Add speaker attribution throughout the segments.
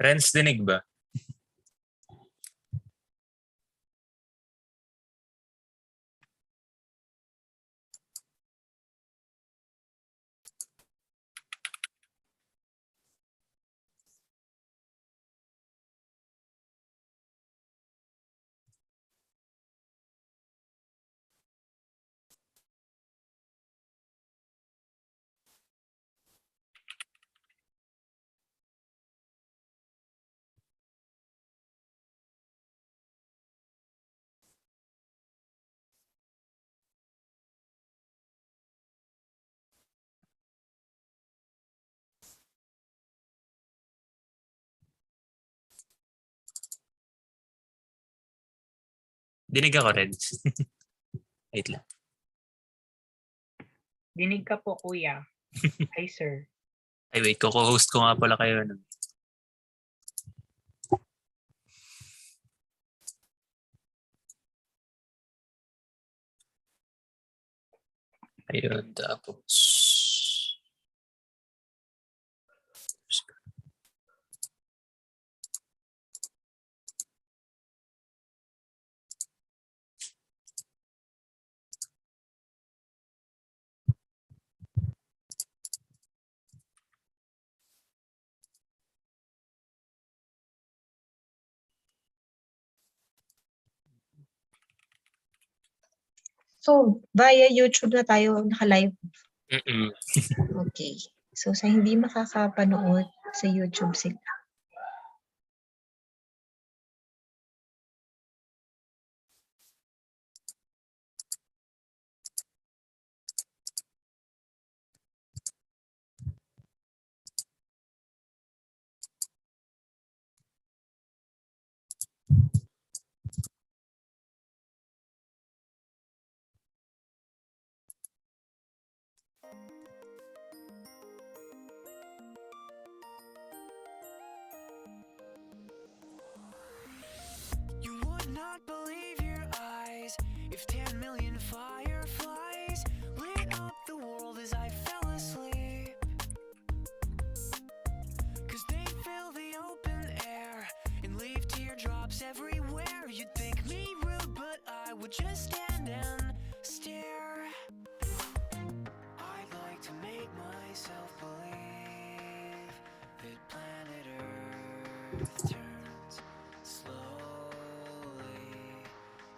Speaker 1: Renz, dinig ba? Dinig ako, Renz. Wait lang.
Speaker 2: Dinig ka po, kuya. Hi, sir.
Speaker 1: Ay, wait. Ko-host ko nga pala kayo. Ayun, tapos...
Speaker 3: So, via YouTube na tayo naka-live.
Speaker 1: Mm-mm.
Speaker 3: Okay. So, sa hindi makakapanood sa YouTube sila.
Speaker 4: You would not believe your eyes if 10 million fireflies lit up the world as I fell asleep. 'Cause they fill the open air and leave teardrops everywhere. You'd think me rude, but I would just stand and stare. I'd like to make myself believe that planet Earth turns slowly.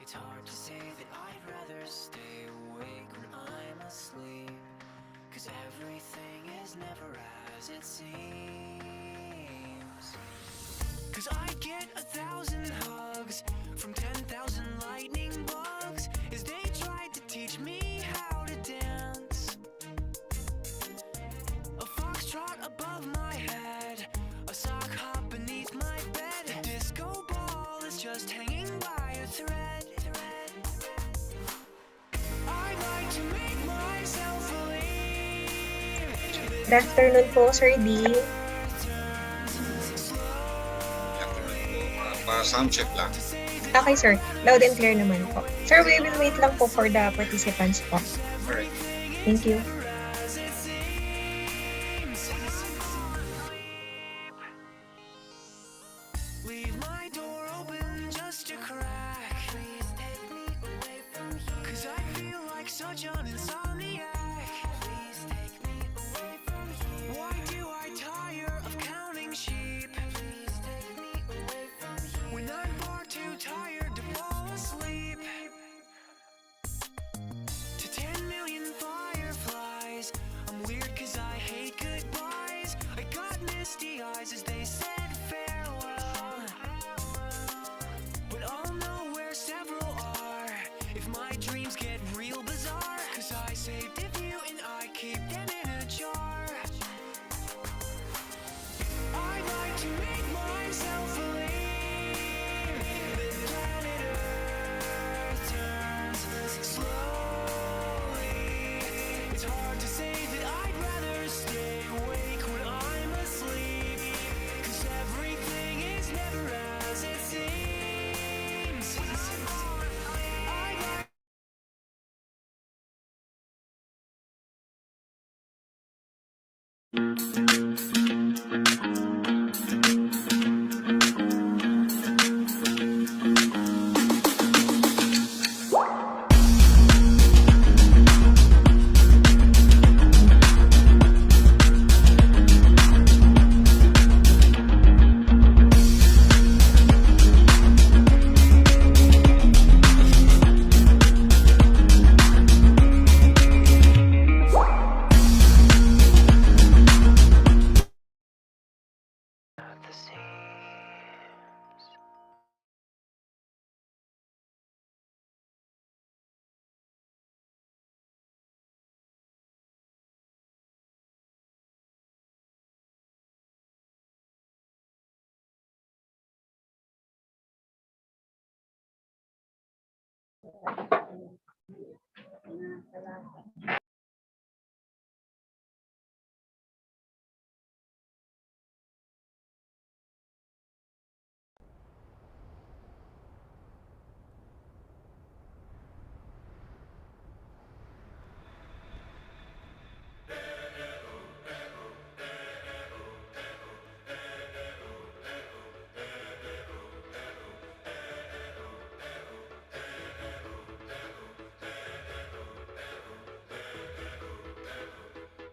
Speaker 4: It's hard to say that I'd rather stay awake when I'm asleep, 'cause everything is never as it seems. 'Cause I get 1,000 hugs from 10,000 lightning bugs as they tried to teach me how to dance. A foxtrot above my head, a sock hop beneath my bed, a disco ball is just hanging by a thread. I'd like to make myself believe.
Speaker 3: Good afternoon po, Sir D.
Speaker 5: Pa-sound check lang.
Speaker 3: Okay, sir. Loud and clear naman po. Sir, we will wait lang po for the participants po.
Speaker 5: Alright.
Speaker 3: Thank you.
Speaker 4: Leave my door open just a crack. Please take me away from here, 'cause I feel like such an insomniac. Please take me away from here. Why do I tire of counting sheep? Please take me away from here, when I'm far too tired to fall asleep. To 10 million fireflies, I'm weird 'cause I hate goodbyes. I got misty eyes as they said farewell, but The seams.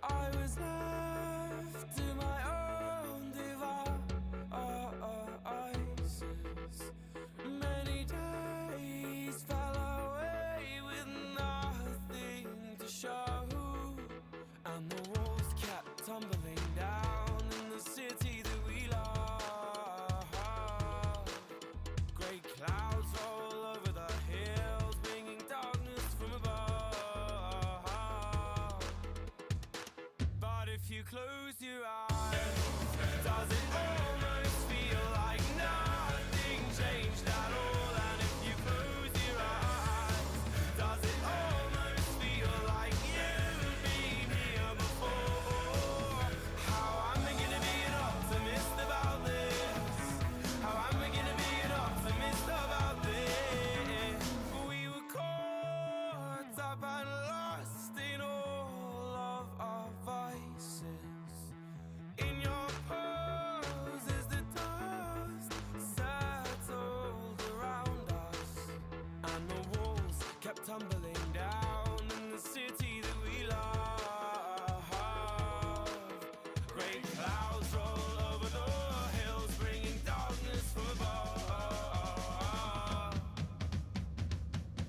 Speaker 4: I was left to my own devices. Many days fell away with nothing to show, and the walls kept tumbling down in the city that we love. Great clouds roll over the hills, bringing darkness from above. But if you close your eyes, does it almost feel like nothing changed at all? And if you close your eyes, does it almost feel like you've been here before? How am I gonna be an optimist about this? How am I gonna be an optimist about this? We were caught up and lost in all of our vices. In your pose as the dust settled around us, and the walls kept tumbling down in the city that we love. Great clouds roll over the hills, bringing darkness from above.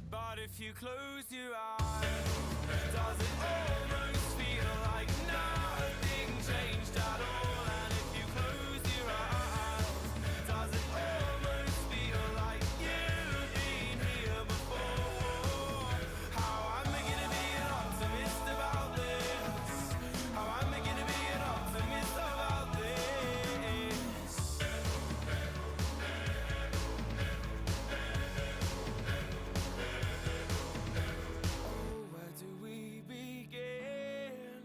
Speaker 4: But if you close your eyes, does it almost feel like nothing changed at all? And if you close your eyes, does it almost feel like you've been here before? How am I gonna be an optimist about this? How am I gonna be an optimist about this? Oh, where do we begin?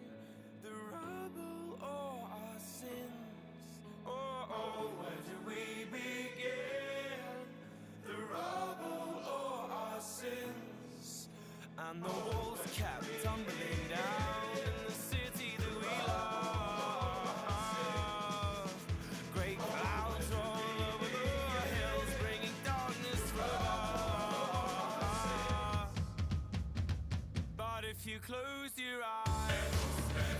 Speaker 4: The rubble or our sins? Oh, where do we begin? The rubble or our sins? And the walls kept tumbling down in the city that we love. Great clouds roll over the hills, bringing darkness from above. But if you close your eyes,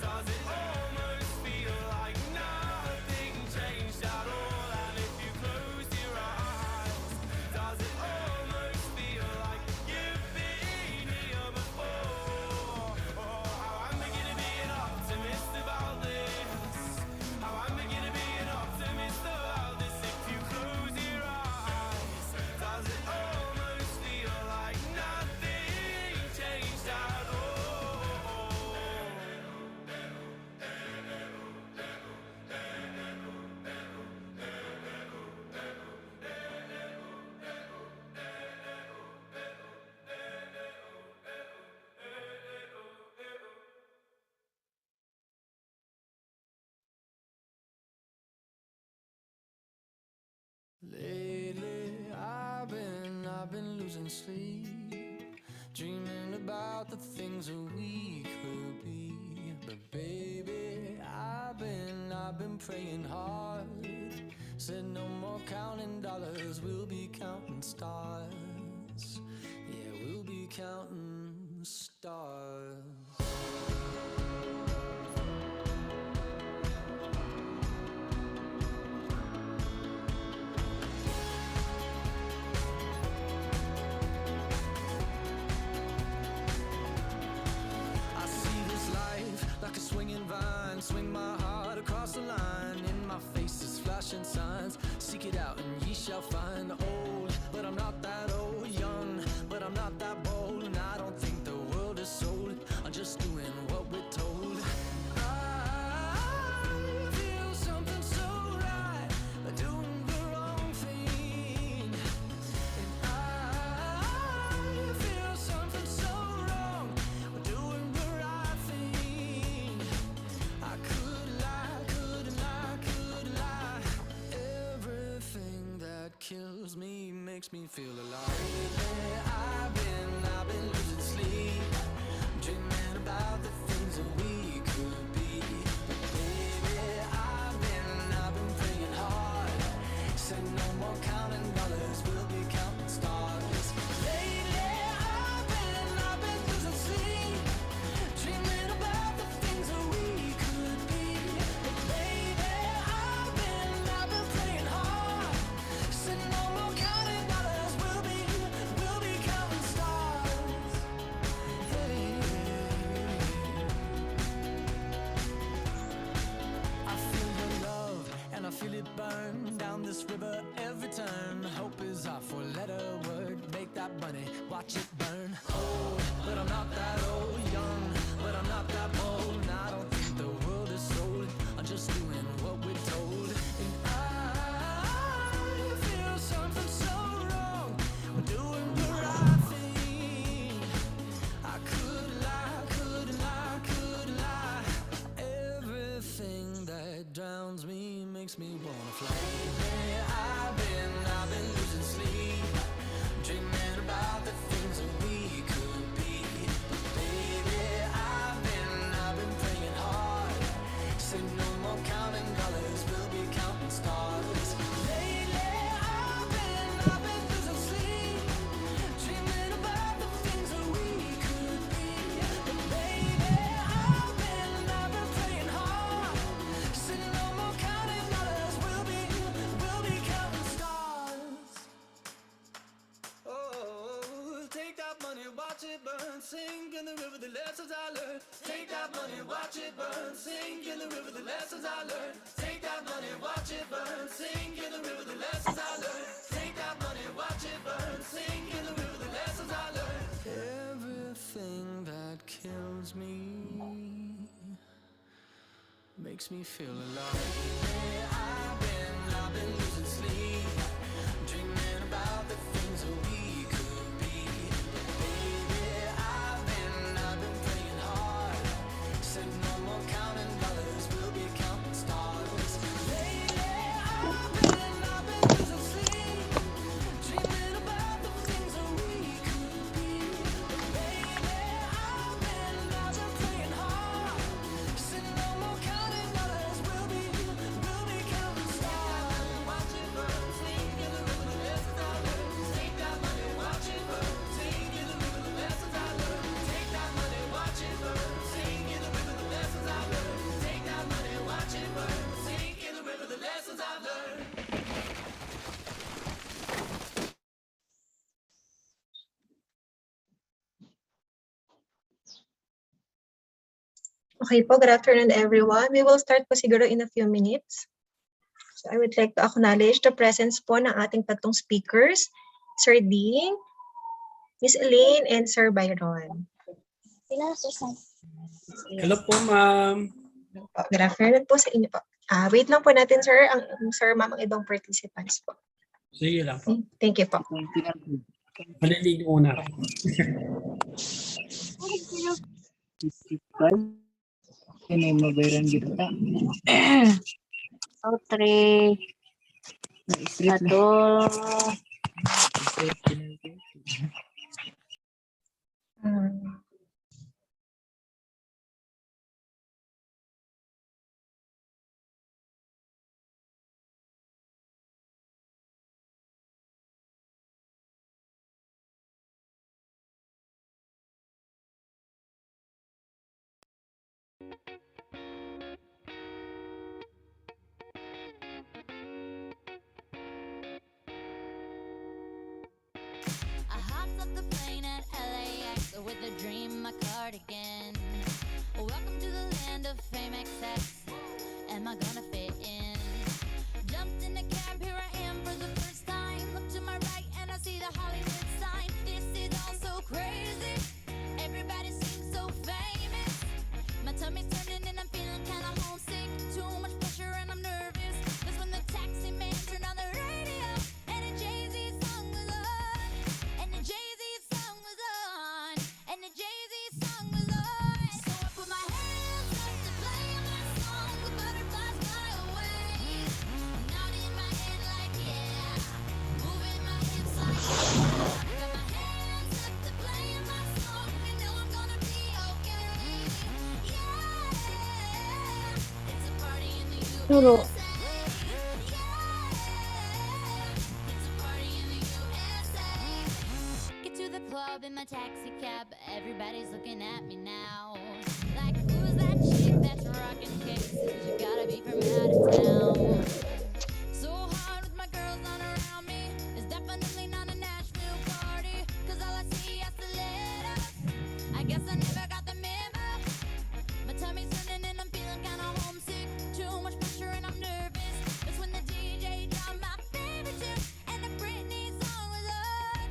Speaker 4: does it almost feel like nothing changed at all? And if you close your eyes, does it almost feel like you've been here before? Oh, how am I gonna be an optimist about this? How am I gonna be an optimist about this? If you close your eyes, does it almost feel like nothing changed at all? Lately, I've been losing sleep, dreaming about the things that we could be. But baby, I praying hard. Said no more counting dollars, we'll be counting stars. Yeah, we'll be counting stars. I see this life like a swinging vine, swing my heart across the line. In my face is flashing signs, seek it out and ye shall find. Old, but I'm not that old. Young, but I'm not that bold. And I don't think the world is sold. I'm just doing what we're told. I feel something so right, doing the wrong thing. And I feel something so wrong, doing the right thing. I could lie, couldn't lie, could lie. Everything that kills me makes me feel alive. Lately I've been losing sleep, dreaming about the things that we could be. Baby, I've been praying hard. Said no more counting dollars, we'll be counting stars. Lately I've been losing sleep, dreaming about the things that we could be. But baby, I've been praying hard. Said no more counting dollars, we'll be counting stars. Hey. I feel your love and I feel it burn down this river every turn. Hope is our four-letter word. Make that money, watch it burn. Old, but I'm not that old. Young, but I'm not that bold. And I don't think the world is sold. I'm just doing what we're told. And I feel something so wrong, we're doing the right thing. I could lie, couldn't lie, could lie. Everything that drowns me makes me wanna fly. Lately I've been losing sleep, dreaming about the things that we could be. But baby, I've been praying hard. Said no more counting dollars, we'll be counting stars. Lately I've been losing sleep, dreaming about the things that we could be. But baby, I've been praying hard. Said no more counting dollars, we'll be counting stars. Oh, take that money, watch it burn, sink in the river, the lessons I learned. Take that money, watch it burn, sink in the river, the lessons I learned. Take that money, watch it burn, sink in the river, the lessons I learned. Take that money, watch it burn, sink in the river, the lessons I learned. Everything that kills me makes me feel alive. I've been losing sleep, dreaming about the things that we could be. Baby, I've been praying hard. Said no more counting dollars, we'll be counting stars. Lately I've been losing sleep, dreaming about the things that we could be. Baby, I've been praying hard. Said no more counting dollars, we'll be counting stars. Watch it burn, sink in the river, the lessons I learned. Take that money, watch it burn, sink in the river, the lessons I learned. Take that money, watch it burn, sink in the river, the lessons I learned. Take that money, watch it burn, sink in the river, the lessons I've learned.
Speaker 3: Okay po, good afternoon everyone. We will start po siguro in a few minutes. So I would like to acknowledge the presence po ng ating tatlong speakers, Sir Ding, Miss Elaine, and Sir Byron.
Speaker 1: Hello po, ma'am.
Speaker 3: Good afternoon po sa inyo po. Wait lang po natin, sir, ma'am, ang ibang participants po.
Speaker 1: Sige lang po.
Speaker 3: Thank you po.
Speaker 1: Maliligo muna ako.
Speaker 5: Name mo bayran gitu ta.
Speaker 6: Otre, ato, with a dream, my cardigan. Welcome to the land of fame excess. Am I gonna fit in? Jumped in a cab, here I am for the first time. Look to my right and I see the Hollywood sign. This is all so crazy. Everybody seems so famous. My tummy's turning and I'm feeling kinda homesick. Too much pressure and I'm nervous. That's when the taxi man turned on the radio and a Jay-Z song was on. And the Jay-Z song was on. And the Jay-Z song was on. So I put my hands up to play my song. The butterflies fly away. Nodding my head like yeah. Moving my hips like yeah. Got my hands up to play my song. You know I'm gonna be okay. Yeah. It's a party in the
Speaker 3: Turo.
Speaker 6: USA. It's a party in the USA. Get to the club in my taxi cab. Everybody's looking at me now. Like, who's that chick that's rocking kicks? She gotta be from out of town. So hard with my girls not around me. It's definitely not a Nashville party. Cause all I see is the letters. I guess I never got the memo. My tummy's turning and I'm feeling kinda homesick. Too much pressure and I'm nervous. That's when the DJ dropped my favorite tune. And the Britney song was on.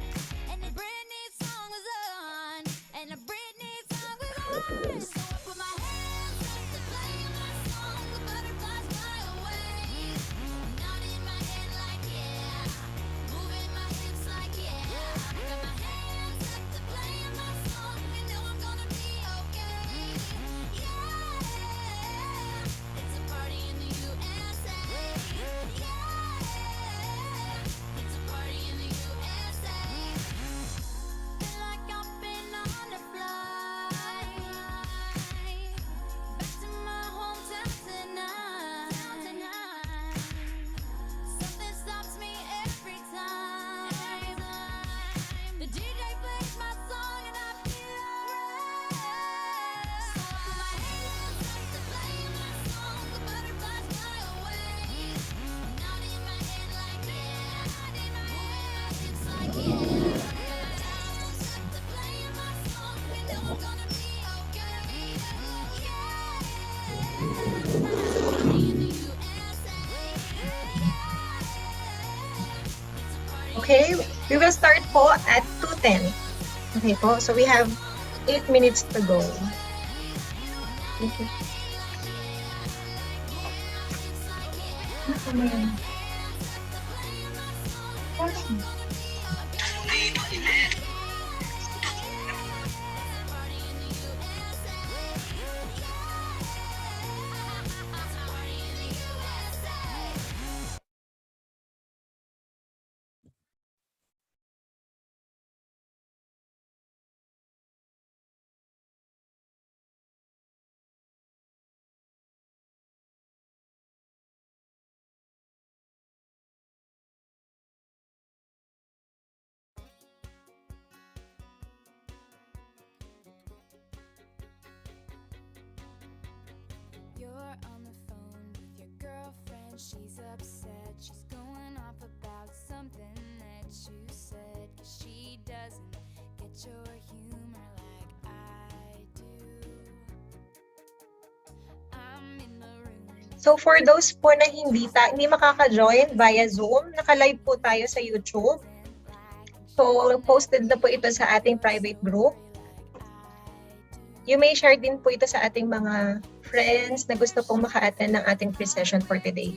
Speaker 6: And the Britney song was on. And the Britney song was on. So I put my hands up to play my song. The butterflies fly away. Nodding my head like yeah. Moving my hips like yeah. Got my hands up to play my song. You know I'm gonna be okay. Yeah. It's a party in the USA. Yeah. It's a party in the USA. Feel like I've been on a flight back to my hometown tonight. Something stops me every time. The DJ plays my song and I feel alright. So I put my hands up to play my song. The butterflies fly away. Nodding my head like yeah. Moving my hips like yeah. Got my hands up to play my song. You know I'm gonna be okay. Yeah. In the USA.
Speaker 3: Okay, we will start po at 2:10. Okay po, so we have 8 minutes to go. Thank you.
Speaker 6: You're on the phone with your girlfriend. She's upset. She's going off about something that you said. 'Cause she doesn't get your humor like I do. I'm in the room.
Speaker 3: So for those po na hindi makaka-join via Zoom, naka-live po tayo sa YouTube. So posted na po ito sa ating private group. You may share din po ito sa ating mga friends na gusto pong maka-attend ng ating free session for today.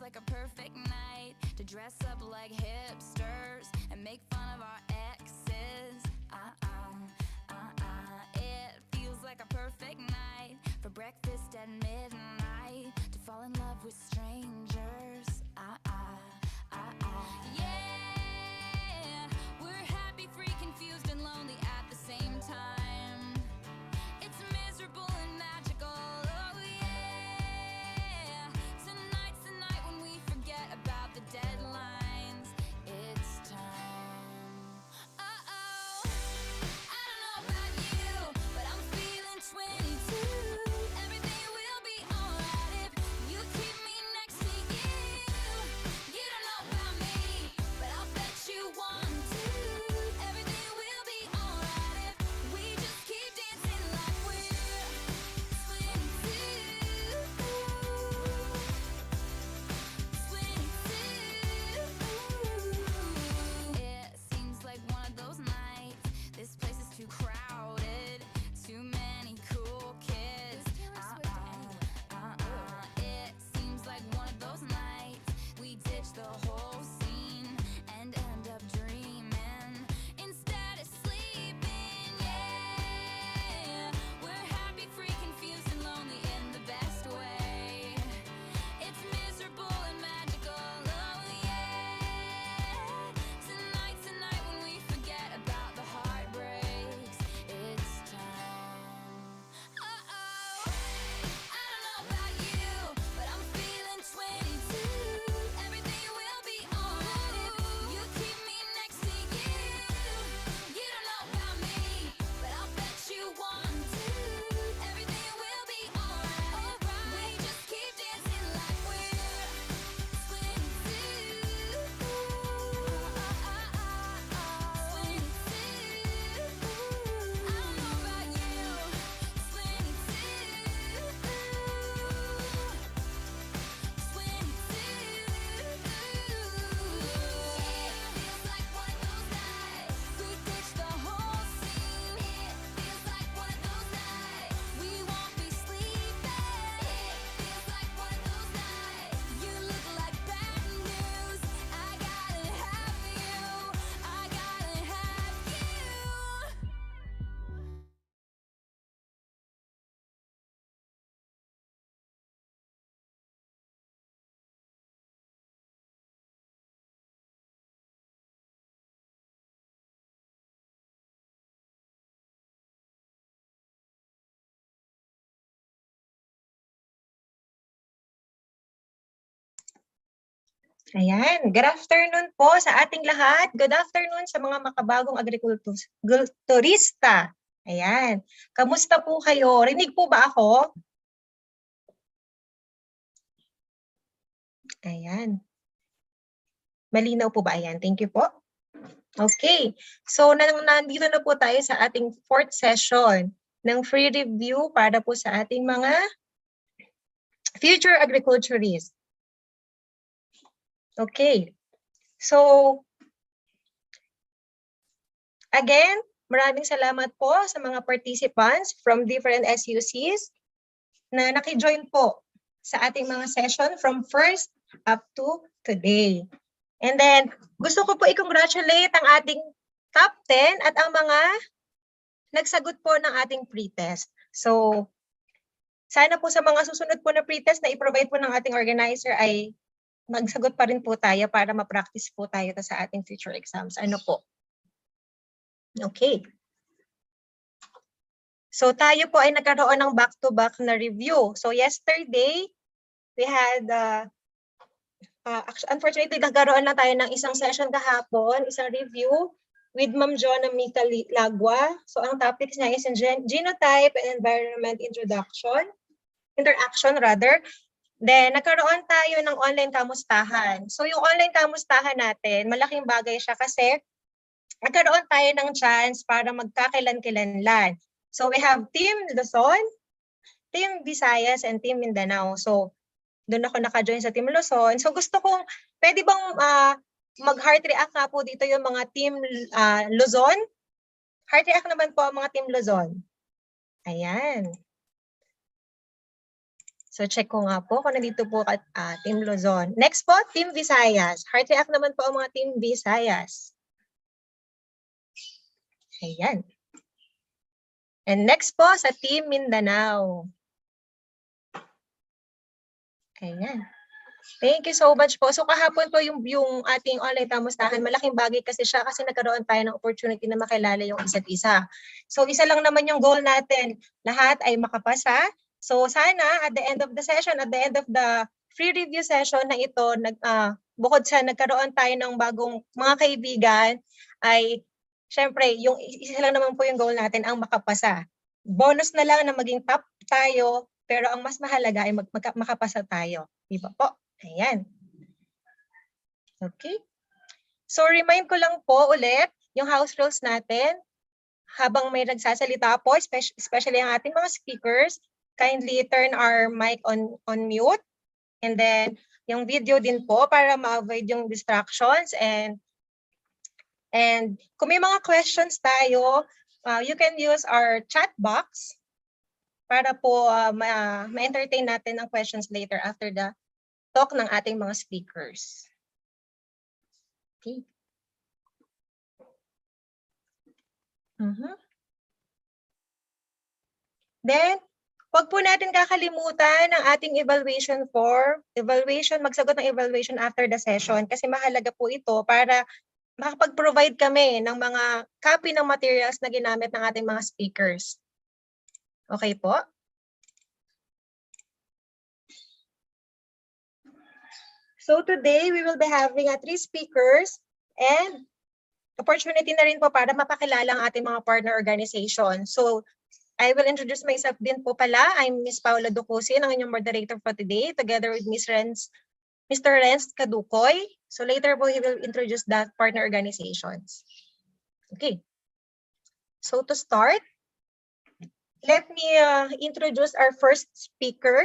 Speaker 6: like a perfect night to dress up like hipsters and make fun of our exes. It feels like a perfect night for breakfast at midnight to fall in love with strangers. Yeah, we're happy, free, confused, and lonely at the same time. It's miserable and magical. Oh yeah, tonight's the night when we forget about the deadlines. It's time. Uh-oh, I don't know about you, but I'm feeling 22. Everything will be alright if you keep me next to you. You don't know about me, but I'll bet you want to. Everything will be alright if we just keep dancing like we're 22. 22. It seems like one of those nights. This place is too crowded. Too many cool kids. It seems like one of those nights. We ditch the whole scene and end up dreaming instead of sleeping. Yeah, we're happy, free, confused, and lonely in the best way. It's miserable and magical. Oh yeah, tonight's the night when we forget about the heartbreaks. It's time. Uh-oh, I don't know about you, but I'm feeling 22. Everything will be alright if you keep me next to you. You don't know about me, but I'll bet you want to. Everything will be alright. We just keep dancing like we're 22. 22. I don't know about you.
Speaker 3: Ayan, good afternoon po sa ating lahat. Good afternoon sa mga makabagong agrikulturista. Ayan, kamusta po kayo? Rinig po ba ako? Ayan. Malinaw po ba? Ayan, thank you po. Okay, so nandito na po tayo sa ating 4th session ng free review para po sa ating mga future agriculturists. Okay, so again, maraming salamat po sa mga participants from different SUCs na nakijoin po sa ating mga session from first up to today. And then, gusto ko po i-congratulate ang ating top 10 at ang mga nagsagot po ng ating pre-test. So, sana po sa mga susunod po na pre-test na i-provide po ng ating organizer ay magsagot pa rin po tayo para ma-practice po tayo sa ating future exams. Ano po? Okay. So tayo po ay nagkaroon ng back-to-back na review. So yesterday, we had, unfortunately, nagkaroon na tayo ng isang session kahapon, isang review with Ma'am Jonna Mika Lagwa. So ang topics niya is genotype and environment interaction. Then, nagkaroon tayo ng online kamustahan. So, yung online kamustahan natin, malaking bagay siya kasi nagkaroon tayo ng chance para magkakilan-kilanlan. So, we have Team Luzon, Team Visayas, and Team Mindanao. So, doon ako naka-join sa Team Luzon. So, gusto kong, pwede bang mag-heart react nga po dito yung mga Team Luzon? Heart react naman po ang mga Team Luzon. Ayan. So check ko nga po kung nandito po Team Luzon. Next po, Team Visayas. Heart react naman po ang mga Team Visayas. Ayan. And next po sa Team Mindanao. Ayan. Thank you so much po. So kahapon po yung ating online tamustahan, malaking bagay kasi siya kasi nagkaroon tayo ng opportunity na makilala yung isa't isa. So isa lang naman yung goal natin, lahat ay makapasa. So sana at the end of the session, at the end of the free review session na ito, bukod sa nagkaroon tayo ng bagong mga kaibigan, ay syempre yung isa lang naman po yung goal natin ang makapasa. Bonus na lang na maging top tayo, pero ang mas mahalaga ay makapasa tayo. Di ba po? Ayan. Okay. So remind ko lang po ulit yung house rules natin. Habang may nagsasalita po, especially ang ating mga speakers, kindly turn our mic on mute. And then yung video din po para ma-avoid yung distractions. And kung may mga questions tayo, you can use our chat box para po ma-entertain natin ang questions later after the talk ng ating mga speakers. Okay. Then, wag po natin kakalimutan ang ating evaluation form. Magsagot ng evaluation after the session kasi mahalaga po ito para makapag-provide kami ng mga copy ng materials na ginamit ng ating mga speakers. Okay po? So today, we will be having 3 speakers and opportunity na rin po para mapakilala ang ating mga partner organization. So I will introduce myself din po pala. I'm Ms. Paula Ducusin, ang inyong moderator for today, together with Mr. Renz Kadukoy. So later po, he will introduce the partner organizations. Okay. So to start, let me introduce our first speaker.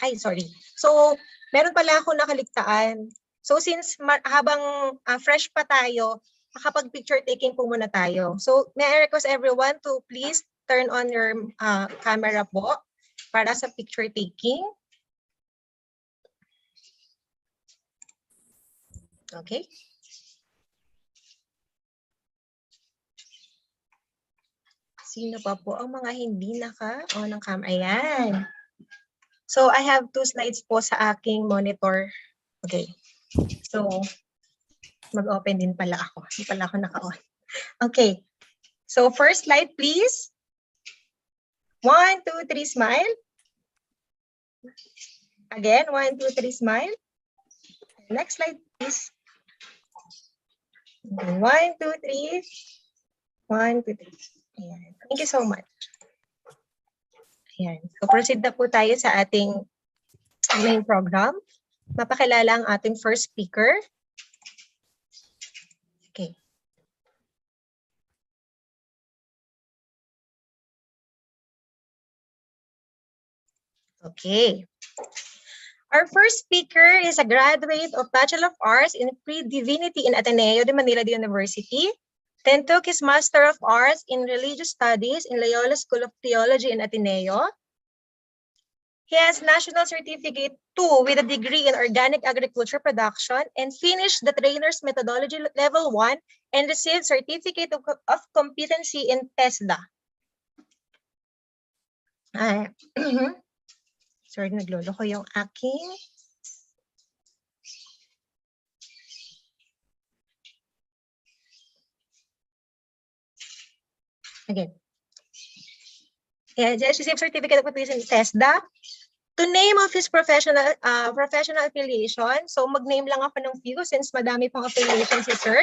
Speaker 3: Ay, sorry. So, meron pala ako nakaligtaan. So, since habang fresh pa tayo, makapag-picture taking po muna tayo. So, may I request everyone to please turn on your camera po para sa picture taking. Okay. Sino pa po ang mga hindi naka-on ng camera? Ayan. So, I have 2 slides po sa aking monitor. Okay. So, mag-open din pala ako. Hindi pala ako naka-on. Okay. So, first slide, please. 1, 2, 3, smile. Again, 1, 2, 3, smile. Next slide, please. 1, 2, 3. 1, 2, 3. Ayan. Thank you so much. Ayan. So, proceed na po tayo sa ating main program. Mapakilala ang ating first speaker. Okay. Okay. Our first speaker is a graduate of Bachelor of Arts in Pre-Divinity in Ateneo de Manila University. Then took his Master of Arts in Religious Studies in Loyola School of Theology in Ateneo. He has National Certificate 2 with a degree in Organic Agriculture Production and finished the Trainer's Methodology Level 1 and received Certificate of Competency in TESDA. Sorry, naglolo ko yung aking. Again. Yeah, just received Certificate of Competency in TESDA. To name of his professional affiliation, so mag-name lang ako ng few since madami pang affiliation si Sir.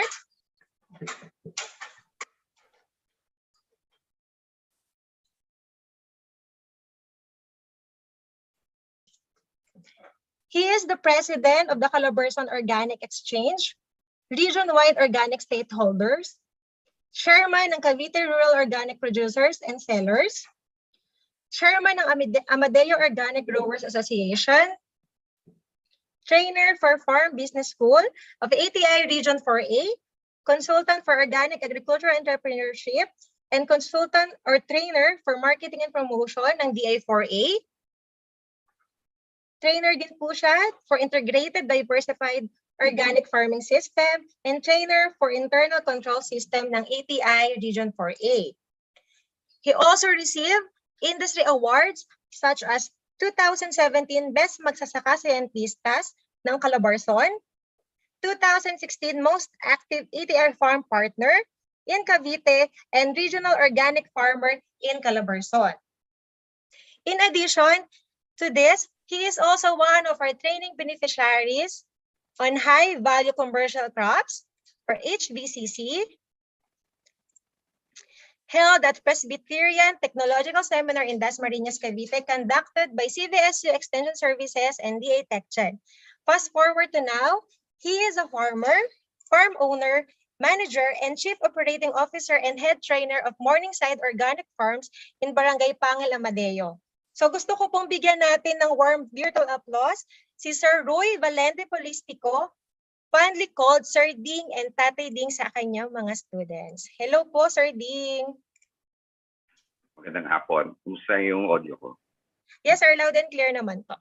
Speaker 3: He is the president of the Calabarzon Organic Exchange, region-wide organic stakeholders, chairman ng Cavite Rural Organic Producers and Sellers, chairman ng Amadeo Organic Growers Association, trainer for Farm Business School of ATI Region 4A, consultant for organic agricultural entrepreneurship, and consultant or trainer for marketing and promotion ng DI4A. Trainer din po siya for integrated diversified organic farming system and trainer for internal control system ng ATI Region 4A. He also received industry awards such as 2017 Best Magsasaka Scientistas ng Calabarzon, 2016 Most Active ATR Farm Partner in Cavite, and Regional Organic Farmer in Calabarzon. In addition to this, he is also one of our training beneficiaries on High Value Commercial Crops, or HVCC, held at Presbyterian Technological Seminar in Dasmariñas, Cavite, conducted by CVSU Extension Services and DA TechChed. Fast forward to now, he is a farmer, farm owner, manager, and chief operating officer and head trainer of Morningside Organic Farms in Barangay Pangil, Amadeo. So gusto ko pong bigyan natin ng warm virtual applause si Sir Roy Valente Polistico, fondly called Sir Ding and Tatay Ding sa kanyang mga students. Hello po, Sir Ding.
Speaker 7: Magandang hapon. Kumusta yung audio ko?
Speaker 3: Yes, sir. Loud and clear naman po.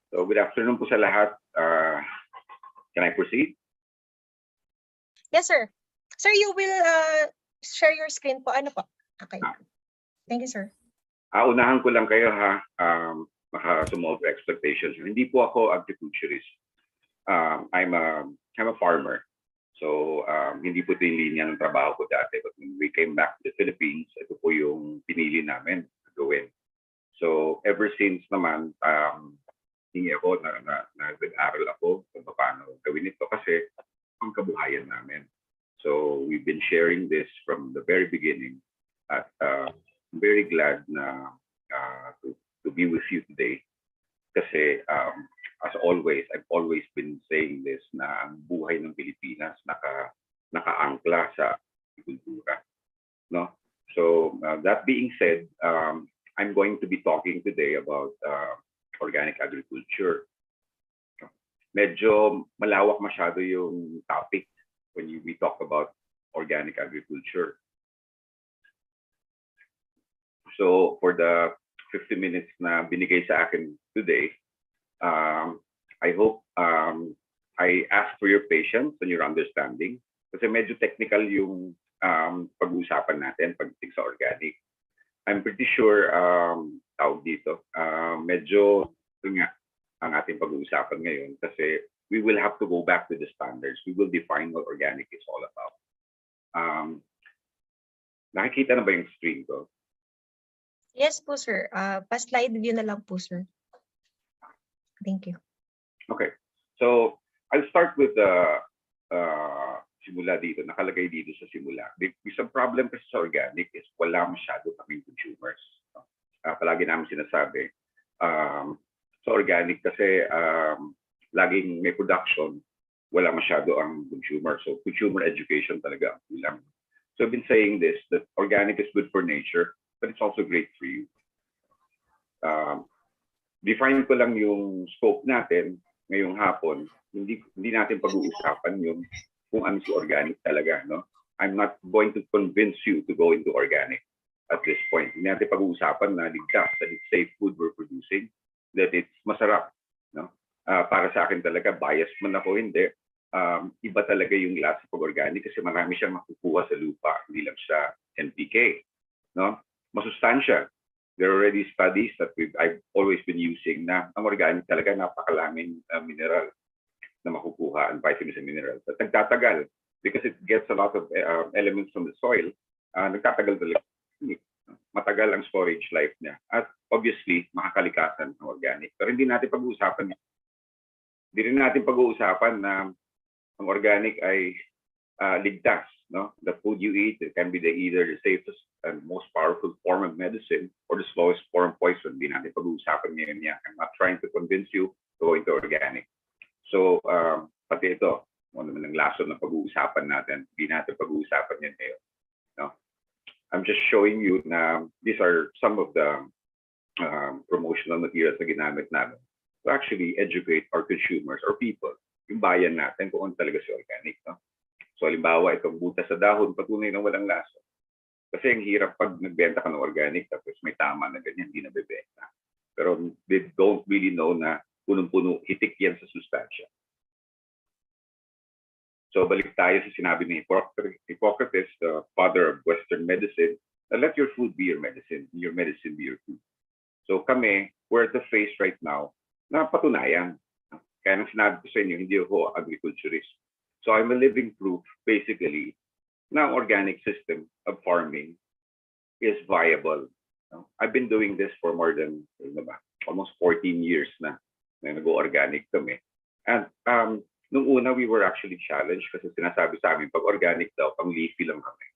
Speaker 7: So, good afternoon po sa lahat. Can I proceed?
Speaker 3: Yes, sir. Sir, you will share your screen po. Ano po? Okay. Thank you, sir.
Speaker 7: Unahan ko lang kayo ha, maka-sumolve expectations. Hindi po ako agriculturist. I'm a farmer. So, hindi po ito yung linya ng trabaho ko dati. But when we came back to the Philippines, ito po yung pinili namin gawin. So, ever since naman, hindi ako, nag-aral ako kung paano gawin ito kasi ang kabuhayan namin. So, we've been sharing this from the very beginning. At I'm very glad na to be with you today. Kasi as always, I've always been saying this na ang buhay ng Pilipinas nakaangkla sa agrikultura, no? So that being said, I'm going to be talking today about organic agriculture. Medyo malawak masyado yung topic when we talk about organic agriculture. So for the 50 minutes na binigay sa akin today, I hope I ask for your patience and your understanding kasi medyo technical yung pag-uusapan natin pagdating sa organic. I'm pretty sure tawag dito, medyo nga ang ating pag-uusapan ngayon kasi we will have to go back to the standards. We will define what organic is all about. Nakikita na ba yung screen ko?
Speaker 3: Yes po, sir. Pa-slide view na lang po, sir. Thank you.
Speaker 7: Okay. So, I'll start with the simula dito. Nakalagay dito sa simula. The isang problem kasi sa organic is wala masyado kaming consumers. Palagi namin sinasabi, sa organic kasi laging may production, wala masyado ang consumer. So, consumer education talaga ang kulang. So, I've been saying this, that organic is good for nature, but it's also great for you. Define ko lang yung scope natin ngayong hapon. Hindi natin pag-uusapan yung kung ano si organic talaga, no? I'm not going to convince you to go into organic at this point. Hindi natin pag-uusapan na ligtas, that it's safe food we're producing, that it's masarap, no? Para sa akin talaga, bias man ako, hindi. Iba talaga yung lasa pag organic kasi marami siyang makukuha sa lupa, hindi lang siya NPK, no? Masustansya. There are already studies that I've always been using na ang organic talaga napakalaming mineral na makukuha and vitamins and minerals. At nagtatagal because it gets a lot of elements from the soil. Nagtatagal talaga. Matagal ang storage life niya. At obviously, makakalikasan ng organic. Pero hindi natin pag-uusapan. Hindi rin natin pag-uusapan na ang organic ay ligtas. No? The food you eat, it can be either the safest and most powerful form of medicine or the slowest form of poison. Hindi natin pag-uusapan ngayon yan. I'm not trying to convince you to go into organic. So, pati ito, ano naman ang lason ng pag-uusapan natin. Hindi natin pag-uusapan yan ngayon. No? I'm just showing you na these are some of the promotional materials na ginamit namin to actually educate our consumers or people, yung bayan natin kung ano talaga si organic. No? So, halimbawa, itong butas sa dahon, patunay na walang lasa. Kasi ang hirap pag nagbenta ka ng organic tapos may tama na ganyan, hindi nabebenta. Pero they don't really know na punong-puno, hitik yan sa sustansya. So balik tayo sa sinabi ni Hippocrates, the father of Western medicine, let your food be your medicine be your food. So kami, we're at the phase right now na patunayan. Kaya nang sinabi ko sa inyo, hindi ako agriculturist. So I'm a living proof, basically, na organic system of farming is viable. I've been doing this for more than almost 14 years na nag-organic kami. And nung una, we were actually challenged kasi sinasabi sa amin, pag organic daw, pang leafy lang kami.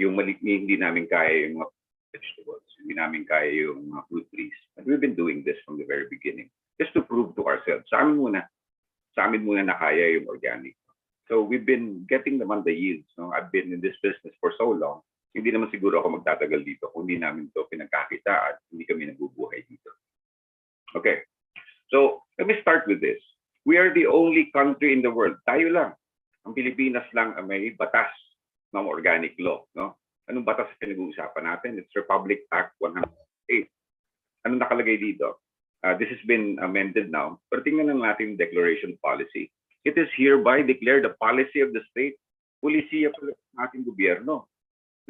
Speaker 7: Yung hindi namin kaya yung mga vegetables, hindi namin kaya yung mga fruit trees. And we've been doing this from the very beginning, just to prove to ourselves. Sa amin muna na kaya yung organic. So we've been getting naman the yields. No? I've been in this business for so long, hindi naman siguro ako magtatagal dito kung hindi namin ito pinagkakitaan, hindi kami nabubuhay dito. Okay, so let me start with this. We are the only country in the world, tayo lang, ang Pilipinas lang ang may batas ng organic law. No? Anong batas pinag-uusapan natin? It's Republic Act 108. Anong nakalagay dito? This has been amended now. Pero tingnan lang natin yung declaration policy. It is hereby declared the policy of the state, pulisiya ng ating gobyerno,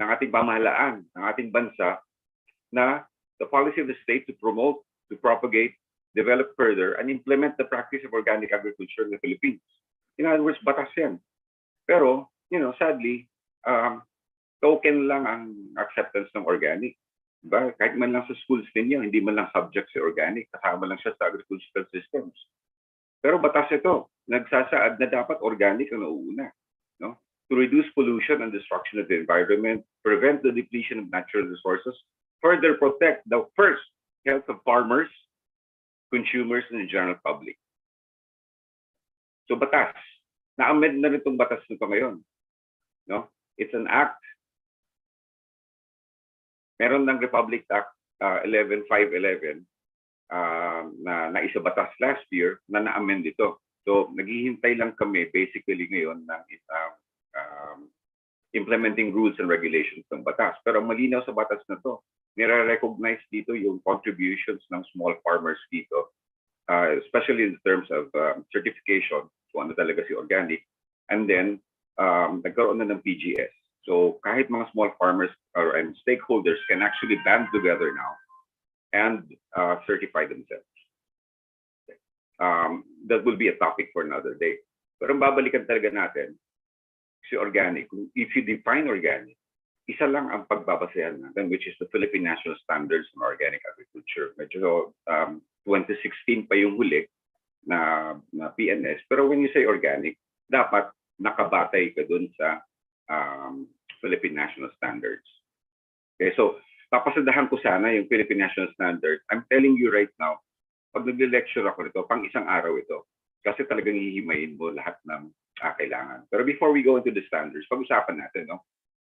Speaker 7: ng ating pamahalaan, ng ating bansa, na the policy of the state to promote, to propagate, develop further, and implement the practice of organic agriculture in the Philippines. In other words, batas yan. Pero, sadly, token lang ang acceptance ng organic. Diba? Kahit man lang sa schools ninyo, hindi man lang subject sa organic, kasama lang siya sa agricultural systems. Pero batas ito, nagsasaad na dapat organic ang nauuna. No? To reduce pollution and destruction of the environment, prevent the depletion of natural resources, further protect the first health of farmers, consumers, and the general public. So batas. Na-amend na rin itong batas nito ngayon. No? It's an act. Meron ng Republic Act 11511 na naisabatas last year na na-amend ito. So naghihintay lang kami basically ngayon ng implementing rules and regulations ng batas. Pero malinaw sa batas na to, nire-recognize dito yung contributions ng small farmers dito, especially in terms of certification, kung ano talaga si organic, and then nagkaroon na ng PGS. So kahit mga small farmers and stakeholders can actually band together now and certify themselves. That will be a topic for another day. Pero ang babalikan talaga natin, si organic, if you define organic, isa lang ang pagbabasehan natin, which is the Philippine National Standards on Organic Agriculture. Medyo 2016 pa yung huli na PNS. Pero when you say organic, dapat nakabatay ka dun sa Philippine National Standards. Okay, so papasadahan ko sana yung Philippine National Standard. I'm telling you right now, pag nag-lecture ako nito, pang isang araw ito. Kasi talagang hihimayin mo lahat ng kailangan. Pero before we go into the standards, pag-usapan natin, no?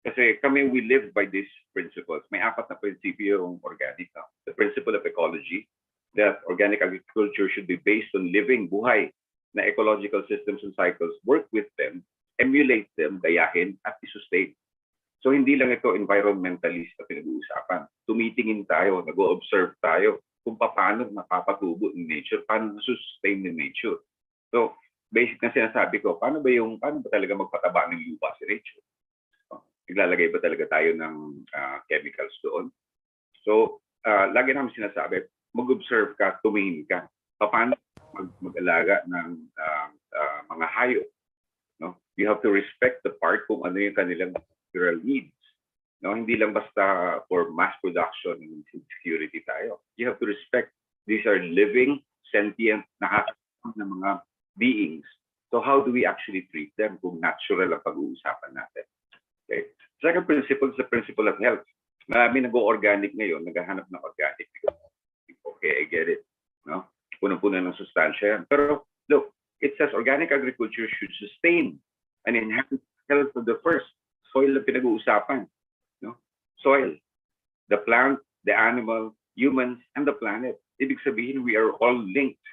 Speaker 7: Kasi kami, we live by these principles. May 4 na prinsipyo yung organic. No? The principle of ecology, that organic agriculture should be based on living, buhay, na ecological systems and cycles, work with them, emulate them, gayahin, at i-sustain. So hindi lang ito environmentalist na pinag-uusapan. Tumitingin tayo, nag-o-observe tayo kung paano napapatubo ng nature, paano na-sustain ng nature. So basic na sinasabi ko, paano ba talaga magpataba ng lupa si nature? Naglalagay ba talaga tayo ng chemicals doon? So lagi namin sinasabi, mag-observe ka, tumingin ka. Paano mag-alaga ng mga hayop? No? You have to respect the part kung ano yung kanilang natural needs. No? Hindi lang basta for mass production and security tayo. You have to respect these are living, sentient, nakakasama ng mga beings. So how do we actually treat them kung natural ang pag-uusapan natin? Okay. Second principle is the principle of health. Marami nag-organic ngayon, naghahanap ng organic. Okay, I get it. No? Punong-puno ng sustansya yan. Pero look, it says organic agriculture should sustain and enhance the health of the first. Soil na pinag-uusapan. No? Soil, the plant, the animal, humans, and the planet. Ibig sabihin, we are all linked.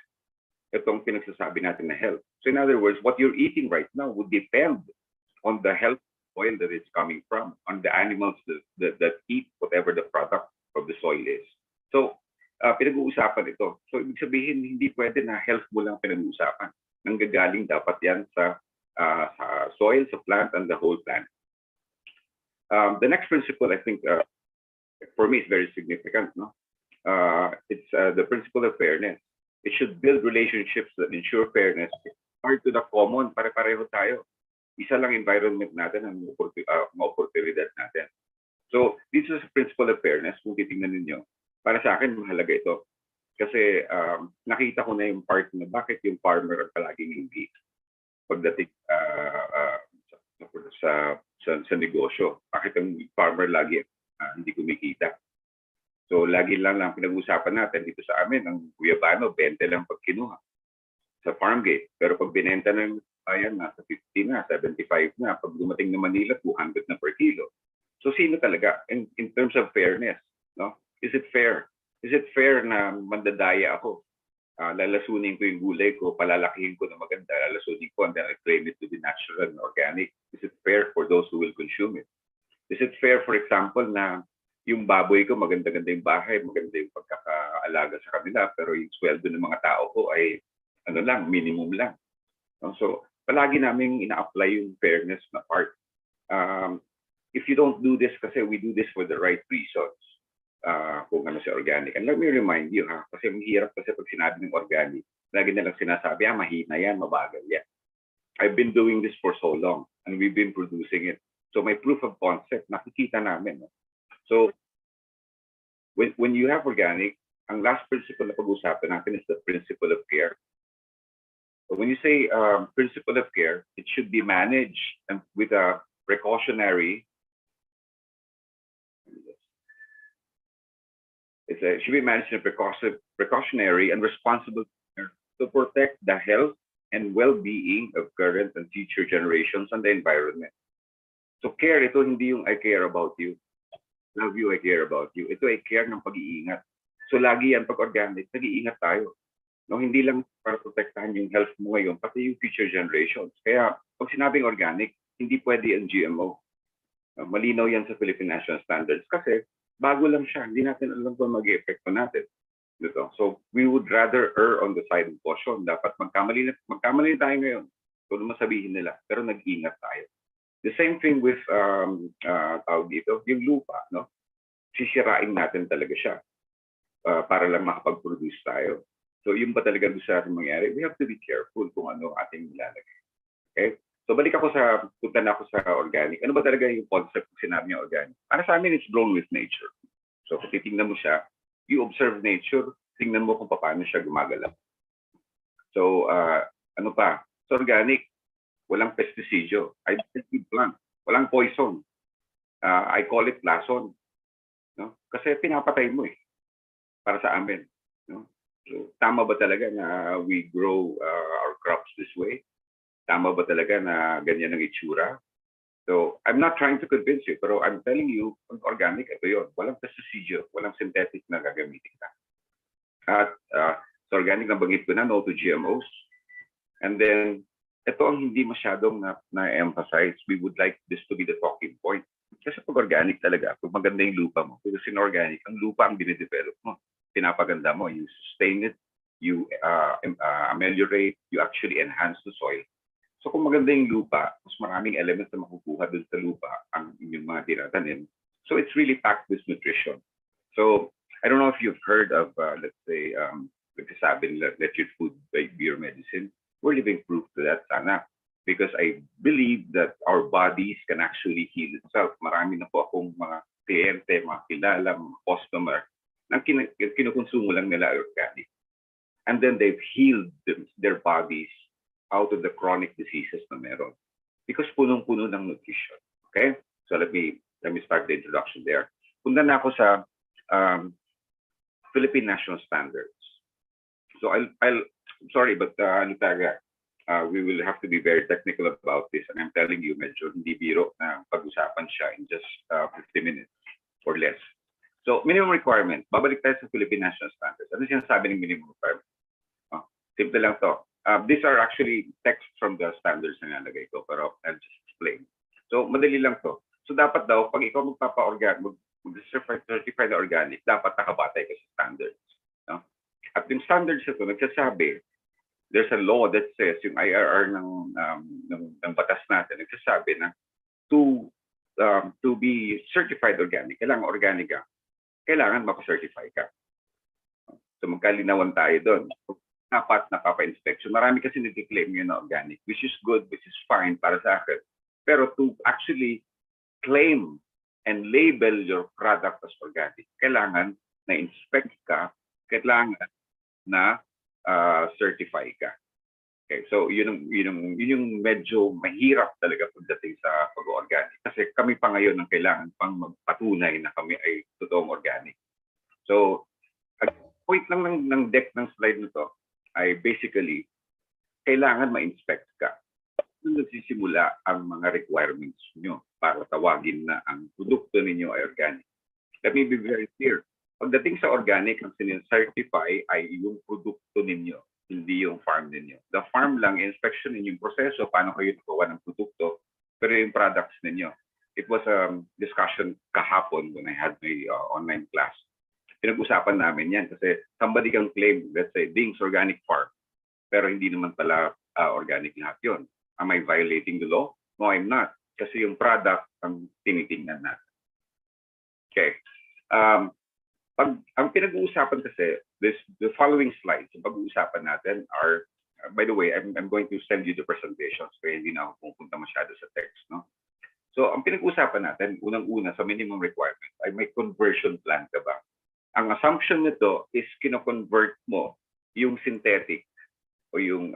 Speaker 7: Itong pinagsasabi natin na health. So in other words, what you're eating right now would depend on the health soil that it's coming from, on the animals that eat whatever the product of the soil is. So, pinag-uusapan ito. So, ibig sabihin, hindi pwede na health mo lang pinag-uusapan. Nanggagaling dapat yan sa soil, sa plant, and the whole plant. The next principle, I think, for me, is very significant. No, it's the principle of fairness. It should build relationships that ensure fairness. Part to the common, pare-pareho tayo. Isa lang environment natin ang mga oportunidad natin. So, this is a principle of fairness. Kung titingnan ninyo, para sa akin, mahalaga ito. Kasi nakita ko na yung part na bakit yung farmer ang palaging hindi pagdating sa negosyo. Bakit ang farmer lagi hindi kumikita? So, lagi lang pinag-usapan natin dito sa amin, ang guyabano, 20 lang pag kinuha sa farm gate. Pero pag binenta ng bayan, nasa 50 na, 75 na. Pag dumating na Manila, 200 na per kilo. So, sino talaga? In terms of fairness, no? Is it fair? Is it fair na mandadaya ako? Lalasunin ko yung gulay ko, palalakihin ko na maganda, lalasunin ko, and then I claim it to be natural and organic. Is it fair for those who will consume it? Is it fair, for example, na yung baboy ko, maganda-ganda yung bahay, maganda yung pagkakaalaga sa kanila, pero yung sweldo ng mga tao ko ay minimum lang. So, palagi namin ina-apply yung fairness na part. If you don't do this, kasi we do this for the right reasons, kung ano si organic. And let me remind you, kasi mahirap kasi pag sinabi ng organic, lagi nilang sinasabi, mahina yan, mabagal yan. I've been doing this for so long, and we've been producing it. So, my proof of concept, nakikita namin. No? So, when you have organic, ang last principle na pag-usapan natin is the principle of care. So when you say principle of care, it should be managed and with a precautionary. It should be managed in a precautionary and responsible care to protect the health and well-being of current and future generations and the environment. So care, ito hindi yung I care about you. Love you, I care about you. Ito ay care ng pag-iingat. So lagi yan pag organic, nag-iingat tayo. No, hindi lang para protektahan yung health mo ngayon, pati yung future generations. Kaya pag sinabing organic, hindi pwede ang GMO. Malinaw yan sa Philippine National Standards kasi bago lang siya. Hindi natin alam kung mag-e-epekto natin. Dito. So we would rather err on the side of caution. Dapat magkamali tayo ngayon. Kung masabihin nila, pero nag-ingat tayo. The same thing with tawag dito, yung lupa, no? Sisirain natin talaga siya para lang makapag-produce tayo. So yung ba talaga gusto natin mangyari? We have to be careful kung ano ating nilalagay. Okay? So punta na ako sa organic. Ano ba talaga yung concept kung sinabi niya organic? Para sa amin, it's grown with nature. So kung titingnan mo siya, you observe nature, tingnan mo kung paano siya gumagalaw. So ano pa? So organic, walang pesticidyo. I don't feed plant. Walang poison. I call it lason. No? Kasi pinapatay mo para sa amin. No? So, tama ba talaga na we grow our crops this way? Tama ba talaga na ganyan ang itsura? So, I'm not trying to convince you, pero I'm telling you, organic, ito yun. Walang pesticidyo, walang synthetic na gagamitin ka. At sa organic, nabanggit ko na, no to GMOs. And then, ito ang hindi masyadong na-emphasize. We would like this to be the talking point. Kasi pag organic talaga, pag maganda yung lupa mo, kasi inorganic, ang lupa ang dinedevelop mo. Pinapaganda mo, you sustain it, you ameliorate, you actually enhance the soil. So kung maganda yung lupa, mas maraming elements na makukuha dun sa lupa ang inyong mga tinatanim. So it's really packed with nutrition. So I don't know if you've heard of, let's say, nagsasabi nila, let your food be your medicine. We're living proof to that sana. Because I believe that our bodies can actually heal itself. Marami na po akong mga kliyente, mga kilala, mga customer, na kinukonsumo lang nila organic. And then they've healed their bodies out of the chronic diseases na meron. Because punong-puno ng nutrition. Okay? So let me start the introduction there. Punta na ako sa Philippine National Standards. So I'm sorry, but we will have to be very technical about this. And I'm telling you, medyo hindi biro na pag-usapan siya in just 50 minutes or less. So, minimum requirement. Babalik tayo sa Philippine National Standards. Ano sinasabi ng minimum requirement? Simple lang to. These are actually texts from the standards na nalagay ko, pero I'll just explain. So, So, madali lang to. So, dapat daw, pag ikaw mag-certify na organic, dapat nakabatay ka sa standards. No? At yung standards ito, nagsasabi, there's a law that says, yung IRR ng batas natin, nagsasabi na to be certified organic, kailangan organic ka, kailangan mapa-certify ka. So magkalinawan tayo doon. Dapat napapa-inspection. Marami kasi nag-claim yun na organic, which is good, which is fine para sa akin. Pero to actually claim and label your product as organic, kailangan na inspect ka, kailangan na certify ka. Okay, so yun yung medyo mahirap talaga pagdating sa pag-organic. Kasi kami pa ngayon ang kailangan pang magpatunay na kami ay totoong organic. So, ang point lang ng deck ng slide nito ay basically, kailangan ma-inspect ka. Doon nagsisimula ang mga requirements nyo para tawagin na ang produkto ninyo ay organic. Let me be very clear. Pagdating sa organic, ang sin-certify ay yung produkto ninyo, hindi yung farm ninyo. The farm lang, inspection ninyo yung proseso, paano kayo nagawa ng produkto, pero yung products ninyo. It was a discussion kahapon when I had my online class. Pinag-usapan namin yan kasi somebody can claim, let's say, Ding's organic farm, pero hindi naman pala organic lahat yun. Am I violating the law? No, I'm not. Kasi yung product ang tinitingnan natin. Okay. Ang pinag-uusapan kasi, the following slides, yung pag-uusapan natin are, by the way, I'm going to send you the presentations kaya hindi na ako pupunta masyado sa text. No? So, ang pinag-uusapan natin, unang-una sa minimum requirement, ay may conversion plan ka ba? Ang assumption nito is kino-convert mo yung synthetic o yung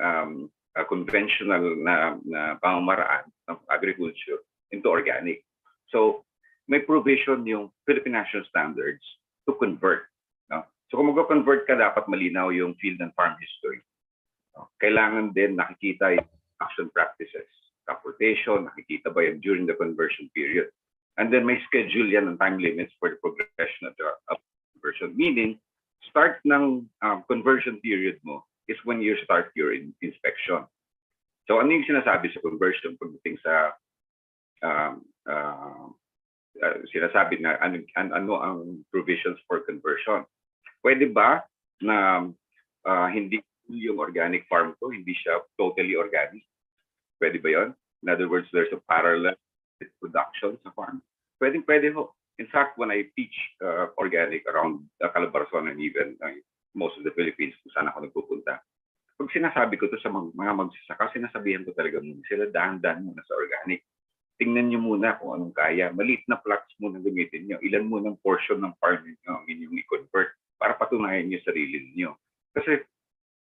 Speaker 7: conventional na pamamaraan ng agriculture into organic. So, may provision yung Philippine National Standards to convert. No? So kung mag-convert ka, dapat malinaw yung field and farm history. No? Kailangan din nakikita yung action practices, transportation, nakikita ba yan during the conversion period. And then may schedule yan ng time limits for the progression of conversion. Meaning, start ng conversion period mo is when you start your inspection. So ano yung sinasabi sa conversion pagdating sa sinasabi na ano ang provisions for conversion. Pwede ba na hindi yung organic farm ko, hindi siya totally organic? Pwede ba yon? In other words, there's a parallel production sa farm. Pwede ho. In fact, when I teach organic around Calabarzon and even most of the Philippines, kung saan ako nagpupunta, pag sinasabi ko to sa mga magsasaka, sinasabihan ko talaga muna sila, dahan-dahan muna sa organic. Tingnan nyo muna kung anong kaya. Maliit na plots muna gamitin nyo. Ilan muna ng portion ng farm nyo ang inyong i-convert para patunayan nyo sarili nyo. Kasi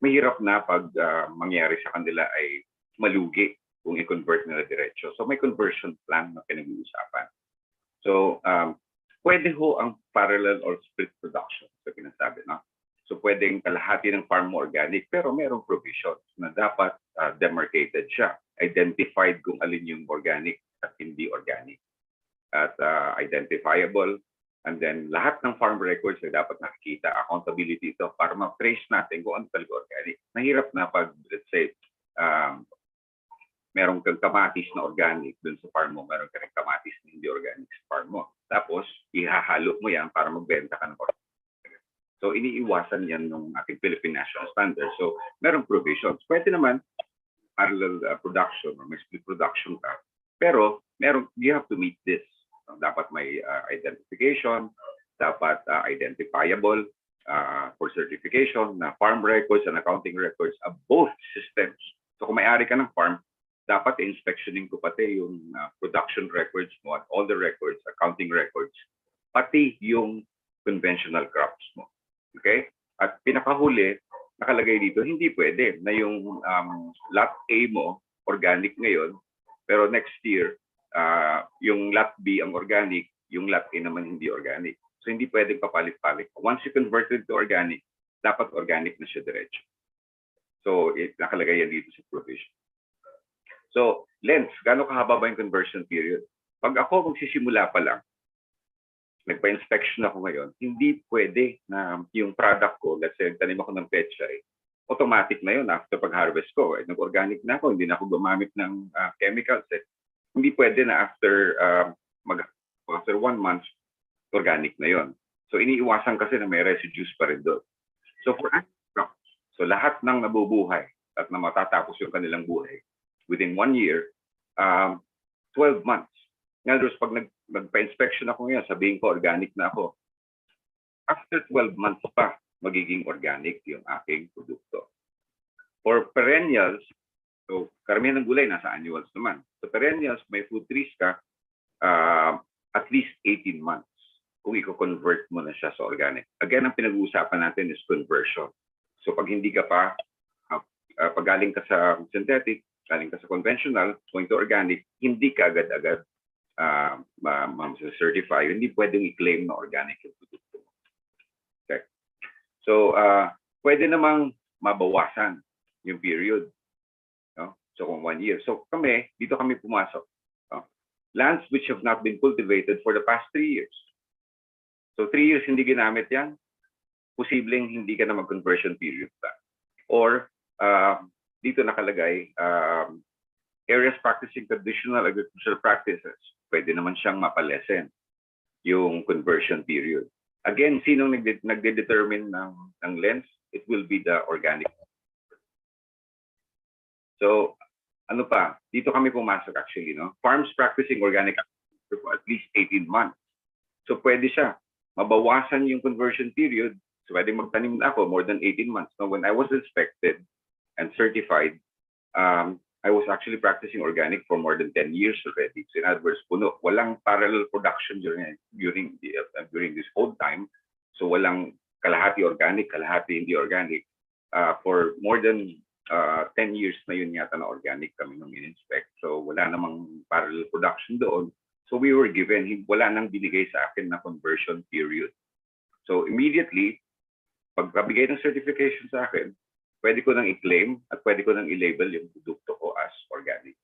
Speaker 7: mahirap na pag mangyari sa kanila ay malugi kung i-convert nila diretso. So may conversion plan na pinag-uusapan. So pwede ho ang parallel or split production sa pinasabi. No? So pwedeng kalahati ng farm mo organic pero merong provisions na dapat demarcated siya. Identified kung alin yung organic at hindi organic at identifiable, and then lahat ng farm records ay dapat nakikita, accountability ito para ma-trace natin kung ano talaga organic. Mahirap na pag, let's say, merong kang kamatis na organic dun sa farm mo, meron kang kamatis na hindi organic sa farm mo. Tapos, ihahalo mo yan para magbenta ka ng organic. So, iniiwasan yan ng ating Philippine National Standards. So, merong provisions. Pwede naman, parallel production or may split production ka. Pero you have to meet this. Dapat may identification, dapat identifiable for certification na farm records and accounting records of both systems. So kung may-ari ka ng farm, dapat inspectioning ko pati yung production records mo at all the records, accounting records, pati yung conventional crops mo. Okay? At pinakahuli, nakalagay dito, hindi pwede na yung lot A mo, organic ngayon, pero next year, yung lot B ang organic, yung lot A naman hindi organic. So hindi pwedeng papalit-palit. Once you convert it to organic, dapat organic na siya diretso. So nakalagay yan dito sa provision. So length, gaano kahaba ba yung conversion period? Pag ako magsisimula pa lang, nagpa-inspection ako ngayon, hindi pwede na yung product ko, let's say, tanim ako ng pechay, automatic na yun after pag-harvest ko. Nag-organic na ako, hindi na ako gumamit ng chemicals. Hindi pwede na after 1 month, organic na yon. So iniiwasan kasi na may residues pa rin doon. So for crops, so lahat ng nabubuhay at na matatapos yung kanilang buhay within 1 year, 12 months. In other words, pag nagpa-inspection ako ngayon, sabihin ko organic na ako. After 12 months pa, magiging organic yung aking produkto. For perennials, so karamihan ng gulay nasa annuals naman. So perennials, may fruit trees ka, at least 18 months kung i-convert mo na siya sa organic. Again, ang pinag-uusapan natin is conversion. So pag hindi ka pa, pag galing ka sa synthetic, galing ka sa conventional, going to organic, hindi ka agad-agad ma-certify. Hindi pwedeng i-claim na organic yung produkto mo. Okay. So, pwede namang mabawasan yung period. No? So, kung 1 year. So, dito kami pumasok. No? Lands which have not been cultivated for the past 3 years. So, 3 years hindi ginamit yan, posibleng hindi ka na mag-conversion period pa. Or, dito nakalagay, areas practicing traditional agricultural practices, pwede naman siyang mapalesen yung conversion period. Again, sinong nagde-determine ng length? It will be the organic. So, ano pa? Dito kami pumasok actually, no? Farms practicing organic agriculture for at least 18 months. So, pwede siya. Mabawasan yung conversion period. So, pwede magtanim na ako more than 18 months. No? When I was inspected and certified, I was actually practicing organic for more than 10 years already. So in other words, walang parallel production during this whole time. So walang kalahati organic, kalahati hindi organic. For more than 10 years na yun yata na organic kami nung in-inspect. So wala namang parallel production doon. So we were given, wala nang binigay sa akin na conversion period. So immediately, pagkabigay ng certification sa akin, pwede ko nang i-claim at pwede ko nang i-label yung produkto ko as organic.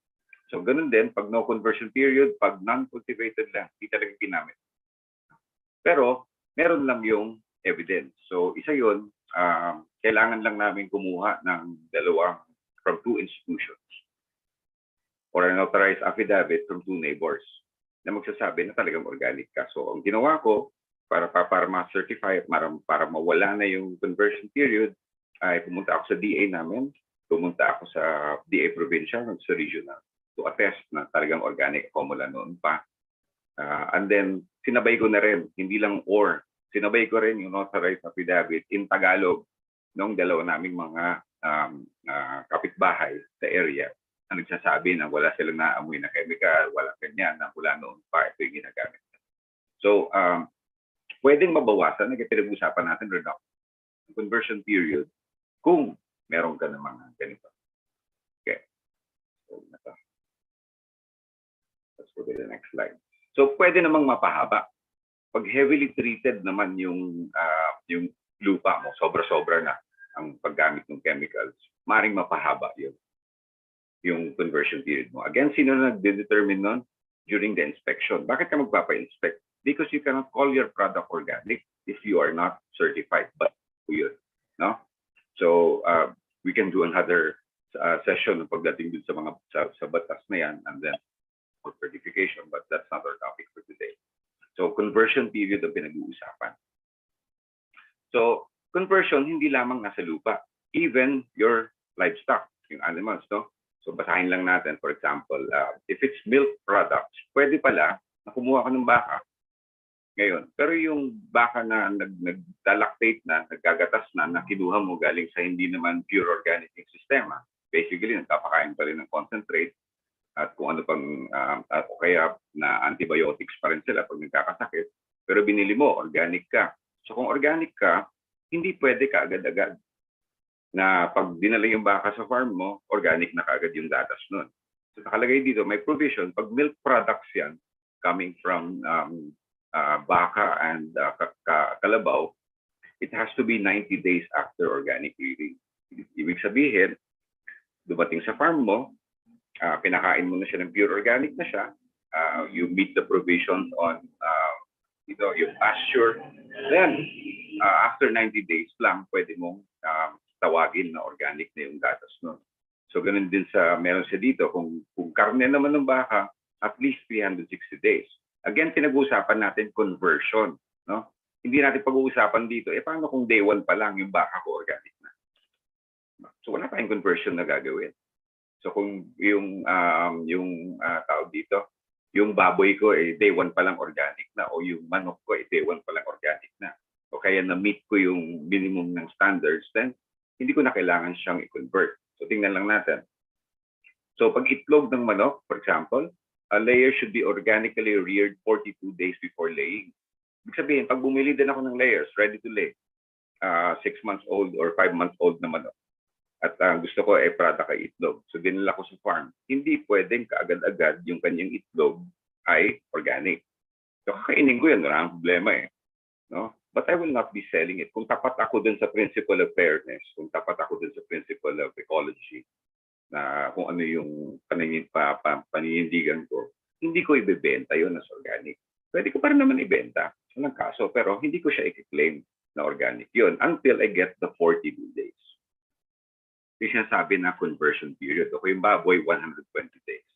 Speaker 7: So ganun din, pag no conversion period, pag non-cultivated lang, hindi talaga ginamit. Pero meron lang yung evidence. So isa yun, kailangan lang namin kumuha ng from 2 institutions or an authorized affidavit from 2 neighbors na magsasabi na talagang organic ka. So ang ginawa ko, para ma-certify at para mawala na yung conversion period, ay pumunta ako sa DA namin, pumunta ako sa DA provincial at sa regional to attest na talagang organic ako mula noon pa. And then, sinabay ko na rin, hindi lang sinabay ko rin yung authorized affidavit in Tagalog ng dalawa naming mga kapitbahay sa area na nagsasabi na wala silang naamoy na chemical, wala ganyan, na mula noon pa ito yung ginagamit. So, pwedeng mabawasan, pinag-usapan natin rin ako, conversion period, kung meron ka ng mga ganito. Okay. So, let's go to the next slide. So, pwede namang mapahaba. Pag heavily treated naman yung lupa mo, sobra-sobra na ang paggamit ng chemicals, maring mapahaba yung conversion period mo. Again, sino na nag-determine nun? During the inspection. Bakit ka magpapa-inspect? Because you cannot call your product organic if you are not certified. But yun, no? So we can do another session pagdating dun sa mga sa batas na yan, and then for certification, but that's not our topic for today. So conversion period ang pinag-uusapan. So conversion hindi lamang nasa lupa, even your livestock, yung animals, no? So basahin lang natin, for example, if it's milk products, pwede pala na kumuha ka ng baka ngayon. Pero yung baka na nagda-lactate na, naggagatas na kinuha mo galing sa hindi naman pure organic yung sistema, basically nagpapakain pa rin ng concentrate at kung ano pang o kaya na antibiotics pa rin sila pag nagkakasakit, pero binili mo, organic ka. So kung organic ka, hindi pwede ka agad-agad na pag dinala yung baka sa farm mo, organic na kaagad yung gatas nun. So nakalagay dito, may provision, pag milk products yan, coming from baka and kalabaw, it has to be 90 days after organic rearing. Ibig sabihin, dumating sa farm mo, pinakain mo na siya ng pure organic na siya, you meet the provisions on yung pasture, then after 90 days lang, pwede mong tawagin na organic na yung gatas nun. So ganun din meron siya dito, kung karne naman ng baka, at least 360 days. Again, pinag-uusapan natin conversion, no? Hindi natin pag-uusapan dito, paano kung day 1 pa lang yung baka ko organic na? So wala tayong conversion na gagawin. So kung yung tawag dito, yung baboy ko day 1 pa lang organic na, o yung manok ko day 1 pa lang organic na, o kaya na-meet ko yung minimum ng standards, then hindi ko na kailangan siyang i-convert. So tingnan lang natin. So pag itlog ng manok, for example, a layer should be organically reared 42 days before laying. Ibig sabihin, pag bumili din ako ng layers, ready to lay, 6 months old or 5 months old na manok, at gusto ko product ay itlog, so dinala ko sa farm, hindi pwedeng kaagad-agad yung kanyang itlog ay organic. So kakainin ko yan, wala ang problema no? But I will not be selling it. Kung tapat ako dun sa principle of fairness, kung tapat ako dun sa principle of ecology, na kung ano yung paninindigan ko, hindi ko ibebenta yun as organic. Pwede ko pa rin naman ibenta, walang kaso, pero hindi ko siya i-claim na organic yun until I get the 42 days. Yung sinasabi na conversion period. O yung baboy, 120 days.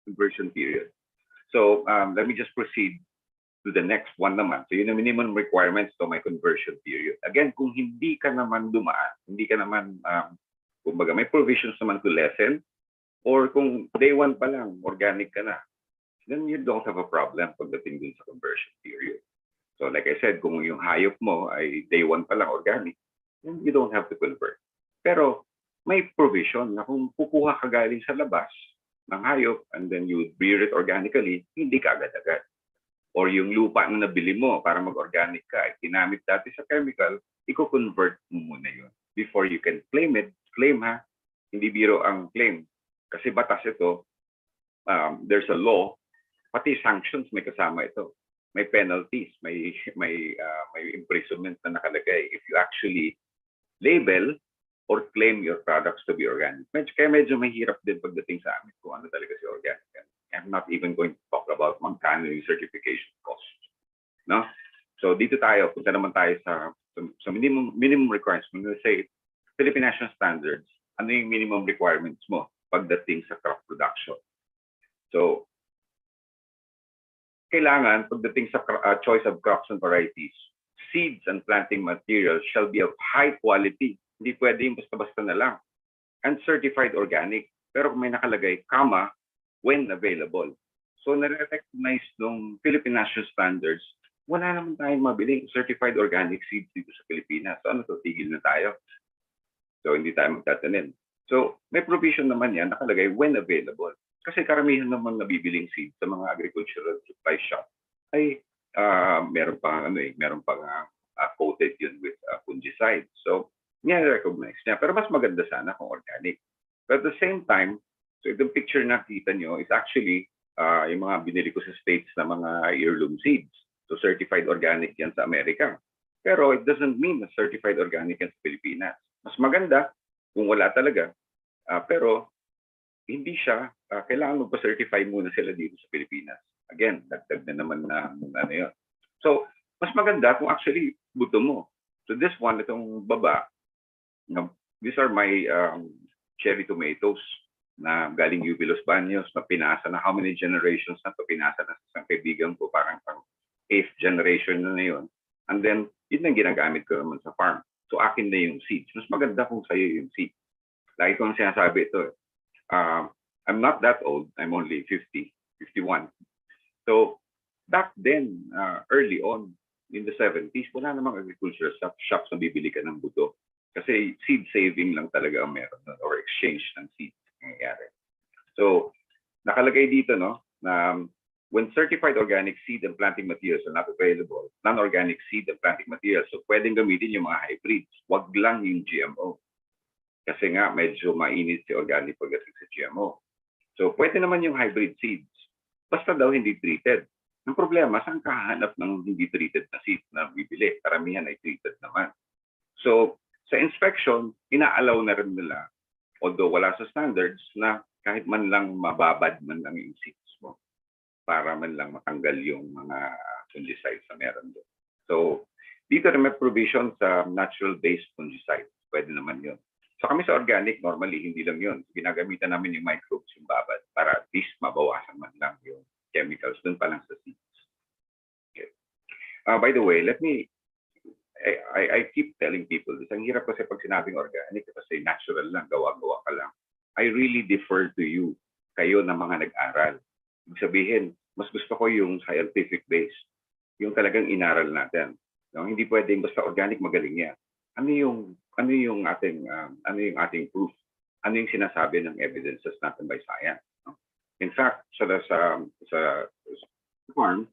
Speaker 7: Conversion period. So let me just proceed to the next one naman. So yun ang minimum requirements to my conversion period. Again, kung hindi ka naman dumaan, hindi ka naman, kumbaga may provisions naman to lessen, or kung day 1 pa lang, organic ka na, then you don't have a problem pagdating din sa conversion period. So like I said, kung yung hayop mo ay day 1 pa lang organic, then you don't have to convert. Pero may provision na kung kukuha ka galing sa labas ng hayop and then you breed it organically, hindi ka agad-agad. Or yung lupa na nabili mo para mag-organic ka, ay ginamit dati sa chemical, i-convert mo muna yun before you can claim it. Claim ha, hindi biro ang claim. Kasi batas ito, there's a law, pati sanctions may kasama ito. May penalties, may imprisonment na nakalagay if you actually label or claim your products to be organic. Kaya medyo mahirap din pagdating sa amin kung ano talaga si organic. I'm not even going to talk about magkano yung certification cost. No? So dito tayo, punta naman tayo sa minimum requirements. When we say Philippine National Standards, ano yung minimum requirements mo pagdating sa crop production? So, kailangan pagdating sa choice of crops and varieties, seeds and planting materials shall be of high quality. Hindi pwede yung basta-basta na lang. And certified organic. Pero kung may nakalagay, comma, when available. So, nare-recognize ng Philippine National Standards, wala naman tayong mabiling certified organic seeds dito sa Pilipinas. So, ano to? Tigil na tayo. So, hindi tayo magtatanim. So, may provision naman yan, nakalagay when available. Kasi karamihan naman nabibiling seeds sa mga agricultural supply shop ay meron pang coated yun with fungicide. So, recognize niya. Pero mas maganda sana kung organic. But at the same time, so itong picture na kita nyo is actually yung mga binili ko sa States na mga heirloom seeds. So, certified organic yan sa Amerika. Pero it doesn't mean na certified organic yan sa Pilipinas. Mas maganda kung wala talaga. Pero hindi siya, kailangan magpa-certify muna sila dito sa Pilipinas. Again, dagdag na naman na ano yun. So, mas maganda kung actually buto mo. So this one, itong baba, these are my cherry tomatoes na galing Jubilos Baños, na pinasa na how many generations na to, pinasa na sa isang kaibigan ko, parang 8th generation na yun. And then, yun ang ginagamit ko naman sa farm. So akin na yung seeds. Mas maganda kung sa'yo yung seeds. Lagi ko ang sinasabi ito. I'm not that old. I'm only 51. So back then, early on, in the 70s, wala namang agricultural shops na bibili ka ng buto. Kasi seed saving lang talaga ang meron nun, or exchange ng seeds nangyayari. So nakalagay dito, no, na when certified organic seed and planting materials are not available, non-organic seed and planting materials, so pwedeng gamitin yung mga hybrids. Wag lang yung GMO. Kasi nga, medyo mainit si organic pagdating sa GMO. So, pwede naman yung hybrid seeds. Basta daw hindi treated. Ang problema, saan kahanap ng hindi treated na seeds na bibili? Karamihan ay treated naman. So, sa inspection, inaalaw na rin nila, although wala sa standards, na kahit man lang mababad man lang yung seeds mo para man lang matanggal yung mga fungicides na meron doon. So, dito na may provision sa natural-based fungicides. Pwede naman yun. So kami sa organic, normally, hindi lang yun. Ginagamitan namin yung microbes, yung babad, para at least mabawasan man lang yung chemicals dun pa lang sa seeds. Okay. By the way, I keep telling people this. Ang hirap kasi pag sinabing organic kasi natural lang, gawa-gawa ka lang. I really defer to you, kayo na mga nag-aral. Ibig sabihin, mas gusto ko yung scientific base, yung talagang inaral natin. No? Hindi pwedeng basta organic magaling yan. Ano yung ating proof? Ano yung sinasabi ng evidences natin by science? No? In fact, sa farm,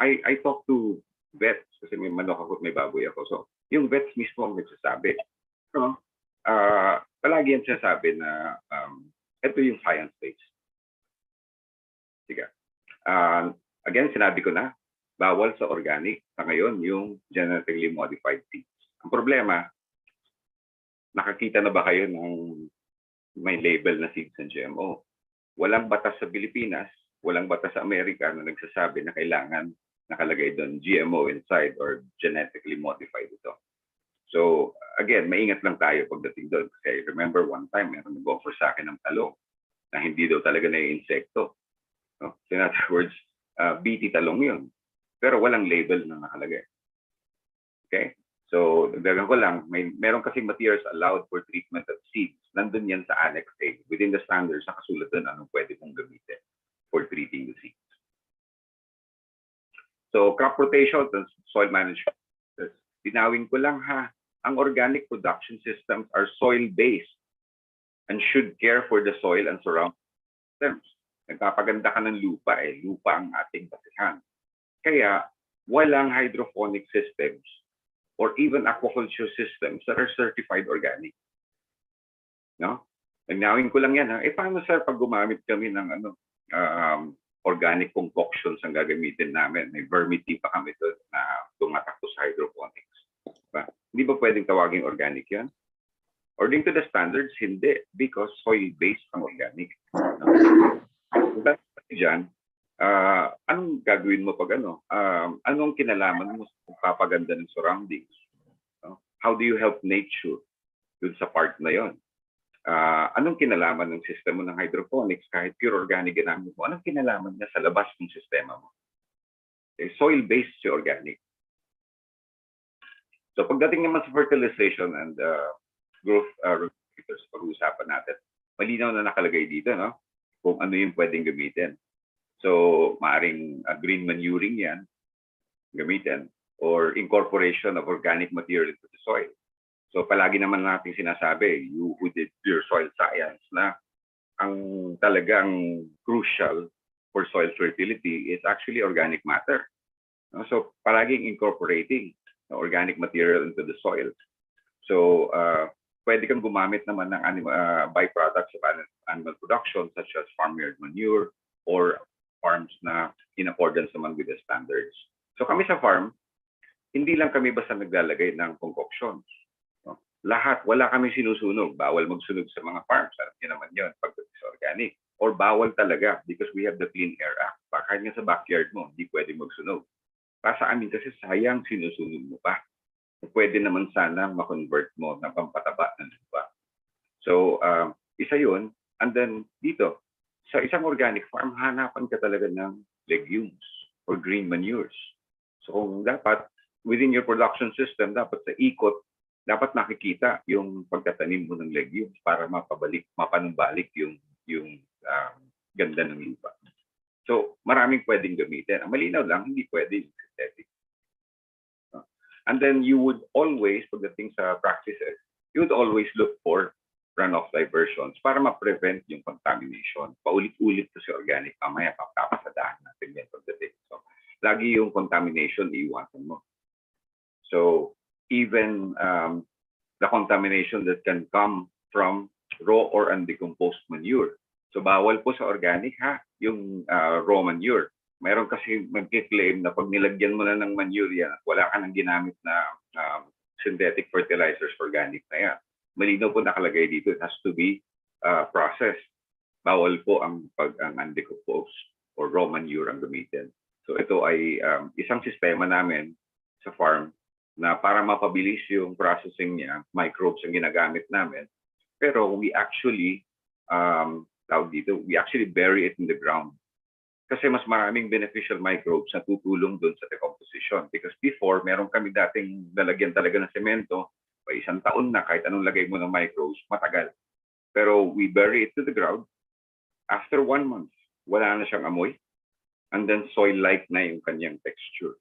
Speaker 7: I talk to vets kasi may manok ako at may baboy ako. So, yung vets mismo ang nagsasabi. So, palagi yan sinasabi na ito yung science base. Sige. Again, sinabi ko na, bawal sa organic sa ngayon yung genetically modified seeds. Ang problema, nakakita na ba kayo ng may label na seeds ng GMO? Walang batas sa Pilipinas, walang batas sa Amerika na nagsasabi na kailangan nakalagay doon GMO inside or genetically modified ito. So, again, maingat lang tayo pagdating doon. Kasi I remember one time, meron nag-offer sa akin ng talong na hindi daw talaga na yung insekto. No? So, in other words, BT talong yun. Pero walang label na nakalagay. Okay? So, dagdagan ko lang, meron kasing materials allowed for treatment of seeds. Nandun yan sa Annex A. Within the standards, nakasulat doon anong pwede mong gamitin for treating the seeds. So, crop rotation and soil management. Dinawin ko lang ha, ang organic production systems are soil-based and should care for the soil and surrounding systems. Nagpapaganda ka ng lupa lupa ang ating basihan. Kaya, walang hydroponic systems or even aquaculture systems that are certified organic. No? Nagnawin ko lang yan ha. Paano sir pag gumamit kami ng organic concoctions ang gagamitin namin? May vermity pa kami doon na tumatakbo sa hydroponics. Diba? Hindi ba pwedeng tawaging organic yan? According to the standards, hindi. Because soil-based ang organic. No? Diyan, anong gagawin mo pag anong kinalaman mo sa pagpapaganda ng surroundings? No? How do you help nature dun sa part na yon? Anong kinalaman ng sistema ng hydroponics kahit pure organic ginamit mo? Anong kinalaman niya sa labas ng sistema mo? Okay, soil-based si organic. So pagdating naman sa fertilization and growth regulators, pag-uusapan natin, malinaw na nakalagay dito, no? Kung ano yung pwedeng gamitin. So, maaring green manuring yan, gamitin, or incorporation of organic material into the soil. So, palagi naman natin sinasabi, you who did your soil science, na ang talagang crucial for soil fertility is actually organic matter. So, palaging incorporating organic material into the soil. So, pwede kang gumamit naman ng byproducts of animal production such as farmyard manure or farms na in accordance naman with the standards. So kami sa farm, hindi lang kami basta naglalagay ng concoctions. No? Lahat, wala kami sinusunog. Bawal magsunog sa mga farms. Alam niyo naman yun pagdating sa organic. Or bawal talaga because we have the Clean Air Act. Kahit nga sa backyard mo, hindi pwede magsunog. Para sa amin kasi sayang sinusunog mo pa. Pwede naman sana ma-convert mo na pampataba ng lupa. So, isa yun. And then, dito, sa isang organic farm, hanapan ka talaga ng legumes or green manures. So, kung dapat, within your production system, dapat sa ikot, dapat nakikita yung pagtatanim mo ng legumes para mapanumbalik yung ganda ng lupa. So, maraming pwedeng gamitin. Ang malinaw lang, hindi pwede yung synthetic. And then you would always, pagdating sa practices, you would always look for runoff diversions para ma-prevent yung contamination. Paulit-ulit to si organic, mamaya papapasadahan natin yan pagdating. So, lagi yung contamination, iiwasan mo. So, even the contamination that can come from raw or undecomposed manure. So, bawal po sa organic yung raw manure. Mayroon kasi mag-claim na pag nilagyan mo na ng manure yan at wala ka nang ginamit na synthetic fertilizers organic na yan. Malinaw po nakalagay dito, it has to be processed. Bawal po ang undecomposed or raw manure ang gamitin. So ito ay isang sistema namin sa farm na para mapabilis yung processing niya, microbes ang ginagamit namin. Pero we actually tawag dito, we actually bury it in the ground. Kasi mas maraming beneficial microbes na tutulong doon sa decomposition. Because before, meron kami dating lalagyan talaga ng semento, pa isang taon na kahit anong lagay mo ng microbes, matagal. Pero we bury it to the ground. After 1 month, wala na siyang amoy. And then soil-like na yung kanyang texture.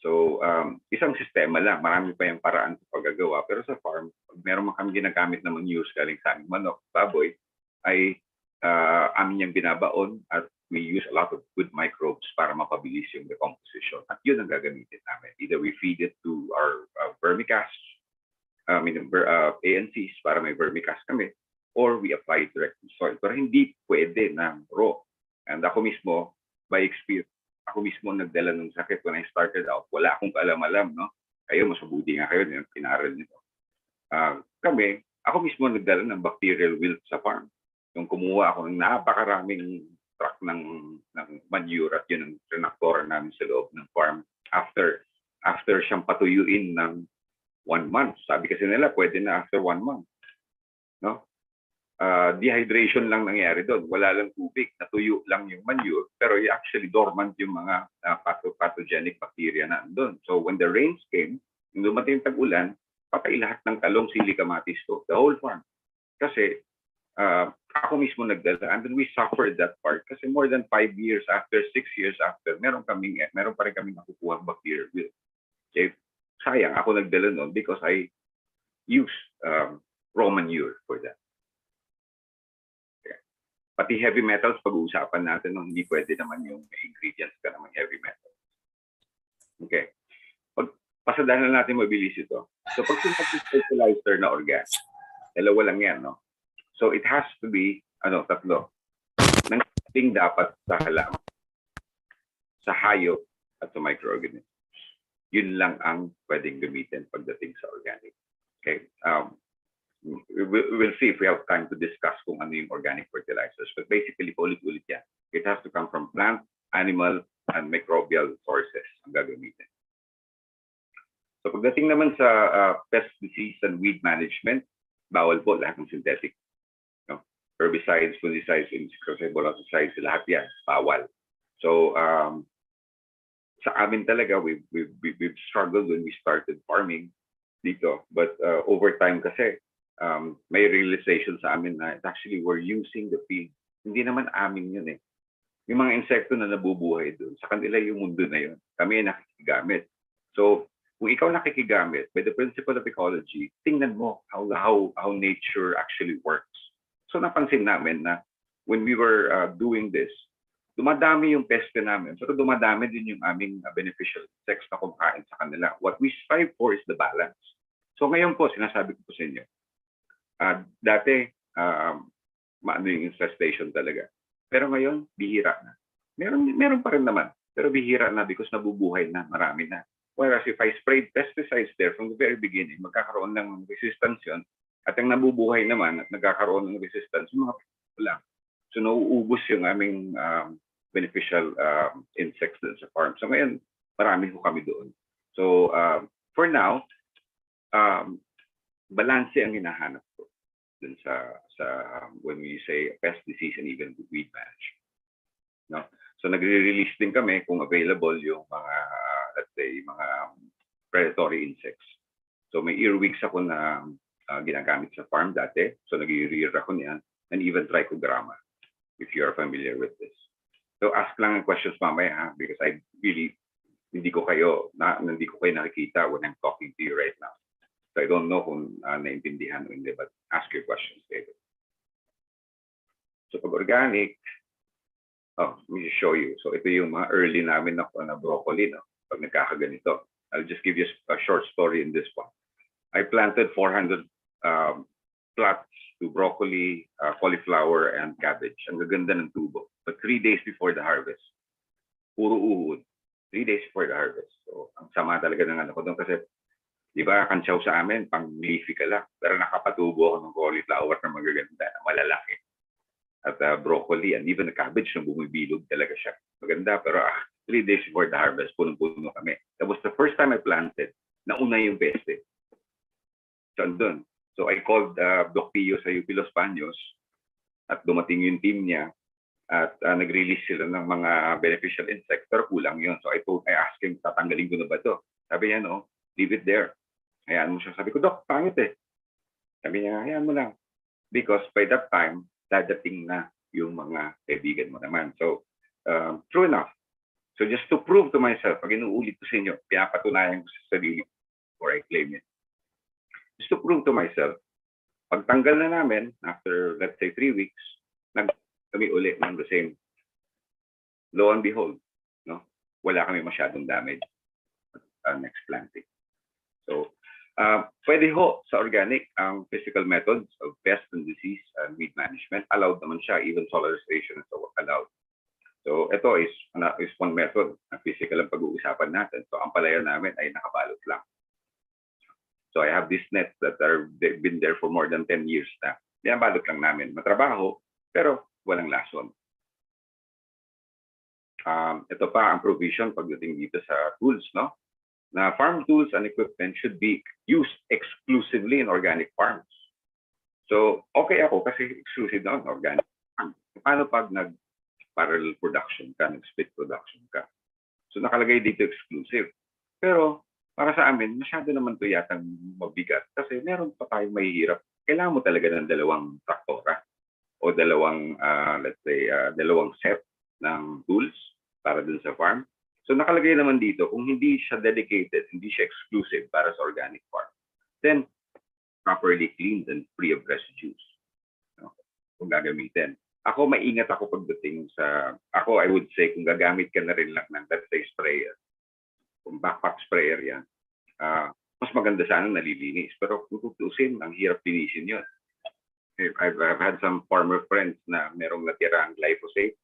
Speaker 7: So, isang sistema lang. Marami pa yung paraan sa paggagawa. Pero sa farm, pag meron kami ginagamit na manures galing sa aming manok, baboy, ay amin yung binabaon at we use a lot of good microbes para mapabilis yung decomposition. At yun ang gagamitin namin. Either we feed it to our vermicast, ANCs para may vermicast kami, or we apply it direct to soil. Pero hindi pwede na raw. And ako mismo, by experience, ako mismo nagdala ng sakit when I started out. Wala akong kaalam-alam, no? Kayo, mas mabuti nga kayo, pinaral nito. Ako mismo nagdala ng bacterial wilt sa farm. Yung kumuha ako ng napakaraming truck ng manure at yun ang trinaktora namin sa loob ng farm after siyang patuyuin ng 1 month. Sabi kasi nila, pwede na after 1 month. No? Dehydration lang nangyari doon. Wala lang tubig. Natuyo lang yung manure, pero actually dormant yung mga pathogenic bacteria na doon. So when the rains came, yung dumating tag-ulan, patay lahat ng talong, sili, kamatis ko, the whole farm. Kasi ako mismo nagdala, and then we suffered that part kasi more than 5 years after, 6 years after, meron pa rin kami nakukuha bacterial wilt. Okay? Sayang, ako nagdala noon because I used raw manure for that. Okay. Pati heavy metals, pag-uusapan natin, no, hindi pwede naman yung ingredients ka naman heavy metals. Okay. Pasadahan na natin mabilis ito. So pag fertilizer na organic, dalawa lang yan, no? So it has to be, tatlo. Nang dapat sa halaman, sa hayop, at sa microorganisms. Yun lang ang pwedeng gamitin pagdating sa organic. Okay? We'll see if we have time to discuss kung ano yung organic fertilizers. But basically, ulit-ulit yan. It has to come from plant, animal, and microbial sources ang gagamitin. So pagdating naman sa pest disease and weed management, bawal po lahat ng synthetic. Herbicides, fungicides, insecticides, volaticides, lahat yan, bawal. So, sa amin talaga, we've struggled when we started farming dito. But over time kasi, may realization sa amin na actually we're using the field. Hindi naman amin yun eh. Yung mga insekto na nabubuhay doon, sa kanila yung mundo na yun. Kami ay nakikigamit. So, kung ikaw nakikigamit, by the principle of ecology, tingnan mo how nature actually works. So napansin namin na when we were doing this, dumadami yung peste namin. So dumadami din yung aming beneficial insects na kumakain sa kanila. What we strive for is the balance. So ngayon po, sinasabi ko po sa inyo, dati, maano yung infestation talaga. Pero ngayon, bihira na. Meron pa rin naman. Pero bihira na because nabubuhay na, marami na. Whereas if I sprayed pesticides there from the very beginning, magkakaroon ng resistance yun. At ang nabubuhay naman at nagkakaroon ng resistance, mga lang. So nauubos yung aming beneficial insects doon sa farm. So ngayon, marami ko kami doon. So for now, balanse ang hinahanap ko dun sa when we say pest disease and even weed management. No? So nagre-release din kami kung available yung mga, let's say, mga predatory insects. So may earwigs ako na ginagamit sa farm dati. So nag-i-rear ako niyan, and even trichogramma, if you are familiar with this. So ask lang ang questions mamaya, because I really, hindi ko kayo nakikita when I'm talking to you right now. So I don't know kung naintindihan o hindi, but ask your questions, David. So pag organic, let me show you. So ito yung mga early namin na broccoli, no? Pag nagkakaganito. I'll just give you a short story in this one. I planted 400 plots to broccoli, cauliflower, and cabbage. Ang gaganda ng tubo. But 3 days before the harvest, puro uhod. 3 days before the harvest. So, ang sama talaga ng ko doon kasi, di ba, kantsaw sa amin, pang leafy ka lang. Pero nakapatubo ako ng cauliflower na magaganda, na malalaki. At broccoli, and even the cabbage na bumibilog talaga siya. Maganda, pero 3 days before the harvest, punong-puno kami. That was the first time I planted, nauna yung peste. So, andun. So I called Doc Pio sa UP Los Baños. at dumating yung team niya at nag-release sila ng mga beneficial insects, pero kulang yun. So I asked him, tatanggalin ko na ba to? Sabi niya, no, leave it there. Hayaan mo siya. Sabi ko, Dok, pangit eh. Sabi niya, hayaan mo lang. Because by that time, dadating na yung mga kaibigan mo naman. So, true enough. So just to prove to myself, pag inuulit ko sa inyo, pinapatunayan ko sa sarili before I claim it. Just to prove to myself, pagtanggal na namin, after let's say 3 weeks, kami ulit ng the same. Lo and behold, no? Wala kami masyadong damage next planting. So, pwede ho sa organic ang physical methods of pest and disease and weed management. Allowed naman siya, even solarization is allowed. So, ito is one method na physical ang pag-uusapan natin. So, ang palaya namin ay nakabalot lang. So, I have these nets that they've been there for more than 10 years na. Binabalot lang namin. Matrabaho, pero walang lason. Ito pa ang provision pagdating dito sa tools, no? Na farm tools and equipment should be used exclusively in organic farms. So, okay ako kasi exclusive na organic farm. Paano pag nag-parallel production ka, nag-split production ka? So, nakalagay dito exclusive. Pero, para sa amin, masyado naman ito yatang mabigat kasi meron pa tayong mahihirap. Kailangan mo talaga ng dalawang traktora o dalawang, let's say, dalawang set ng tools para dun sa farm. So nakalagay naman dito, kung hindi siya dedicated, hindi siya exclusive para sa organic farm, then properly cleaned and free of residues. No? Kung gagamitin. Ako, maingat ako pagdating sa, I would say, kung gagamit ka na rin lang ng, let's say, sprayer, kung backpack sprayer yan, mas maganda sana nalilinis. Pero kung tutusin, ang hirap linisin yun. I've had some farmer friends na merong natira ang glyphosate,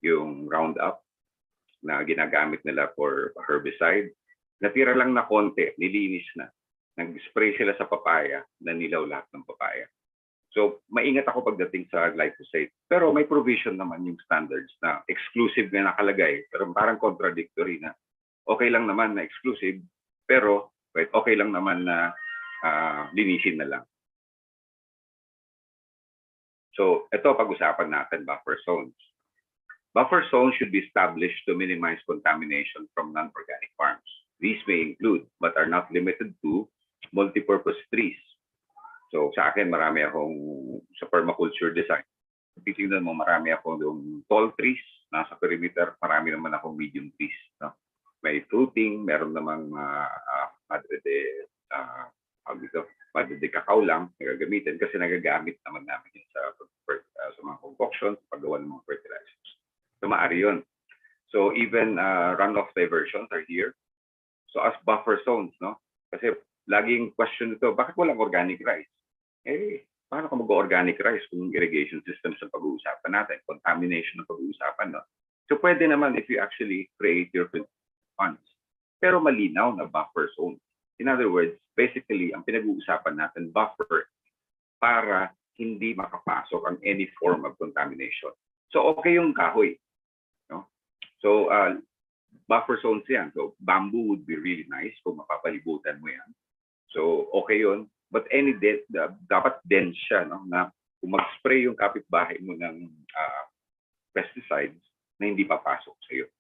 Speaker 7: yung Roundup, na ginagamit nila for herbicide. Natira lang na konti, nilinis na. Nag-spray sila sa papaya, nanilaw lahat ng papaya. So, maingat ako pagdating sa glyphosate. Pero may provision naman yung standards na exclusive na nakalagay, pero parang contradictory na okay lang naman na exclusive, pero okay lang naman na linisin na lang. So, ito pag-usapan natin, buffer zones. Buffer zones should be established to minimize contamination from non-organic farms. These may include, but are not limited to, multipurpose trees. So, sa akin, marami akong sa permaculture design. Titignan mo, marami akong yung tall trees, nasa perimeter, marami naman akong medium trees. No? May fruiting, meron namang madre de cacao lang na gagamitin kasi nagagamit naman namin yun sa mga concoctions, paggawa ng mga fertilizers. So, maaari yun. So, even runoff diversions are here. So, as buffer zones, no? Kasi laging question ito, bakit walang organic rice? Paano ka mag-organic rice kung irrigation systems ang pag-uusapan natin, contamination ang pag-uusapan, no? So, pwede naman if you actually create your funds. Pero malinaw na buffer zone. In other words, basically, ang pinag-uusapan natin, buffer para hindi makapasok ang any form of contamination. So, okay yung kahoy. No? So, buffer zones yan. So, bamboo would be really nice kung mapapalibutan mo yan. So, okay yun. But dapat dense siya, no? Na kung mag-spray yung kapitbahay mo ng pesticides na hindi papasok sa iyo.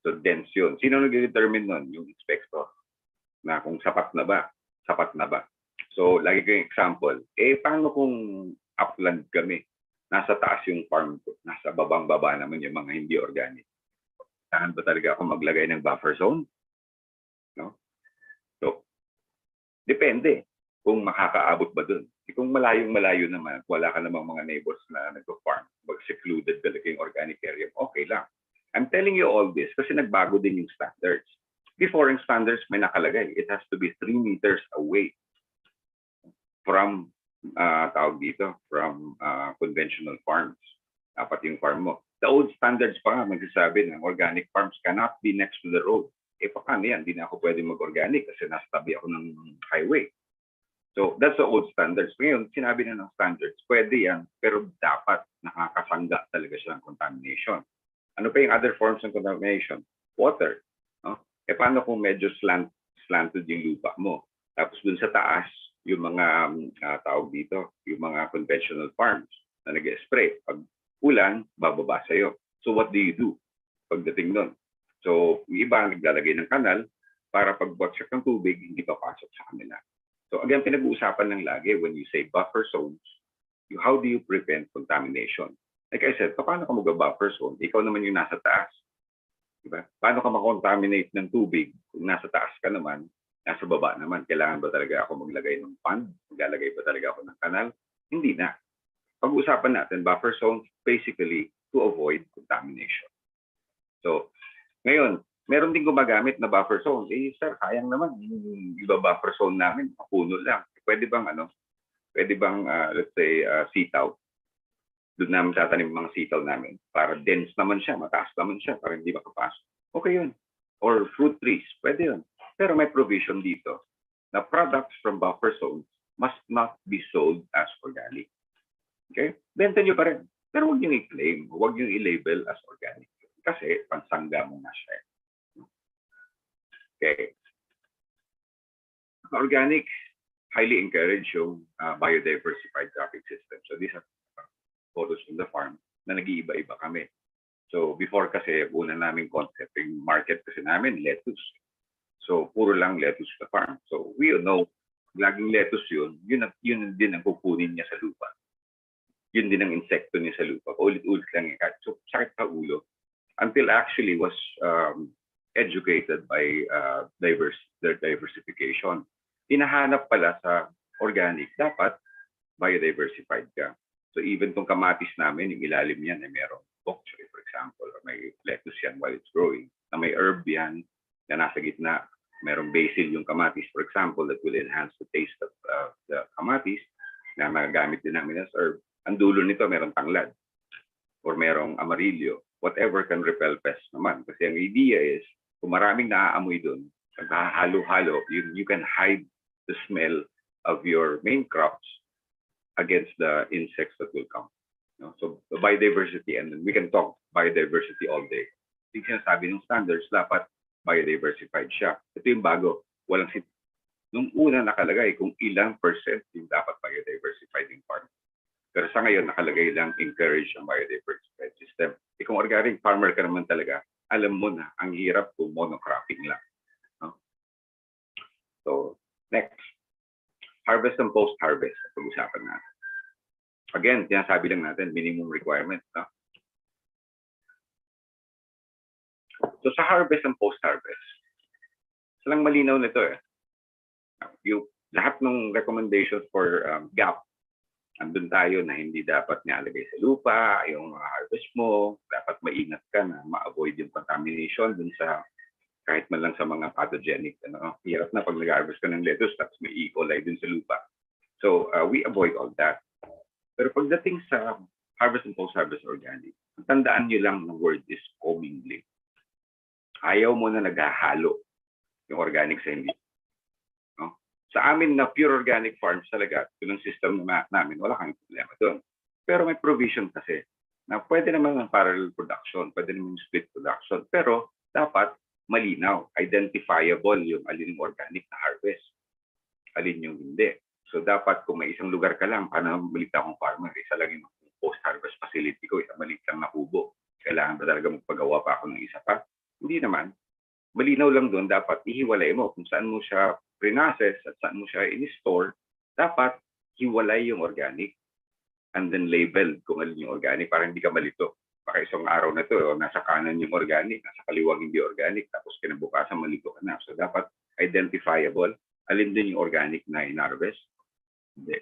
Speaker 7: So, dense yun. Sino nag-determine nun? Yung inspector. Na kung sapat na ba? Sapat na ba? So, lagi ko yung example. Paano kung upland kami? Nasa taas yung farm ko. Nasa babang-baba naman yung mga hindi organic. Saan ba talaga ako maglagay ng buffer zone? No? So, depende kung makakaabot ba dun. Kung malayong-malayo naman, wala ka namang mga neighbors na nag-farm, mag-secluded talaga yung organic area, okay lang. I'm telling you all this kasi nagbago din yung standards. Before yung standards may nakalagay, it has to be 3 meters away from from conventional farms. Dapat yung farm mo. The old standards pa nga magsasabi na organic farms cannot be next to the road. Paano yan? Hindi na ako pwede mag-organic kasi nasa tabi ako ng highway. So, that's the old standards. Ngayon, sinabi na ng standards, pwede yan, pero dapat nakakasangga talaga siya ng contamination. Ano pa yung other forms ng contamination? Water. No? Paano kung medyo slanted yung lupa mo? Tapos dun sa taas, yung mga tawag dito, yung mga conventional farms. na nag-spray. Pag ulan, bababa sa'yo. So what do you do pagdating nun? So yung iba naglalagay ng kanal para pag bagsak ng tubig, hindi papasok sa kanila. So again, pinag-uusapan lang lagi when you say buffer zones, how do you prevent contamination? Like I said, paano ka mag-buffer zone? Ikaw naman yung nasa taas. Diba? Paano ka makontaminate ng tubig kung nasa taas ka naman, nasa baba naman? Kailangan ba talaga ako maglagay ng pond? Maglalagay ba talaga ako ng kanal? Hindi na. Pag-usapan natin, buffer zones basically to avoid contamination. So, ngayon, meron din gumagamit na buffer zone. Eh, sir, sayang naman. Yung iba buffer zone namin, puno lang. Pwede bang, let's say, sitaw? Doon namin tatanim mga sitaw namin para dense naman siya, mataas naman siya, para hindi makapasok. Okay yun. Or fruit trees, pwede yun. Pero may provision dito na products from buffer zones must not be sold as organic. Okay? Benta nyo pa rin. Pero huwag nyo i-claim, huwag nyo i-label as organic. Kasi pansangga mo na siya. Okay. Organic, highly encourage yung biodiversified cropping system. So these are photos from the farm na nag-iiba-iba kami. So before kasi, una naming concept, yung market kasi namin, lettuce. So puro lang lettuce sa farm. So we know, laging lettuce yun din ang kukunin niya sa lupa. Yun din ang insekto niya sa lupa. Ulit-ulit lang yung so sakit sa ulo. Until actually was educated by diversification. Hinahanap pala sa organic, dapat biodiversified ka. So even tong kamatis namin, yung ilalim yan ay merong bok choy, for example, or may lettuce yan while it's growing, na may herb yan na nasa gitna, merong basil yung kamatis, for example, that will enhance the taste of the kamatis na magagamit din namin as herb. Ang dulo nito merong tanglad or merong amarillo, whatever can repel pests naman. Kasi ang idea is, kung maraming naaamoy doon, naghahalo-halo, you can hide the smell of your main crops against the insects that will come. So the biodiversity, and we can talk biodiversity all day. Yung sinasabi ng standards, dapat biodiversified siya. Ito yung bago. Nung una nakalagay kung ilang percent yung dapat biodiversified yung farm. Pero sa ngayon, nakalagay lang encourage ang biodiversified system. Kung organic farmer ka naman talaga, alam mo na, ang hirap kung monocropping lang. No? So, next. Harvest and post-harvest. Pag-usapan natin. Again, sinasabi lang natin, minimum requirements. No? So, sa harvest and post-harvest, salang malinaw nito eh. Lahat ng recommendations for GAP, andun tayo na hindi dapat nialagay sa lupa, yung harvest mo, dapat maingat ka na ma-avoid yung contamination dun sa kahit man lang sa mga pathogenic. Hirap na pag nag-harvest ka ng lettuce tapos may E. coli dun sa lupa. So we avoid all that. Pero pagdating sa harvest and post-harvest organic, tandaan nyo lang ng word is commingling. Ayaw mo na naghahalo yung organic sa hindi. No? Sa amin na pure organic farms talaga, yung system namin, wala kang problema doon. Pero may provision kasi na pwede naman ng parallel production, pwede naman split production, pero dapat malinaw, identifiable yung alin yung organic na harvest, alin yung hindi. So dapat kung may isang lugar ka lang, paano maliit akong farmer, isa lang yung post-harvest facility ko, isang maliit lang na kubo. Kailangan ba talaga magpagawa pa ako ng isa pa? Hindi naman. Malinaw lang doon, dapat ihiwalay mo kung saan mo siya pre-process at saan mo siya in-store. Dapat hiwalay yung organic and then labeled kung alin yung organic para hindi ka malito. Baka isang araw na to, nasa kanan yung organic, nasa kaliwang hindi organic, tapos kinabukasan malito ka na. So dapat identifiable, alin din yung organic na in-harvest. Hindi.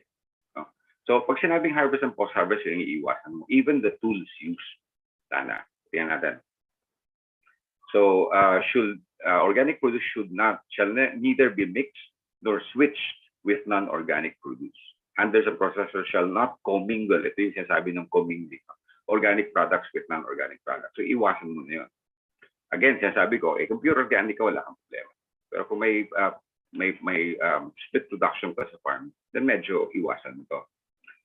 Speaker 7: No? So pag sinabing harvest and post-harvest, yung iiwasan mo. Even the tools used. Sana. Tingnan natin. So organic produce shall neither be mixed nor switched with non-organic produce. Hunters and processors shall not commingle. Ito yung sinasabi ng commingling. Organic products with non-organic products. So iwasan mo na yun. Again, sinasabi ko, kung pure organic ka, wala kang problema. Pero kung may split production ka sa farm, then medyo iwasan mo to.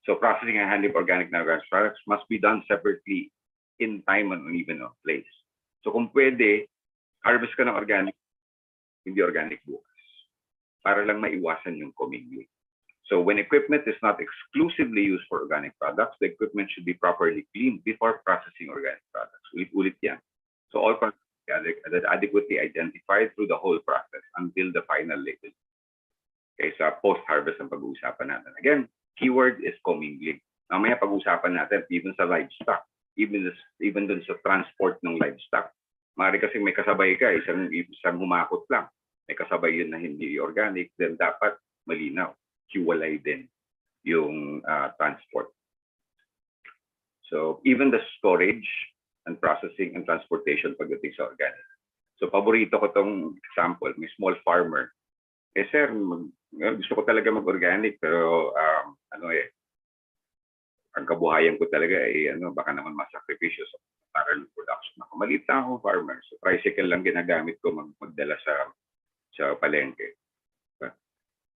Speaker 7: So processing and handling of organic and non-organic products must be done separately in time and even of place. So kung pwede, harvest ka ng organic, hindi organic bukas. Para lang maiwasan yung commingling. So when equipment is not exclusively used for organic products, the equipment should be properly cleaned before processing organic products. Ulit-ulit yan. So all products are adequately identified through the whole process until the final label. Okay, sa post-harvest ang pag-uusapan natin. Again, keyword is commingling. Mamaya pag-uusapan natin even sa livestock, even dun sa transport ng livestock. Maaari kasi may kasabay ka, isang humakot lang. May kasabay yun na hindi organic, then dapat malinaw. Hiwalay din yung transport. So even the storage and processing and transportation pagdating sa organic. So paborito ko tong example, may small farmer. Sir, gusto ko talaga mag-organic pero ang kabuhayan ko talaga ay baka naman masakripisyo para ng production ako. Maliit lang ako farmer. So tricycle lang ginagamit ko magdala sa palengke.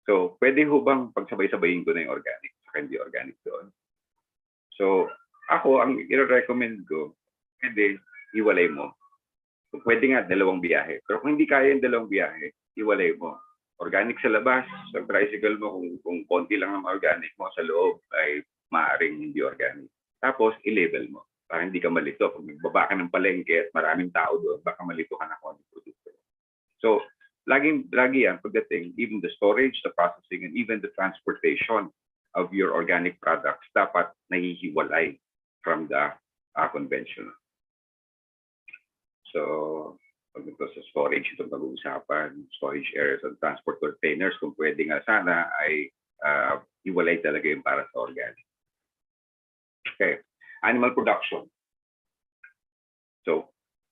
Speaker 7: So, pwede ho bang pagsabay-sabayin ko na yung organic sa hindi organic doon? So, ako, ang i-recommend ko, pwede, iwalay mo. So, pwede nga, dalawang biyahe. Pero kung hindi kaya yung dalawang biyahe, iwalay mo. Organic sa labas, sa tricycle mo, kung konti lang ang organic mo, sa loob ay maaaring hindi organic. Tapos, i-label mo para hindi ka malito. Kung magbaba ka ng palengke at maraming tao doon, baka malito ka na kung anong produkto. So, lagi yan pagdating, even the storage, the processing, and even the transportation of your organic products dapat nahihiwalay from the conventional. So, pag ito sa storage, itong pag-uusapan, storage areas and transport containers, kung pwede nga sana ay hiwalay talaga yung para sa organic. Okay, animal production. So,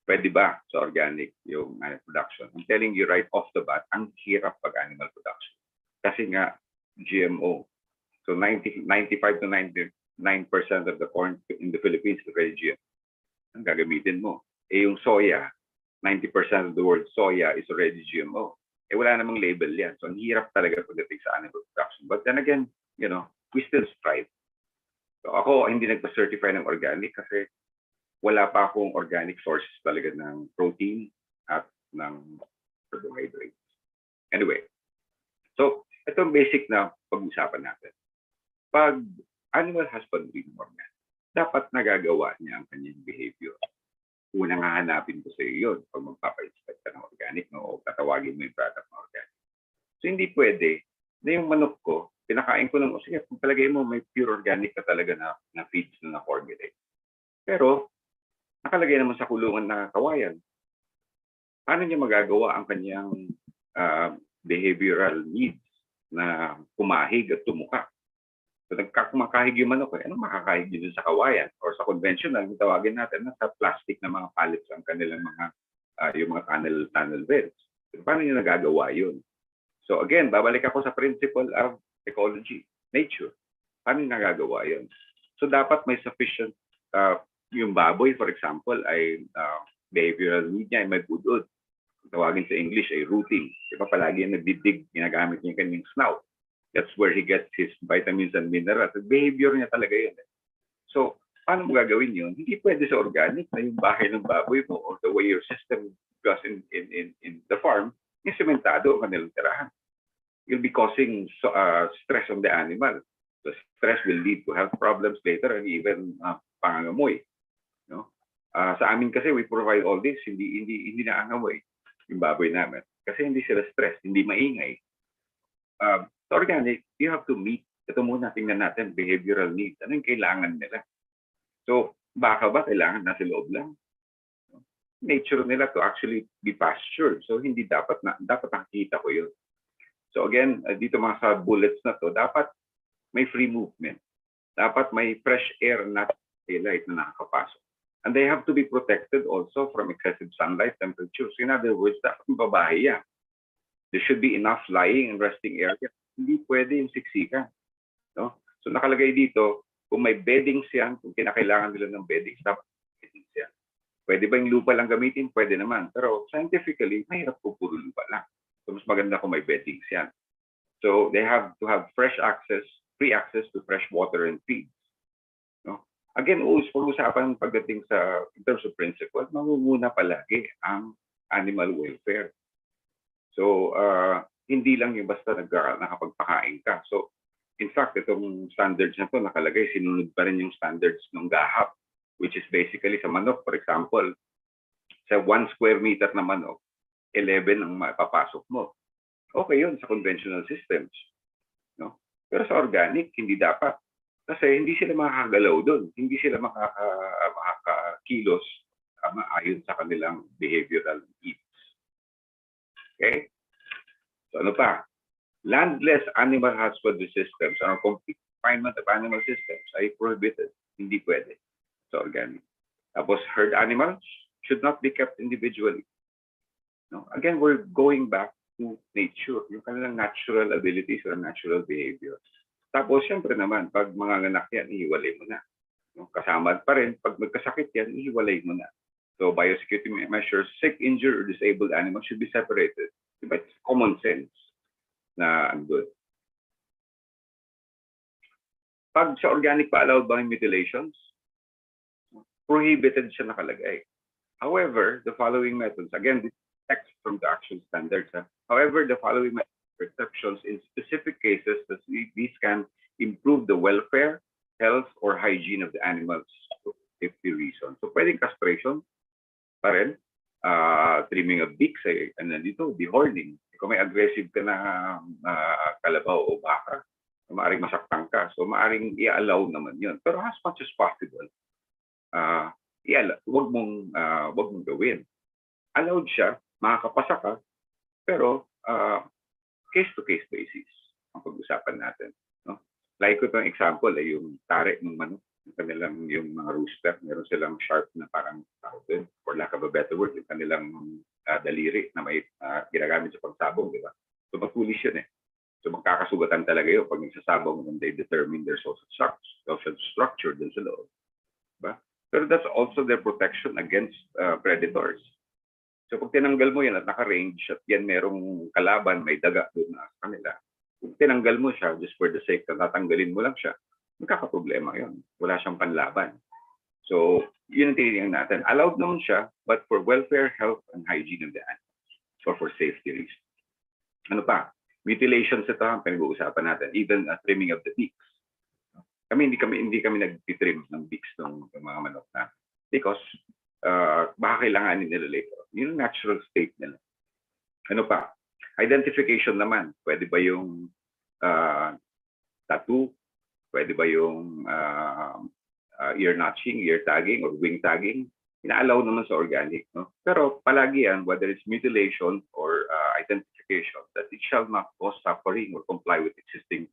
Speaker 7: pwede ba sa organic yung animal production? I'm telling you right off the bat, ang hirap pag animal production. Kasi nga, GMO. So 95 to 99% of the corn in the Philippines is already GMO. Ang gagamitin mo. Yung soya, 90% of the world's soya is already GMO. Wala namang label yan. So ang hirap talaga pagdating sa animal production. But then again, we still strive. So ako, hindi nagpa-certify ng organic kasi wala pa akong organic sources talaga ng protein at ng carbohydrates. Anyway, so itong basic na pag-usapan natin. Pag animal husbandry ng organic, dapat nagagawa niya ang kanyang behavior. Unang hahanapin ko sa iyo yun pag magpapa-inspect ka ng organic o tatawagin mo yung product ng organic. So hindi pwede na yung manok ko, pinakain ko ng sige, kung palagay mo may pure organic ka talaga na feeds na formulate. Pero nakalagay naman sa kulungan na kawayan. Paano niya magagawa ang kanyang behavioral needs na kumahig at tumuka? So nagkakumakahig yung manok, anong makakahig dito sa kawayan? Or sa conventional, tawagin natin na sa plastic na mga pallets ang kanilang yung mga tunnel beds. So, paano niya nagagawa yun? So again, babalik ako sa principle of ecology, nature. Paano niya nagagawa yun? So dapat may sufficient yung baboy, for example, ay behavioral need niya ay may budod. Tawagin sa English ay rooting. Diba palagi yung nagdidig, ginagamit niya yung kanyang snout. That's where he gets his vitamins and minerals. Behavior niya talaga yun. So, paano mo gagawin yun? Hindi pwede sa organic na yung bahay ng baboy mo or the way your system goes in the farm, yung sementado ang kanilang tirahan. You'll be causing stress on the animal. The stress will lead to health problems later and even pangangamoy. Sa amin kasi we provide all this, hindi naangamoy yung baboy namin. Kasi hindi sila stress, hindi maingay. Sa organic, you have to meet, ito muna tingnan natin, behavioral needs. Ano yung kailangan nila? So, baka ba kailangan nasa loob lang? Nature nila to actually be pastured. So, hindi dapat nakikita ko yun. So again, dito mga sa bullets na to, dapat may free movement. Dapat may fresh air na daylight na nakakapasok. And they have to be protected also from excessive sunlight temperatures. In other words, dapat mababahay yan. There should be enough lying and resting area. Hindi pwede yung siksikan. No? So nakalagay dito, kung may beddings yan, kung kinakailangan nila ng beddings, dapat beddings yan. Pwede ba yung lupa lang gamitin? Pwede naman. Pero scientifically, mahirap po puro lupa lang. So mas maganda kung may beddings yan. So they have to have free access to fresh water and feeds. No? Again, pag-usapan pagdating sa, in terms of principle, mangunguna palagi ang animal welfare. So, hindi lang yung basta nakapagpakain ka. So, In fact, itong standards na to nakalagay, sinunod pa rin yung standards ng GAHAP, which is basically sa manok, for example, sa 1 square meter na manok, 11 ang mapapasok mo. Okay yun sa conventional systems. No? Pero sa organic, hindi dapat. Kasi hindi sila makakagalaw doon. Hindi sila makakakilos ayon sa kanilang behavioral needs. Okay? So ano pa? Landless animal husbandry systems or complete confinement of animal systems ay prohibited. Hindi pwede sa organic. Tapos herd animals should not be kept individually. No? Again, we're going back to nature, yung kanilang natural abilities or natural behaviors. Tapos, syempre naman, pag manganganak yan, ihiwalay mo na. No? Kasama pa rin, pag magkasakit yan, ihiwalay mo na. So, biosecurity measures, sick, injured, or disabled animals should be separated. Diba? It's common sense na andun. Pag sa organic pa, allowed ba yung mutilations? Prohibited siya nakalagay. However, the following methods, again, this text from the action standards. However, the following exceptions in specific cases that these can improve the welfare, health, or hygiene of the animals for safety reasons. So, pwedeng castration pa rin, trimming of beaks, and nandito, dehorning. Kung may aggressive ka na kalabaw o baka, maaaring masaktan ka. So, maaaring i-allow naman yun. Pero as much as possible, wag mong gawin. Allowed siya, makakapasa ka, pero case-to-case basis ang pag-usapan natin. No? Like ko itong example, yung tare ng manok, yung mga rooster, meron silang sharp na parang for lack of a better word, yung kanilang daliri na may ginagamit sa pagsabong, di ba? So magpulis yun eh. So magkakasugatan talaga yun pag nagsasabong when they determine their social structure dun sa loob. Diba? Pero that's also their protection against predators. So pag tinanggal mo yan at naka-range at yan merong kalaban, may daga doon na kanila. Kung tinanggal mo siya just for the sake na tatanggalin mo lang siya, magkakaproblema yun. Wala siyang panlaban. So yun ang tinitingnan natin. Allowed naman siya, but for welfare, health, and hygiene of the animals. So for safety reasons. Ano pa? Mutilations ito ang pinag-uusapan natin. Even trimming of the beaks. Hindi kami nag-trim ng beaks ng mga manok na. Because baka kailanganin nila later. Yun ang natural state nila. Ano pa? Identification naman. Pwede ba yung tattoo? Pwede ba yung ear notching, ear tagging, or wing tagging? Ina-allow naman sa organic. No? Pero palagi yan, whether it's mutilation or identification, that it shall not cause suffering or comply with existing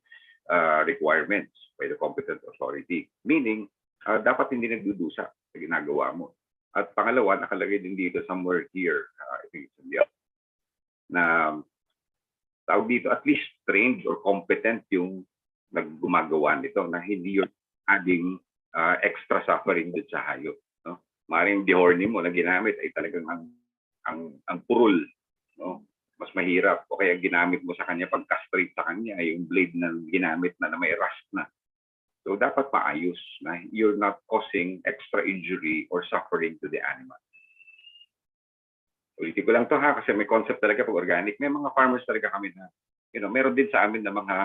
Speaker 7: requirements by the competent authority. Meaning, dapat hindi nagdudusa sa ginagawa mo. At pangalawa, nakalagay din dito somewhere here, I think it's in the na tawag dito, at least trained or competent yung naggumagawa nito na hindi yung adding extra suffering din sa hayop. No? Maaaring dehorning mo na ginamit ay talagang ang purul. No? Mas mahirap. O kaya ginamit mo sa kanya, pag-castrate sa kanya, yung blade na ginamit na may rust na. So dapat maayos na you're not causing extra injury or suffering to the animal. Ulitin ko lang to ha, kasi may concept talaga pag organic. May mga farmers talaga kami na, meron din sa amin na mga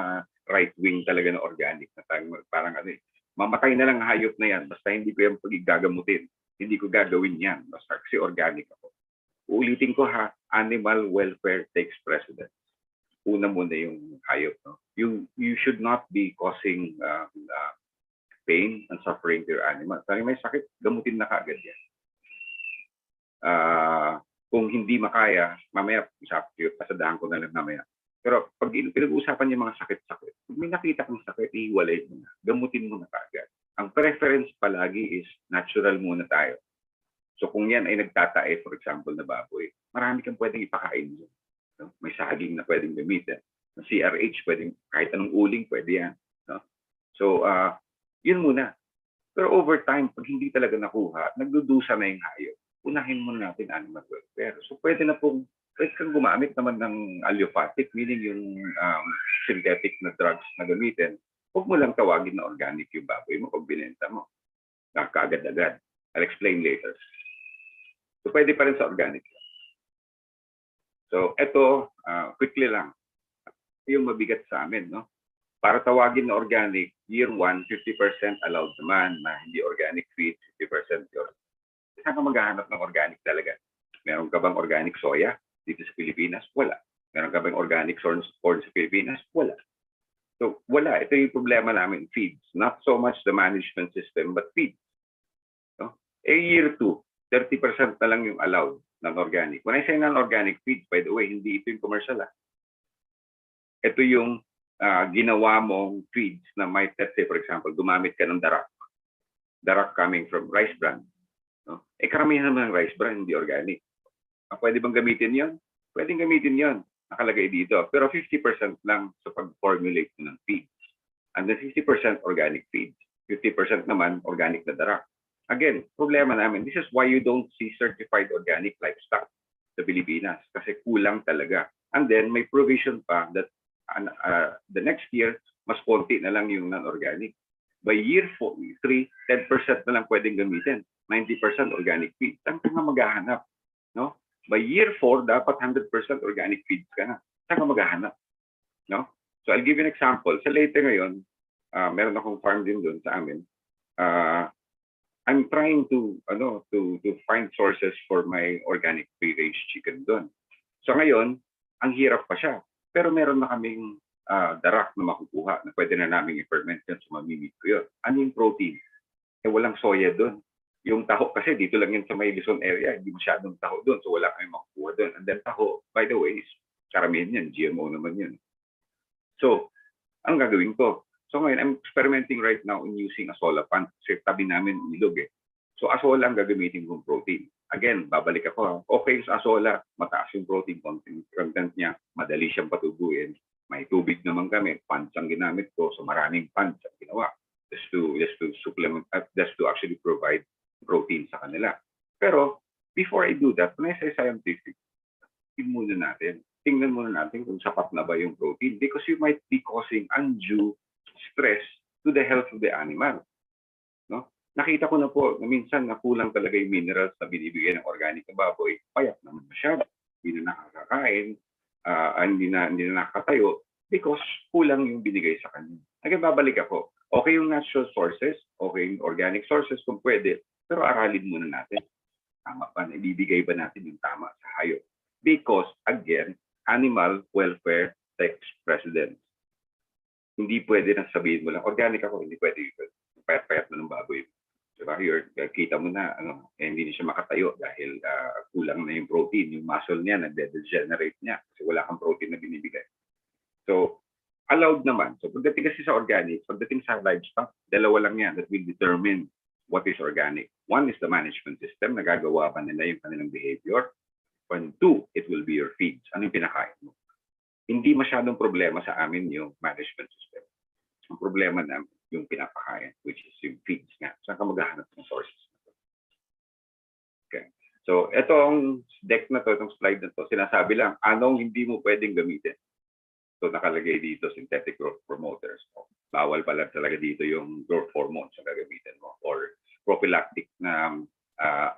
Speaker 7: right wing talaga na organic na parang mamatay na lang hayop na yan, basta hindi ko yung pag-gagamutin. Hindi ko gagawin yan, basta kasi organic ako. Uulitin ko ha, animal welfare takes precedence. Una muna yung hayop. No? You should not be causing pain and suffering to your animal. Kung may sakit, gamutin na kaagad yan. Kung hindi makaya, mamaya, pasadahan ko na lang mamaya. Pero pag pinag-uusapan yung mga sakit-sakit, kung may nakita kang sakit, ihiwalay mo na. Gamutin mo na kaagad. Ang preference palagi is natural muna tayo. So kung yan ay nagtatae, for example, na baboy, marami kang pwedeng ipakain dyan. No? May saging na pwedeng gamitin. May CRH, pwedeng, kahit anong uling, pwede yan. No? So, yun muna. Pero over time, pag hindi talaga nakuha, nagdudusa na yung hayop. Unahin muna natin animal welfare. So, pwede kang gumamit naman ng allopathic, meaning yung synthetic na drugs na gamitin. Huwag mo lang tawagin na organic yung baboy mo pag binenta mo. Kaagad-agad. I'll explain later. So, pwede pa rin sa organic. So, ito, quickly lang. Yung mabigat sa amin, no? para tawagin na organic, year 1, 50% allowed naman na hindi organic feed, 50% yun. Saan ka maghahanap ng organic talaga? Meron ka bang organic soya dito sa Pilipinas? Wala. Meron ka bang organic corn sa Pilipinas? Wala. So, wala. Ito yung problema namin, feeds. Not so much the management system, but feeds. No? Year 2, 30% na lang yung allowed ng organic. When I say non-organic feeds, by the way, hindi ito yung commercial. Ito yung ginawa mong feeds na may, let's say, for example, gumamit ka ng darak. Darak coming from rice bran. No? Karamihan naman ng rice bran, hindi organic. Pwede bang gamitin yon? Pwedeng gamitin yon. Nakalagay dito. Pero 50% lang sa pag-formulate ng feeds. And then 50% organic feeds. 50% naman organic na darak. Again, problema namin, this is why you don't see certified organic livestock sa Pilipinas. Kasi kulang talaga. And then may provision pa that the next year, mas konti na lang yung non-organic. By year 3, 10% na lang pwedeng gamitin. 90% organic feed. Saan ka nga maghahanap? No? By year 4, dapat 100% organic feeds ka na. Saan ka maghahanap? No? So I'll give you an example. Sa Leyte ngayon, meron akong farm din doon sa amin. I'm trying to find sources for my organic free-range chicken doon. So ngayon, ang hirap pa siya. Pero meron na kaming darak na makukuha na pwede na namin i-ferment yan sa mamimit ko yun. Ano yung protein? Walang soya doon. Yung taho kasi dito lang yun sa may Luzon area, hindi masyadong taho doon. So wala kami makukuha doon. And then taho, by the way, karamihan yan, GMO naman yun. So, ang gagawin ko? So ngayon, I'm experimenting right now in using asola pan. Kasi tabi namin ilog eh. So asola ang gagamitin kong protein. Again, babalik ako. Okay sa asola, mataas yung protein content niya, madali siyang patubuin. May tubig naman kami, pans ang ginamit ko, so maraming pans ang ginawa. Just to supplement, just to actually provide protein sa kanila. Pero before I do that, when I say scientific, tingnan muna natin kung sapat na ba yung protein because you might be causing undue stress to the health of the animal. No? Nakita ko na po na minsan na kulang talaga yung minerals na binibigay ng organic na baboy. Payat naman masyado. Hindi na nakakakain, hindi na nakatayo because kulang yung binigay sa kanya. Again, babalik ako. Okay yung natural sources, okay yung organic sources kung pwede, pero aralin muna natin. Tama ba? Ibibigay ba natin yung tama sa hayop? Because, again, animal welfare takes precedence. Hindi pwede na sabihin mo lang, organic ako, hindi pwede. Payat-payat na ng baboy. Diba? Kita mo na, hindi na siya makatayo dahil kulang na yung protein. Yung muscle niya, nagde-degenerate niya kasi wala kang protein na binibigay. So, allowed naman. So, pagdating kasi sa organic, pagdating sa livestock, dalawa lang yan that will determine what is organic. One is the management system, nagagawa pa nila yung kanilang behavior. And 2, it will be your feeds. Ano yung pinakain mo? Hindi masyadong problema sa amin yung management system. Ang problema namin yung pinapakain, which is yung feeds nga. Saan ka maghahanap ng sources? Okay. So, itong deck na to, itong slide na to, sinasabi lang, anong hindi mo pwedeng gamitin. So, nakalagay dito, synthetic growth promoters. Bawal pala talaga dito yung growth hormones na gagamitin mo. Or prophylactic na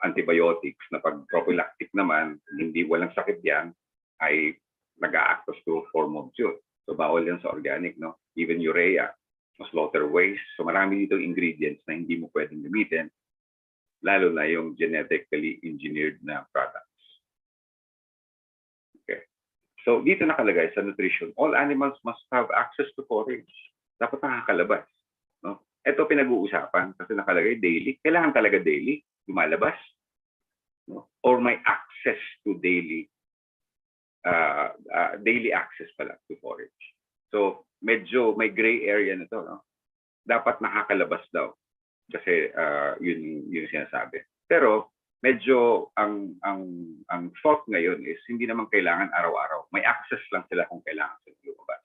Speaker 7: antibiotics na pag prophylactic naman, hindi walang sakit yan, ay nag-a-act as growth hormones yun. So, bawal yan sa organic, no? Even urea, slaughter waste. So, marami dito ingredients na hindi mo pwedeng gamitin, lalo na yung genetically engineered na products. Okay. So, dito nakalagay sa nutrition, all animals must have access to forage. Dapat nakakalabas. No? Ito pinag-uusapan kasi nakalagay daily. Kailangan talaga daily lumalabas. No? Or may access to daily access pala to forage. So, medyo may gray area na to. No? Dapat nakakalabas daw. Kasi yun yung sinasabi. Pero, medyo ang thought ngayon is hindi naman kailangan araw-araw. May access lang sila kung kailangan sila lumabas.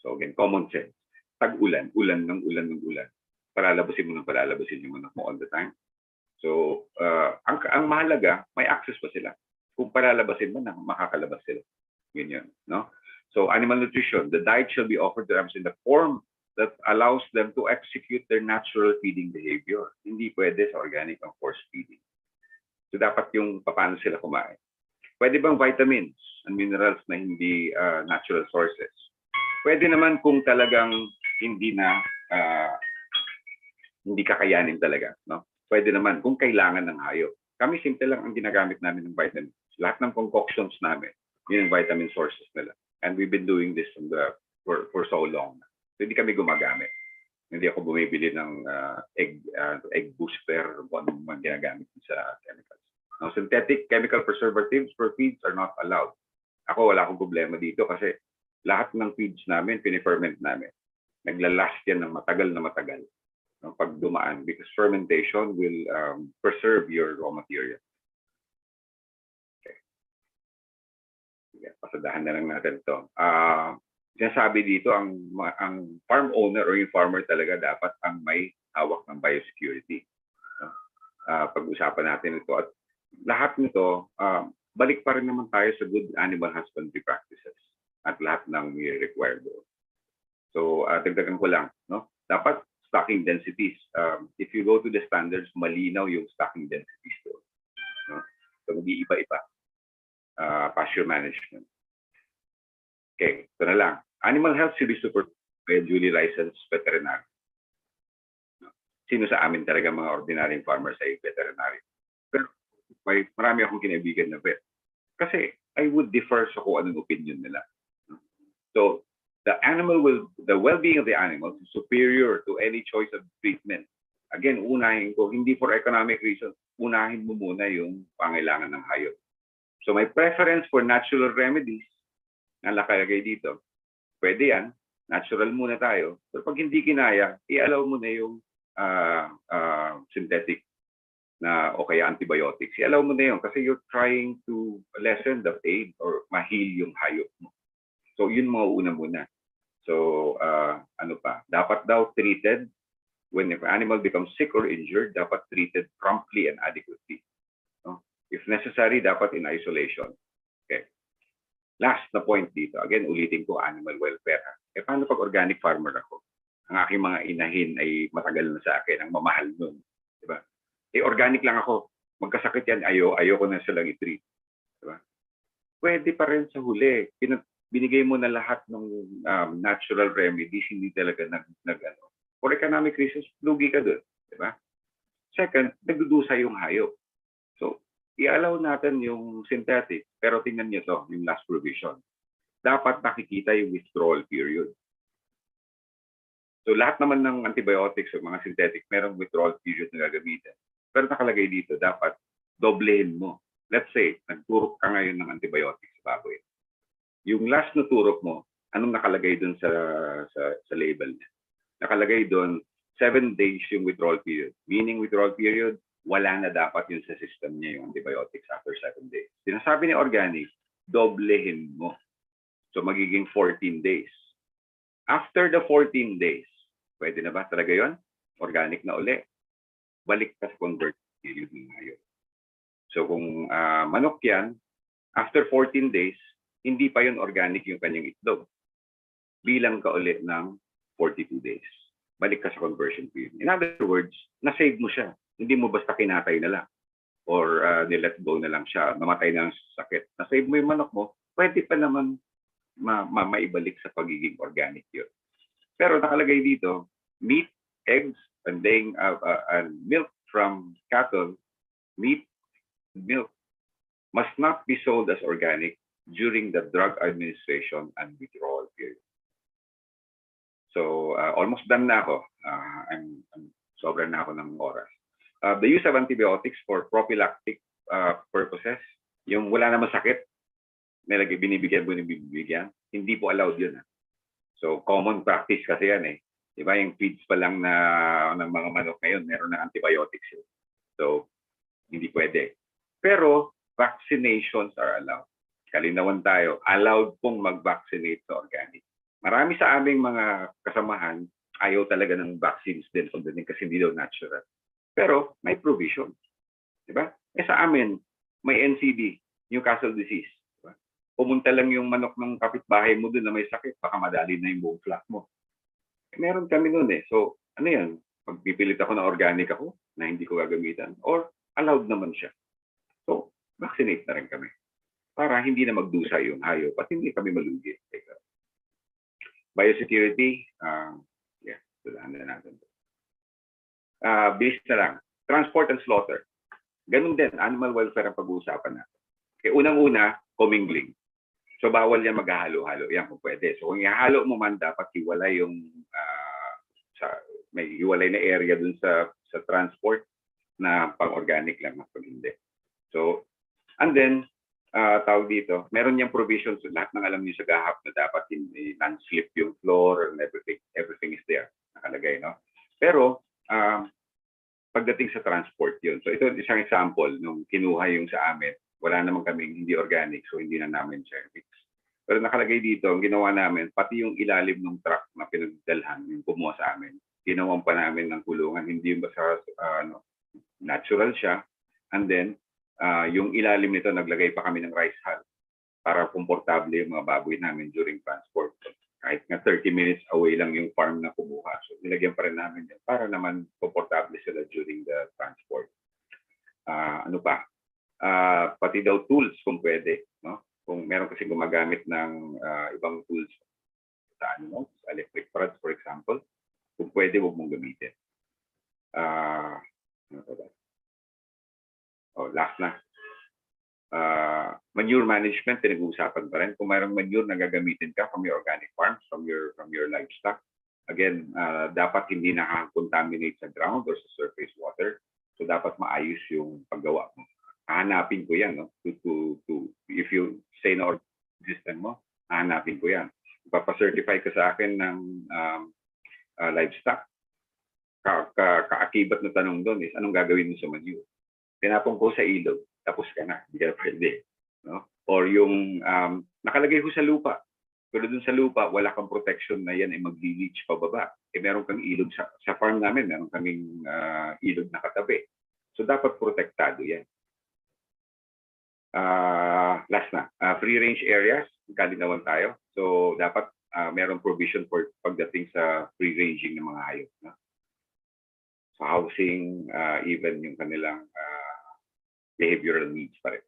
Speaker 7: So, again, common sense. Tag-ulan, ulan ng ulan. Palalabasin mo yung manok mo all the time. So, ang mahalaga, may access pa sila. Kung palalabasin mo na, makakalabas sila. Yun. No? So, animal nutrition, the diet shall be offered to them in the form that allows them to execute their natural feeding behavior. Hindi pwede sa organic ang force feeding. So, dapat yung paano sila kumain. Pwede bang vitamins and minerals na hindi natural sources? Pwede naman kung talagang hindi na hindi kakayanin talaga, no? Pwede naman kung kailangan ng hayop. Kami simple lang ang ginagamit namin ng vitamins. Lahat ng concoctions namin, yun ang vitamin sources nila. And we've been doing this for so long. So hindi kami gumagamit. Hindi ako bumibili ng egg booster o anong man ginagamit sa chemicals. Now, synthetic chemical preservatives for feeds are not allowed. Ako, wala akong problema dito kasi lahat ng feeds namin, piniferment namin. Naglalast yan ng matagal na matagal. Pag dumaan, because fermentation will preserve your raw material. Okay. Sige, pasadahan na lang natin ito. Sinasabi dito, ang farm owner or yung farmer talaga dapat ang may hawak ng biosecurity. Pag-usapan natin ito. At lahat nito, balik pa rin naman tayo sa good animal husbandry practices at lahat ng required doon. So, dagdagan ko lang, no? Dapat stocking densities. If you go to the standards, malinaw yung stocking densities doon. No? So, hindi iba-iba. Pasture management. Okay, ito na lang. Animal health should be supervised by a duly licensed veterinarian. No? Sino sa amin talaga mga ordinaryong farmers ay veterinarian? Pero marami akong kinaibigan na vet. Kasi I would differ sa kung anong opinion nila. So, the well-being of the animal is superior to any choice of treatment. Again, unahin ko, hindi for economic reasons, unahin mo muna yung pangailangan ng hayop. So my preference for natural remedies, na nakalagay dito, pwede yan, natural muna tayo. Pero pag hindi kinaya, i-allow mo na yung synthetic na o kaya antibiotics. I-allow mo na yun kasi you're trying to lessen the pain or ma-heal yung hayop mo. So yun mga una muna. So, ano pa? Dapat daw treated when if animal becomes sick or injured, dapat treated promptly and adequately. No? If necessary, dapat in isolation. Okay. Last na point dito. Again, ulitin ko animal welfare. Paano pag organic farmer ako? Ang aking mga inahin ay matagal na sa akin, ang mamahal nun. Diba? Organic lang ako. Magkasakit yan, ayoko na silang i-treat. Diba? Pwede pa rin sa huli. Binigay mo na lahat ng natural remedies, hindi talaga for economic reasons, lugi ka doon. Diba? Second, nagdudusa yung hayop. So, i-allow natin yung synthetic, pero tingnan niyo to, yung last provision. Dapat nakikita yung withdrawal period. So, lahat naman ng antibiotics o mga synthetic, merong withdrawal period na gagamitin. Pero nakalagay dito, dapat doblehin mo. Let's say, nagturok ka ngayon ng antibiotics sa baboy. Yung last na turok mo, anong nakalagay doon sa label niya? Nakalagay doon, 7 days yung withdrawal period. Meaning withdrawal period, wala na dapat yun sa system niya yung antibiotics after 7 days. Sinasabi ni organic, doblehin mo. So magiging 14 days. After the 14 days, pwede na ba talaga yun? Organic na uli. Balik ka sa convert period ng hayop. So kung manok yan, after 14 days, hindi pa yun organic yung kanyang itlog. Bilang ka ulit ng 42 days. Balik ka sa conversion period. In other words, na-save mo siya. Hindi mo basta kinatay na lang. Or nilet go na lang siya. Namatay na lang sa sakit. Na-save mo yung manok mo, pwede pa naman maibalik sa pagiging organic yun. Pero nakalagay dito, meat, eggs, and milk from cattle, meat, milk, must not be sold as organic during the drug administration and withdrawal period. So, almost done na ako. I'm sobrang na ako ng oras. The use of antibiotics for prophylactic purposes, yung wala naman sakit, binibigyan, hindi po allowed yun. So, common practice kasi yan eh. Diba, yung feeds pa lang ng mga manok ngayon, meron na antibiotics yun. So, hindi pwede. Pero, vaccinations are allowed. Kalinawan tayo, allowed pong mag-vaccinate sa organic. Marami sa aming mga kasamahan, ayaw talaga ng vaccines din kasi hindi daw natural. Pero may provision. Diba? Sa amin, may NCD, Newcastle disease. Diba? Pumunta lang yung manok ng kapitbahay mo doon na may sakit, baka madali na yung buong flock mo. Meron kami noon eh. So, ano yan? Magpipilit ako na organic ako, na hindi ko gagamitan, or allowed naman siya. So, vaccinate na rin kami. Para hindi na magdusa yung hayop at hindi kami malugi. Biosecurity, Tulaan na natin. Base na lang. Transport and slaughter. Ganun din, animal welfare ang pag-uusapan natin. Okay, unang-una, commingling. So, bawal yan maghahalo-halo. Yan kung pwede. So, kung ihalo mo man, dapat hiwalay yung may hiwalay na area dun sa transport na pang-organic lang pag hindi. So, and then, tawag dito, meron niyang provisions, lahat ng alam niyo sa GAHAP na dapat hindi non-slip yung floor and everything is there, nakalagay, no? Pero, pagdating sa transport yun. So, ito isang example, nung kinuha yung sa amin, wala naman kaming hindi organic, so hindi na namin siya fix. Pero nakalagay dito, ang ginawa namin, pati yung ilalim ng truck na pinagdalhan, yung kumuha sa amin, ginawan pa namin ng kulungan, hindi yung basta natural siya. And then, yung ilalim nito, naglagay pa kami ng rice hull para komportable yung mga baboy namin during transport. Kahit nga 30 minutes away lang yung farm na kumuha. So, nilagyan pa rin namin yan para naman komportable sila during the transport. Ano pa? Pati daw tools kung pwede. No? Kung meron kasi gumagamit ng ibang tools sa electric rods, for example, kung pwede, huwag mong gamitin. Last na. Manure management, pinag-uusapan pa rin. Kung mayroong manure na gagamitin ka from your organic farms, from your livestock, again, dapat hindi nakakontaminate sa ground or sa surface water. So, dapat maayos yung paggawa mo. Hahanapin ko yan. No? If you say na system mo, hahanapin ko yan. Papacertify ka sa akin ng livestock. Kaakibat na tanong doon is, anong gagawin mo sa manure? Tinapong ko sa ilog, tapos ka na. Hindi ka pwede. No? Or yung nakalagay ko sa lupa. Pero dun sa lupa, wala kang protection na yan ay mag-leach pababa. Meron kang ilog sa farm namin, meron kaming ilog na katabi. So, dapat protektado yan. Last na, free-range areas, kalinawan tayo. So, dapat meron provision for pagdating sa free-ranging ng mga hayop. No? So, housing, even yung kanilang behavioral needs pa rin.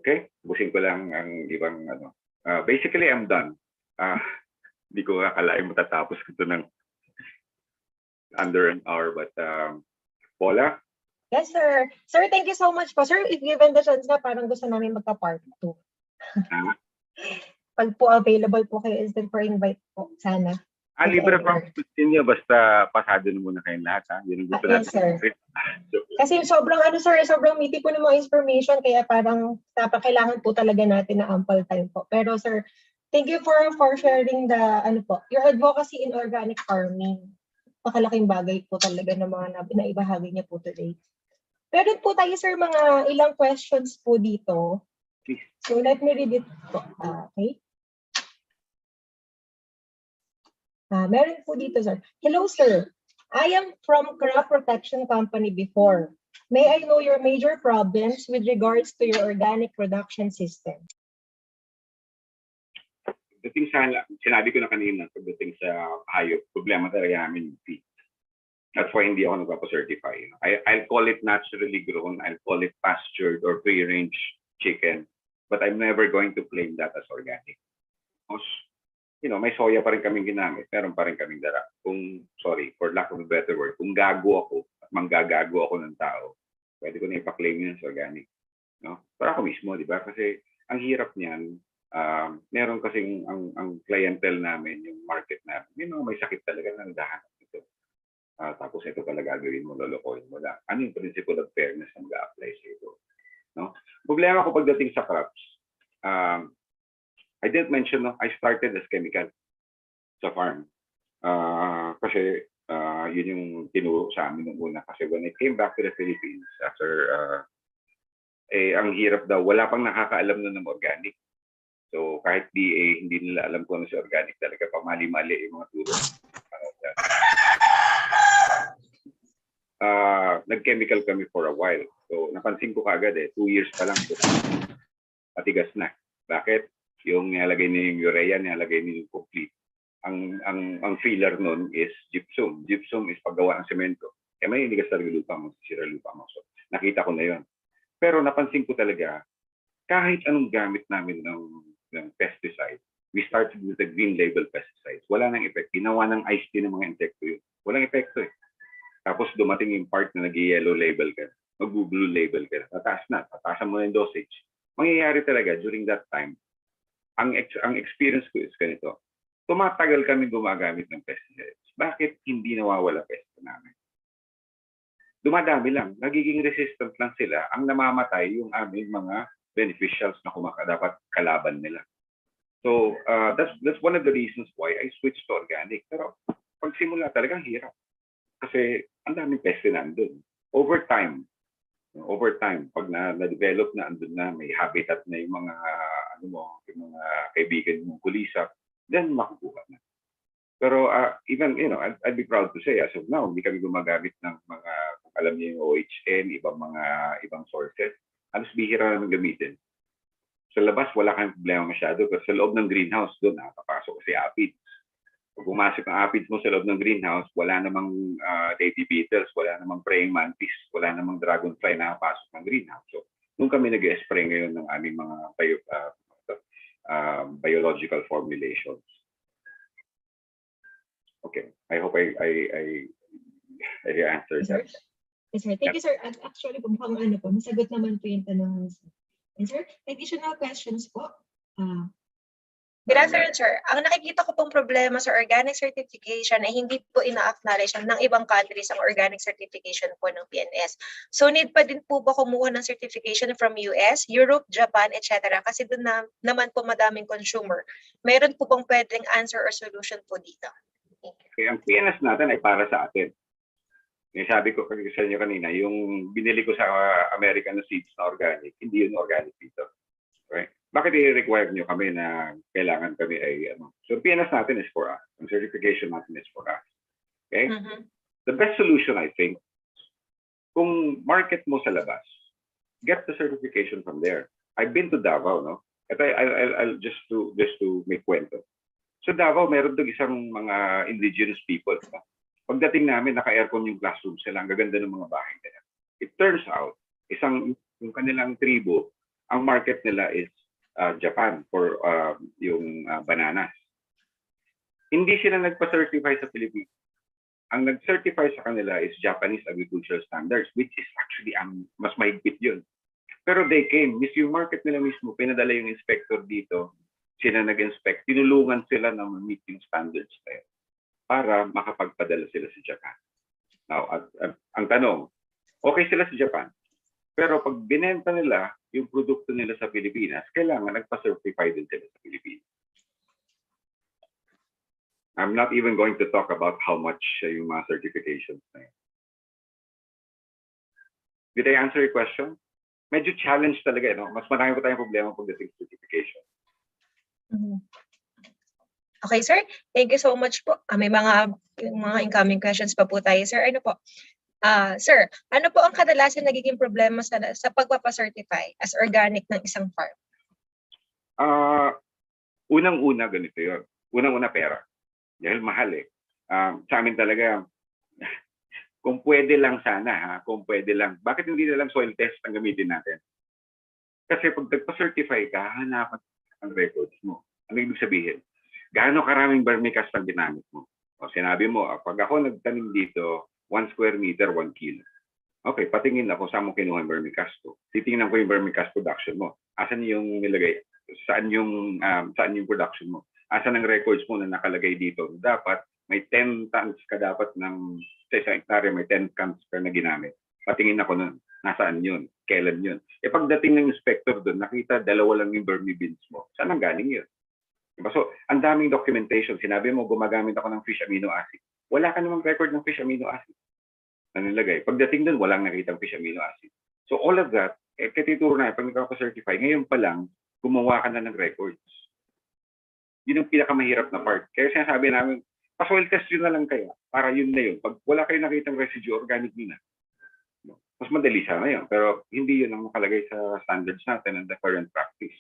Speaker 7: Okay? Busin ko lang ang ibang ano. Basically, I'm done. Hindi ko akalain matatapos ito ng under an hour. But, Paula?
Speaker 3: Yes, sir. Sir, thank you so much po. Sir, if given the chance na parang gusto namin magka-part 2. Pag po available po kayo, is for invite po, sana.
Speaker 7: Libre pa niyo basta pasado na muna kayong lahat, ha? Yun ang gusto natin.
Speaker 3: Yes, sir. Kasi sobrang sobrang meaty po ng mga information, kaya parang dapat kailangan po talaga natin na ample time po. Pero sir, thank you for sharing the your advocacy in organic farming. Pakalaking bagay po talaga ng mga naibahagi niya po today. Pero po tayo sir mga ilang questions po dito. So let me read it po. Okay. Meron po dito, sir. Hello, sir. I am from Crop Protection Company before. May I know your major problems with regards to your organic production system?
Speaker 7: Pagdating sa, sinabi ko na kanina, pagdating sa hayop, problema talaga namin yung feed. That's why hindi ako nagpapacertify. I'll call it naturally grown, I'll call it pastured or free-range chicken, but I'm never going to claim that as organic. Because, may soya pa rin kaming ginamit, meron pa rin kaming dara. Sorry, for lack of a better word, kung gago ako, at manggagago ako ng tao, pwede ko na ipa-claim yun as organic. No? Pero ako mismo, di ba? Kasi ang hirap niyan, meron kasing ang clientele namin, yung market namin, may sakit talaga ng dahan. Tapos ito talaga gagawin mo, lolokohin mo lang. Ano yung principle of fairness na mag-a-apply sa ito? No? Problema ko pagdating sa crops, I didn't mention, I started as chemical sa farm. Kasi yun yung tinuro sa amin nung una. Kasi when I came back to the Philippines, after, ang hirap daw, wala pang nakakaalam na ng organic. So kahit DA, hindi nila alam kung ano si organic talaga. Pamali-mali yung mga turo. Nag-chemical kami for a while. So napansin ko kagad 2 years pa lang. Matigas na. Bakit? Yung nilalagay niyo yung urea, nilalagay niyo yung complete. Ang filler nun is gypsum. Gypsum is paggawa ng semento. Kaya may inigas talaga lupa mo, sira lupa mo. So, nakita ko na yun. Pero napansin ko talaga, kahit anong gamit namin ng pesticide, We started with the green label pesticides. Wala nang effect. Ginawa ng iced tea ng mga insekto yun. Walang epekto eh. Tapos dumating yung part na nag-yellow label ka, mag-blue label ka, tatasan mo yung dosage. Mangyayari talaga during that time, ang experience ko is ganito, tumatagal kami gumagamit ng pesticides. Bakit hindi nawawala pesto namin? Dumadami lang, nagiging resistant lang sila, ang namamatay yung aming mga beneficials na dapat kalaban nila. So that's one of the reasons why I switched to organic. Pero pagsimula talagang hirap. Kasi ang daming peste na andun. Over time, pag na-develop na andun na, may habitat na yung mga, yung mga kaibigan mong kulisap, then makukuha na. Pero even, I'd be proud to say, as of now, hindi kami gumagamit ng mga, kung alam niyo yung OHN, ibang sources, halos bihira namin gamitin. Sa labas, wala kang problema masyado, pero sa loob ng greenhouse, doon nakapasok kasi aphids. Pag pumasok ang aphids mo sa loob ng greenhouse, wala namang lady beetles, wala namang praying mantis, wala namang dragonfly na nakapasok ng greenhouse. So, doon kami nag-spray ngayon ng aming mga biological formulations. Okay, I hope I answered that.
Speaker 3: Yes, sir. Thank you, sir. Actually, mukhang nasagot naman po yung tanong. And sir, additional questions po. Good afternoon, sir. Ang nakikita ko pong problema sa organic certification ay hindi po ina-acknowledge ng ibang countries ang organic certification po ng PNS. So need pa din po ba kumuha ng certification from US, Europe, Japan, etc. Kasi doon naman po madaming consumer. Meron po bang pwedeng answer or solution po dito?
Speaker 7: Okay, ang PNS natin ay para sa atin. Yung sabi ko sa inyo kanina, yung binili ko sa American na seeds na organic, hindi yun organic dito. Right? Bakit i-require nyo kami na kailangan kami ay So PNS natin is for us. Ang certification natin is for us. Okay? The best solution, I think, kung market mo sa labas, get the certification from there. I've been to Davao, no? Ito, I'll just to make kwento. So Davao, meron doon isang mga indigenous people. No? Pagdating namin, naka-aircon yung classroom sila. Ang gaganda ng mga bahay nila. It turns out, yung kanilang tribo, ang market nila is Japan for yung bananas. Hindi sila nagpa-certify sa Pilipinas. Ang nag-certify sa kanila is Japanese Agricultural Standards, which is actually mas mahigpit yun. Pero they came, yung market nila mismo, pinadala yung inspector dito, sila nag-inspect, tinulungan sila na ma-meet yung standards na yun para makapagpadala sila sa Japan. Now, ang tanong, okay sila sa Japan, pero pag binenta nila yung produkto nila sa Pilipinas, kailangan nagpa-certify din sila sa Pilipinas. I'm not even going to talk about how much yung mga certifications na yun. Did I answer your question? Medyo challenge talaga, no? Mas marami pa tayong problema pagdating sa certification.
Speaker 3: Okay, sir. Thank you so much po. May mga incoming questions pa po tayo, sir. Ano po? Sir, ano po ang kadalasan nagiging problema sa pagpapa-certify as organic ng isang farm?
Speaker 7: Unang-una, ganito yun. Unang-una, pera. Dahil mahal eh. Sa amin talaga, kung pwede lang sana, kung pwede lang. Bakit hindi na lang soil test ang gamitin natin? Kasi pag nagpa-certify ka, hanapan ang records mo. Ano ibig sabihin? Gaano karaming vermicast ang ginamit mo? O sinabi mo, pag ako nagtanim dito, 1 square meter, 1 kilo. Okay, patingin ako saan mo kinuha yung vermicast ko. Titingnan ko yung vermicast production mo. Asan yung nilagay? Saan yung production mo? Asan ang records mo na nakalagay dito? Dapat may 10 tons ka dapat sa isang hektarya, may 10 tons ka na ginamit. Patingin ako nun. Nasaan yun? Kailan yun? Pagdating ng inspector doon, nakita 2 lang yung vermi bins mo. Saan ang galing yun? Diba? So, ang daming documentation. Sinabi mo, gumagamit ako ng fish amino acid. Wala ka namang record ng fish amino acid. Ano nilagay? Pagdating doon, walang nakitang fish amino acid. So, all of that, katituro na, pag nagkaka-certify, ngayon pa lang, gumawa ka na ng records. Yun ang pinakamahirap na part. Kaya sinasabi namin, pa-soil test yun na lang kaya. Para yun na yun. Pag wala kayo nakitang residue, organic yun na. Mas madali sana yun. Pero hindi yun ang makalagay sa standards natin and the current practice.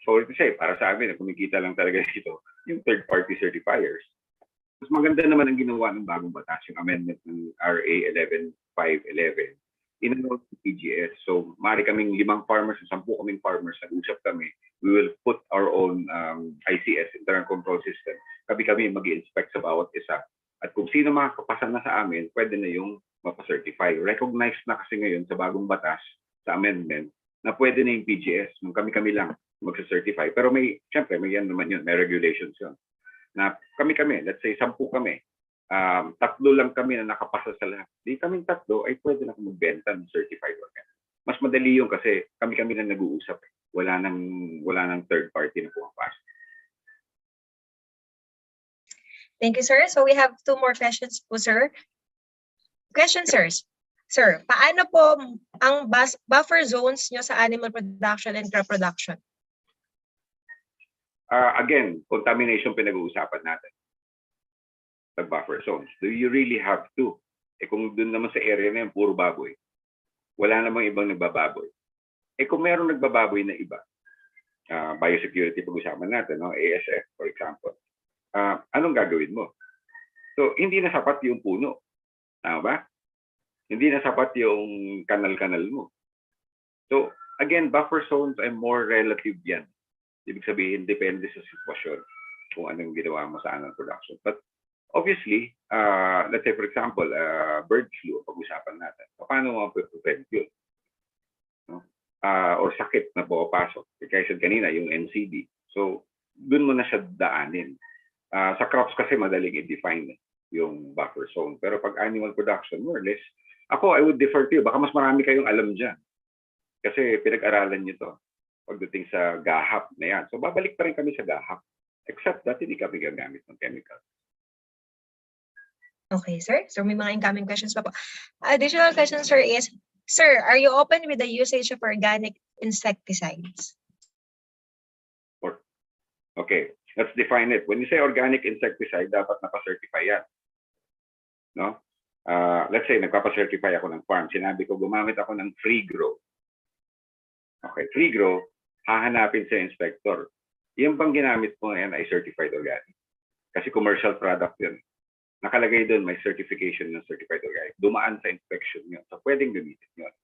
Speaker 7: So, ito say, para sa amin, kumikita lang talaga dito yung third-party certifiers. Mas maganda naman ang ginawa ng bagong batas, yung amendment ng RA 11511. Inanod ng PGS. So, maaari kaming 5 farmers, 10 kaming farmers, nag-usap kami. we will put our own ICS, internal control system. Kami mag-i-inspect sa bawat isa. At kung sino makakapasa na sa amin, pwede na yung mapacertify. Recognized na kasi ngayon sa bagong batas, sa amendment, na pwede na yung PGS. Nung kami lang magsa-certify. Pero syempre, may yan naman yun. May regulations yun. Na kami, let's say 10 kami. 3 lang kami na nakapasa sa lahat. Di kaming 3 ay pwede na magbenta ng certified organ. Mas madali yun kasi kami na nag-uusap. Wala nang third party na pumapasok.
Speaker 3: Thank you, sir. So we have 2 more questions po, sir. Question, sirs. Sir, paano po ang buffer zones nyo sa animal production and crop production?
Speaker 7: Again, contamination pinag-uusapan natin. The buffer zones. Do you really have to? Kung dun naman sa area na yun, puro baboy. Wala namang ibang nagbababoy. Kung meron nagbababoy na iba, biosecurity pag-usapan natin, no? ASF, for example. Anong gagawin mo? So, hindi na sapat yung puno. Tama ba? Hindi na sapat yung kanal-kanal mo. So, again, buffer zones ay more relative yan. Ibig sabihin, depende sa sitwasyon kung anong ginawa mo sa animal production. But obviously, let's say for example, bird flu, pag-usapan natin. Paano mo prevent yun? No? Or sakit na pumapasok. Kaya said kanina, yung NCD. So, dun mo na siya daanin. Sa crops kasi madaling i-define yung buffer zone. Pero pag animal production, more or less, I would defer to you. Baka mas marami kayong alam dyan. Kasi pinag-aralan nyo to pagdating sa gahap na yan. So, babalik pa rin kami sa gahap. Except that, hindi kami gagamit ng chemical.
Speaker 3: Okay, sir. So may mga incoming questions pa po. Additional question, sir, is, sir, are you open with the usage of organic insecticides?
Speaker 7: Okay, let's define it. When you say organic insecticide, dapat napa-certify yan. No? Let's say, nagpapa-certify ako ng farm. Sinabi ko, gumamit ako ng free grow. Okay, free grow, hahanapin sa inspector. Yung bang ginamit mo yan ay certified organic. Kasi commercial product yun. Nakalagay doon, may certification ng certified organic. Dumaan sa inspection yun. So, pwedeng gamitin yun.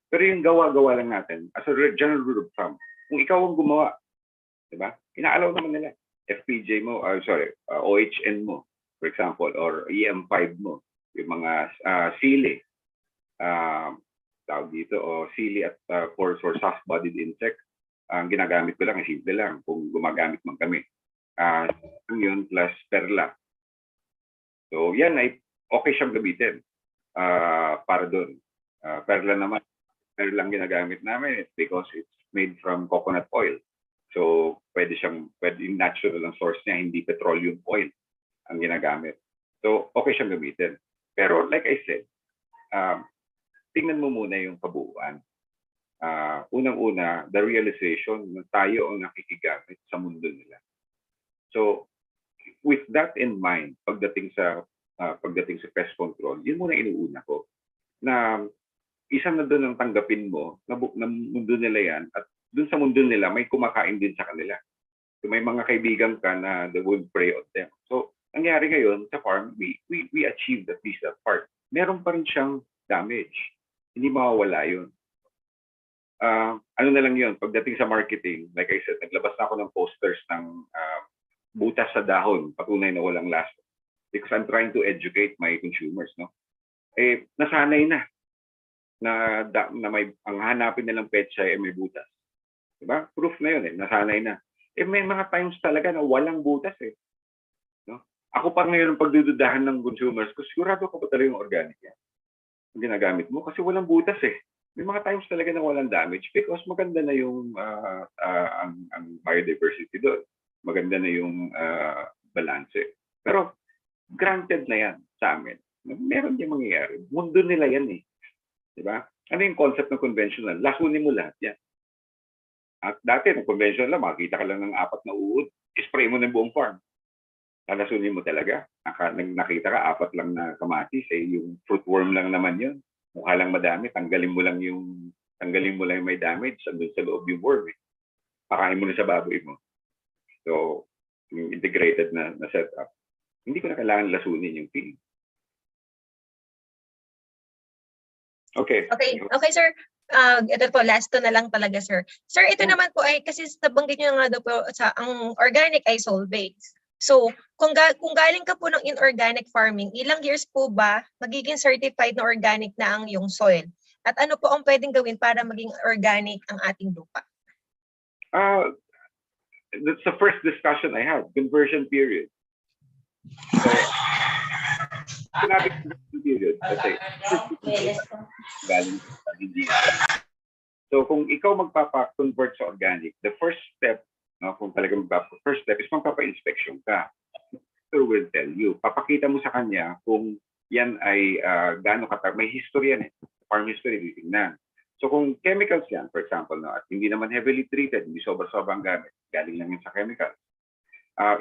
Speaker 7: Pero yung gawa-gawa lang natin, as a general rule of thumb, kung ikaw ang gumawa, diba? Inaalaw naman nila. FPJ mo, OHN mo, for example, or EM5 mo, yung mga sili, tawag dito, o sili at for soft-bodied insect, ang ginagamit ko lang, simple lang, kung gumagamit man kami. Yun plus perla. So, yan ay okay siyang gamitin para doon. Perla naman, perla lang ginagamit namin because it's made from coconut oil. So, pwede yung natural ang source niya, hindi petroleum oil ang ginagamit. So, okay siyang gamitin. Pero, like I said, tingnan mo muna yung kabuuan. Unang-una, the realization na tayo ang nakikigamit sa mundo nila. So, with that in mind, pagdating sa pest control, yun muna inuuna ko. Na isa na doon ang tanggapin mo na mundo nila yan at doon sa mundo nila may kumakain din sa kanila. So, may mga kaibigan ka na they would prey on them. So, nangyari ngayon sa farm, we achieved at least that part. Meron pa rin siyang damage. Hindi mawawala yun. Ano na lang yun, pagdating sa marketing, like I said, naglabas na ako ng posters ng butas sa dahon, patunay na walang lasa. Because I'm trying to educate my consumers, no? Nasanay na may ang hanapin nilang petsa ay may butas. Diba? Proof na yun nasanay na. May mga times talaga na walang butas no? Ako pa ngayon ang pagdududahan ng consumers ko, sigurado ka ba talaga yung organic yan? Ang ginagamit mo kasi walang butas May mga times talaga na walang damage because maganda na yung ang biodiversity doon. Maganda na yung balance. Pero granted na yan sa amin. Meron yung mangyayari. Mundo nila yan Diba? Ano yung concept ng conventional? Lasunin mo lahat yan. At dati, ng conventional lang, makikita ka lang ng 4 na uod. Spray mo ng buong farm. Lasunin mo talaga. Nakita ka, 4 lang na kamatis. Yung fruitworm lang naman yun. Mukha lang madami. Tanggalin mo lang yung may damage. Andun sa loob yung worm. Pakain mo na sa baboy mo. So, yung integrated na setup. Hindi ko na kailangan lasunin yung feed. Okay.
Speaker 3: Okay, sir. Ito po, last to na lang talaga, sir. Sir, ito naman po ay, kasi nabanggit nyo nga daw po sa, ang organic ay soil-based. So, kung galing ka po ng inorganic farming, ilang years po ba magiging certified na organic na ang yung soil? At ano po ang pwedeng gawin para maging organic ang ating lupa?
Speaker 7: That's the first discussion I had, conversion period. So, sinabi conversion period, kasi galing sa hindi. So, kung ikaw magpapa-convert sa organic, the first step, no, kung talagang first step is magpapa-inspection ka. Doctor will tell you, papakita mo sa kanya kung yan ay gaano may history yan eh. Farm history, titingnan. So kung chemicals yan, for example, no, at hindi naman heavily treated, hindi sobra-sobrang gamit, galing lang yan sa chemicals,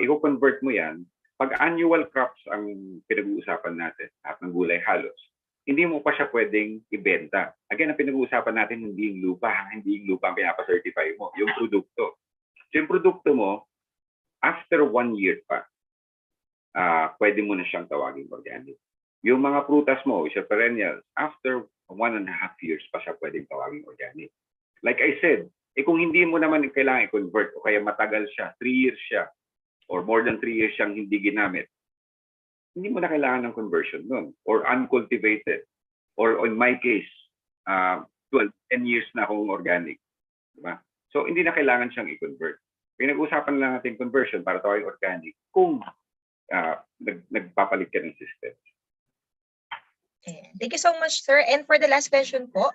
Speaker 7: i-convert mo yan. Pag annual crops ang pinag-uusapan natin, at ng gulay halos, hindi mo pa siya pwedeng ibenta. Again, ang pinag-uusapan natin, hindi yung lupa ang pinapa-certify mo, yung produkto. So yung produkto mo, after 1 year pa, pwede mo na siyang tawagin organic. Yung mga prutas mo, which are perennials, after 1.5 years pa siya pwedeng tawagin organic. Like I said, kung hindi mo naman kailangan i-convert o kaya matagal siya, 3 years siya, or more than 3 years siyang hindi ginamit, hindi mo na kailangan ng conversion nun. Or uncultivated. Or in my case, 10 years na akong organic. Diba? So, hindi na kailangan siyang i-convert. Pinag-usapan lang natin conversion para tawagin organic kung nagpapalit ka ng system.
Speaker 3: Thank you so much, sir. And for the last question po,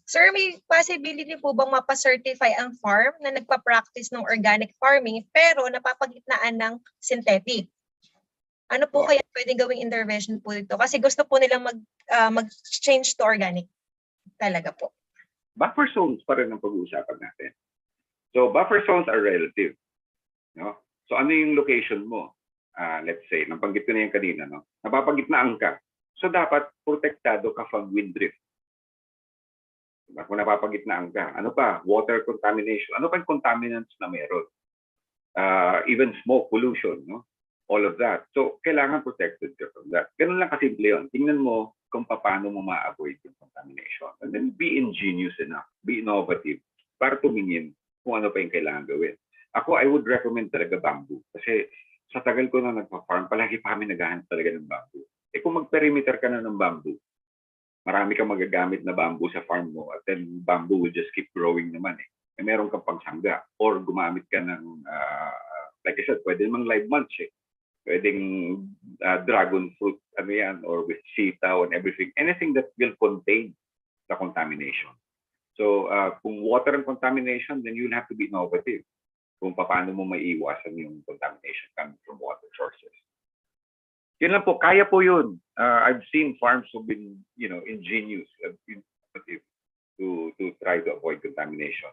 Speaker 3: sir, may possibility po bang mapa-certify ang farm na nagpa-practice ng organic farming pero napapagitnaan ng synthetic? Ano po kaya pwedeng gawing intervention po dito? Kasi gusto po nilang mag-change to organic talaga po.
Speaker 7: Buffer zones pa rin ang pag-uusapan natin. So buffer zones are relative. No? So ano yung location mo? Let's say, nabanggit ko na yung kanina, no? Napapagitnaan ka. So dapat protektado ka from wind drift. Diba? Kung napapagitnaan ka. Ano pa? Water contamination. Ano pa yung contaminants na meron? Even smoke pollution, no? All of that. So kailangan protected ka from that. Ganun lang kasimple yun. Tingnan mo kung paano mo ma-avoid yung contamination. And then be ingenious enough. Be innovative para tumingin kung ano pa yung kailangan gawin. Ako, I would recommend talaga bamboo. Kasi sa tagal ko na nagpa-farm, palagi pa kami naghahanap talaga ng bamboo. Kung mag-perimeter ka na ng bamboo, marami kang magagamit na bamboo sa farm mo at then bamboo will just keep growing naman eh. Meron kang pangsangga or gumamit ka ng, like I said, pwede namang live mulch eh. Pwedeng dragon fruit, ano yan, or with sitaw and everything. Anything that will contain the contamination. So kung water and contamination, then you'll have to be innovative kung paano mo maiiwasan yung contamination coming from water sources. Yun lang po, kaya po yun. I've seen farms who've been, ingenious to try to avoid contamination.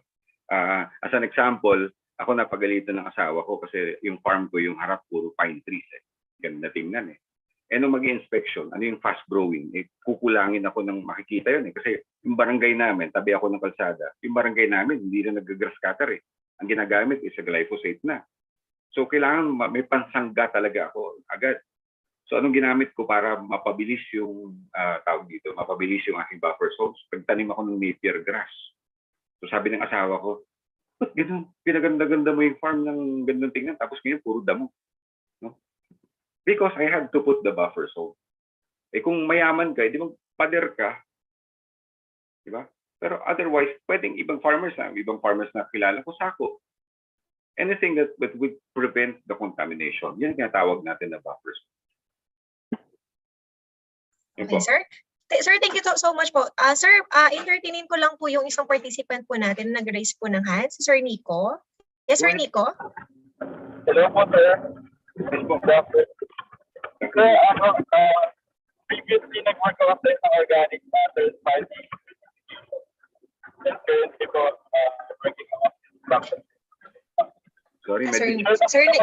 Speaker 7: As an example, ako napagalitan ng asawa ko kasi yung farm ko, yung harap puro pine trees eh. Ganda tingnan eh. Nung mag-inspection, ano yung fast growing, kukulangin ako ng makikita yun eh. Kasi yung barangay namin, tabi ako ng kalsada, yung barangay namin, hindi na nag-grass cutter eh. Ang ginagamit is a glyphosate na. So kailangan may pansangga talaga ako agad. So anong ginamit ko para mapabilis yung tawag dito, mapabilis yung aking buffer zones? Pagtanim ako ng napier grass. So sabi ng asawa ko, ba't ganun? Pinaganda-ganda mo yung farm ng gandang tingnan, tapos ngayon puro damo. No? Because I had to put the buffer zone. Kung mayaman ka, di mo pader ka. Di ba? Pero otherwise, pwedeng ibang farmers na kilala ko, sako. Anything that would prevent the contamination, yan ang tinatawag natin na buffer zone.
Speaker 3: Okay, sir. Sir, thank you so much po. Sir, entertainin ko lang po yung isang participant po natin na nag-raise po ng hand, si Sir Nico. Yes, Sir Nico?
Speaker 8: Hello po, sir.
Speaker 7: Yes po.
Speaker 8: Sir, previously nag-work ako sa organic matters party. And currently po, working ako in
Speaker 7: Sorry,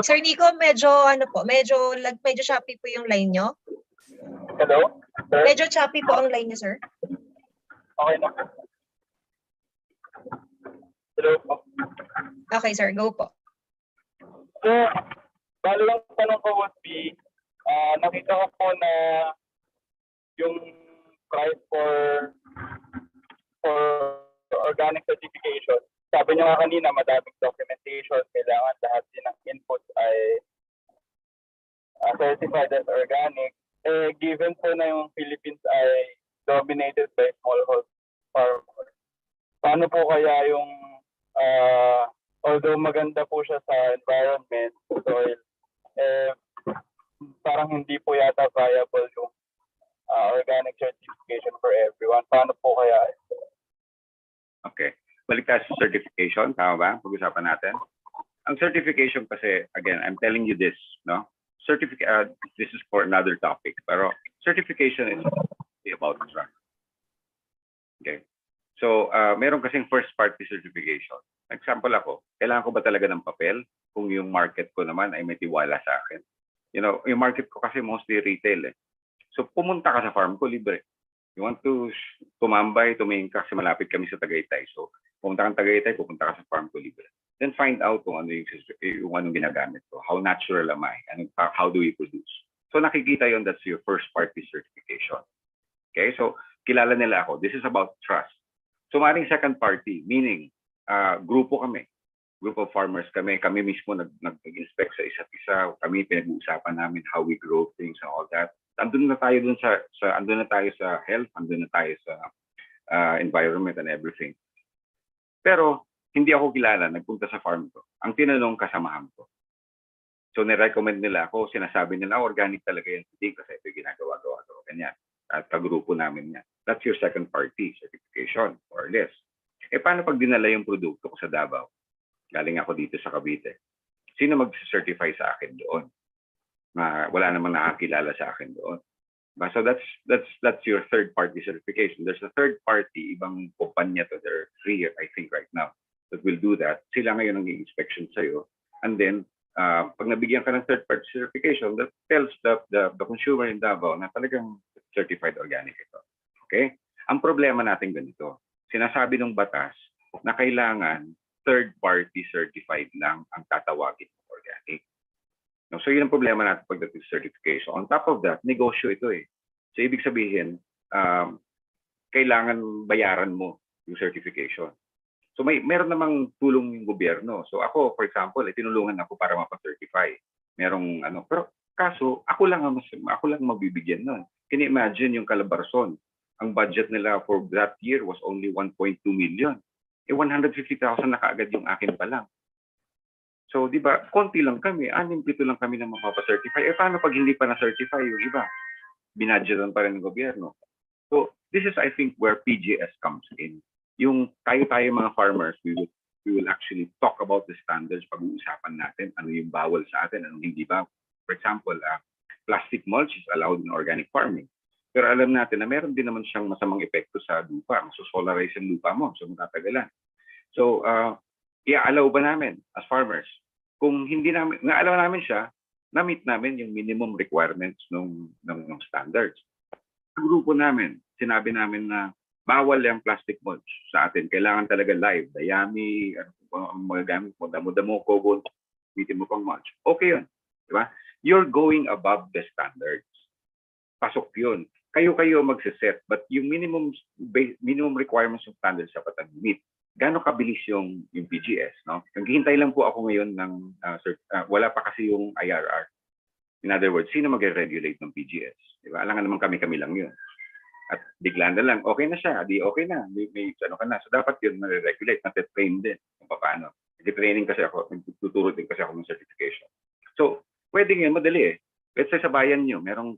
Speaker 3: Sir Nico, medyo choppy po yung line nyo.
Speaker 8: Hello? Sir?
Speaker 3: Medyo choppy po ang line niyo, sir.
Speaker 8: Okay na. Hello po.
Speaker 3: Okay, sir. Go po.
Speaker 8: So, bali lang tanong ko would be, nakita ko po na yung price for organic certification, sabi niyo nga kanina, madaming documentation, kailangan lahat din ng input ay certified as organic. Given po na yung Philippines ay dominated by smallholder farmers, paano po kaya yung, although maganda po siya sa environment, soil, parang hindi po yata viable yung organic certification for everyone. Paano po kaya?
Speaker 7: Okay. Balik tayo sa certification. Tama ba? Pag-usapan natin. Ang certification kasi, again, I'm telling you this, no? This is for another topic. Pero certification is about trust. Okay. So, meron kasing first party certification. Example ako, kailangan ko ba talaga ng papel kung yung market ko naman ay may tiwala sa akin? You know, yung market ko kasi mostly retail eh. So, pumunta ka sa farm ko, libre. You want to tumambay, tumingin ka kasi malapit kami sa Tagaytay. So, pumunta kang Tagaytay, pupunta ka sa farm ko, libre. Then find out kung ano yung anong ginagamit ko. How natural am I? How do we produce? So, nakikita yon, that's your first party certification. Okay? So, kilala nila ako. This is about trust. So, maring second party, meaning, grupo kami. Group of farmers kami. Kami mismo nag-inspect sa isa't isa. Kami pinag-uusapan namin how we grow things and all that. Andun na tayo dun andun na tayo sa health, andun na tayo sa environment and everything. Pero hindi ako kilala, nagpunta sa farm ko. Ang tinanong, kasamahan ko. So ni-recommend nila ako, sinasabi nila organic talaga yan, hindi kasi ito ginagawa-gawa ko, ganyan. At kagrupo namin yan. That's your second party certification, more or less. Paano pag dinala yung produkto ko sa Davao? Galing ako dito sa Cavite. Sino mag-certify sa akin doon? Wala namang nakakilala sa akin doon. So that's your third party certification. There's a third party, ibang kumpanya to, there are 3 I think right now that will do that. Sila ngayon ang i-inspection sa'yo. And then, pag nabigyan ka ng third party certification, that tells the consumer in Davao na talagang certified organic ito. Okay? Ang problema natin ganito, sinasabi ng batas na kailangan third party certified lang ang tatawagin ng organic. No, so yun ang problema natin pagdating sa certification. On top of that, negosyo ito eh. So ibig sabihin, kailangan bayaran mo yung certification. So meron namang tulong yung gobyerno. So ako, for example, tinulungan ako para mapa-certify. Merong pero kaso ako lang mabibigyan nun. Can you imagine yung Calabarzon? Ang budget nila for that year was only 1.2 million. 150,000 na kaagad yung akin pa lang. So, di ba, konti lang kami, 6-7 lang kami na mapapa-certify. Paano pag hindi pa na-certify yung iba? Binadgetan pa rin ng gobyerno. So, this is, I think, where PGS comes in. Yung tayo mga farmers, we will actually talk about the standards, pag-uusapan natin, ano yung bawal sa atin, anong hindi ba. For example, plastic mulch is allowed in organic farming. Pero alam natin na meron din naman siyang masamang epekto sa lupa. Masosolarize ang lupa mo, so matatagalan. So, i-allow ba namin as farmers? Kung hindi namin, na-allow namin siya, na-meet namin yung minimum requirements ng standards. Sa grupo namin, sinabi namin na bawal yung plastic mulch sa atin. Kailangan talaga live, dayami, mga gamit mo, damo-damo, kogon, bitin mo pang mulch. Okay yun. Diba? You're going above the standards. Pasok yun. Kayo magsiset, but yung minimum requirements ng standards sa patag-meet. Gaano kabilis yung PGS, no? Naghihintay lang po ako ngayon ng wala pa kasi yung IRR. In other words, sino mag-regulate ng PGS? Diba? Alam nga naman kami lang yun. At biglaan na lang, okay na siya, di okay na, may ano ka na. So dapat yun mag-regulate, nat-train din kung paano. Nag-training kasi ako, nagtuturo din kasi ako ng certification. So, pwedeng yun, madali eh. Let's say sa bayan nyo, meron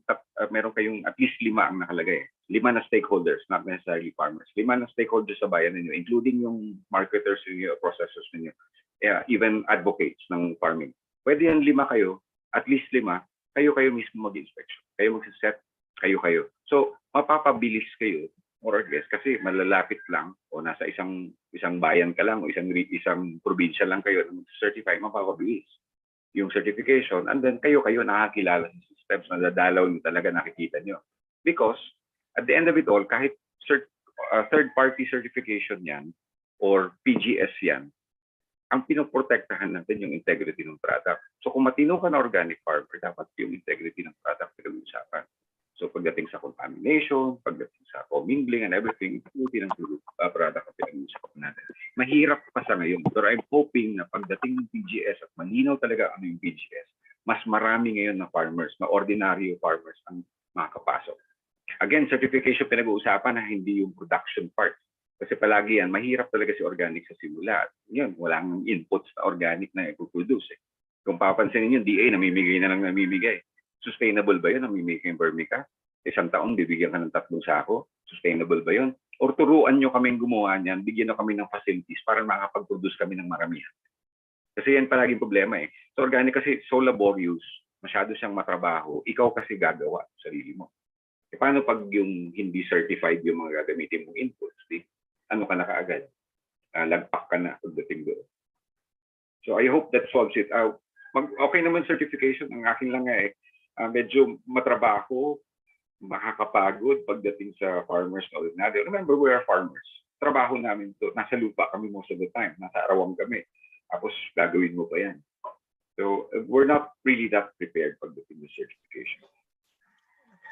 Speaker 7: kayong at least 5 ang nakalagay. 5 na stakeholders, not necessarily farmers. 5 na stakeholders sa bayan ninyo, including yung marketers ninyo, processors ninyo, even advocates ng farming. Pwede yan 5 kayo, at least 5, kayo mismo mag-inspection. Kayo mag-set, kayo. So, mapapabilis kayo, more or less, kasi malalapit lang, o nasa isang bayan ka lang, o isang probinsya lang kayo na mag-certify, mapapabilis yung certification, and then kayo nakakilala sa systems na dadalaw nyo talaga, nakikita nyo. Because, at the end of it all, kahit third-party certification yan, or PGS yan, ang pinoprotektahan natin yung integrity ng product. So kung matino ka na organic farmer, dapat yung integrity ng product pinag-uusapan. So pagdating sa contamination, pagdating sa commingling and everything, buti ng product na pinag-uusapan natin. Mahirap pa sa ngayon. Pero I'm hoping na pagdating ng PGS at malinaw talaga ano yung PGS, mas marami ngayon na farmers, na ordinary farmers ang makakapasok. Again, certification pinag-uusapan na hindi yung production part. Kasi palagi yan, mahirap talaga si organic sa simula. Yun, walang inputs na organic na ipoproduce. Kung papansin niyo, DA, namimigay na lang namimigay. Sustainable ba yun? Namimigay yung vermica? Isang taon, bibigyan ka ng 3 sako. Sustainable ba yun? Or turuan nyo kaming gumawa niyan, bigyan nyo kami ng facilities para makapag-produce kami ng maramihan. Kasi yan palaging problema eh. So organic kasi so laborious, masyado siyang matrabaho, ikaw kasi gagawa sa sarili mo. E paano pag yung hindi certified yung mga gagamitin mong inputs? Ano ka na kaagad? Lagpak ka na pagdating doon. So I hope that solves it. Okay naman certification, ang akin lang medyo matrabaho, makakapagod pagdating sa farmers na ordinary. Remember, we are farmers. Trabaho namin to. Nasa lupa kami most of the time. Nasa arawang kami. Tapos gagawin mo pa yan. So we're not really that prepared pagdating sa certification.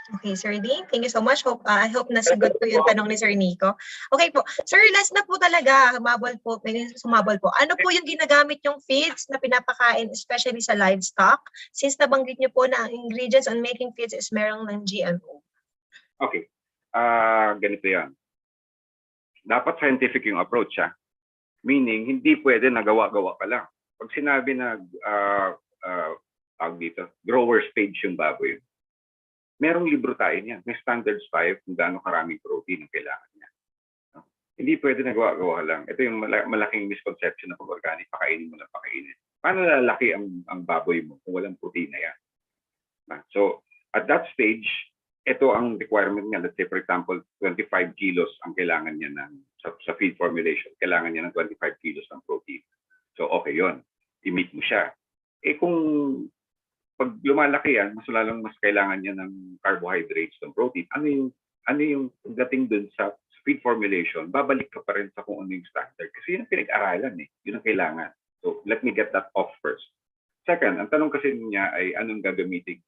Speaker 3: Okay, Sir Dean, thank you so much. I hope nasagot ko yung tanong ni Sir Nico. Okay po. Sir, last na po talaga. May sumabol po. Ano po yung ginagamit yung feeds na pinapakain, especially sa livestock? Since nabanggit niyo po na ang ingredients on making feeds is meron ng GMO.
Speaker 7: Okay. Ganito yan. Dapat scientific yung approach, ha? Meaning, hindi pwede nagawa-gawa ka lang. Pag sinabi na grower stage yung baboy, merong libro tayo niyan. May standards 5 kung gaano karaming protein ang kailangan niya. No? Hindi pwede nagawa-gawa lang. Ito yung malaking misconception na pag-organic, pakainin mo lang pakainin. Paano lalaki ang baboy mo kung walang protein na yan? So, at that stage, ito ang requirement niya. Let's say, for example, 25 kilos ang kailangan niya sa feed formulation. Kailangan niya ng 25 kilos ng protein. So, okay yon, i-meet mo siya. Kung pag lumalaki yan, mas lalong mas kailangan niya ng carbohydrates, ng protein. Ano yung dating dun sa feed formulation, babalik ka pa rin sa kung ano yung standard. Kasi yun ang pinag-aralan eh. Yun ang kailangan. So, let me get that off first. Second, ang tanong kasi niya ay anong gagamitin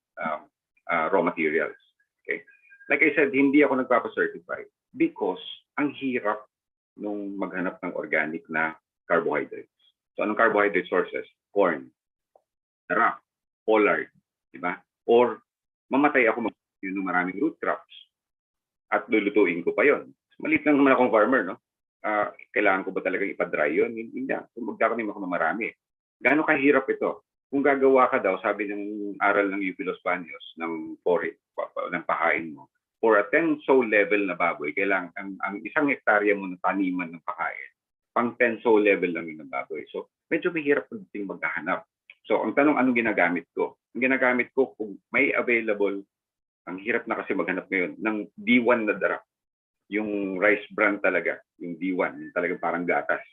Speaker 7: raw materials. Okay? Like I said, hindi ako nagpapa-certify because ang hirap nung maghanap ng organic na carbohydrates. So, anong carbohydrate sources? Corn, sarap, pollard, di ba? Or mamatay ako ng maraming root crops at lulutuin ko pa yon. Maliit lang naman akong farmer, no? Kailangan ko ba talaga ipa-dry yun? Hindi. So, magkakanim ako ng marami. Gaano kahirap ito? Kung gagawa ka daw, sabi ng aral ng UP Los Baños, ng pakain mo, for a 10-sow level na baboy, kailangan ang 1 hektarya mo na taniman ng pakain, pang 10-sow level lang yun ng baboy. So, medyo mahirap pagdating maghahanap. So, ang tanong, anong ginagamit ko? Ang ginagamit ko, kung may available, ang hirap na kasi maghanap ngayon, ng D1 na darap. Yung rice bran talaga, yung D1, yung talagang parang gatas,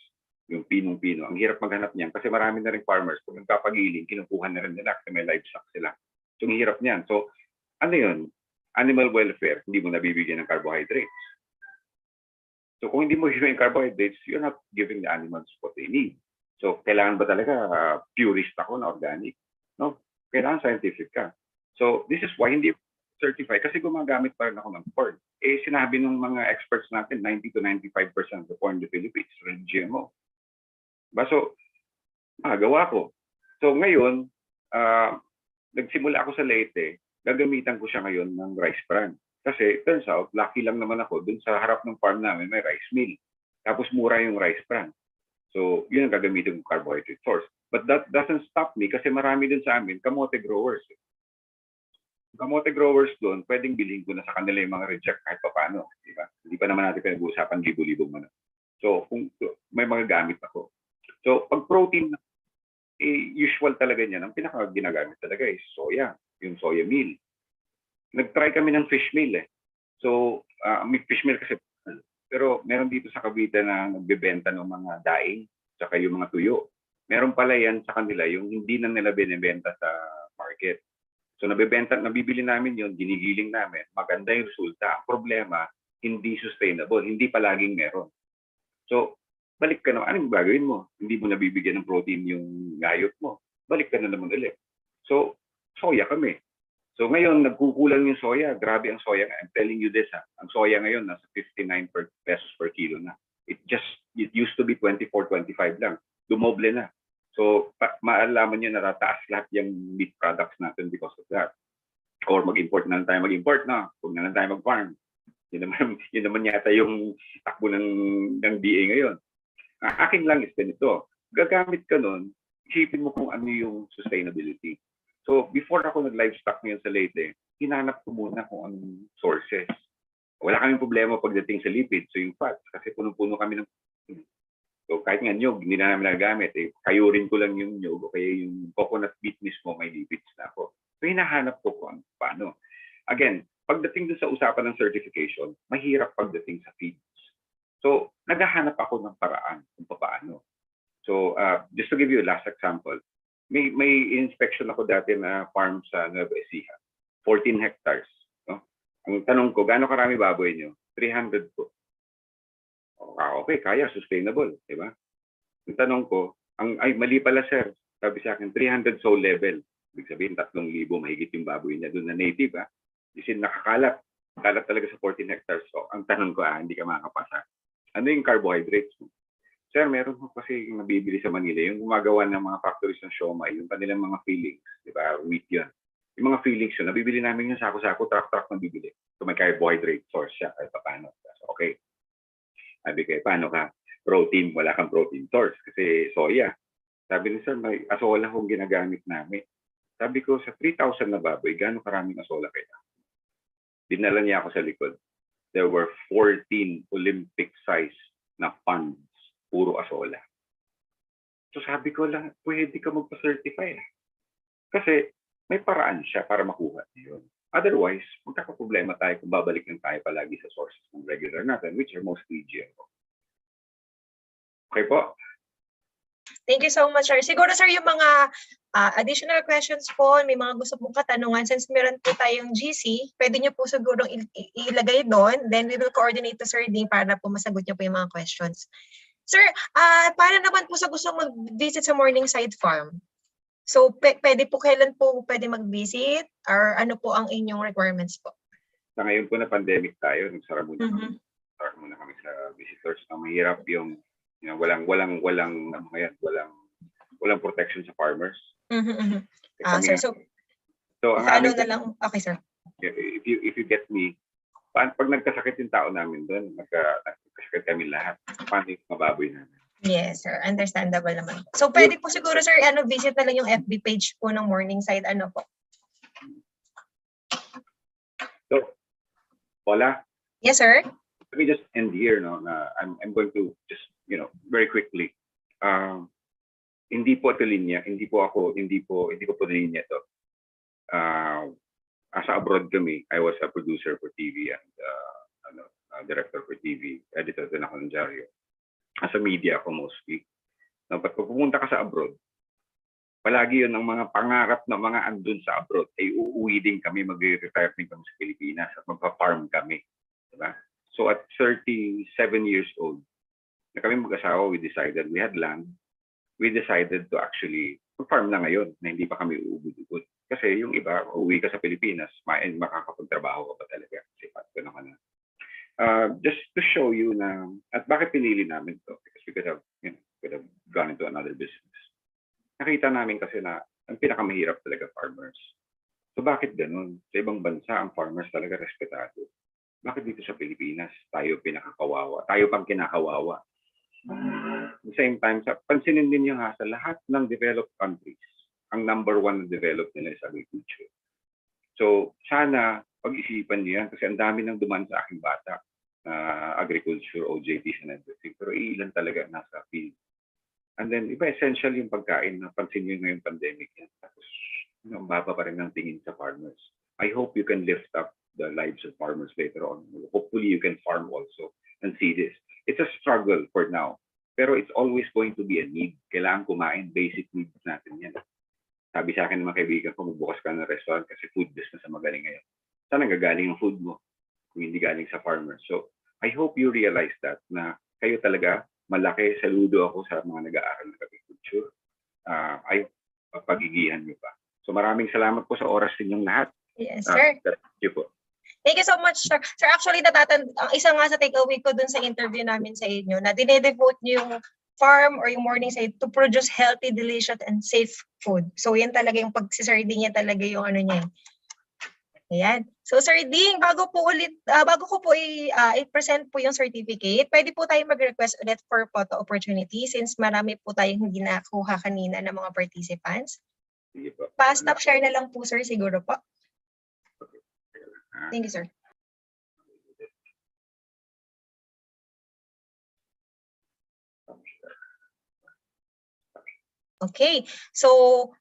Speaker 7: yung pinong-pino. Ang hirap maghanap niyan kasi marami na rin farmers, kung nagpapagiling, kinukuha na rin nila kasi may livestock sila. So, ang hirap niyan. So, ano yun? Animal welfare, hindi mo nabibigyan ng carbohydrates. So, kung hindi mo bibigyan ng carbohydrates, you're not giving the animals what they need. So, kailangan ba talaga purist ako na organic? No, kailangan scientific ka. So, this is why hindi certified kasi gumagamit pa rin ako ng corn. Sinabi ng mga experts natin, 90 to 95% of the corn in the Philippines is GMO. So, magawa ko. So, ngayon, nagsimula ako sa Leyte, gagamitan ko siya ngayon ng rice bran. Kasi, turns out, lucky lang naman ako, dun sa harap ng farm namin, may rice mill. Tapos, mura yung rice bran. So, yun ang gagamitin kong carbohydrate source. But that doesn't stop me kasi marami din sa amin kamote growers. Kamote growers doon, pwedeng bilhin ko na sa kanila yung mga reject kahit pa paano. Diba? Hindi pa naman natin pinag-uusapan libo-libo mo na. So, kung may mga gamit ako. So, pag protein, usual talaga niyan, ang pinaka-ginagamit talaga is soya, yung soya meal. Nag-try kami ng fish meal eh. So, may fish meal kasi pero meron dito sa Cavite na nagbebenta ng mga daing, saka yung mga tuyo. Meron pala yan sa kanila, yung hindi na nila binibenta sa market. So nabibili namin yun, ginigiling namin, maganda yung resulta. Ang problema, hindi sustainable, hindi palaging meron. So, balik ka naman, anong gagawin mo? Hindi mo nabibigyan ng protein yung ngayot mo. Balik ka na naman ulit. So, soya kami. So ngayon, nagkukulang yung soya. Grabe ang soya. I'm telling you this, ha. Ang soya ngayon, nasa 59 pesos per kilo na. It used to be 24, 25 lang. Dumoble na. So, maalaman nyo na tataas lahat yung meat products natin because of that. Or mag-import na lang tayo mag-import, no? Huwag na lang tayo mag-farm. Yun naman yata yung takbo ng DA ngayon. Akin lang is ganito. Gagamit ka nun, isipin mo kung ano yung sustainability. So, before ako nag-livestock ngayon sa Leyte, hinanap ko muna kung anong sources. Wala kaming problema pagdating sa lipids, so yung fats, kasi punong-puno kami ng. So, kahit nga nyog, hindi na namin nagamit. Kayurin ko lang yung nyog o kaya yung coconut meat mismo, may lipids na ako. So, hinahanap ko kung paano. Again, pagdating dun sa usapan ng certification, mahirap pagdating sa feeds. So, naghahanap ako ng paraan kung paano. So, just to give you a last example, may inspection ako dati na farm sa Nueva Ecija, 14 hectares. No? Ang tanong ko, gaano karami baboy nyo? 300 po. Okay, kaya, sustainable, di ba? Ang tanong ko, mali pala sir, sabi sa akin, 300 soul level. Ibig sabihin, 3,000 mahigit yung baboy niya doon na native, ha? Kasi nakakalat. Kalat talaga sa 14 hectares. So, ang tanong ko, hindi ka makakapasa. Ano yung carbohydrates mo? Sir, meron ko kasi nabibili sa Manila, yung gumagawa ng mga factories ng siomai, yung kanilang mga fillings, di ba? Wheat yun. Yung mga fillings yun, nabibili namin yung sako-sako, truck nabibili. So may carbohydrate source siya, kahit paano. So, okay. Sabi kayo, paano ka? Protein, wala kang protein source kasi soya. Sabi ni sir, may asola kong ginagamit namin. Sabi ko, sa 3,000 na baboy, gano'ng karaming asola kaya? Dinala niya ako sa likod. There were 14 Olympic size na ponds. Puro asola. So sabi ko lang, pwede ka magpa-certify. Kasi may paraan siya para makuha yun. Otherwise, magkakaproblema tayo kung babalik lang tayo palagi sa sources ng regular natin, which are mostly GMO. Okay po?
Speaker 3: Thank you so much, sir. Siguro, sir, yung mga additional questions po, may mga gusto pong katanungan, since meron po tayong GC, pwede nyo po siguro ilagay doon, then we will coordinate to Sir Ding para po masagot nyo po yung mga questions. Sir, para naman po sa gusto mag-visit sa Morningside Farm, so pwede po, kailan po pwede mag-visit or ano po ang inyong requirements po?
Speaker 7: Sa ngayon po na pandemic tayo, nagsara muna kami. Nagsara muna kami sa visitors. Mahirap yung walang protection sa farmers.
Speaker 3: Sir, so ang ano na lang, okay sir.
Speaker 7: If you get me, pag nagkasakit yung tao namin doon, nagkasakit kami lahat. Paano yung mababoy namin?
Speaker 3: Yes, sir. Understandable naman. So, pwede po siguro, sir, visit na lang yung FB page po ng Morningside. Ano po?
Speaker 7: So, Paula?
Speaker 3: Yes, sir.
Speaker 7: Let me just end here. No? I'm going to just, very quickly. Hindi po ito linya. Hindi ko po linya ito. Asa abroad kami, I was a producer for TV and director for TV, editor din ako ng dyaryo. As a media ako mostly. Pag pupunta ka sa abroad, palagi yun ang mga pangarap ng mga andun sa abroad ay uuwi din kami, mag-retire din kami sa Pilipinas at magpa-farm kami. Diba? So at 37 years old, na kami mag-asawa, we had land, we decided to actually farm na ngayon na hindi pa kami uubod-ubod. Kasi yung iba, uuwi ka sa Pilipinas, makakapagtrabaho ka pa talaga. Kasi pato naman na. Just to show you na, at bakit pinili namin to? Because we could have gone into another business. Nakita namin kasi na ang pinakamahirap talaga farmers. So bakit ganun? Sa ibang bansa, ang farmers talaga respetado. Bakit dito sa Pilipinas, tayo pinakakawawa? Tayo pang kinakawawa. At the same time, pansinin din yung sa lahat ng developed countries, ang number one na developed nila is agriculture. So, sana pag-isipan niyo yan kasi ang dami nang duman sa aking bata agriculture, OJTs and everything. Pero ilan talaga nasa field. And then, iba essential yung pagkain na pansin nyo ngayong pandemic yan. Tapos, baba pa rin ang tingin sa farmers. I hope you can lift up the lives of farmers later on. Hopefully, you can farm also and see this. It's a struggle for now. Pero it's always going to be a need. Kailangan kumain, basic needs natin yan. Sabi sa akin ng mga kaibigan ko, magbukas ka ng restaurant kasi food business na magaling ngayon. Saan nagagaling ang food mo kung hindi galing sa farmers? So, I hope you realize that na kayo talaga, malaki, saludo ako sa mga nag-aaral ng agriculture. Ay, pagigihan niyo pa. So, maraming salamat po sa oras ninyong lahat.
Speaker 3: Yes, sir.
Speaker 7: Thank you po.
Speaker 3: Thank you so much, sir. Sir, actually, ang isa nga sa takeaway ko dun sa interview namin sa inyo, na dinedevote niyo yung farm or yung morning side to produce healthy, delicious, and safe food. So, yan talaga yung pagsisarding niya talaga yung ano niya. Ayan. So, Sir Ding, bago ko po i-present po yung certificate, pwede po tayo mag-request ulit for photo opportunity since marami po tayong hindi nakuha kanina ng mga participants.
Speaker 7: Sige po.
Speaker 3: Pa-stop share na lang po, sir, siguro po. Thank you, sir. Okay. So,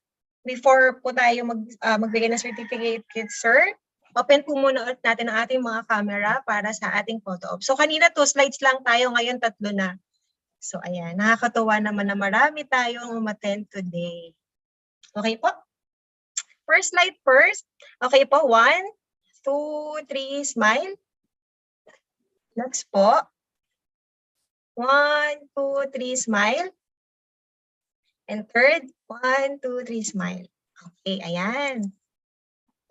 Speaker 3: before po tayo magbigay ng certificate, sir, open po muna ulit natin ang ating mga camera para sa ating photo op. So, kanina 2 slides lang tayo, ngayon 3 na. So, ayan. Nakakatuwa naman na marami tayong umattend today. Okay po? First slide first. Okay po. 1, 2, 3, smile. Next po. 1, 2, 3, smile. And third, 1, 2, 3, smile. Okay, ayan.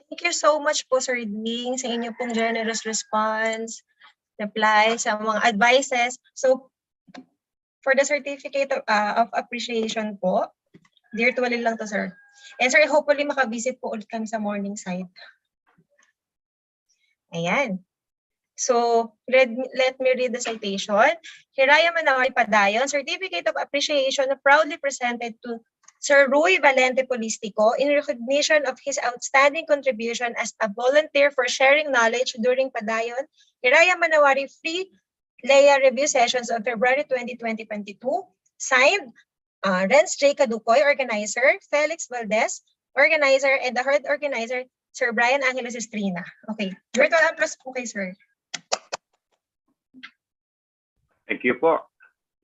Speaker 3: Thank you so much po, Sir Ding, sa inyo pong generous response, reply sa mga advices. So, for the certificate of appreciation po, virtually lang to, sir. And sir, hopefully makavisit po ulit kami sa morning site. Ayan. So, let me read the citation. Hiraya Manawari Padayon, Certificate of Appreciation proudly presented to Sir Rui Valente Polistico in recognition of his outstanding contribution as a volunteer for sharing knowledge during Padayon Hiraya Manawari Free Leia Review Sessions on February 20, 2022. Signed, Renz J. Caducoy, organizer, Felix Valdez, organizer, and the heart organizer, Sir Brian Angeles Estrina. Okay, virtual applause po kay sir.
Speaker 7: Thank you po.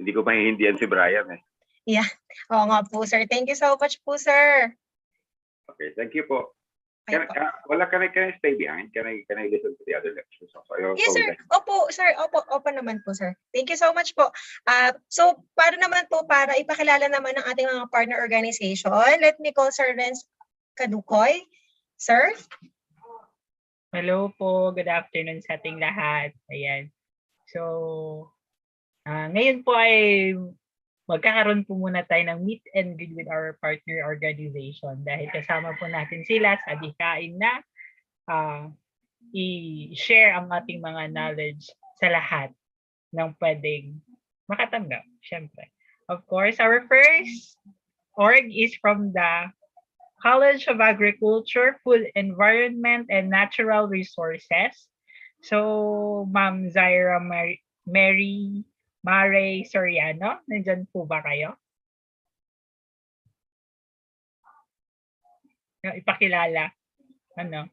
Speaker 7: Hindi ko mahihindihan si Brian eh.
Speaker 3: Yeah. Oo nga po, sir. Thank you so much po, sir.
Speaker 7: Okay, thank you po.
Speaker 3: Okay po.
Speaker 7: Can I stay behind? Can I listen to the other lectures?
Speaker 3: Yes, sir. Opo, sir. Opo naman po, sir. Thank you so much po. So, para ipakilala naman ng ating mga partner organization, let me call Sir Renz Caducoy. Sir?
Speaker 2: Hello po. Good afternoon sa ating lahat. Ayan. So, ngayon po ay magkakaroon po muna tayo ng meet and greet with our partner organization dahil kasama po natin sila sa adhikain na i-share ang ating mga knowledge sa lahat ng pwedeng makatanggap, syempre. Of course, our first org is from the College of Agriculture, Food Environment, and Natural Resources. So, Ma'am Zaira Mare Soriano, nandyan po ba kayo? Ipakilala. Ano?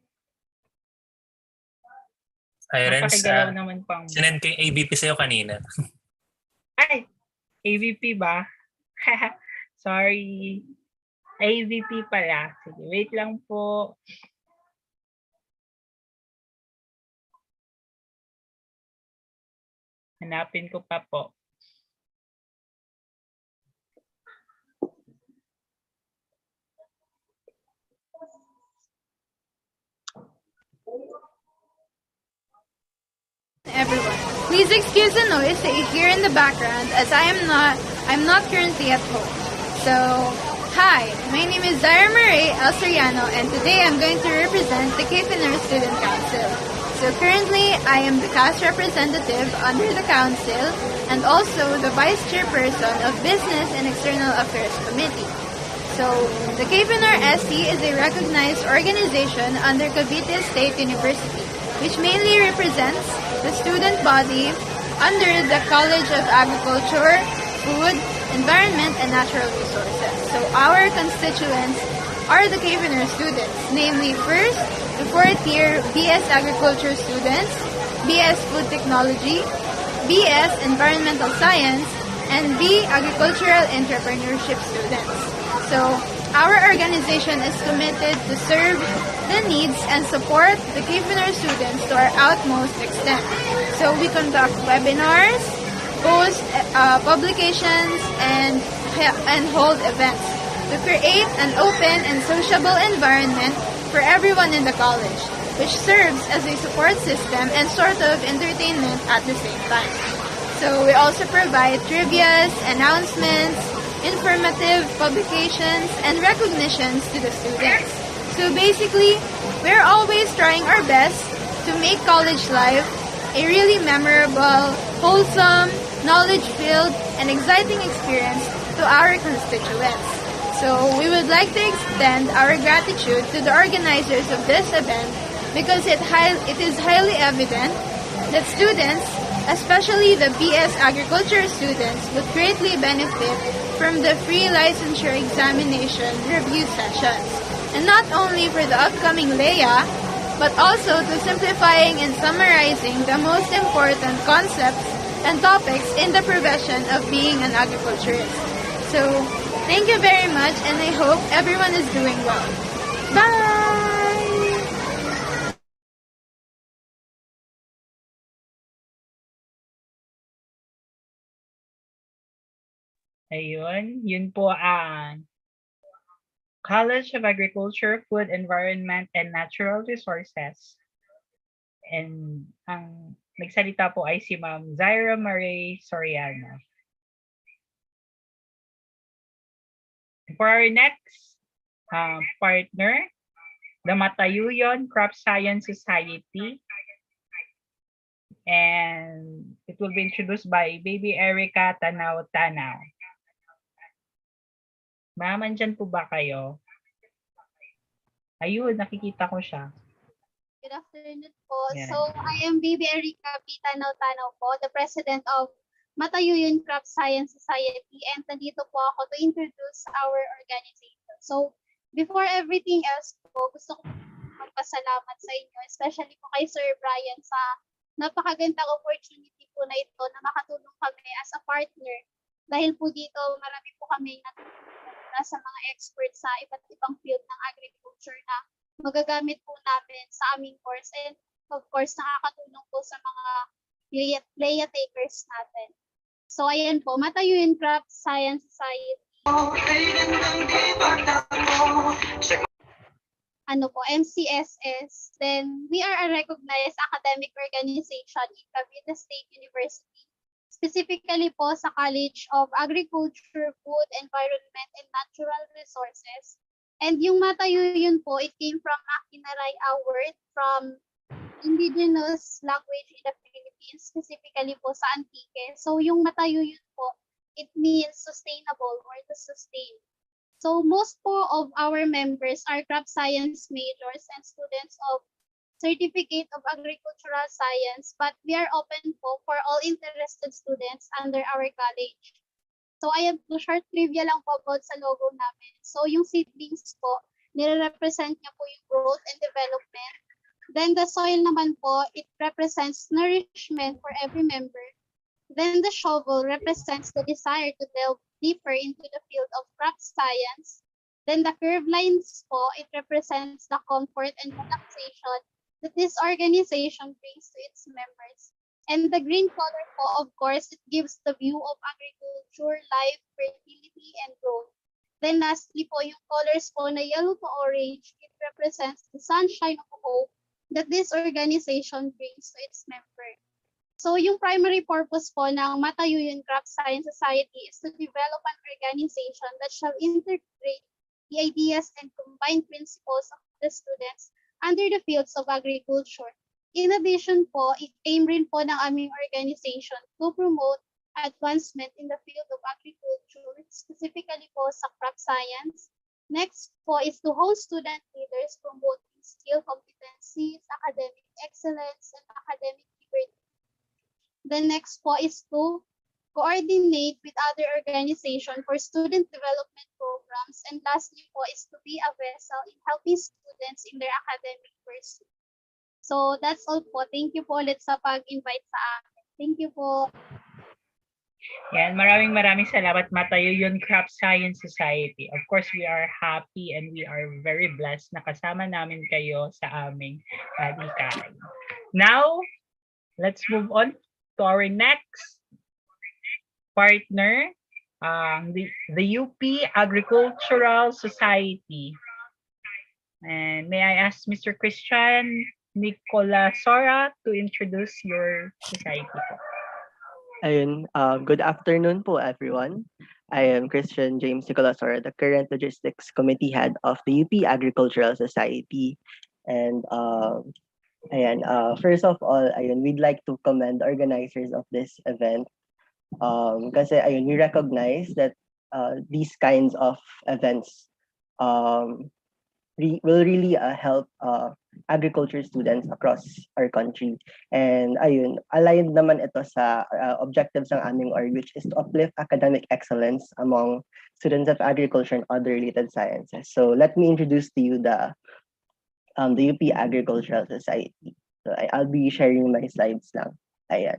Speaker 1: Hi, Renz.
Speaker 2: Napakigalaw naman pang...
Speaker 1: Sinend ko yung ABP sa'yo kanina.
Speaker 2: Ay! AVP ba? Sorry. AVP pala. Sige, wait lang po. Hanapin ko pa po.
Speaker 9: Everyone, please excuse the noise that you hear in the background as I'm not currently at home. So, hi, my name is Zaira Marie Soriano and today I'm going to represent the Kaifinar Student Council. So currently, I am the CAS representative under the council and also the vice chairperson of Business and External Affairs Committee. So the Kaifinar SC is a recognized organization under Cavite State University, which mainly represents the student body under the College of Agriculture, Food, Environment, and Natural Resources. So our constituents are the Kaifinar students, namely first, the 4th year BS Agriculture students, BS Food Technology, BS Environmental Science, and B Agricultural Entrepreneurship students. So our organization is committed to serve the needs and support the Kaifinar students to our utmost extent. So we conduct webinars, post publications, and hold events to create an open and sociable environment for everyone in the college, which serves as a support system and sort of entertainment at the same time. So we also provide trivias, announcements, informative publications, and recognitions to the students. So basically, we're always trying our best to make college life a really memorable, wholesome, knowledge-filled, and exciting experience to our constituents. So we would like to extend our gratitude to the organizers of this event because it is highly evident that students, especially the BS Agriculture students, would greatly benefit from the free licensure examination review sessions. And not only for the upcoming LEA, but also to simplifying and summarizing the most important concepts and topics in the profession of being an agriculturist. So, thank you very much, and I hope everyone is doing well. Bye!
Speaker 2: Ayun, yun po ang College of Agriculture, Food, Environment, and Natural Resources. And ang nagsalita po ay si Ma'am Zaira Marie Soriano. For our next partner, the Matayuyon Crop Science Society. And it will be introduced by Baby Erica Tanaw-Tanaw. Ma'am, andyan po ba kayo? Ayun, nakikita ko siya.
Speaker 10: Good afternoon po.
Speaker 2: Yeah.
Speaker 10: So, I am Baby Erica P. Tanaw-Tanaw po, the president of Matayuyon Crop Science Society, and nandito po ako to introduce our organization. So, before everything else po, gusto ko magpasalamat sa inyo, especially po kay Sir Brian sa napakagandang opportunity po na ito na makatulong kami as a partner. Dahil po dito, marami po kami sa mga experts sa iba't ibang field ng agriculture na magagamit po namin sa aming course, and of course nakakatulong po sa mga LEA takers natin. So ayan po, Matayuyon Crop Science Society. MCSS. Then we are a recognized academic organization in Cavite State University. Specifically po sa College of Agriculture, Food, Environment, and Natural Resources. And yung Matayuyon po, it came from Makinaray Award from indigenous language in the Philippines, specifically po sa Antique. So yung Matayuyon po, it means sustainable or to sustain. So most po of our members are crop science majors and students of Certificate of Agricultural Science, but we are open po for all interested students under our college. So ayan po, short trivia lang po about sa logo namin. So yung seedlings po, nire-represent niya po yung growth and development. Then the soil naman po, it represents nourishment for every member. Then the shovel represents the desire to delve deeper into the field of crop science. Then the curved lines po, it represents the comfort and relaxation that this organization brings to its members. And the green color po, of course, it gives the view of agriculture, life, fertility, and growth. Then lastly po, yung colors po na yellow to orange, it represents the sunshine of hope that this organization brings to its member. So yung primary purpose po ng Matayuyon Crop Science Society is to develop an organization that shall integrate the ideas and combine principles of the students under the fields of agriculture. In addition po, aim rin po ng aming organization to promote advancement in the field of agriculture, specifically po sa crop science. Next po is to host student leaders promoting skill competencies, academic excellence, and academic liberty. The next po is to coordinate with other organizations for student development programs. And lastly po is to be a vessel in helping students in their academic pursuit. So that's all po. Thank you po ulit sa pag-invite sa akin. Thank you po.
Speaker 2: Yan, maraming salamat, Matayuyon Crop Science Society. Of course, we are happy and we are very blessed na kasama namin kayo sa aming adhikain. Now, let's move on to our next partner, the UP Agricultural Society. And may I ask Mr. Christian Nicola Sora to introduce your society po.
Speaker 11: Ayun, good afternoon po everyone. I am Christian James Nicolasor, the current logistics committee head of the UP Agricultural Society. And first of all, ayun, we'd like to commend the organizers of this event. Kasi ayun, we recognize that these kinds of events will really help agriculture students across our country. And ayun, aligned naman ito sa objectives ng aming org, which is to uplift academic excellence among students of agriculture and other related sciences. So let me introduce to you the UP Agricultural Society. So I'll be sharing my slides lang. Ayan.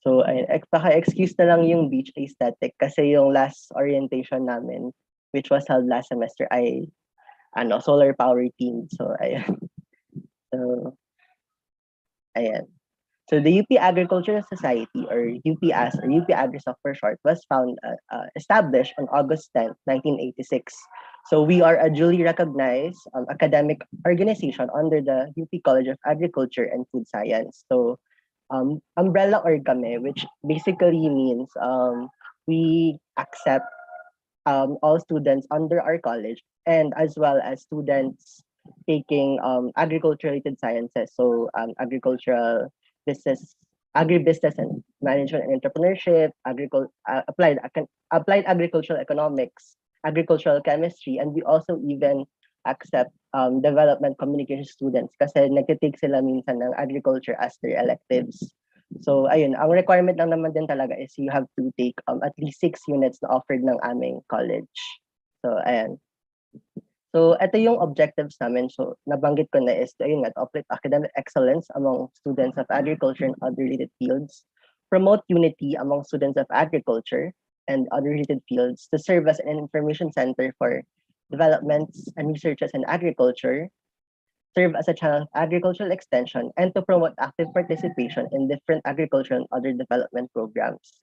Speaker 11: So excuse na lang yung beach aesthetic kasi yung last orientation namin, which was held last semester, ay solar power team. So ayan. So the UP Agricultural Society, or UPAS, or UP AgriSoc for short, was established on August 10th, 1986. So we are a duly recognized academic organization under the UP College of Agriculture and Food Science. So umbrella org kami, which basically means we accept all students under our college, and as well as students taking agriculture-related sciences, so agricultural business, agribusiness and management and entrepreneurship, applied agricultural economics, agricultural chemistry, and we also even accept development communication students kasi nagtitake sila minsan ng agriculture as their electives. So ayun, ang requirement lang naman din talaga is you have to take at least 6 units na offered ng aming college. So ayan. So ito yung objectives namin. So nabanggit ko na is ayun nga, to uplift academic excellence among students of agriculture and other related fields, promote unity among students of agriculture and other related fields, to serve as an information center for developments and researches in agriculture, serve as a channel of agricultural extension, and to promote active participation in different agricultural and other development programs.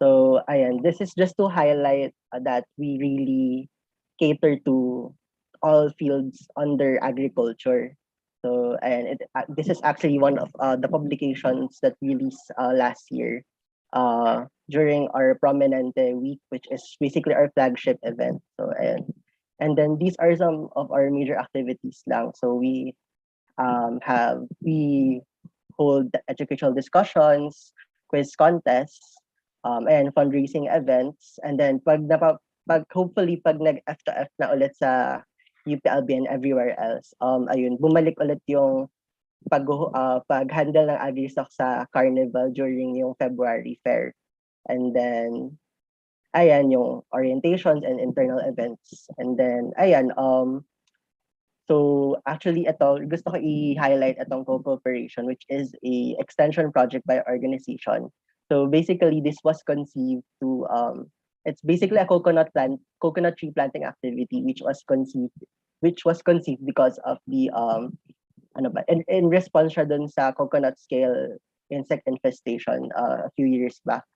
Speaker 11: So, ayan, this is just to highlight that we really cater to all fields under agriculture. So, and this is actually one of the publications that we released last year during our Prominente Week, which is basically our flagship event. So, ayan. And then these are some of our major activities lang. So we hold educational discussions, quiz contests, and fundraising events. And then hopefully pag nag-F to F na ulit sa UPLB and everywhere else, ayun, bumalik ulit yung pag-handle ng AgriSoc sa Carnival during yung February fair. And then ayan, yung orientations and internal events. And then, ayan, so actually ito, gusto ko i-highlight itong co-cooperation, which is a extension project by organization. So basically, this was conceived to, it's basically a coconut tree planting activity, which was conceived because of the, in response siya dun sa coconut scale insect infestation a few years back.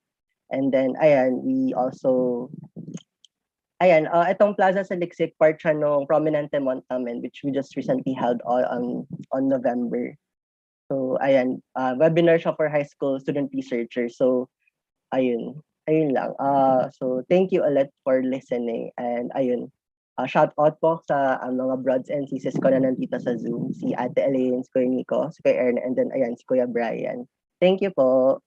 Speaker 11: And then, ayan, we also, itong Plaza sa Liksik, part siya nung Prominente month namin, which we just recently held on November. So, ayan, webinar siya for high school student researchers. So, ayun lang. So, thank you ulit for listening. And ayun, shout out po sa mga broads and sisters ko na nandito sa Zoom. Si Ate Elaine, si Kuya Nico, si Kuya Erna, and then ayan, si Kuya Brian. Thank you po.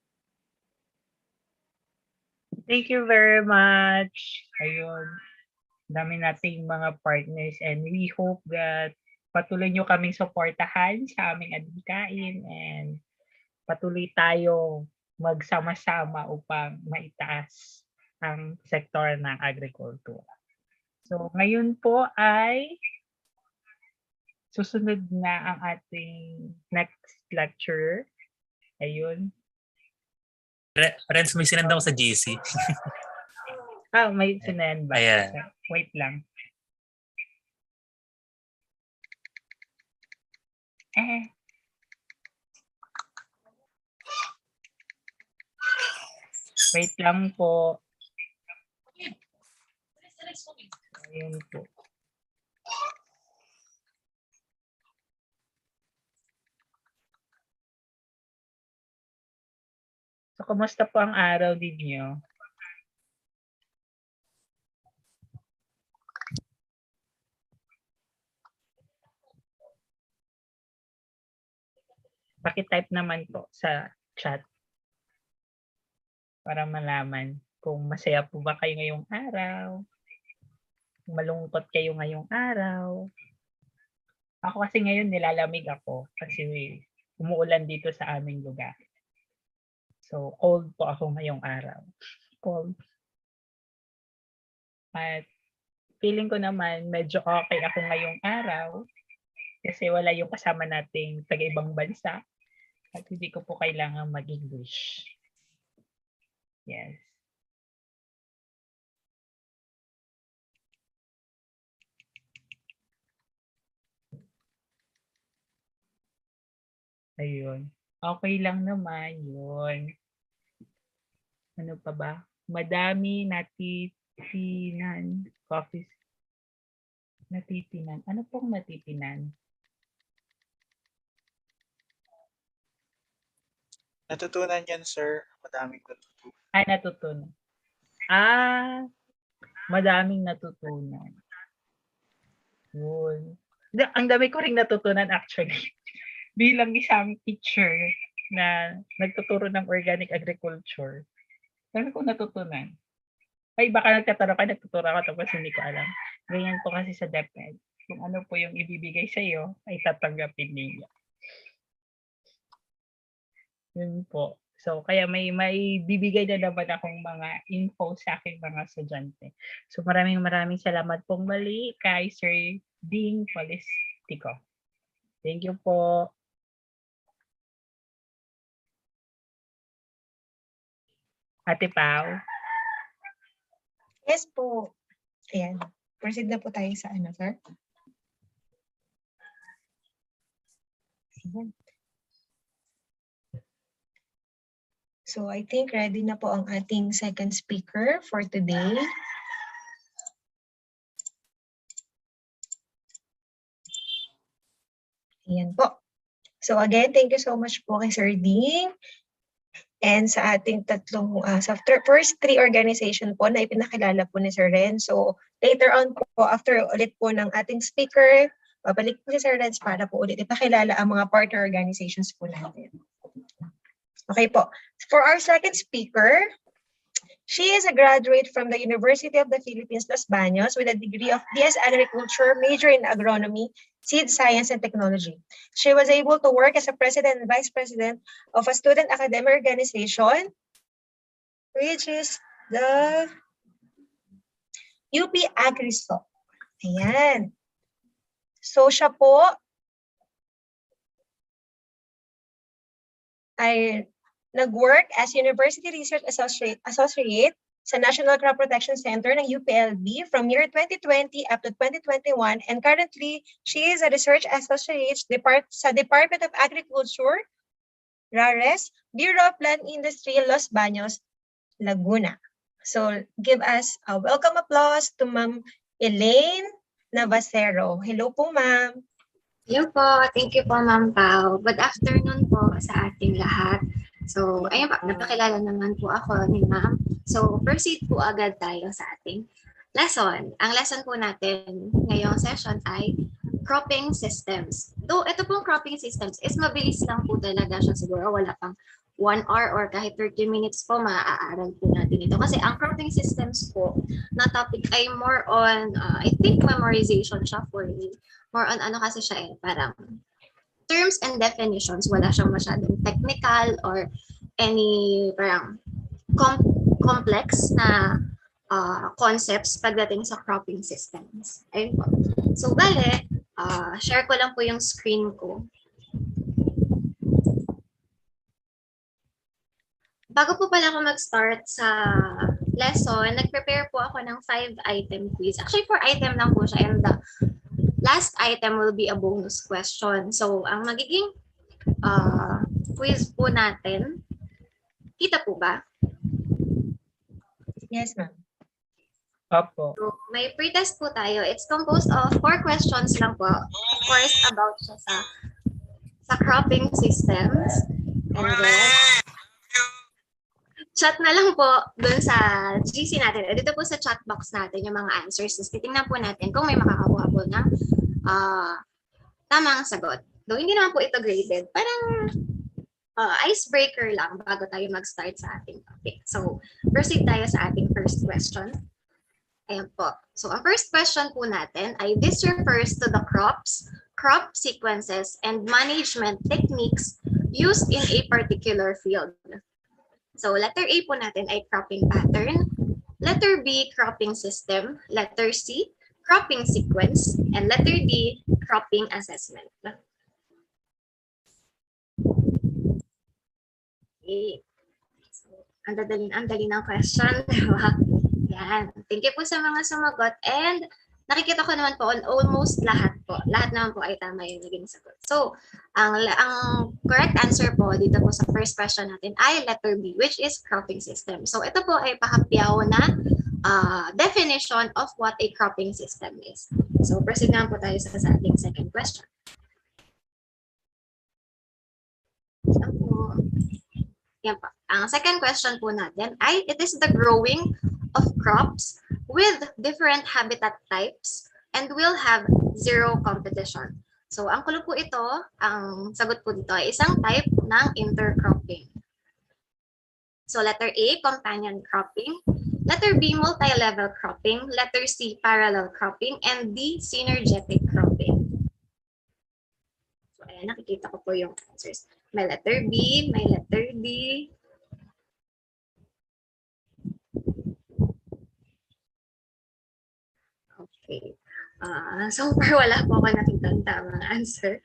Speaker 2: Thank you very much. Ayun, dami nating mga partners, and we hope that patuloy nyo kaming suportahan sa aming adhikain, and patuloy tayo magsama-sama upang maitaas ang sektor ng agrikultura. So ngayon po ay susunod na ang ating next lecture. Ayun.
Speaker 1: Renz, may sinanda ko sa GC.
Speaker 2: May sinend ba?
Speaker 1: Ayan.
Speaker 2: Wait lang. Wait lang po. Ayun po. So, kumusta po ang araw ninyo? Paki-type naman po sa chat para malaman kung masaya po ba kayo ngayong araw, kung malungkot kayo ngayong araw. Ako kasi ngayon nilalamig ako kasi umuulan dito sa aming lugar. So, cold po ako ngayong araw. Cold. At feeling ko naman medyo okay ako ngayong araw kasi wala yung kasama nating taga-ibang bansa at hindi ko po kailangan mag-English. Yes. Ayun. Okay lang naman yun. Ano pa ba? Madami natitinan. Coffee. Natitinan. Ano pong natitinan?
Speaker 5: Natutunan yan, sir. Madaming natutunan.
Speaker 2: Ay, natutunan. Ah, madaming natutunan. Yun. Ang dami ko ring natutunan actually. Bilang isang teacher na nagtuturo ng organic agriculture. Dami ko natutunan. Ay, baka nagtatanong ka, nagtuturo ako tapos hindi ko alam. Ganyan po kasi sa DepEd. Kung ano po yung ibibigay sa iyo, ay tatanggapin niya. Yun po. So, kaya may bibigay na naman akong mga info sa aking mga estudyante. So, maraming salamat pong mali kay Sir Ding Polistico. Thank you po. Ate Pao.
Speaker 3: Yes po. Ayan. Proceed na po tayo sa ano, sir. Ayan. So I think ready na po ang ating second speaker for today. Ayan po. So again, thank you so much po kay Sir Ding. And sa ating tatlong, sa first three organization po na ipinakilala po ni Sir Ren. So later on po, after ulit po ng ating speaker, babalik po si Sir Ren para po ulit ipakilala ang mga partner organizations po natin. Okay po. For our second speaker, she is a graduate from the University of the Philippines, Los Baños, with a degree of BS Agriculture, major in Agronomy, Seed Science and Technology. She was able to work as a president and vice president of a student academic organization, which is the UP AgriSoc. Ayan. So siya po ay nag-work as University Research Associate sa National Crop Protection Center ng UPLB from year 2020 up to 2021, and currently she is a research associate sa Department of Agriculture, RARES, Bureau of Land Industry, Los Baños, Laguna. So give us a welcome applause to Ma'am Elaine Navasero. Hello po, ma'am.
Speaker 12: Hello po. Thank you po, Ma'am Pao. Good afternoon po sa ating lahat. So, ayun po, napakilala naman po ako ni Ma'am. So, proceed po agad tayo sa ating lesson. Ang lesson po natin ngayong session ay cropping systems. Though ito pong cropping systems is mabilis lang po talaga siya, siguro wala pang 1 hour or kahit 30 minutes po maaaral po natin ito. Kasi ang cropping systems po na topic ay more on, I think memorization siya for me. More on ano kasi siya eh, parang terms and definitions, wala siyang masyadong technical or any parang complex na concepts pagdating sa cropping systems. Ayun po. So, bale, share ko lang po yung screen ko. Bago po pala ako mag-start sa lesson, nag-prepare po ako ng 5-item quiz. Actually, 4 item lang po siya, and the last item will be a bonus question. So, ang magiging quiz po natin, kita po ba?
Speaker 3: Yes, ma'am.
Speaker 2: Opo.
Speaker 12: So, may pre-test po tayo. It's composed of 4 questions lang po. Of course, about siya sa cropping systems. And then, chat na lang po dun sa GC natin. Dito po sa chat box natin yung mga answers. Tapos titingnan po natin kung may makakakuha po ng tamang sagot. Though hindi naman po ito graded. Parang icebreaker lang bago tayo mag-start sa ating topic. So, proceed tayo sa ating first question. Ayan po. So, ang first question po natin ay this refers to the crops, crop sequences, and management techniques used in a particular field. So, letter A po natin ay cropping pattern. Letter B, cropping system. Letter C, cropping sequence. And letter D, cropping assessment. Okay. So, ang dali ng question, di ba? Yan. Thank you po sa mga sumagot. And nakikita ko naman po on almost lahat po. Lahat naman po ay tama yung naging sagot. So, ang correct answer po dito po sa first question natin ay letter B, which is cropping system. So, ito po ay pahapyaw na definition of what a cropping system is. So, proceed naman po tayo sa ating second question. So, yan po. Ang second question po natin ay it is the growing of crops with different habitat types and will have zero competition. So, ang kulo po ito, ang sagot po dito ay isang type ng intercropping. So, letter A, companion cropping. Letter B, multi-level cropping. Letter C, parallel cropping. And D, synergetic cropping. So, ayan, nakikita ko po yung answers. May letter B, may letter D. Okay. So far, wala po ako nakitang tamang answer.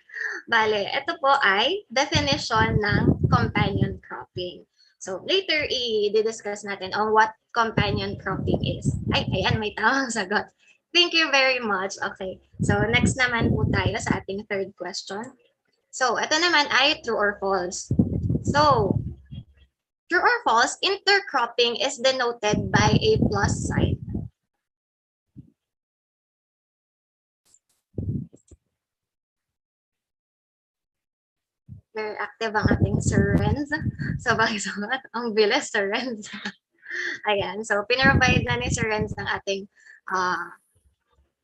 Speaker 12: Bale, ito po ay definition ng companion cropping. So, later i-discuss natin on what companion cropping is. Ay, ayan, may tamang sagot. Thank you very much. Okay. So, next naman po tayo sa ating third question. So, ito naman ay true or false. So, true or false, intercropping is denoted by a plus sign. Very active ang ating Sir Renz. So, bakit ang bilis, Sir Renz? Ayan. So, pinrovide na ni Sir Renz ng ating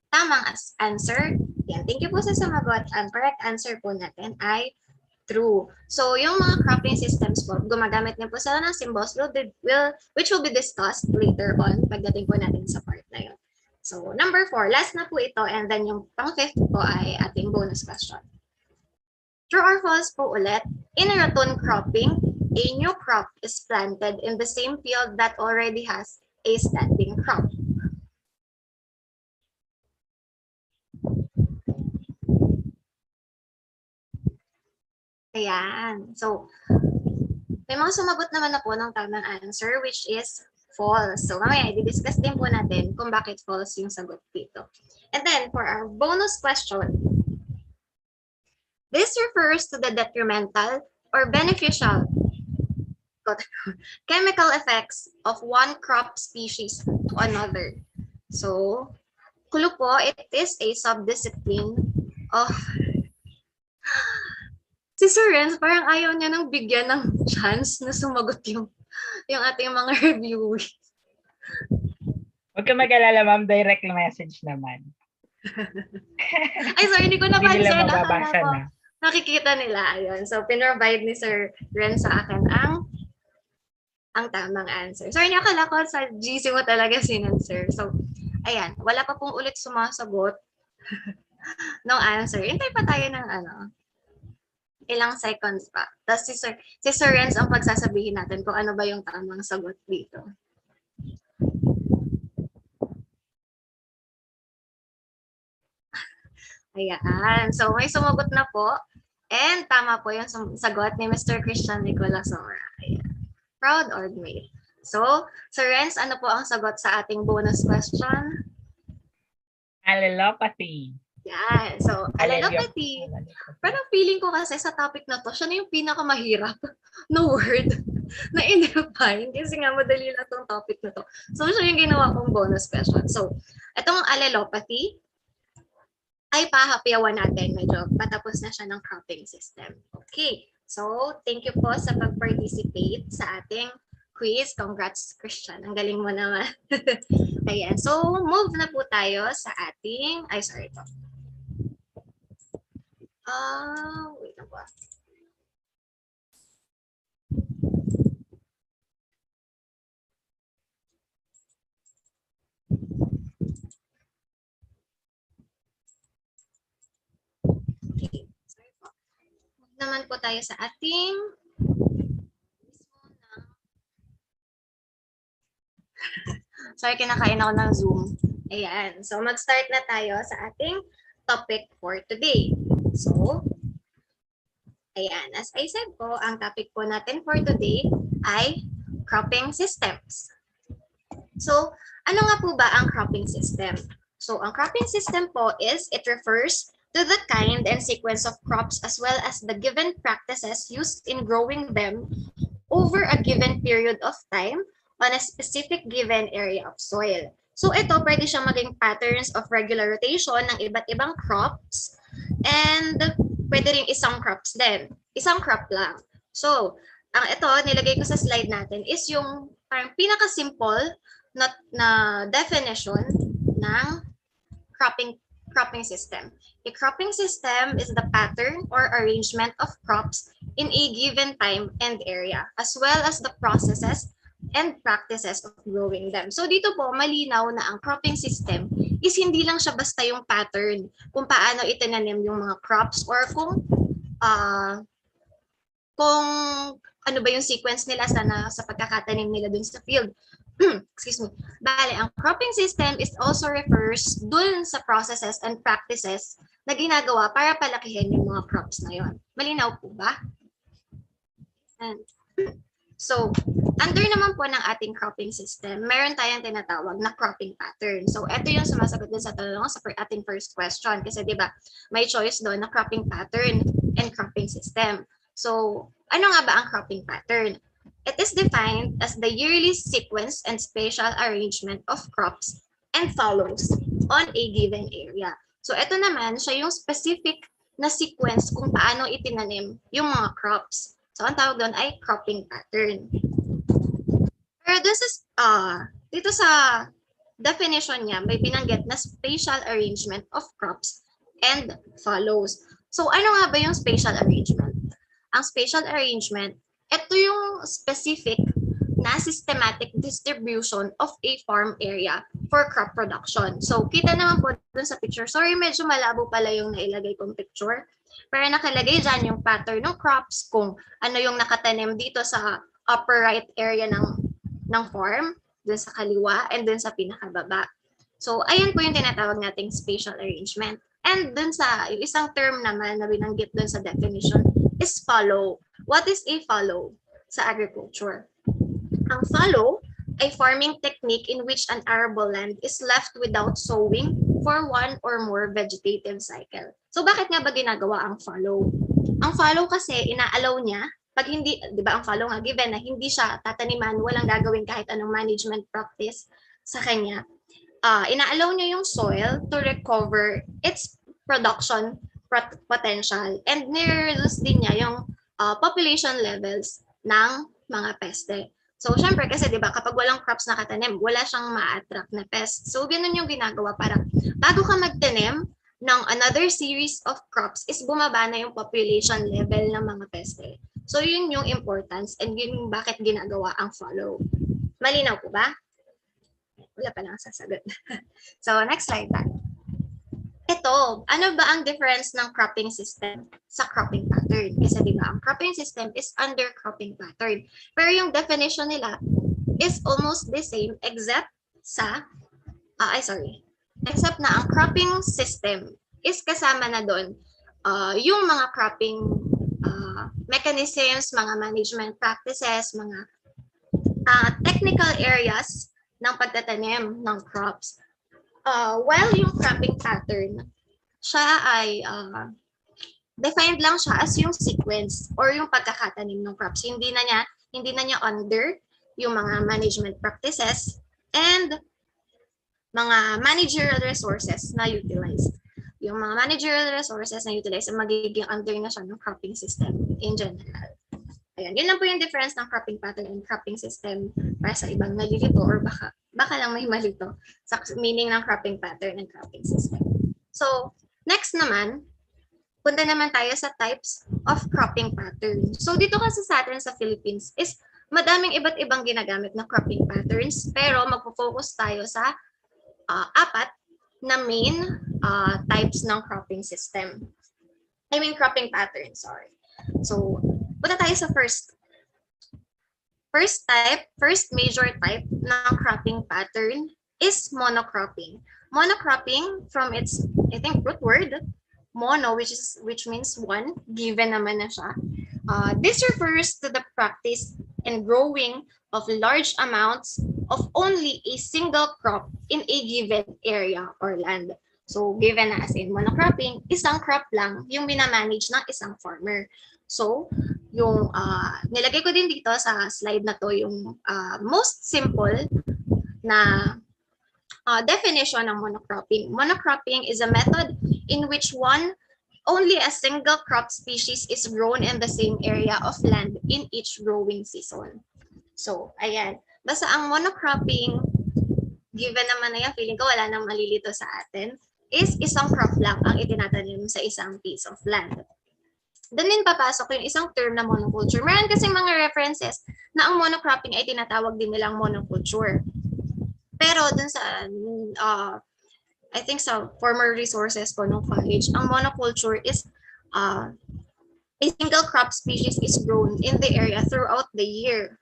Speaker 12: tamang answer. Yan. Thank you po sa sumagot. Ang correct answer po natin ay true. So, yung mga cropping systems po, gumagamit niyo po sila ng symbols which will be discussed later on pagdating po natin sa part na yun. So, number 4. Last na po ito and then yung pang-5th po ay ating bonus question. True or false po ulit, in routine cropping, a new crop is planted in the same field that already has a standing crop. Ayan. So, may mga sumagot naman na po ng tamang answer which is false. So, mamaya i-discuss din po natin kung bakit false yung sagot dito. And then, for our bonus question, this refers to the detrimental or beneficial chemical effects of one crop species to another. So, clue po, it is a subdiscipline of... Si Sir Renz, parang ayaw niya nang bigyan ng chance na sumagot yung ating mga reviewers.
Speaker 2: Huwag ka mag-alala, ma'am. Direct message naman.
Speaker 12: Ay, sorry, hindi ko napansin.
Speaker 2: Hindi nila mababasa na.
Speaker 12: Nakikita nila, ayun. So, pinrovide ni Sir Ren sa akin ang tamang answer. Sorry, akala ko sa GC mo talaga sinanswer. So, ayan. Wala pa pong ulit sumasagot ng answer. Hintay pa tayo ng ilang seconds pa. Tapos si Sir Renz ang pagsasabihin natin kung ano ba yung tamang sagot dito. Ayan. So, may sumagot na po. And tama po yung sagot ni Mr. Christian Nicola Sora. Ayan. Proud or made. So, Sir Renz, ano po ang sagot sa ating bonus question?
Speaker 2: Allelopathy.
Speaker 12: Yan. So, allelopathy. Parang feeling ko kasi sa topic na to, siya na yung pinakamahirap na word na in-define. Kasi nga madali lang tong topic na to. So, siya yung ginawa kong bonus question. So, itong allelopathy, ay pahapyawan natin. Medyo patapos na siya ng cropping system. Okay. So, thank you po sa pag-participate sa ating quiz. Congrats, Christian. Ang galing mo naman. Ayan. So, move na po tayo sa ating, sorry po. Wait lang po. Okay. Sorry po. Move naman po tayo sa ating sorry, kinakain ako ng Zoom. Ayan. So, mag-start na tayo sa ating topic for today. So, ayan. As I said po, ang topic po natin for today ay cropping systems. So, ano nga po ba ang cropping system? So, ang cropping system po is, it refers to the kind and sequence of crops as well as the given practices used in growing them over a given period of time on a specific given area of soil. So ito, pwede siyang maging patterns of regular rotation ng iba't ibang crops and pwede rin isang crops din. Isang crop lang. So, ang ito, nilagay ko sa slide natin is yung parang pinaka-simple na definition ng cropping system. A cropping system is the pattern or arrangement of crops in a given time and area, as well as the processes and practices of growing them. So dito po, malinaw na ang cropping system is hindi lang siya basta yung pattern kung paano itinanim yung mga crops or kung ano ba yung sequence nila sa pagkakatanim nila dun sa field. Excuse me. Bale, ang cropping system is also refers dun sa processes and practices na ginagawa para palakihin yung mga crops na yon. Malinaw po ba? And so, under naman po ng ating cropping system, meron tayong tinatawag na cropping pattern. So, ito yung sumasagot din sa tanong sa ating first question. Kasi di ba may choice doon na cropping pattern and cropping system. So, ano nga ba ang cropping pattern? It is defined as the yearly sequence and spatial arrangement of crops and follows on a given area. So, ito naman, siya yung specific na sequence kung paano itinanim yung mga crops. So, ang tawag doon ay cropping pattern. Pero dito sa definition niya, may binanggit na spatial arrangement of crops and follows. So, ano nga ba yung spatial arrangement? Ang spatial arrangement, ito yung specific na systematic distribution of a farm area for crop production. So, kita naman po dun sa picture. Sorry, medyo malabo pala yung nailagay kong picture. Pero nakalagay dyan yung pattern ng crops, kung ano yung nakatanim dito sa upper right area ng farm, dun sa kaliwa, and dun sa pinakababa. So, ayan po yung tinatawag nating spatial arrangement. And dun sa yung isang term naman na binanggit dun sa definition is fallow. What is a fallow sa agriculture? Ang fallow ay farming technique in which an arable land is left without sowing for one or more vegetative cycle. So bakit nga ba ginagawa ang fallow? Ang fallow kasi inaalaw niya, pag hindi, di ba ang fallow nga given na hindi siya tataniman, walang gagawin kahit anong management practice sa kanya, inaalaw niya yung soil to recover its production potential and nire-reduce din niya yung population levels ng mga peste. So, syempre, kasi di ba kapag walang crops na katanim, wala siyang ma-attract na pest. So, ganun yung ginagawa para bago ka magtanim ng another series of crops is bumaba na yung population level ng mga peste. So, yun yung importance and yun yung bakit ginagawa ang follow. Malinaw po ba? Wala pa lang sasagot. So, next slide tayo. Ito, ano ba ang difference ng cropping system sa cropping pattern? Kasi di ba, ang cropping system is under cropping pattern. Pero yung definition nila is almost the same except except na ang cropping system is kasama na doon yung mga cropping mechanisms, mga management practices, mga technical areas ng pagtatanim ng crops. While yung cropping pattern, siya ay defined lang siya as yung sequence or yung pagkakatanim ng crops. Hindi na niya under yung mga management practices and mga managerial resources na utilized. Yung mga managerial resources na utilized, magiging under na siya ng cropping system in general. Ayan, yun lang po yung difference ng cropping pattern and cropping system para sa ibang nalilito or baka lang may malito sa meaning ng cropping pattern and cropping system. So, next naman, punta naman tayo sa types of cropping pattern. So, dito kasi sa atin sa Philippines is madaming iba't ibang ginagamit na cropping patterns, pero magpo-focus tayo sa apat na main types ng cropping system. Cropping pattern, sorry. So, punta tayo sa first major type ng cropping pattern is monocropping. Monocropping from its, I think, root word, mono, which means one, given naman na siya. This refers to the practice and growing of large amounts of only a single crop in a given area or land. So, given na as in monocropping, isang crop lang yung minamanage ng isang farmer. So, yung nilagay ko din dito sa slide na to yung most simple na definition ng monocropping. Monocropping is a method in which only a single crop species is grown in the same area of land in each growing season. So, ayan. Basta ang monocropping, given naman na yan, feeling ko wala nang malilito sa atin, is isang crop lang ang itinatanim sa isang piece of land. Doon din papasok yung isang term na monoculture. Meron kasi mga references na ang monocropping ay tinatawag din nilang monoculture. Pero dun sa, I think sa former resources ko nung college, ang monoculture is a single crop species is grown in the area throughout the year.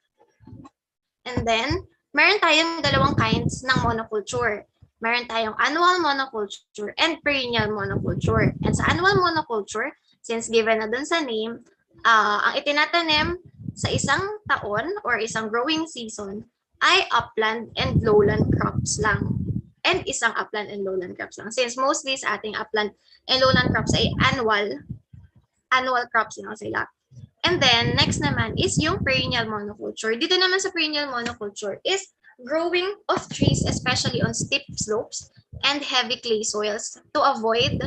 Speaker 12: And then, meron tayong dalawang kinds ng monoculture. Meron tayong annual monoculture and perennial monoculture. And sa annual monoculture, since given na dun sa name, ang itinatanim sa isang taon or isang growing season ay upland and lowland crops lang. And isang upland and lowland crops lang. Since mostly sa ating upland and lowland crops ay annual crops lang sila. And then, next naman is yung perennial monoculture. Dito naman sa perennial monoculture is growing of trees, especially on steep slopes and heavy clay soils to avoid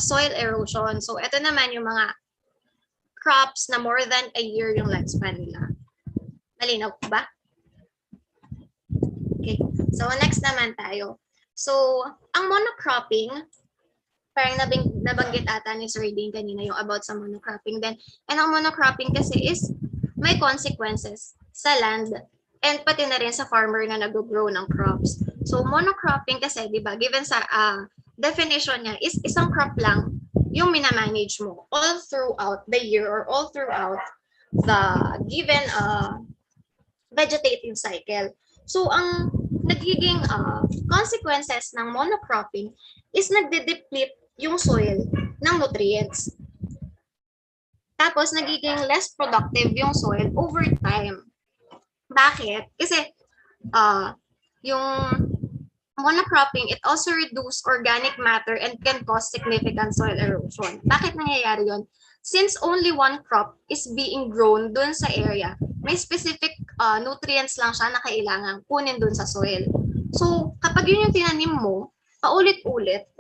Speaker 12: soil erosion. So, ito naman yung mga crops na more than a year yung lifespan nila. Malinaw po ba? Okay. So, next naman tayo. So, ang monocropping, parang nabanggit ata ni Sir Dane kanina yung about sa monocropping din. And ang monocropping kasi is may consequences sa land and pati na rin sa farmer na nag-grow ng crops. So, monocropping kasi, di ba, given sa definition niya is isang crop lang yung minamanage mo all throughout the year or all throughout the given vegetative cycle. So, ang nagiging consequences ng monocropping is nagde-deplete yung soil ng nutrients. Tapos, nagiging less productive yung soil over time. Bakit? Kasi yung monocropping, it also reduces organic matter and can cause significant soil erosion. Bakit nangyayari yun? Since only one crop is being grown dun sa area, may specific nutrients lang siya na kailangan kunin dun sa soil. So, kapag yun yung tinanim mo, paulit-ulit,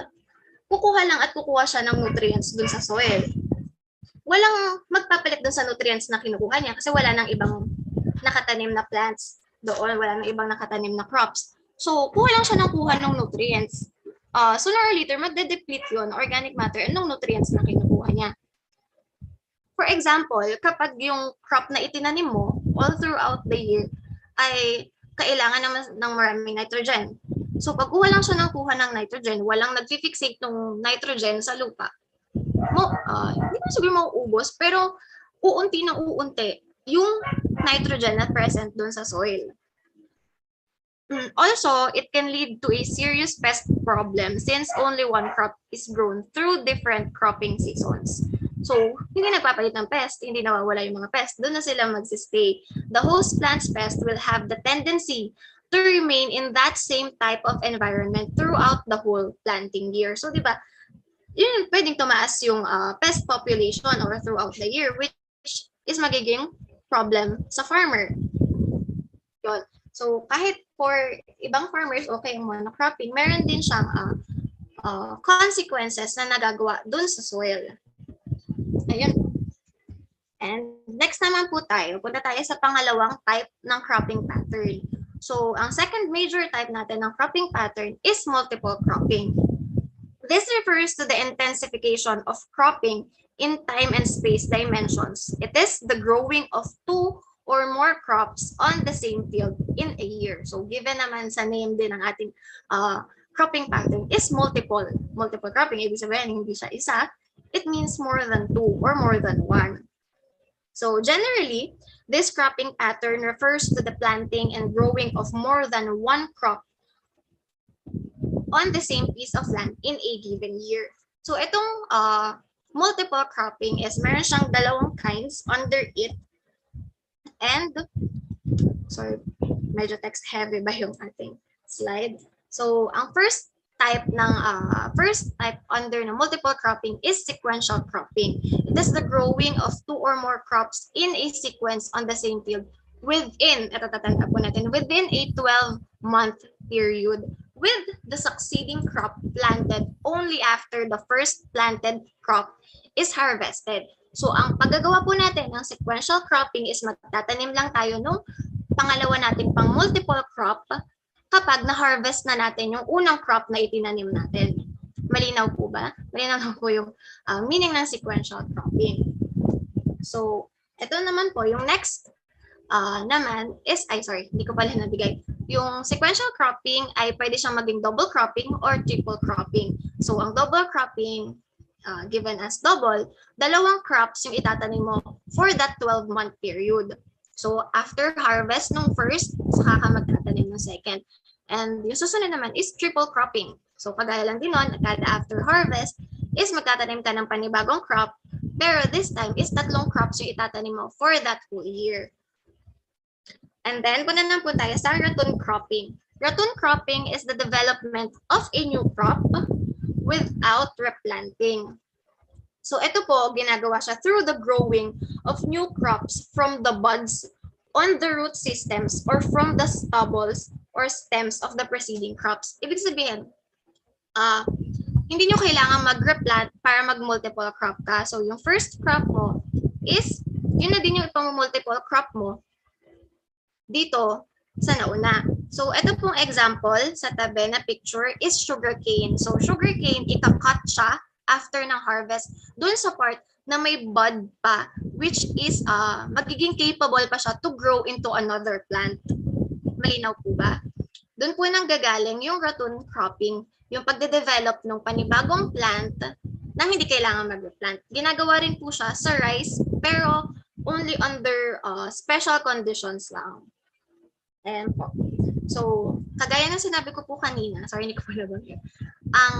Speaker 12: kukuha lang at kukuha siya ng nutrients dun sa soil. Walang magpapalit dun sa nutrients na kinukuha niya kasi wala nang ibang nakatanim na plants doon, wala nang ibang nakatanim na crops. So, kuha lang siya ng kuha ng nutrients. Sooner or later, magde-deplete yun, organic matter, and ng nutrients na kinukuha niya. For example, kapag yung crop na itinanim mo all throughout the year ay kailangan naman ng maraming nitrogen. So, pag kuha lang siya ng kuha ng nitrogen, walang nag-fixate ng nitrogen sa lupa, hindi mo siguro mauubos, pero uunti na uunti yung nitrogen na present dun sa soil. Also, it can lead to a serious pest problem since only one crop is grown through different cropping seasons. So, hindi nagpapalit ng pest, hindi nawawala yung mga pest, doon na sila magsistay. The host plant's pest will have the tendency to remain in that same type of environment throughout the whole planting year. So, di ba, yun pwedeng tumaas yung pest population or throughout the year, which is magiging problem sa farmer. Yun. So, kahit for ibang farmers, okay yung monocropping, meron din siyang consequences na nagagawa dun sa soil. Ayun. And next naman po tayo, punta tayo sa pangalawang type ng cropping pattern. So, ang second major type natin ng cropping pattern is multiple cropping. This refers to the intensification of cropping in time and space dimensions. It is the growing of two or more crops on the same field in a year. So, given naman sa name din ng ating cropping pattern is multiple. Multiple cropping, ibig sabihin, hindi siya isa. It means more than two or more than one. So generally, this cropping pattern refers to the planting and growing of more than one crop on the same piece of land in a given year. So itong multiple cropping is meron siyang dalawang kinds under it. And, sorry, medyo text heavy ba yung ating slide? So ang first type under ng multiple cropping is sequential cropping. It is the growing of two or more crops in a sequence on the same field within a 12-month period, with the succeeding crop planted only after the first planted crop is harvested. So ang paggagawa po natin ng sequential cropping is magtatanim lang tayo nung pangalawa nating pang multiple crop kapag na-harvest na natin yung unang crop na itinanim natin. Malinaw po ba? Malinaw na po yung meaning ng sequential cropping. So, ito naman po, yung next naman is, hindi ko pala nabigay. Yung sequential cropping ay pwede siyang maging double cropping or triple cropping. So, ang double cropping, given as double, dalawang crops yung itatanim mo for that 12-month period. So, after harvest nung first, saka ka magtatanim ng second. And yung susunod naman is triple cropping. So, kagaya lang din nun, kada after harvest, is magtatanim ka ng panibagong crop, pero this time is tatlong crops yung itatanim mo for that whole year. And then, punta na po tayo sa ratoon cropping. Ratoon cropping is the development of a new crop without replanting. So ito po, ginagawa siya through the growing of new crops from the buds on the root systems or from the stubbles or stems of the preceding crops. Ibig sabihin, hindi nyo kailangan mag-replant para mag-multiple crop ka. So yung first crop mo is, yun na din yung ipang-multiple crop mo dito sa nauna. So ito pong example sa tabi na picture is sugarcane. So sugarcane, ika-cut siya after ng harvest, dun sa part na may bud pa, which is magiging capable pa siya to grow into another plant. Malinaw po ba? Dun po nang gagaling yung ratoon cropping, yung pagde-develop ng panibagong plant na hindi kailangan mag-replant. Ginagawa rin po siya sa rice, pero only under special conditions lang. Ayan po. So, kagaya ng sinabi ko po kanina, sorry, hindi ko pala ba yun, ang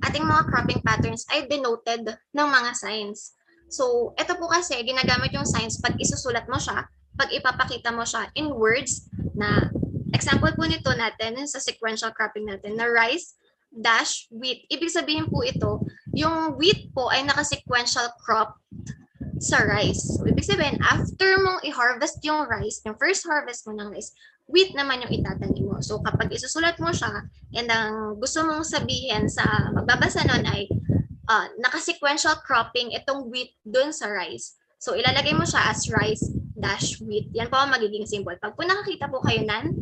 Speaker 12: ating mga cropping patterns ay denoted ng mga signs. So, ito po kasi, ginagamit yung signs pag isusulat mo siya, pag ipapakita mo siya in words na, example po nito natin sa sequential cropping natin na rice dash wheat. Ibig sabihin po ito, yung wheat po ay naka-sequential crop sa rice. So, ibig sabihin, after mong i-harvest yung rice, yung first harvest mo ng rice, wheat naman yung itatanim mo. So, kapag isusulat mo siya, and ang gusto mong sabihin sa magbabasa nun ay naka-sequential cropping itong wheat dun sa rice. So, ilalagay mo siya as rice dash wheat. Yan po ang magiging symbol. Pag po nakakita po kayo nan,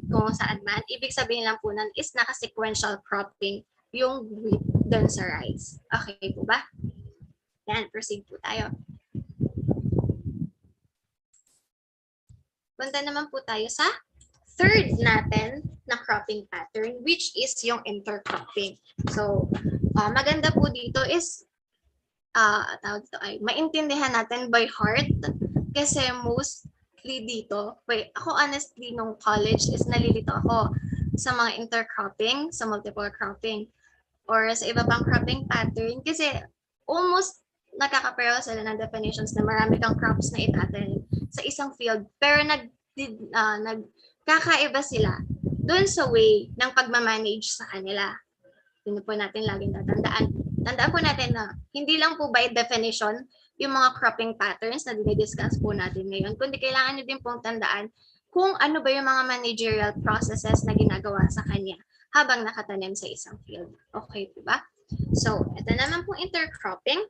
Speaker 12: kung saan man, ibig sabihin lang po nan is naka-sequential cropping yung wheat dun sa rice. Okay po ba? Yan, proceed po tayo. Punta naman po tayo sa third natin na cropping pattern, which is yung intercropping. So, maganda po dito is, tawag ito ay, maintindihan natin by heart kasi mostly dito, ako honestly nung college is nalilito ako sa mga intercropping, sa multiple cropping, or sa iba pang cropping pattern kasi almost nakakapareho sila ng definitions na marami kang crops na itatanim sa isang field, pero nagkakaiba sila doon sa way ng pagmamanage sa kanila. Yun po natin laging tatandaan. Tandaan po natin na hindi lang po by definition yung mga cropping patterns na dinidiscuss po natin ngayon, kundi kailangan nyo din pong tandaan kung ano ba yung mga managerial processes na ginagawa sa kanya habang nakatanim sa isang field. Okay po ba? So, ito naman po intercropping.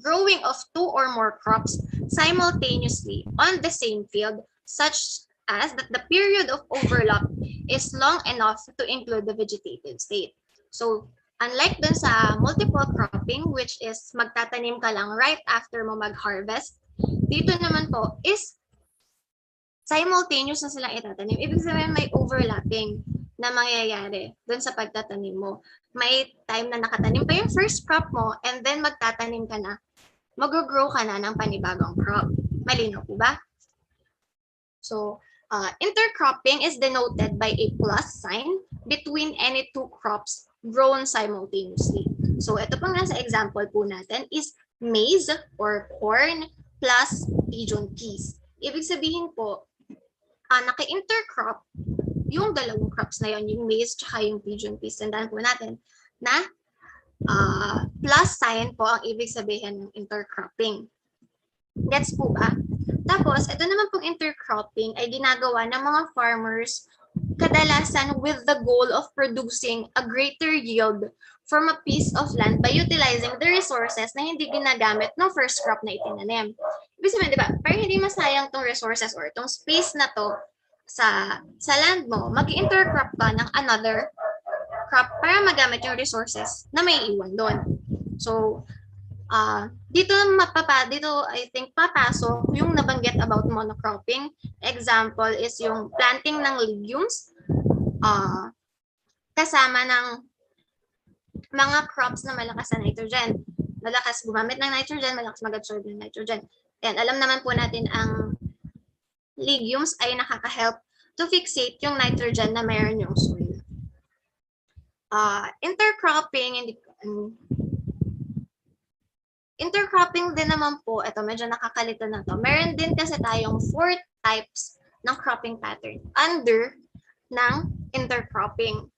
Speaker 12: growing of two or more crops simultaneously on the same field, such as that the period of overlap is long enough to include the vegetative state. So, unlike dun sa multiple cropping, which is magtatanim ka lang right after mo mag-harvest, dito naman po is simultaneous na silang itatanim. Ibig sabihin may overlapping na mangyayari dun sa pagtatanim mo. May time na nakatanim pa yung first crop mo and then magtatanim ka na, mag-grow ka na ng panibagong crop. Malinaw po ba? So, intercropping is denoted by a plus sign between any two crops grown simultaneously. So, ito pang nasa example po natin is maize or corn plus pigeon peas. Ibig sabihin po, naka-intercrop yung dalawang crops na yon, yung maize tsaka yung pigeon peas. Tandaan po natin na plus sign po ang ibig sabihin ng intercropping. Gets po ba? Tapos, ito naman pong intercropping ay ginagawa ng mga farmers kadalasan with the goal of producing a greater yield from a piece of land by utilizing the resources na hindi ginagamit ng first crop na itinanim. Ibig sabihin, di ba, para hindi masayang tong resources or tong space na to sa land mo, mag-intercrop ka ng another crop para magamit yung resources na may iwan doon. So, dito I think papasok yung nabanggit about monocropping. Example is yung planting ng legumes kasama ng mga crops na malakas sa nitrogen. Malakas gumamit ng nitrogen, malakas mag-absorb ng nitrogen. And alam naman po natin ang legumes ay nakaka-help to fixate yung nitrogen na mayroon yung soil. Intercropping din naman po, ito medyo nakakalito na to. Meron din kasi tayong 4 types ng cropping pattern under ng intercropping.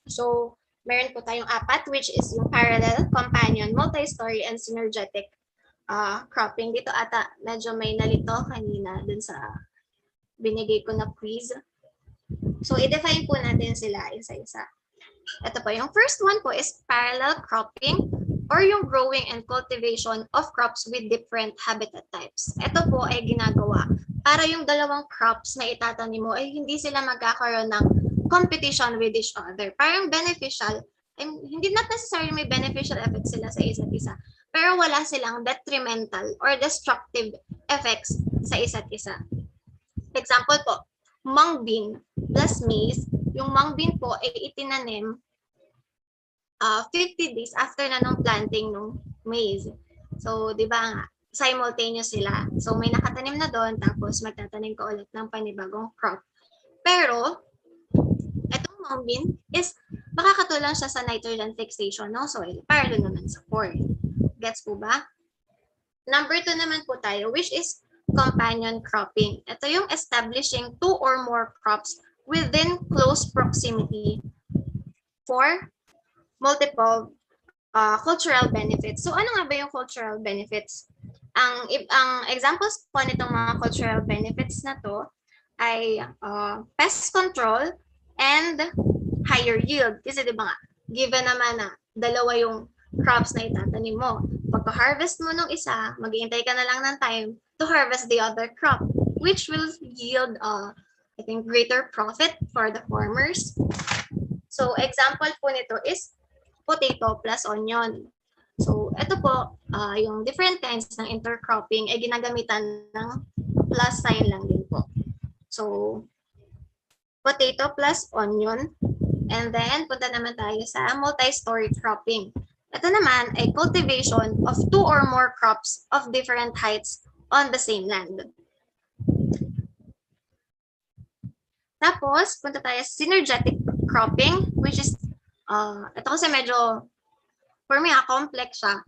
Speaker 12: So, meron po tayong 4, which is yung parallel, companion, multi-story, and synergetic cropping. Dito ata medyo may nalito kanina dun sa binigay ko na quiz. So, i-define po natin sila isa-isa. Ito po, yung first one po is parallel cropping or yung growing and cultivation of crops with different habitat types. Ito po ay ginagawa para yung dalawang crops na itatanim mo ay hindi sila magkakaroon ng competition with each other. Parang beneficial, hindi not necessarily may beneficial effects sila sa isa't isa, pero wala silang detrimental or destructive effects sa isa't isa. Example po, mung bean plus maize. Yung mung bean po ay itinanim 50 days after na nung planting nung maize. So, di ba nga, simultaneous sila. So, may nakatanim na doon, tapos magtatanim ka ulit ng panibagong crop. Pero, itong mung bean is makakatulong siya sa nitrogen fixation ng soil para doon naman sa corn. Gets po ba? Number 2 naman po tayo, which is companion cropping. Ito yung establishing 2 or more crops within close proximity for multiple cultural benefits. So ano nga ba yung cultural benefits? Ang examples po nitong mga cultural benefits na to ay pest control and higher yield. Kasi di ba nga, given naman na dalawa yung crops na itatanim mo. Pagka-harvest mo nung isa, mag-iintay ka na lang ng time to harvest the other crop, which will yield, I think, greater profit for the farmers. So example po nito is potato plus onion. So, ito po, yung different kinds ng intercropping ay ginagamitan ng plus sign lang din po. So, potato plus onion. And then, punta naman tayo sa multi-story cropping. Ito naman ay cultivation of 2 or more crops of different heights on the same land. Tapos, punta tayo sa synergetic cropping, which is ito kasi medyo, for me, complex siya.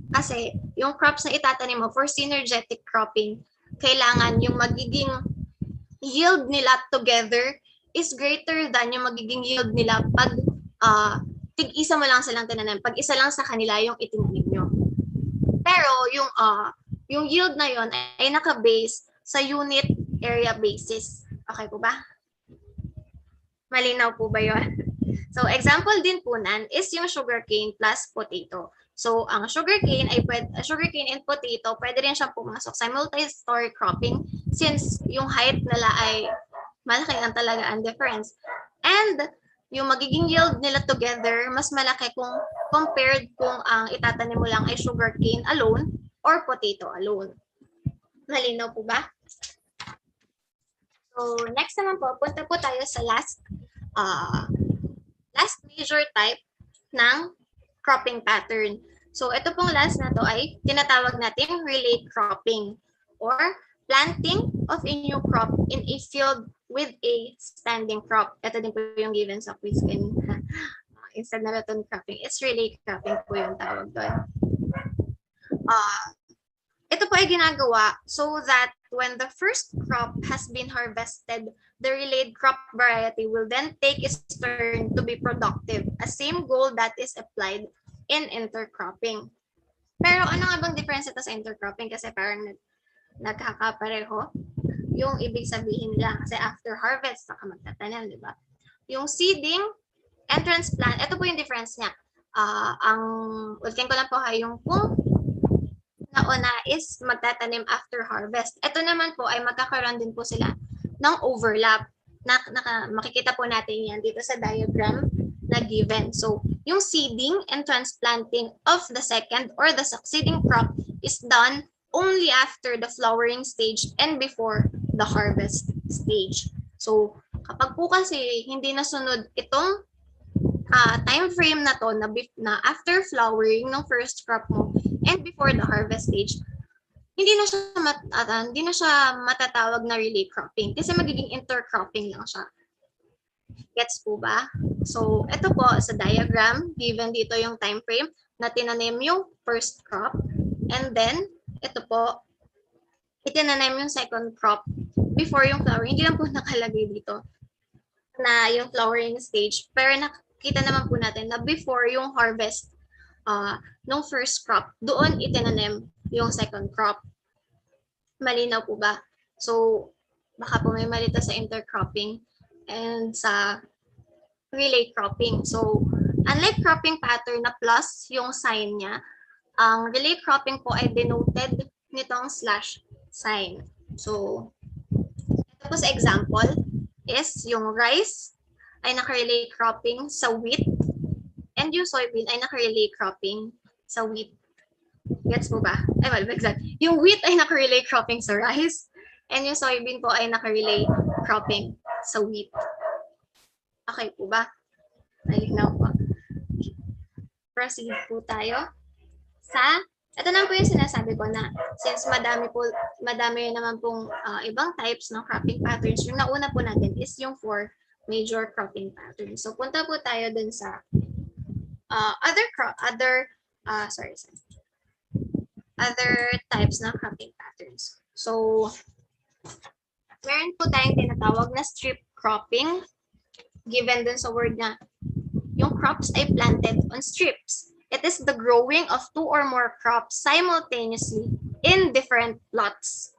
Speaker 12: Kasi, yung crops na itatanim mo for synergetic cropping, kailangan yung magiging yield nila together is greater than yung magiging yield nila pag tig-isa mo lang silang tinanim. Pag isa lang sa kanila yung itinanim nyo. Pero, yung yield na yon ay naka-base sa unit area basis. Okay po ba? Malinaw po ba yon? So, example din po nan is yung sugarcane plus potato. So, ang sugarcane sugarcane and potato, pwede rin siyang pumasok sa multi-story cropping since yung height nila ay malaki ang talaga ang difference. And yung magiging yield nila together, mas malaki kung compared kung ang itatanim mo lang ay sugarcane alone or potato alone. Malinaw po ba? So, next naman po, punta po tayo sa last major type ng cropping pattern. So, ito pong last na to ay tinatawag natin relay cropping or planting of a new crop in a field with a standing crop. Ito din po yung given sa quiz kanina. Instead na rotation cropping, it's relay cropping po yung tawag doon. Ito po ay ginagawa so that when the first crop has been harvested, the relayed crop variety will then take its turn to be productive. A same goal that is applied in intercropping. Pero ano nga bang difference ito sa intercropping? Kasi parang nagkakapareho yung ibig sabihin nila. Kasi after harvest, saka magtatanim, di ba? Yung seeding and transplant, ito po yung difference niya. Ulitin ko lang po yung kung nauna is magtatanim after harvest. Ito naman po ay magkakaroon din po sila ng overlap. Makikita po natin yan dito sa diagram na given. So, yung seeding and transplanting of the second or the succeeding crop is done only after the flowering stage and before the harvest stage. So, kapag po kasi hindi nasunod itong time frame na to na after flowering ng first crop mo and before the harvest stage, hindi na siya matatawag na relay cropping kasi magiging intercropping lang siya. Gets po ba? So, ito po sa diagram, given dito yung time frame na tinanim yung first crop and then ito po, itinanim yung second crop before yung flowering. Hindi lang po nakalagay dito na yung flowering stage, pero nakita naman po natin na before yung harvest nung first crop, doon itinanim yung second crop. Malinaw po ba? So, baka po may malito sa intercropping and sa relay cropping. So, unlike cropping pattern na plus yung sign niya, ang relay cropping po ay denoted nitong slash sign. So, ito po sa example is yung rice ay naka-relay cropping sa wheat and yung soybean ay naka-relay cropping sa wheat. Gets po ba? Ay, well, exact. Yung wheat ay naka-relay cropping sa rice and yung soybean po ay naka-relay cropping sa wheat. Okay po ba? Malinaw po. Proceed po tayo sa, ito na po yung sinasabi ko na since madami naman pong ibang types ng cropping patterns, yung nauna po natin is yung 4 major cropping patterns. So punta po tayo dun sa other types ng cropping patterns. So meron po tayong tinatawag na strip cropping, given dun sa word na yung crops ay planted on strips. It is the growing of 2 or more crops simultaneously in different plots,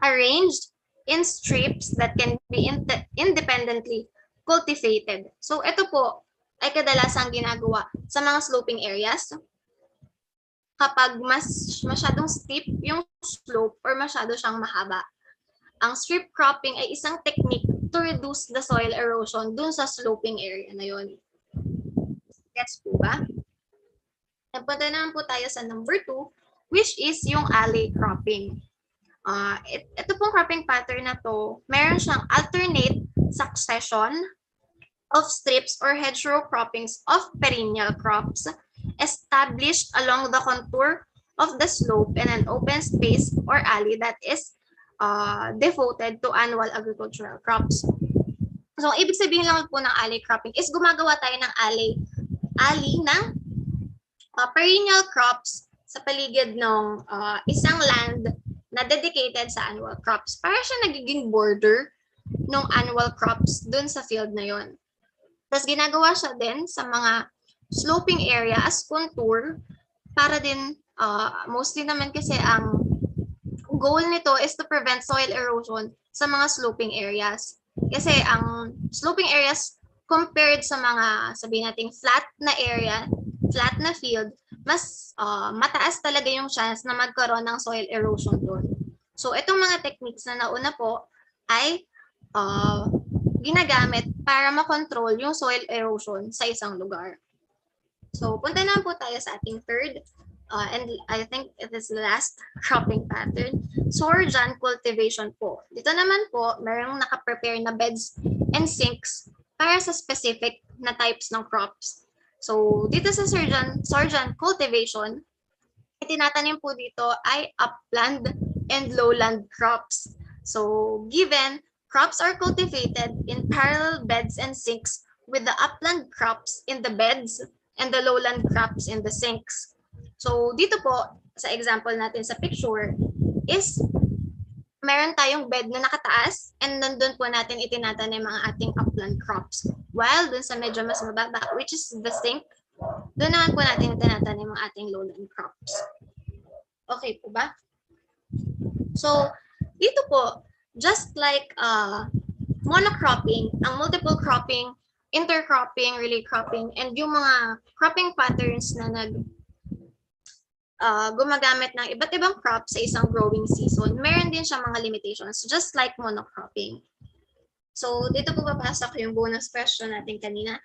Speaker 12: arranged in strips that can be independently cultivated. So ito po ay kadalasang ginagawa sa mga sloping areas kapag masyadong steep yung slope or masyado siyang mahaba. Ang strip cropping ay isang technique to reduce the soil erosion dun sa sloping area na yun. Gets po ba? Napunta naman po tayo sa number 2, which is yung alley cropping. Ito pong cropping pattern na to, meron siyang alternate succession of strips or hedgerow croppings of perennial crops established along the contour of the slope in an open space or alley that is devoted to annual agricultural crops. So, ibig sabihin lang po ng alley cropping is gumagawa tayo ng alley ng perennial crops sa paligid ng isang land na dedicated sa annual crops. Para siya nagiging border ng annual crops dun sa field na yon. Tapos ginagawa siya din sa mga sloping area as contour para din, mostly naman kasi ang goal nito is to prevent soil erosion sa mga sloping areas. Kasi ang sloping areas compared sa mga, sabihin natin, flat na area, flat na field, mas mataas talaga yung chance na magkaroon ng soil erosion doon. So, itong mga techniques na nauna po ay ginagamit para makontrol yung soil erosion sa isang lugar. So, punta na po tayo sa ating third, and I think it is the last cropping pattern, sorghum cultivation po. Dito naman po, mayroong nakaprepare na beds and sinks para sa specific na types ng crops. So, dito sa sorghum cultivation, itinatanim po dito ay upland and lowland crops. So, given crops are cultivated in parallel beds and sinks with the upland crops in the beds and the lowland crops in the sinks. So, dito po, sa example natin sa picture, is meron tayong bed na nakataas and nandun po natin itinatanim ang ating upland crops. While dun sa medyo mas mababa, which is the sink, doon naman po natin itinatanim ang ating lowland crops. Okay po ba? So, dito po, just like monocropping, ang multiple cropping, intercropping, relay cropping, and yung mga cropping patterns na gumagamit ng iba't ibang crops sa isang growing season, meron din siya mga limitations, just like monocropping. So, dito po papasok yung bonus question natin kanina,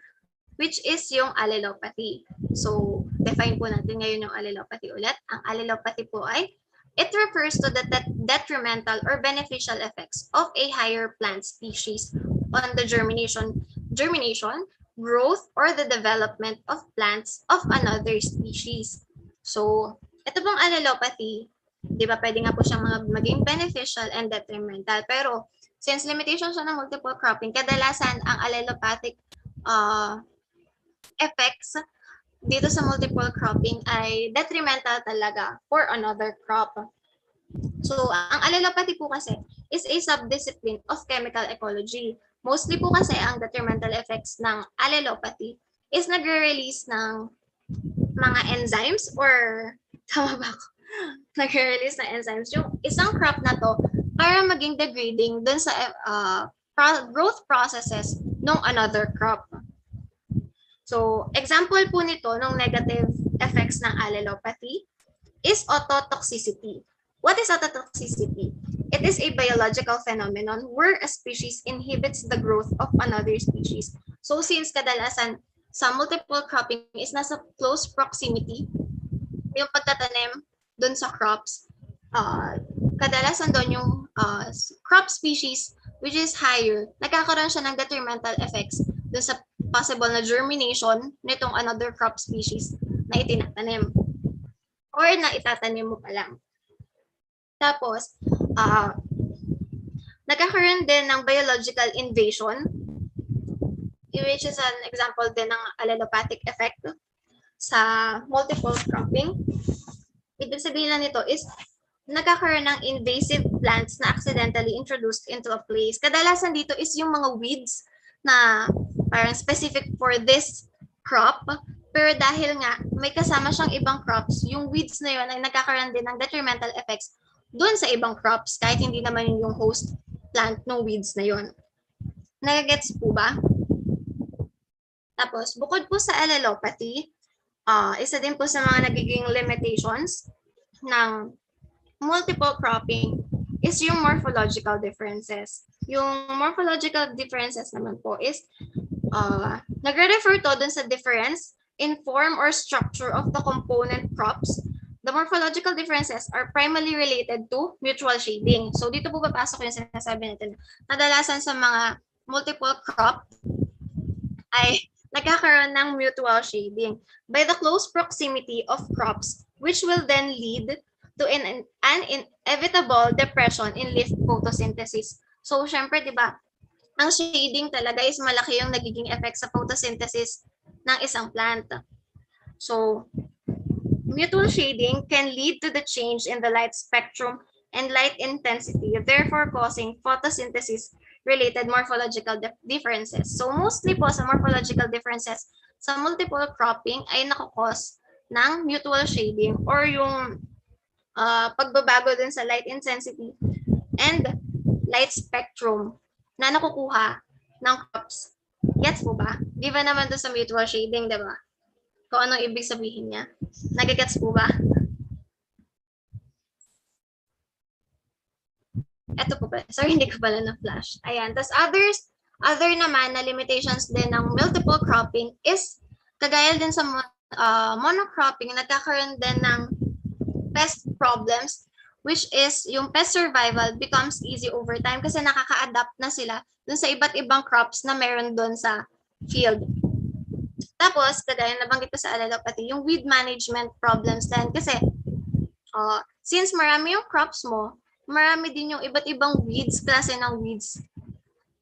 Speaker 12: which is yung allelopathy. So, define po natin ngayon yung allelopathy ulit. Ang allelopathy po ay, it refers to the detrimental or beneficial effects of a higher plant species on the germination, growth, or the development of plants of another species. So, ito pong allelopathy, di ba pwede nga po siyang maging beneficial and detrimental. Pero, since limitation siya ng multiple cropping, kadalasan ang allelopathic effects dito sa multiple cropping ay detrimental talaga for another crop. So, ang allelopathy po kasi is a subdiscipline of chemical ecology. Mostly po kasi ang detrimental effects ng allelopathy is nagre-release ng mga enzymes or, tama ba ako? Nagre-release ng enzymes yung isang crop na to para maging degrading dun sa growth processes ng another crop. So, example po nito ng negative effects ng allelopathy is autotoxicity. What is autotoxicity? It is a biological phenomenon where a species inhibits the growth of another species. So, since kadalasan sa multiple cropping is nasa close proximity, yung pagtatanim dun sa crops, kadalasan doon yung crop species which is higher, nagkakaroon siya ng detrimental effects dun sa possible na germination nitong another crop species na itinatanim or na itatanim mo pa lang. Tapos, nagkakaroon din ng biological invasion, which is an example din ng allelopathic effect sa multiple cropping. Ibig sabihin lang nito is nagkakaroon ng invasive plants na accidentally introduced into a place. Kadalasan dito is yung mga weeds na parang specific for this crop, pero dahil nga may kasama siyang ibang crops, yung weeds na yun ay nagkakaroon din ng detrimental effects dun sa ibang crops, kahit hindi naman yung host plant ng weeds na yun. Nagagets po ba? Tapos, bukod po sa allelopathy, isa din po sa mga nagiging limitations ng multiple cropping is yung morphological differences. Yung morphological differences naman po is nagre-refer to dun sa difference in form or structure of the component crops. The morphological differences are primarily related to mutual shading. So dito po papasok yung sinasabi natin. Nadalasan sa mga multiple crop ay nagkakaroon ng mutual shading by the close proximity of crops, which will then lead to an inevitable depression in leaf photosynthesis. So syempre, di ba, ang shading talaga is malaki yung nagiging effect sa photosynthesis ng isang plant. So, mutual shading can lead to the change in the light spectrum and light intensity, therefore causing photosynthesis-related morphological differences. So, mostly po sa morphological differences sa multiple cropping ay nakakos ng mutual shading or yung pagbabago din sa light intensity and light spectrum na nakukuha ng crops. Gets po ba? Given naman doon sa mutual shading, diba? kung anong ibig sabihin niya. Nagigets po ba? Ito po pala. Sorry, hindi ko pala na-flash. Ayan. Tapos other naman na limitations din ng multiple cropping is kagaya din sa monocropping, nagkakaroon din ng pest problems, which is yung pest survival becomes easy over time kasi nakaka-adapt na sila dun sa iba't ibang crops na meron dun sa field. Tapos, kagaya nabanggit ko sa alala pati, yung weed management problems din kasi since marami yung crops mo, marami din yung iba't ibang weeds, klase ng weeds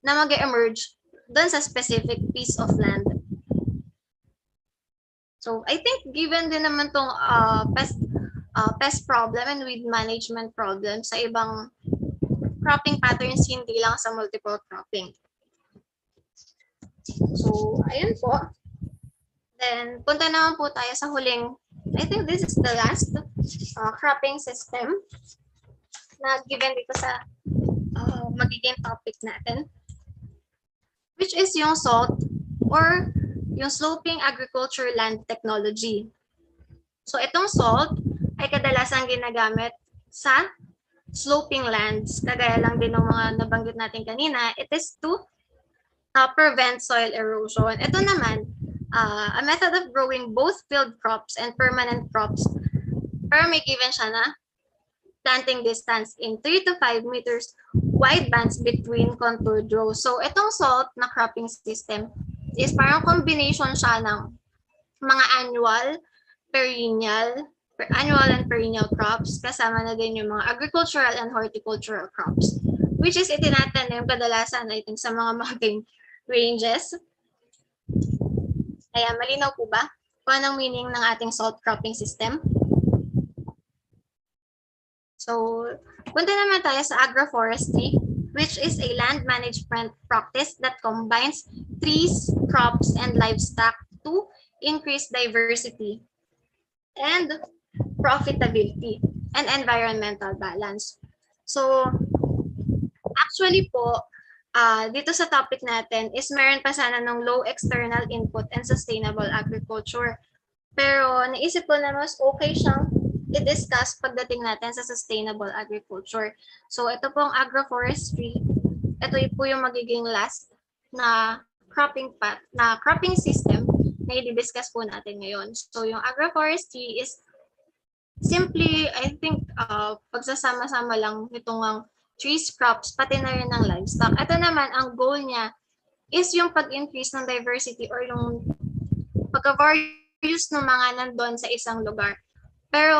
Speaker 12: na mag-emerge doon sa specific piece of land. So, I think given din naman tong pest problem and weed management problem sa ibang cropping patterns, hindi lang sa multiple cropping. So, ayun po. Then, punta naman po tayo sa huling, I think this is the last cropping system na given dito sa magiging topic natin, which is yung SALT or yung Sloping Agriculture Land Technology. So itong SALT ay kadalasan ginagamit sa sloping lands, kagaya lang din ng mga nabanggit natin kanina. It is to prevent soil erosion. Ito naman, a method of growing both field crops and permanent crops, pero may given siya na planting distance in 3 to 5 meters wide bands between contoured rows. So itong SALT na cropping system is parang combination siya ng mga annual and perennial crops, kasama na din yung mga agricultural and horticultural crops, which is itinatanim kadalasan I think sa mga mountain ranges. Ayan, malinaw po ba kung anong meaning ng ating SALT cropping system? So, punta naman tayo sa agroforestry, which is a land management practice that combines trees, crops, and livestock to increase diversity and profitability and environmental balance. So, actually po, dito sa topic natin is meron pa sana ng low external input and sustainable agriculture. Pero naisip ko na mas okay siyang i-discuss pagdating natin sa sustainable agriculture. So ito pong agroforestry, ito po yung magiging last na cropping system na i-discuss po natin ngayon. So yung agroforestry is simply, I think, pagsasama-sama lang nitong trees, crops, pati na rin ng livestock. Ito naman, ang goal niya is yung pag-increase ng diversity or yung pagka-various ng mga nandun sa isang lugar. Pero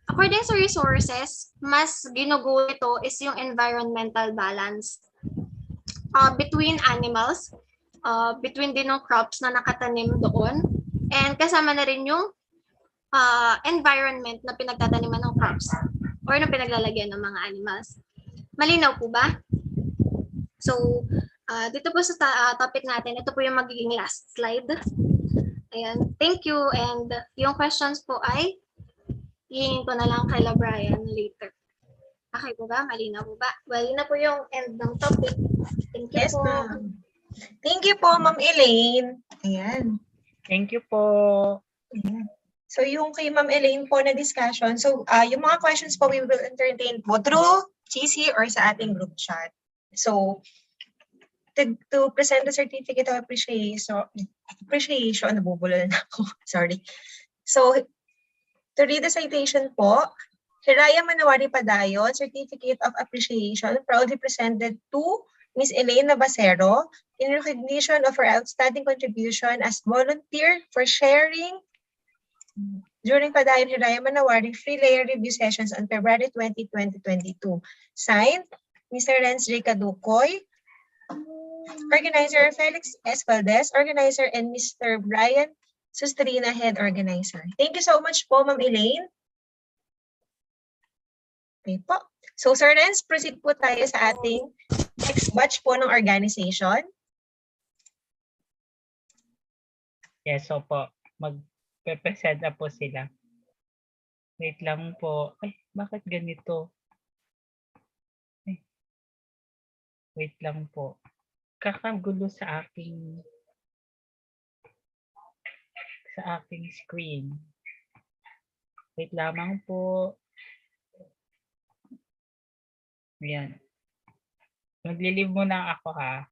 Speaker 12: according sa resources, mas ginugo ito is yung environmental balance between animals, between din ng crops na nakatanim doon, and kasama na rin yung environment na pinagtataniman ng crops or na pinaglalagyan ng mga animals. Malinaw po ba? So, dito po sa topic natin, ito po yung magiging last slide. Ayan, thank you. And yung questions po ay hihingin ko na lang kay Brian later. Okay po ba? Malinaw po ba? Well, yun na po yung end ng topic. Thank you
Speaker 3: Yes,
Speaker 12: po.
Speaker 3: ma'am. Thank you po, Ma'am Elaine. Ayan.
Speaker 2: Thank you po.
Speaker 3: Ayan. So yung kay Ma'am Elaine po na discussion, so yung mga questions po we will entertain po through GC or sa ating group chat. So to present the certificate of appreciation, nabubulol na ako, sorry. So to read the citation po, Hiraya Manawari Padayon, Certificate of Appreciation, proudly presented to Ms. Elaine Navasero in recognition of her outstanding contribution as volunteer for sharing during Padayon Hiraya Manawari free layer review sessions on February 20, 2022. Signed, Mr. Renz J. Caducoy, Organizer Felix S. Valdez, Organizer, and Mr. Brian Sustrina, Head Organizer. Thank you so much po, Ma'am Elaine. Okay po. So, Sir Renz, proceed po tayo sa ating next batch po ng organization.
Speaker 2: Yes, so po, mag-present na po sila. Wait lang po. Ay, bakit ganito? Ay. Wait lang po. Kakagulo sa aking sa aking screen. Wait lamang po. Ayan. Maglilive muna ako ha.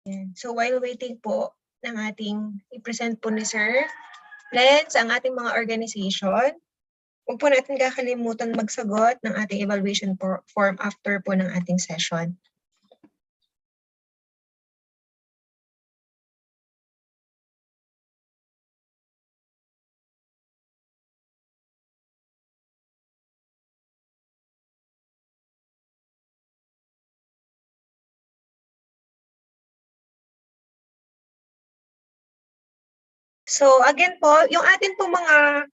Speaker 3: Yan. So while waiting po ng ating i-present po ni Sir Lens ang ating mga organization, huwag po natin kakalimutan magsagot ng ating evaluation form after po ng ating session. So again po, yung atin po mga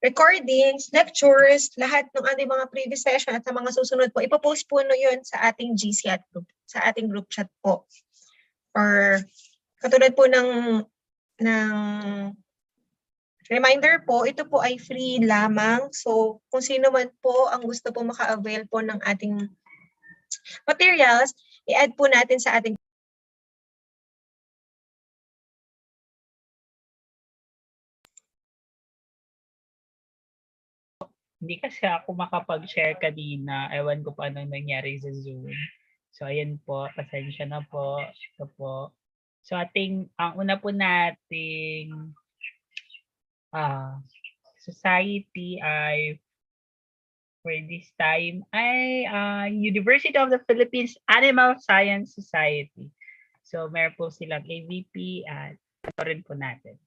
Speaker 3: recordings, lectures, lahat ng ating mga previous session at sa mga susunod po, ipopost po no yun sa ating GC at group, sa ating group chat po. Or katulad po ng reminder po, ito po ay free lamang. So kung sino man po ang gusto po maka-avail po ng ating materials, i-add po natin sa ating
Speaker 2: Hindi kasi ako makapag-share kanina. Ewan ko pa anong nangyari sa Zoom. So, ayan po. Pasensya na po. Ito po. So, ang una po nating society ay for this time ay University of the Philippines Animal Science Society. So, meron po silang AVP at ito rin po natin.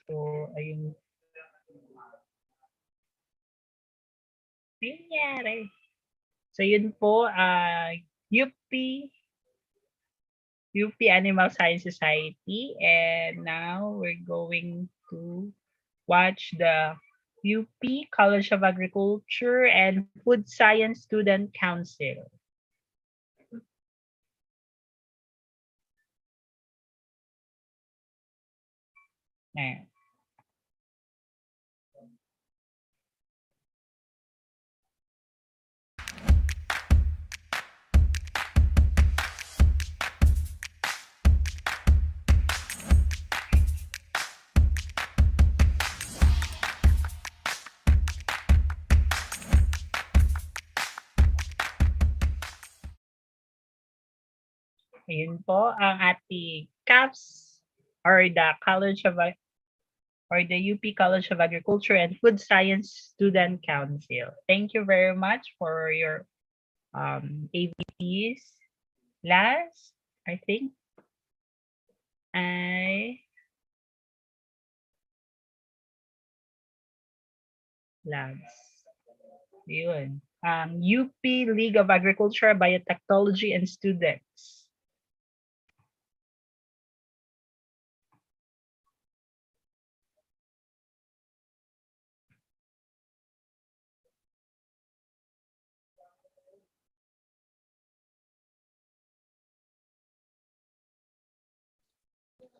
Speaker 2: So, ayun. Nangyari. So, yun po, UP Animal Science Society. And now, we're going to watch the UP College of Agriculture and Food Science Student Council. Ayan. Ayun po ang ating CAPS or the UP College of Agriculture and Food Science Student Council. Thank you very much for your AVPs. Last, I think. ay labs. Yun. UP League of Agriculture, Biotechnology, and Students.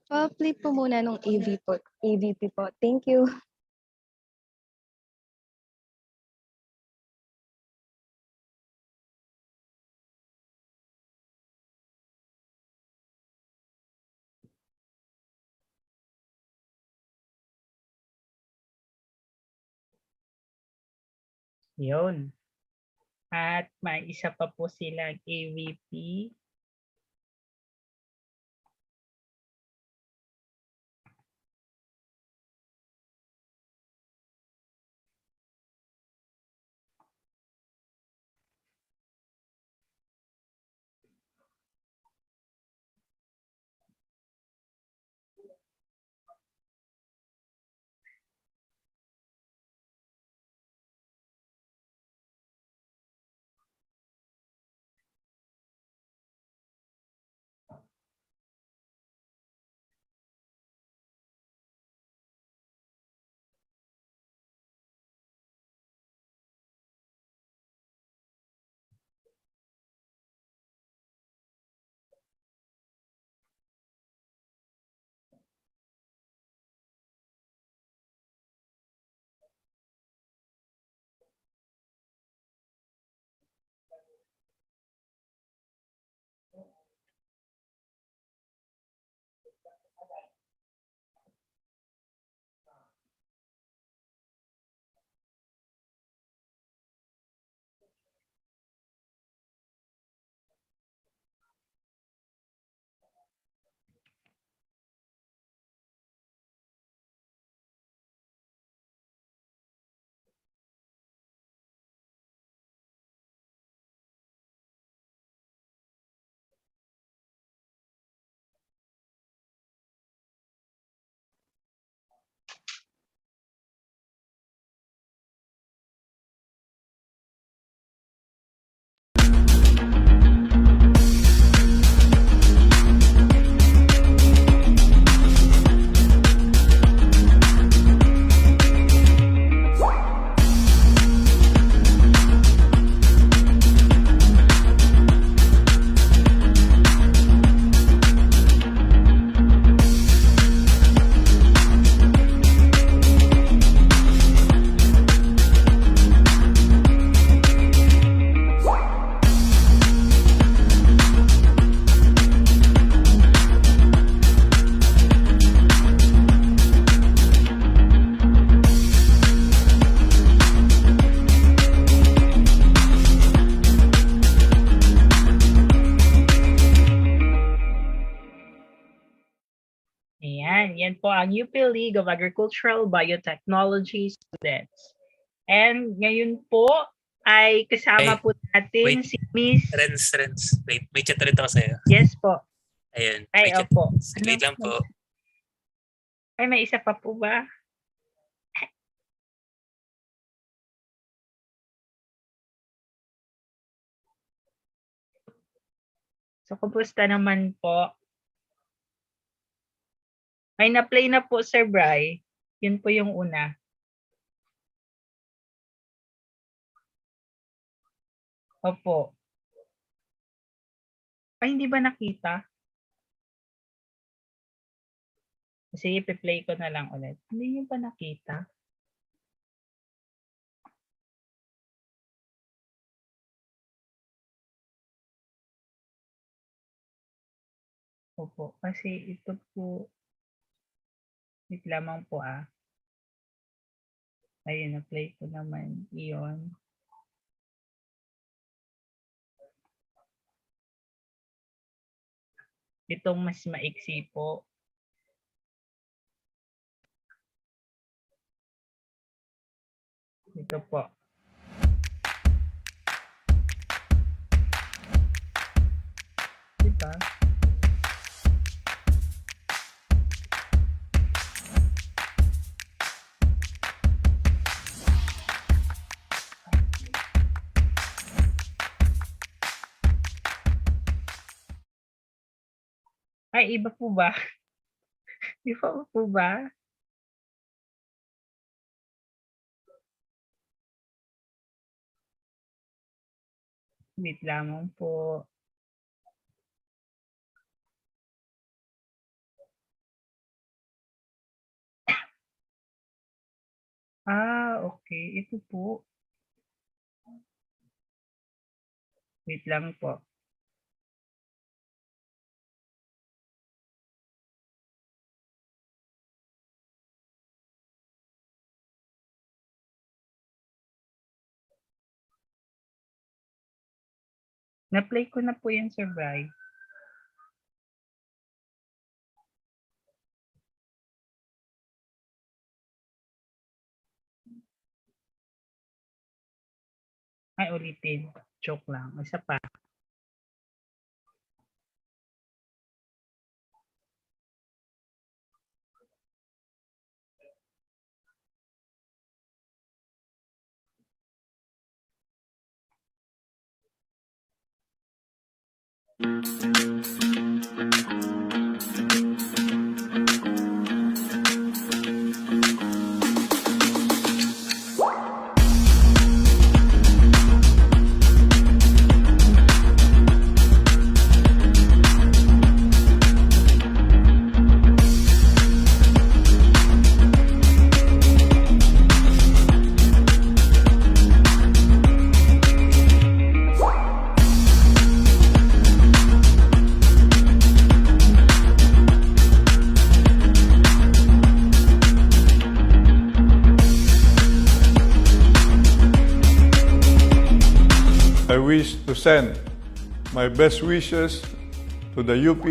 Speaker 13: Play po muna nung AVP po. Thank you.
Speaker 2: Yun. At may isa pa po silang AVP. Ayan, yan po ang UP League of Agricultural Biotechnology Students. And ngayon po ay kasama
Speaker 1: Ay,
Speaker 2: po natin
Speaker 1: wait.
Speaker 2: si Miss...
Speaker 1: Renz. Wait, may chat ulit ako sa'yo.
Speaker 2: Yes po.
Speaker 1: Ayun.
Speaker 2: Ay,
Speaker 1: may chat.
Speaker 2: opo.
Speaker 1: Wait lang po.
Speaker 2: Ay, may isa pa po ba? So, kumusta naman po? May na-play na po, Sir Bri. Yun po yung una. Opo. Ay, hindi ba nakita? Sige, i-play ko na lang ulit. Hindi niyo ba nakita? Opo, kasi ito po, wait lamang po Ayun, na-play ko naman. Iyon. Itong mas maiksi po. Ito po. Diba? Ay, iba po ba? Iba po ba? Wait lamang po. Okay. Ito po. Wait lang po. Na-play ko na po yan, Sir Bry. Ay, ulitin. Joke lang. Isa pa.
Speaker 14: I wish to send my best wishes to the UP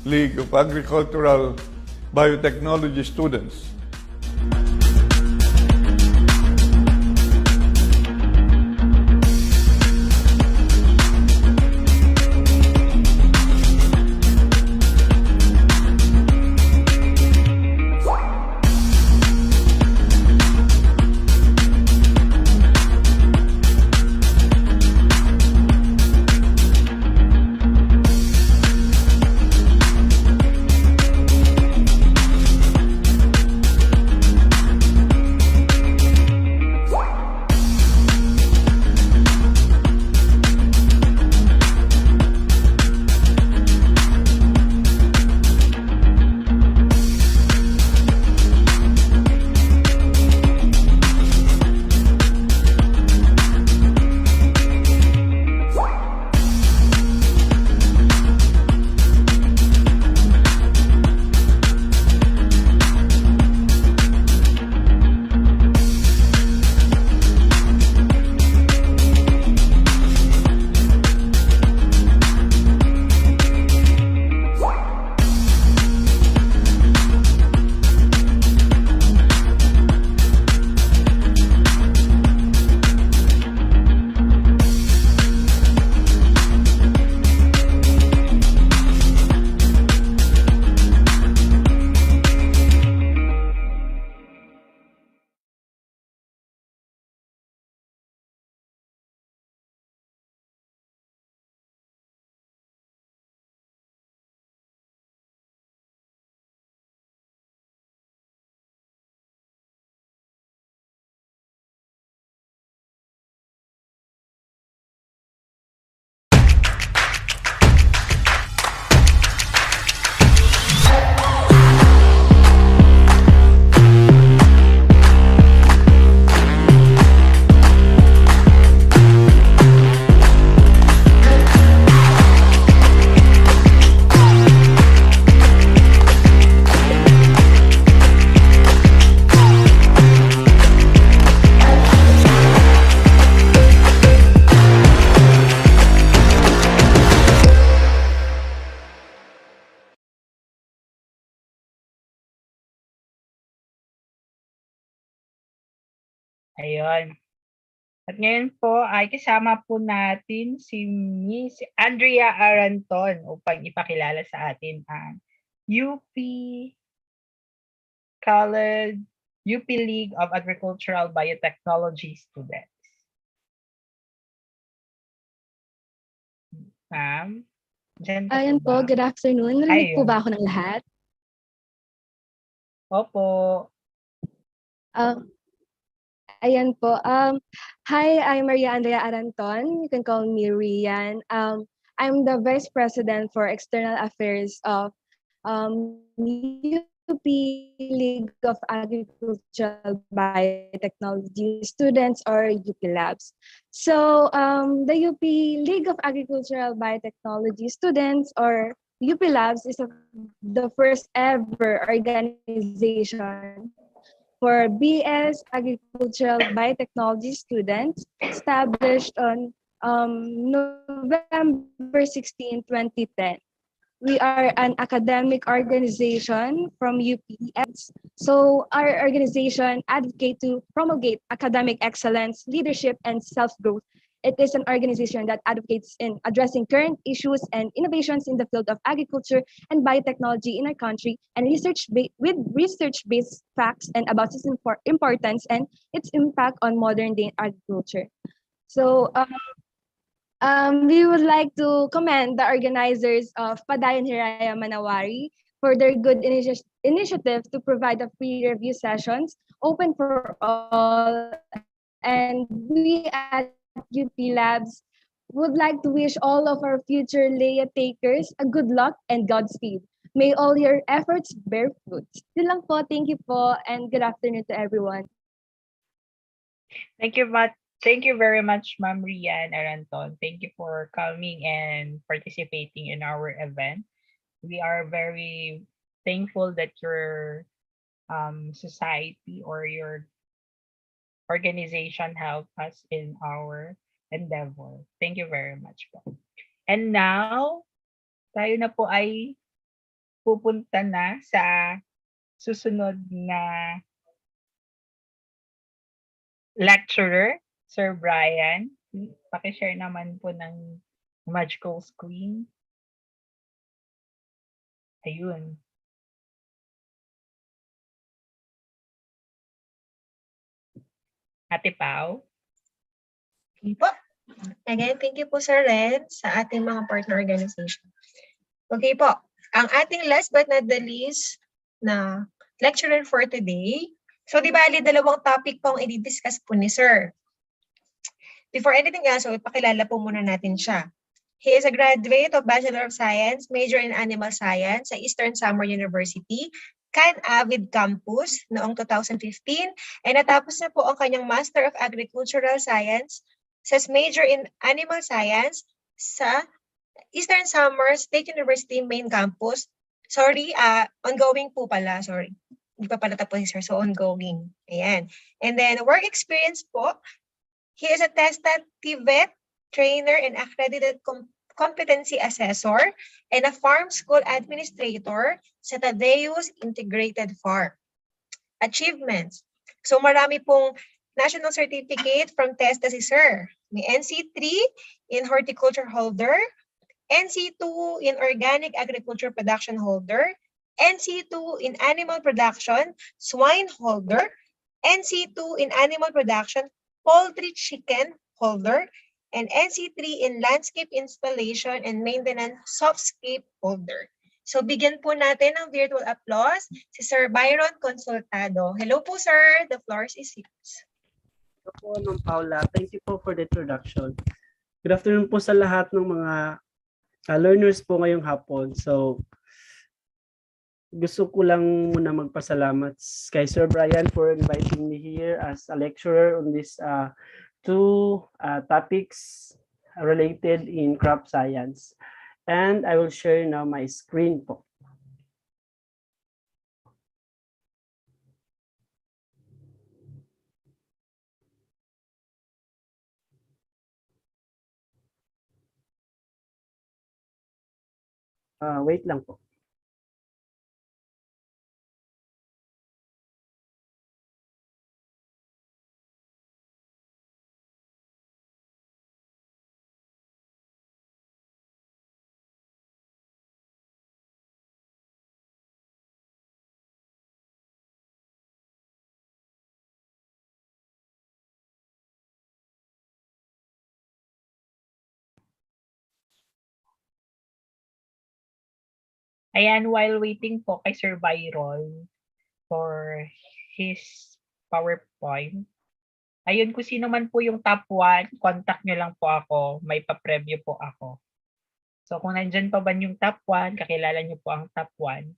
Speaker 14: League of Agricultural Biotechnology students.
Speaker 2: Ayun. At ngayon po ay kasama po natin si Miss Andrea Aranton upang ipakilala sa atin ang UP College UP League of Agricultural Biotechnology students. Ma'am, Diyan ka
Speaker 13: Ayan
Speaker 2: po
Speaker 13: po,
Speaker 2: ba?
Speaker 13: good afternoon. Narinig po
Speaker 2: Ayun.
Speaker 13: ba ako ng lahat?
Speaker 2: Opo.
Speaker 13: Ayan po. Hi, I'm Maria Andrea Aranton. You can call me Rian. I'm the Vice President for External Affairs of UP League of Agricultural Biotechnology Students, or UP Labs. So the UP League of Agricultural Biotechnology Students, or UP Labs, is the first ever organization for BS Agricultural Biotechnology students, established on November 16, 2010. We are an academic organization from UPS. So our organization advocates to promulgate academic excellence, leadership, and self-growth. It is an organization that advocates in addressing current issues and innovations in the field of agriculture and biotechnology in our country, and with research-based facts and about its importance and its impact on modern-day agriculture. So we would like to commend the organizers of Padayon Hiraya Manawari for their good initiative to provide a free review sessions open for all. And we at UP Labs would like to wish all of our future Leia takers a good luck and Godspeed. May all your efforts bear fruits. Yun lang po. Thank you po, and good afternoon to everyone.
Speaker 2: Thank you very much, Ma'am Rian Aranton. Thank you for coming and participating in our event. We are very thankful that your society or your organization helped us in our endeavor. Thank you very much po. And now, tayo na po ay pupunta na sa susunod na lecturer, Sir Brian. Paki-share naman po ng magical screen. Ayun. Ate Pao.
Speaker 3: Okay po. Again, thank you po, Sir Ren, sa ating mga partner organization. Okay po. Ang ating last but not the least na lecturer for today. So, di bali, dalawang topic po ang i-discuss po ni Sir. Before anything else, so ipakilala po muna natin siya. He is a graduate of Bachelor of Science, major in Animal Science sa Eastern Summer University, Can-Avid Campus noong 2015, and natapos na po ang kanyang Master of Agricultural Science sa major in Animal Science sa Eastern Summer State University Main Campus. Sorry, ongoing po pala, sorry. Hindi pa pala tapos, sir, so ongoing. Ayan. And then, work experience po, he is a tested TVET trainer and accredited competency assessor and a farm school administrator sa Tadeus Integrated Farm. Achievements. So marami pong national certificate from TESDA si Sir. May NC3 in horticulture holder, NC2 in organic agriculture production holder, NC2 in animal production, swine holder, NC2 in animal production, poultry chicken holder, and NC3 in landscape installation and maintenance softscape holder. So bigyan po natin ng virtual applause si Sir Byron Consultado. Hello po, sir. The floor is yours.
Speaker 15: Hello po, Ma'am Paula. Thank you po for the introduction. Good afternoon po sa lahat ng mga learners po ngayong hapon. So, gusto ko lang muna magpasalamat kay Sir Brian for inviting me here as a lecturer on this two topics related in crop science. And I will share now my screen po. Wait lang po.
Speaker 2: Ayan, while waiting po kay Sir Byron for his PowerPoint, ayun, kung sino man po yung top 1, contact nyo lang po ako. May pa-preview po ako. So kung nandyan pa ba yung top 1, kakilala nyo po ang top 1,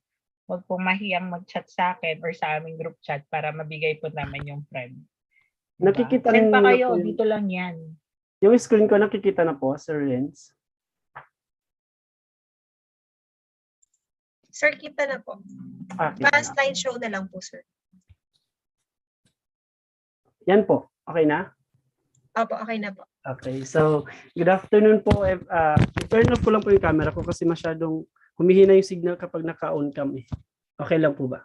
Speaker 2: huwag po mahiyang mag-chat sa akin or sa aming group chat para mabigay po namin yung friend. Diba?
Speaker 15: Nakikita
Speaker 2: Send pa
Speaker 15: niyo
Speaker 2: kayo,
Speaker 15: po
Speaker 2: dito lang yan.
Speaker 15: yung screen ko nakikita na po, Sir Renz.
Speaker 3: Sir, kita na po.
Speaker 15: Kita
Speaker 3: Pa
Speaker 15: na.
Speaker 3: slideshow na lang po, sir.
Speaker 15: Yan po. Okay na?
Speaker 3: Opo, okay na po.
Speaker 15: Okay. So, good afternoon po. Turn off ko lang po yung camera ko kasi masyadong humihina yung signal kapag naka-on cam eh. Okay lang po ba?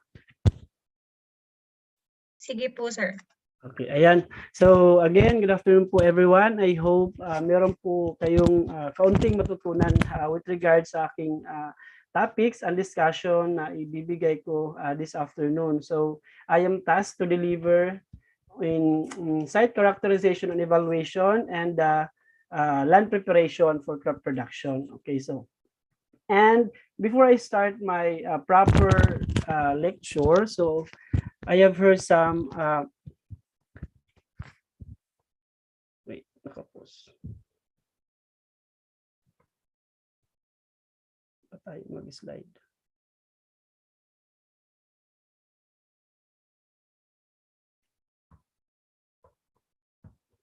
Speaker 3: Sige po, sir.
Speaker 15: Okay, ayan. So again, good afternoon po everyone. I hope meron po kayong kaunting matutunan with regards sa aking topics and discussion na ibibigay ko this afternoon. So I am tasked to deliver in site characterization and evaluation and land preparation for crop production. Okay, so and before I start my proper lecture, so I have heard some wait, nakapos. Pa tayo mag-slide.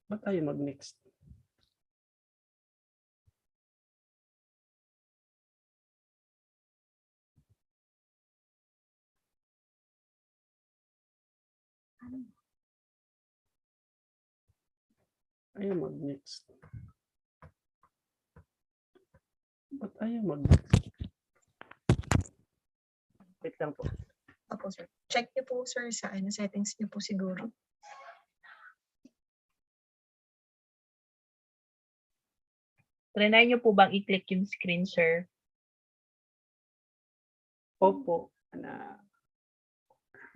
Speaker 15: Ba tayo mag-next? Ayaw mag-next. Ba't ayaw mag-next? Wait lang po.
Speaker 3: Opo, sir. Check niyo po, sir, sa settings niyo po siguro.
Speaker 2: Trinay niyo po bang i-click yung screen, sir?
Speaker 15: Opo.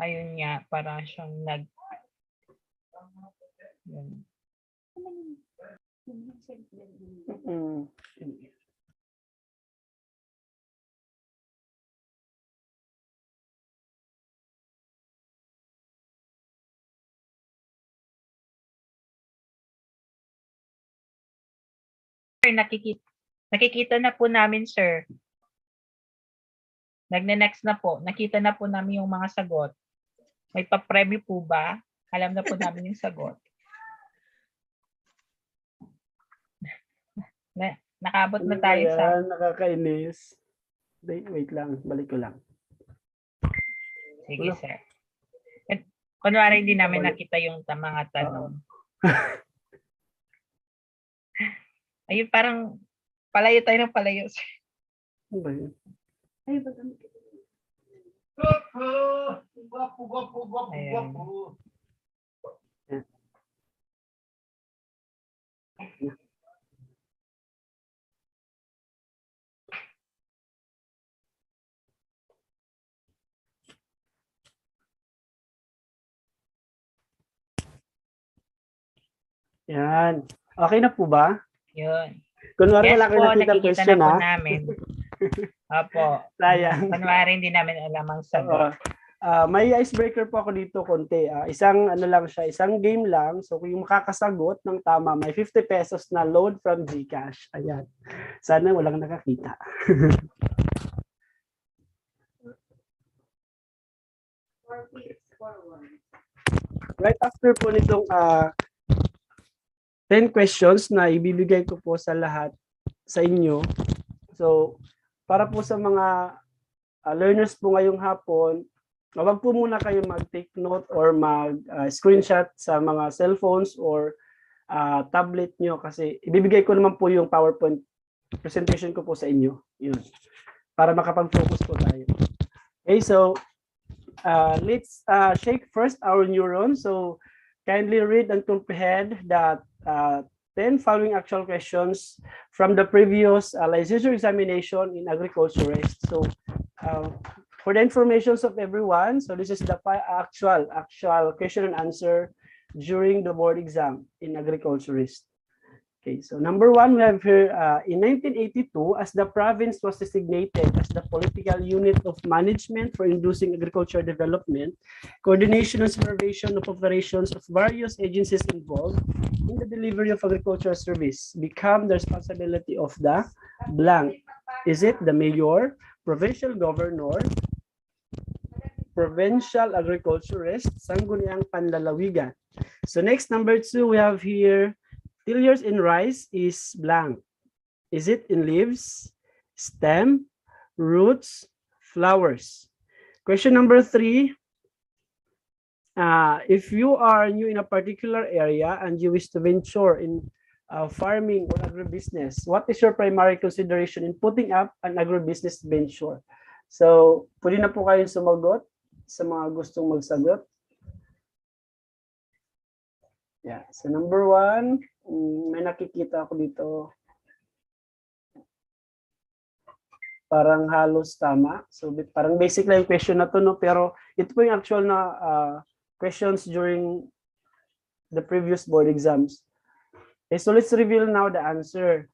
Speaker 2: Ayun nga, para siyang nag... Yun. Sir, nakikita na po namin, sir. Nagne-next na po. Nakita na po namin yung mga sagot. May pa-preview po ba? Alam na po namin yung sagot. Nakabot na tayo sa...
Speaker 15: Nakakainis. Wait lang. Balik ko lang.
Speaker 2: Sige, sir. Kunwari hindi namin nakita yung mga tanong. Ayun, parang palayo tayo ng palayo.
Speaker 15: Ano ba yun?
Speaker 2: Ayan.
Speaker 15: Yan. Okay na po ba?
Speaker 2: Yun.
Speaker 15: Kunwari
Speaker 2: Yes
Speaker 15: wala
Speaker 2: po,
Speaker 15: kayo nakita
Speaker 2: nakikita
Speaker 15: question
Speaker 2: na po
Speaker 15: ha?
Speaker 2: namin. Opo.
Speaker 15: Sayang.
Speaker 2: Kunwari hindi namin alam ang sagot.
Speaker 15: May icebreaker po ako dito konti. Isang ano lang siya, isang game lang. So kung yung makakasagot ng tama, may 50 pesos na load from GCash. Ayan. Sana walang nakakita. Right after po nitong 10 questions na ibibigay ko po sa lahat sa inyo. So para po sa mga learners po ngayong hapon, wag po muna kayo mag-take note or mag-screenshot sa mga cellphones or tablet nyo kasi ibibigay ko naman po yung PowerPoint presentation ko po sa inyo. Yun. Para makapag-focus po tayo. Okay, so let's shake first our neurons. So kindly read and comprehend that 10 following actual questions from the previous licensure examination in agriculturist. So for the informations of everyone, so this is the actual question and answer during the board exam in agriculturist. Okay, so number one, we have here in 1982, as the province was designated as the political unit of management for inducing agricultural development, coordination and supervision of operations of various agencies involved in the delivery of agricultural service become the responsibility of the blank. Is it the mayor, provincial governor, provincial agriculturist, sangguniang panlalawigan? So next, number two, we have here tillers in rice is blank. Is it in leaves, stem, roots, flowers? Question number three. If you are new in a particular area and you wish to venture in farming or agribusiness, what is your primary consideration in putting up an agribusiness venture? So, pwede na po kayong sumagot sa mga gustong magsagot. Yeah, so number one, may nakikita ako dito. Parang halos tama. So parang basic lang yung question na to, no? Pero ito po yung actual na questions during the previous board exams. Okay, so let's reveal now the answer.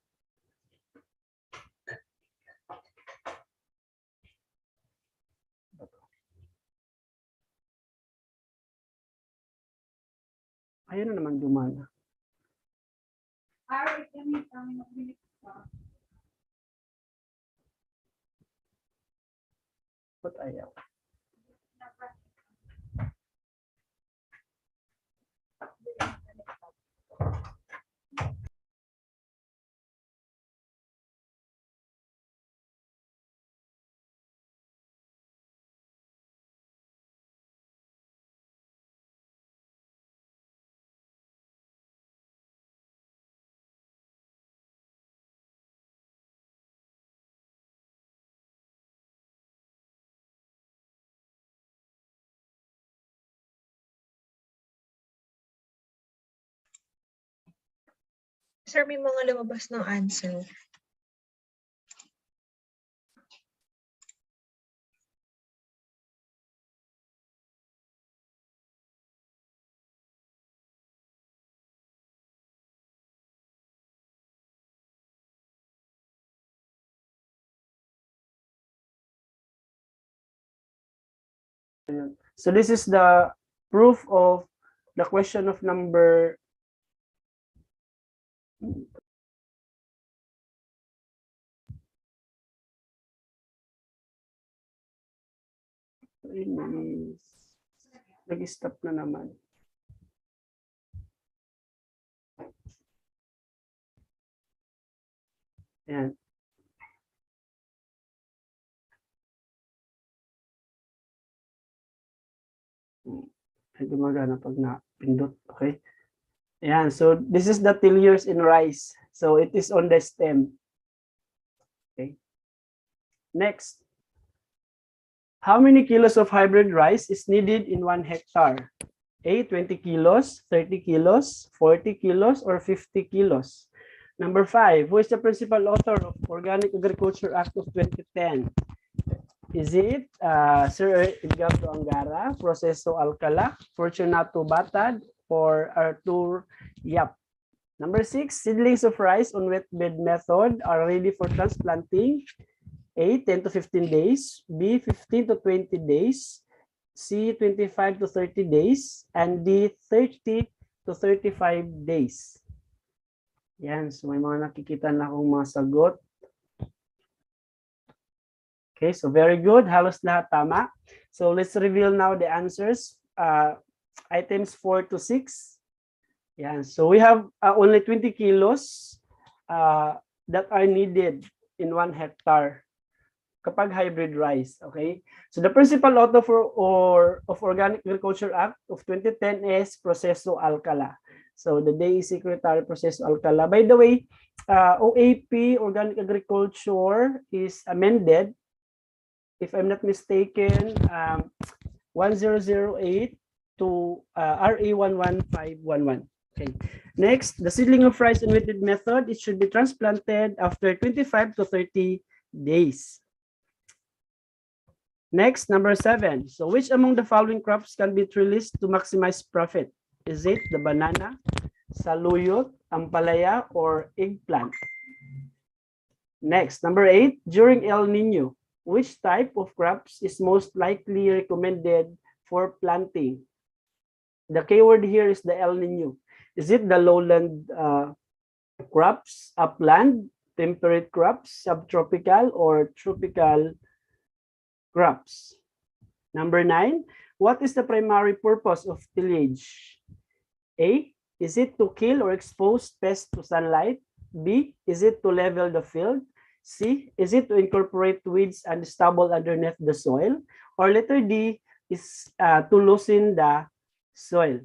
Speaker 15: Ayun na naman gumana. Ba't ayaw?
Speaker 3: Sir, may mga lumabas ng answer.
Speaker 15: So this is the proof of the question of number nag-stop na naman. Ayan. Ay gumagana pag na-pindot. Okay. Ayan. So this is the tillers in rice. So it is on the stem. Okay. Next. How many kilos of hybrid rice is needed in 1 hectare? A, 20 kilos, 30 kilos, 40 kilos, or 50 kilos? Number 5, who is the principal author of Organic Agriculture Act of 2010? Is it Sir Edgardo Angara, Proceso Alcala, Fortunato Batad, or Arthur Yap? Number 6, seedlings of rice on wet bed method are ready for transplanting. A, 10 to 15 days, B, 15 to 20 days, C, 25 to 30 days, and D, 30 to 35 days. Yan, so may mga nakikita na akong mga sagot. Okay, so very good. Halos lahat tama. So let's reveal now the answers. Items 4 to 6. Yan, so we have only 20 kilos that are needed in 1 hectare. Kapag hybrid rice, okay? So the principal author of Organic Agriculture Act of 2010 is Proceso Alcala. So the DAE Secretary Proceso Alcala. By the way, OAP, Organic Agriculture, is amended, if I'm not mistaken, 1008 to RA 11511. Okay. Next, the seedling of rice in wetted method, it should be transplanted after 25 to 30 days. Next, number 7. So which among the following crops can be trellised to maximize profit? Is it the banana, saluyot, ampalaya, or eggplant? Next, number 8, during El Nino, which type of crops is most likely recommended for planting? The keyword here is the El Nino. Is it the lowland crops, upland, temperate crops, subtropical, or tropical crops? Number 9, what is the primary purpose of tillage? A, is it to kill or expose pests to sunlight? B, is it to level the field? C, is it to incorporate weeds and stubble underneath the soil? Or letter D, is to loosen the soil?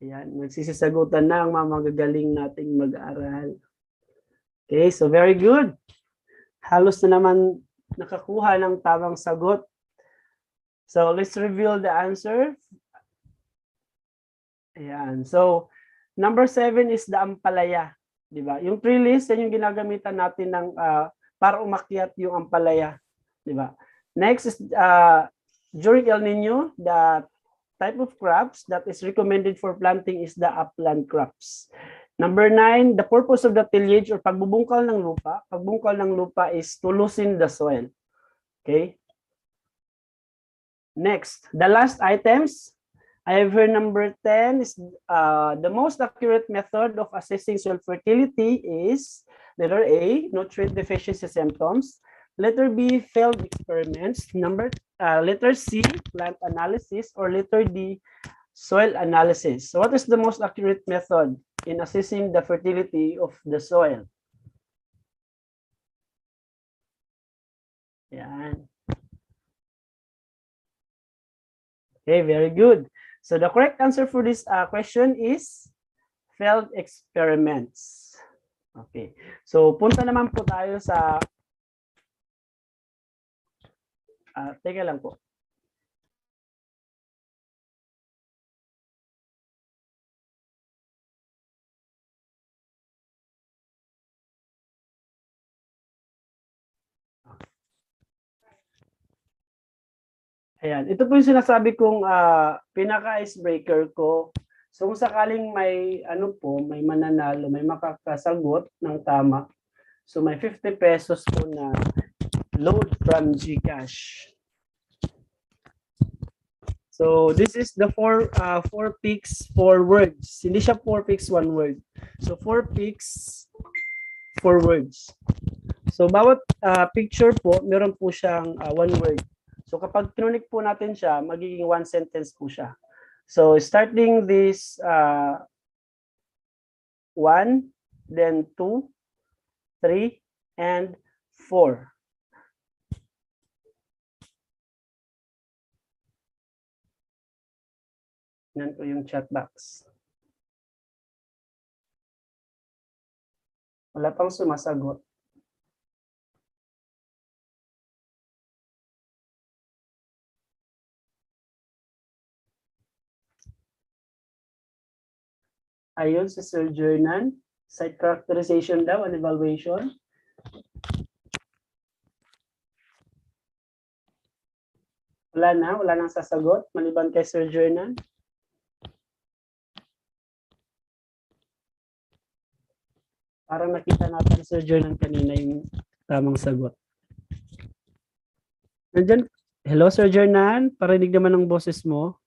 Speaker 15: Ayan, nagsisisagutan na ang mga magagaling nating mag-aaral. Okay, so very good. Halos na naman nakakuha ng tamang sagot. So let's reveal the answer. Ayan, so number 7 is the ampalaya. Diba? Yung trellis, yan yung ginagamitan natin ng, para umakyat yung ampalaya. Diba? Next is during El Nino, the type of crops that is recommended for planting is the upland crops. Number 9, the purpose of the tillage or pagbubungkal ng lupa. Pagbungkal ng lupa is to loosen the soil. Okay? Next, the last items. I have here number 10 is the most accurate method of assessing soil fertility is letter A, nutrient deficiency symptoms. Letter B, failed experiments. Letter C, plant analysis, or letter D, soil analysis. So what is the most accurate method in assessing the fertility of the soil? Yan. Okay, very good. So the correct answer for this question is failed experiments. Okay. So punta naman po tayo sa teka lang po. Ayan, ito po yung sinasabi kong pinaka-icebreaker ko. So kung sakaling may may mananalo, may makakasagot ng tama. So may 50 pesos po na load from GCash. So this is the four picks, 4 words. Hindi siya 4 picks, 1 word. So 4 picks, 4 words. So bawat picture po, meron po siyang 1 word. So kapag kinunik po natin siya, magiging 1 sentence po siya. So starting this 1, then 2, 3, and 4. Yan po yung chat box. Wala pang sumasagot. Ayun si Sir Jernan. Site characterization daw and evaluation. Wala nang sasagot maliban kay Sir Jernan. Parang nakita natin Sir Jernan kanina yung tamang sagot. Nandyan, hello Sir Jernan, parinig naman ang boses mo.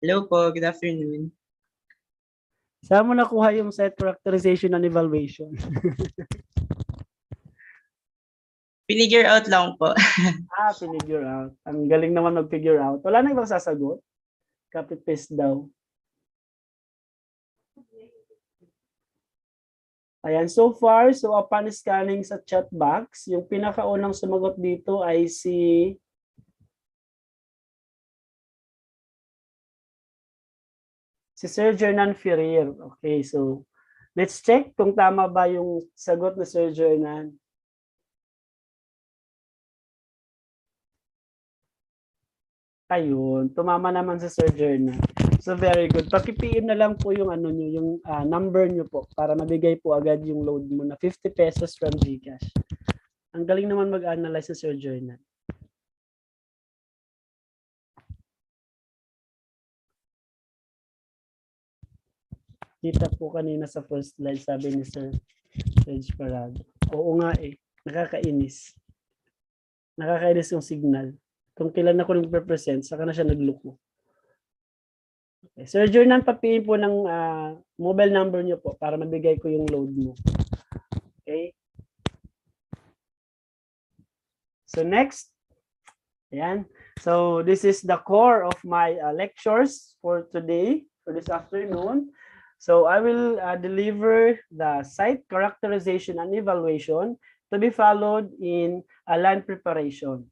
Speaker 16: Hello po, good afternoon.
Speaker 15: Saan mo nakuha yung site characterization and evaluation?
Speaker 16: Pinigure out lang po.
Speaker 15: Pinigure out. Ang galing naman mag-figure out. Wala na ibang sasagot? Copy-paste daw. Ayan, so far, so upon scanning sa chat box, yung pinakaunang sumagot dito ay si Sir Jernan Ferrer. Okay, so let's check kung tama ba yung sagot ni Sir Jernan. Ayun, tumama naman si Sir Jernan. So very good. Paki-PM na lang po yung yung number nyo po para mabigay po agad yung load mo na 50 pesos from GCash. Ang galing naman mag-analyze si Sir Jernan. Kita po kanina sa first slide, sabi ni Sir Reg Parado. Oo nga eh, nakakainis. Nakakainis yung signal. Kung kailan ako nagpe-present, saka na siya nagluko. Okay. Sir Jordan, papiin po ng mobile number niyo po para mabigay ko yung load mo. Okay. So next, ayan. So this is the core of my lectures for today, for this afternoon. So I will deliver the site characterization and evaluation to be followed in a land preparation.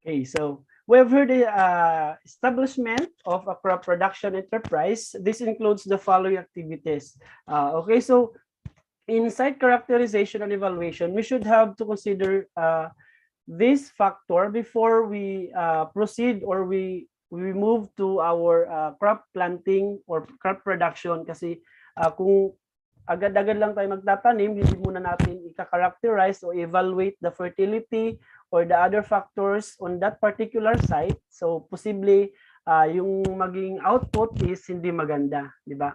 Speaker 15: Okay, so we have heard the establishment of a crop production enterprise. This includes the following activities. Okay, so in site characterization and evaluation, we should have to consider this factor before we proceed or we move to our crop planting or crop production. Kasi kung agad-agad lang tayo magtatanim, hindi muna natin i-characterize o evaluate the fertility or the other factors on that particular site. So posible yung maging output is hindi maganda, di ba?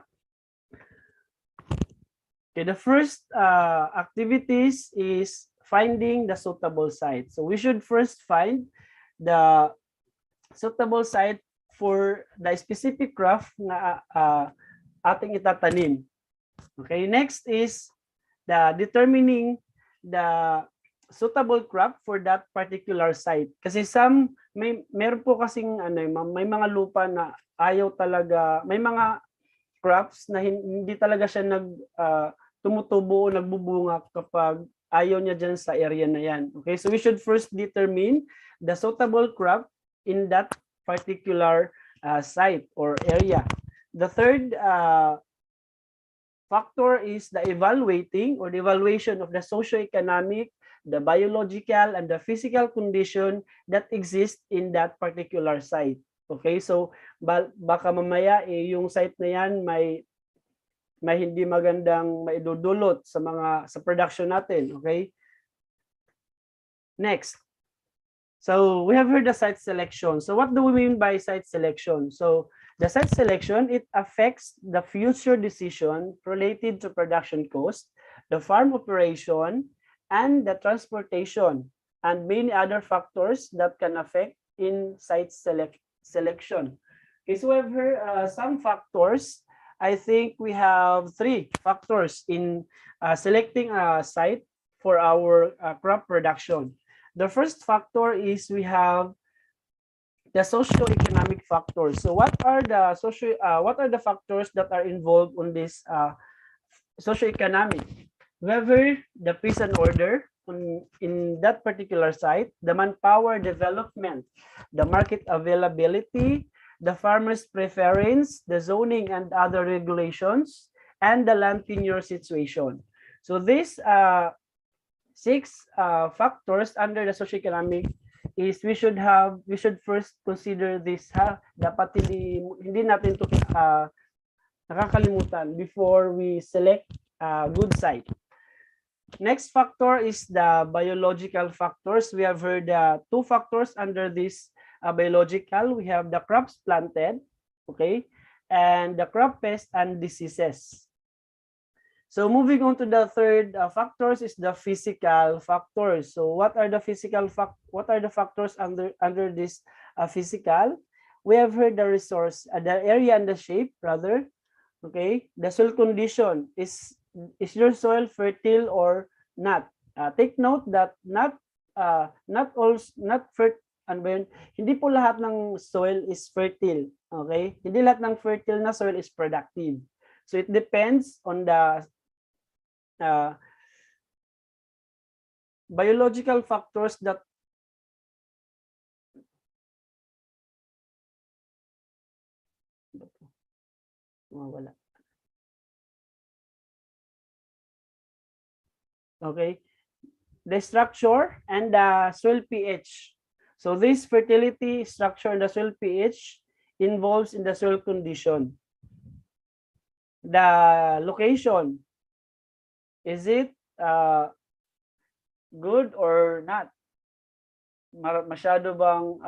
Speaker 15: Okay, the first activities is finding the suitable site. So we should first find the suitable site for the specific crop na ating itatanim. Okay, next is the determining the suitable crop for that particular site. Kasi meron po kasing may mga lupa na ayaw talaga, may mga crops na hindi talaga siya tumutubo o nagbubunga kapag ayaw niya dyan sa area na yan. Okay, so we should first determine the suitable crop in that particular site or area. The third factor is the evaluating or the evaluation of the socioeconomic, the biological, and the physical condition that exist in that particular site. Okay, so baka mamaya yung site na yan may hindi magandang maidudulot sa production natin. Okay, next. So we have heard the site selection. So what do we mean by site selection? So the site selection, it affects the future decision related to production cost, the farm operation, and the transportation, and many other factors that can affect in site selection. Okay, so we have heard some factors. I think we have 3 factors in selecting a site for our crop production. The first factor is we have the socio-economic factors. So what are the factors that are involved on this socio-economic? Whether the peace and order in that particular site, the manpower development, the market availability, the farmer's preference, the zoning and other regulations, and the land tenure situation. So these 6 factors under the socioeconomic is we should first consider this dapat hindi natin to nakakalimutan before we select a good site. Next factor is the biological factors. We have heard 2 factors under this biological. We have the crops planted, okay, and the crop pests and diseases. So moving on to the third factors is the physical factors. So what are the factors under this physical? We have heard the resource, the area and the shape rather. Okay, the soil condition is your soil fertile or not? Take note that hindi po lahat ng soil is fertile. Okay, hindi lahat ng fertile na soil is productive. So it depends on the biological factors that wala. Okay, the structure and the soil pH. So this fertility, structure, and the soil pH involves in the soil condition. The location, is it good or not? Masyado bang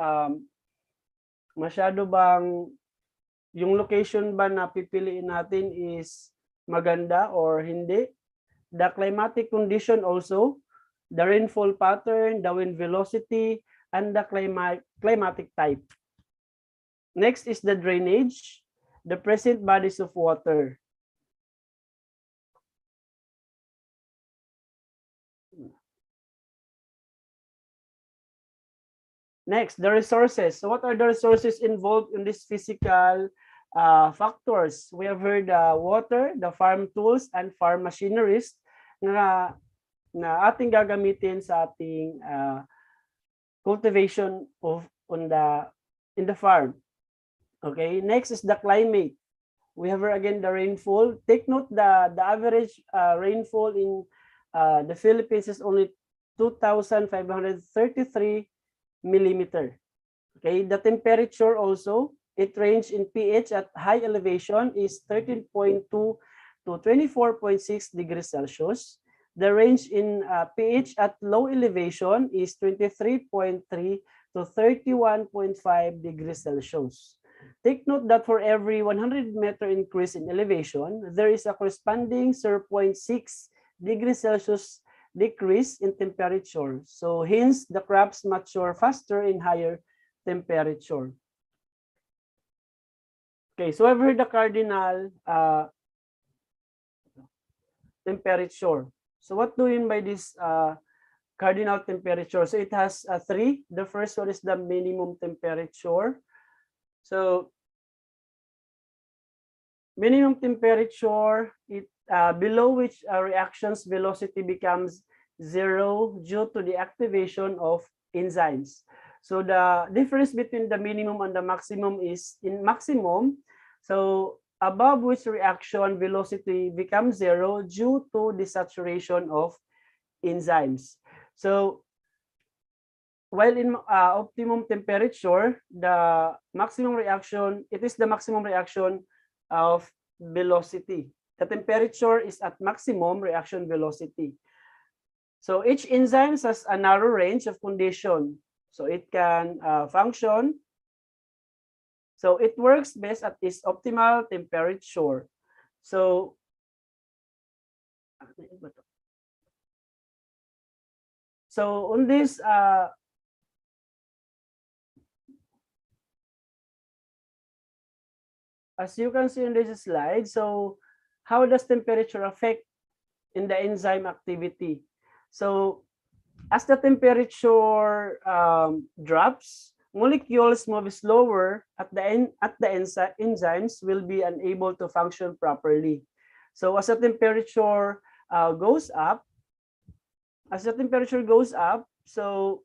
Speaker 15: Masyado bang yung location ba na pipiliin natin is maganda or hindi? The climatic condition also, the rainfall pattern, the wind velocity, and the climatic type. Next is the drainage, the present bodies of water. Next, the resources. So what are the resources involved in this physical factors? We have heard water, the farm tools, and farm machineries na ating gagamitin sa ating cultivation of in the farm. Okay, next is the climate. We have again the rainfall. Take note the average rainfall in the Philippines is only 2,533 millimeter. Okay, the temperature also, it ranges in pH at high elevation is 13.2 to 24.6 degrees Celsius. The range in pH at low elevation is 23.3 to 31.5 degrees Celsius. Take note that for every 100-meter increase in elevation, there is a corresponding 0.6 degrees Celsius decrease in temperature. So hence, the crops mature faster in higher temperature. Okay, so I've heard the cardinal temperature. So what do you mean by this cardinal temperature? So it has three. The first one is the minimum temperature. So minimum temperature, below which reactions velocity becomes zero due to the activation of enzymes. So the difference between the minimum and the maximum is in maximum. So above which reaction velocity becomes zero due to the saturation of enzymes. So while in optimum temperature, the maximum reaction, it is the maximum reaction of velocity. The temperature is at maximum reaction velocity. So each enzyme has a narrow range of condition. So it can function. So it works best at its optimal temperature. So on this as you can see in this slide, so how does temperature affect in the enzyme activity? So as the temperature drops, molecules move slower at the enzymes will be unable to function properly. So as the temperature goes up, so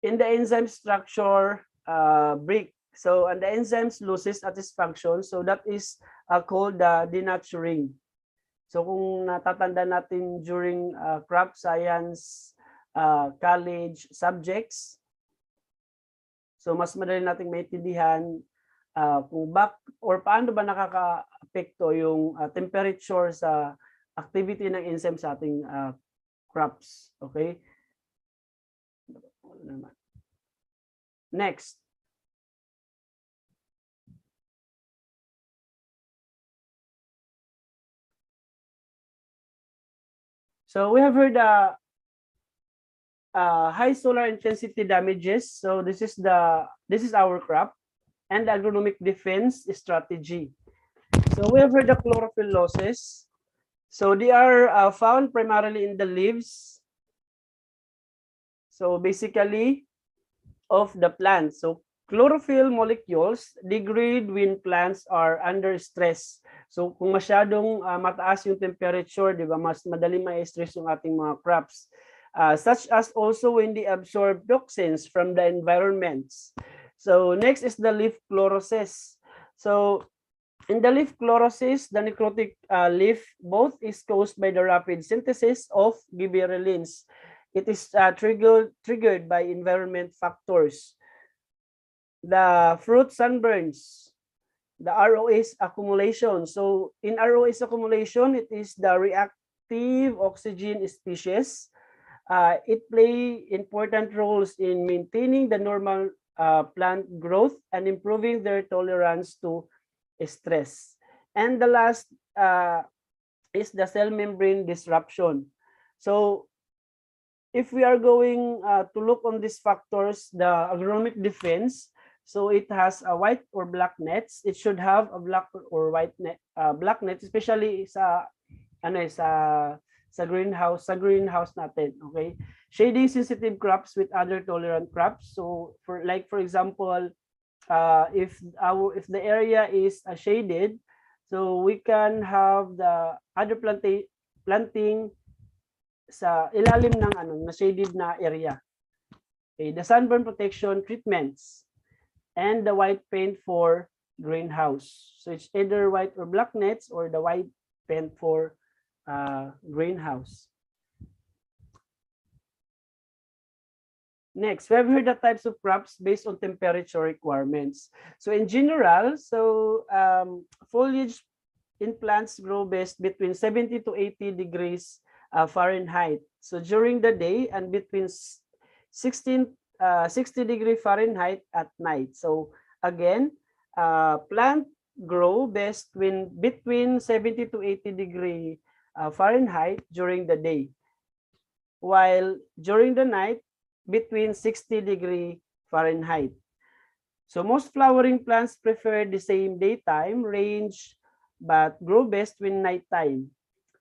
Speaker 15: in the enzyme structure break. So and the enzymes loses at its function. So that is called the denaturing. So kung natatanda natin during crop science college subjects, so mas madali nating maintindihan kung paano ba nakaka-apekto yung temperature sa activity ng enzyme sa ating crops. Okay? Next. So we have heard high solar intensity damages. So this is our crop and the agronomic defense strategy. So we have heard the chlorophyll losses. So they are found primarily in the leaves. So basically of the plant. So chlorophyll molecules degrade when plants are under stress. So kung masyadong mataas yung temperature, di ba, mas madali ma-stress yung ating mga crops. Such as also when they absorb toxins from the environments. So next is the leaf chlorosis. So in the leaf chlorosis, the necrotic leaf both is caused by the rapid synthesis of gibberellins. It is triggered by environment factors. The fruit sunburns, the ROS accumulation. So in ROS accumulation, it is the reactive oxygen species. It play important roles in maintaining the normal plant growth and improving their tolerance to stress. And the last is the cell membrane disruption. So if we are going to look on these factors, the agronomic defense, so it has a white or black nets. It should have a black or white net, black net, especially sa greenhouse natin, okay? Shading sensitive crops with other tolerant crops. So for example, if the area is shaded, so we can have the other planting sa ilalim ng na shaded na area. Okay, the sunburn protection treatments and the white paint for greenhouse. So it's either white or black nets or the white paint for greenhouse. Next, we have here the types of crops based on temperature requirements. So in general, foliage in plants grow best between 70 to 80 degrees Fahrenheit. So during the day and between 60 degree Fahrenheit at night. So again, plant grow best between 70 to 80 degree Fahrenheit during the day, while during the night between 60 degree Fahrenheit. So most flowering plants prefer the same daytime range but grow best when nighttime.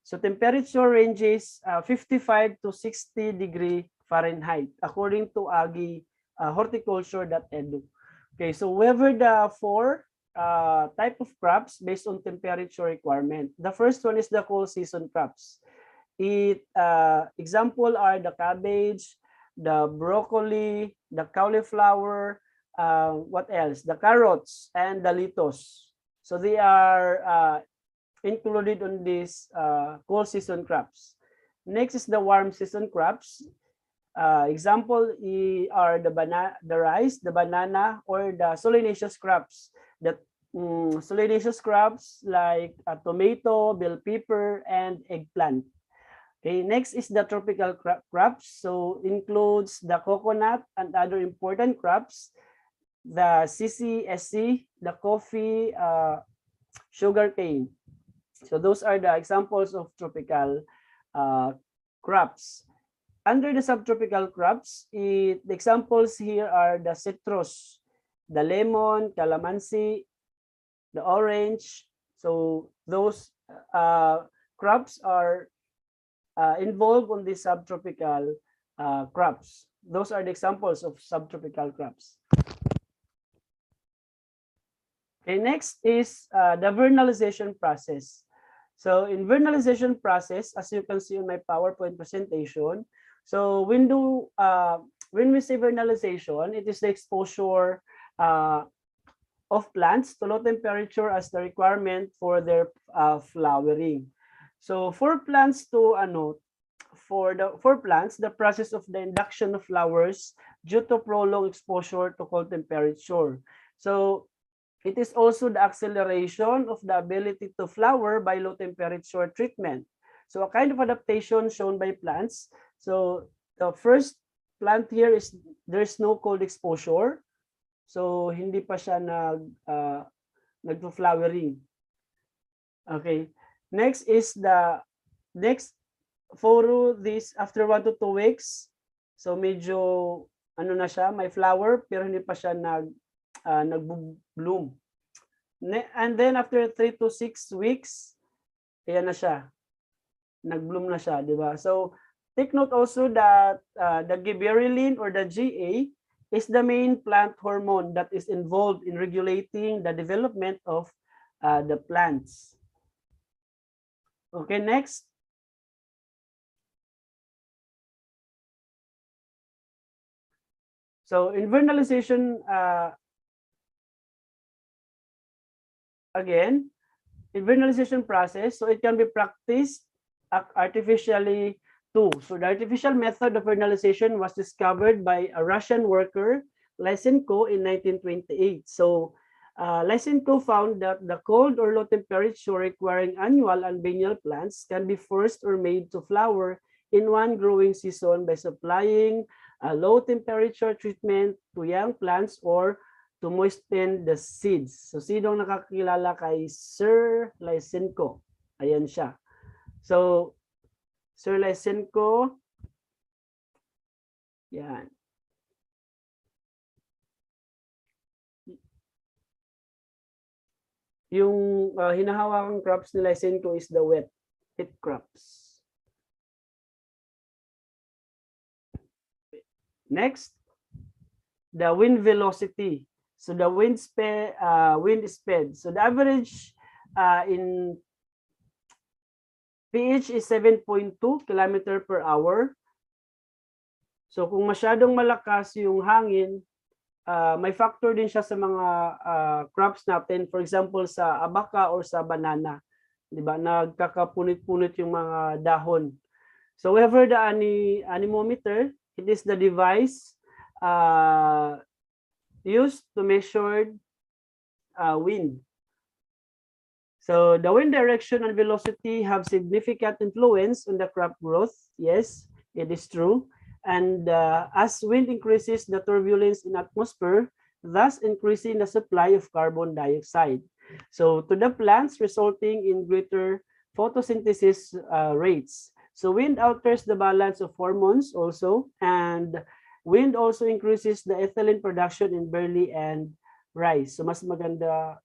Speaker 15: So temperature ranges 55 to 60 degree Fahrenheit according to horticulture.edu. Okay, so we have the four type of crops based on temperature requirement. The first one is the cool season crops. Example are the cabbage, the broccoli, the cauliflower, what else? The carrots and the lettuce. So they are included on these cool season crops. Next is the warm season crops. Example are the rice, the banana, or the solanaceous crops. The solanaceous crops like tomato, bell pepper, and eggplant. Okay, next is the tropical crops. So includes the coconut and other important crops, the CRSC, the coffee, sugarcane. So those are the examples of tropical crops. Under the subtropical crops, the examples here are the citrus, the lemon, calamansi, the orange. So those crops are involved on the subtropical crops. Those are the examples of subtropical crops. Okay, next is the vernalization process. So in vernalization process, as you can see on my PowerPoint presentation, so when we say vernalization, it is the exposure of plants to low temperature as the requirement for their flowering. So for plants, the process of the induction of flowers due to prolonged exposure to cold temperature. So it is also the acceleration of the ability to flower by low temperature treatment. So a kind of adaptation shown by plants. So the first plant here is there's no cold exposure. So hindi pa siya nagflowering. Okay. Next is the next photo this after 1 to 2 weeks. So medyo na siya, may flower pero hindi pa siya nag-bloom. And then after 3 to 6 weeks, ayan na siya. Nag-bloom na siya, di ba? So take note also that the gibberellin or the GA is the main plant hormone that is involved in regulating the development of the plants. Okay, next. So in vernalization, again, in vernalization process, so it can be practiced artificially too. So the artificial method of vernalization was discovered by a Russian worker, Lysenko, in 1928. So Lysenko found that the cold or low temperature requiring annual and biennial plants can be forced or made to flower in one growing season by supplying a low temperature treatment to young plants or to moisten the seeds. So sinong nakakilala kay Sir Lysenko? Ayan siya. So Sir Lysenko, yan. Yung hinahawakang crops ni Lysenko is the wet crops. Next, the wind velocity. So the wind speed. So the average in PH is 7.2 km per hour. So kung masyadong malakas yung hangin, may factor din siya sa mga crops natin. For example, sa abaka or sa banana. Diba? Nagkakapunit-punit yung mga dahon. So wherever the anemometer, it is the device used to measure wind. So the wind direction and velocity have significant influence on the crop growth. Yes, it is true. And as wind increases the turbulence in atmosphere, thus increasing the supply of carbon dioxide. So to the plants, resulting in greater photosynthesis rates. So wind alters the balance of hormones also, and wind also increases the ethylene production in barley and rice. So mas maganda.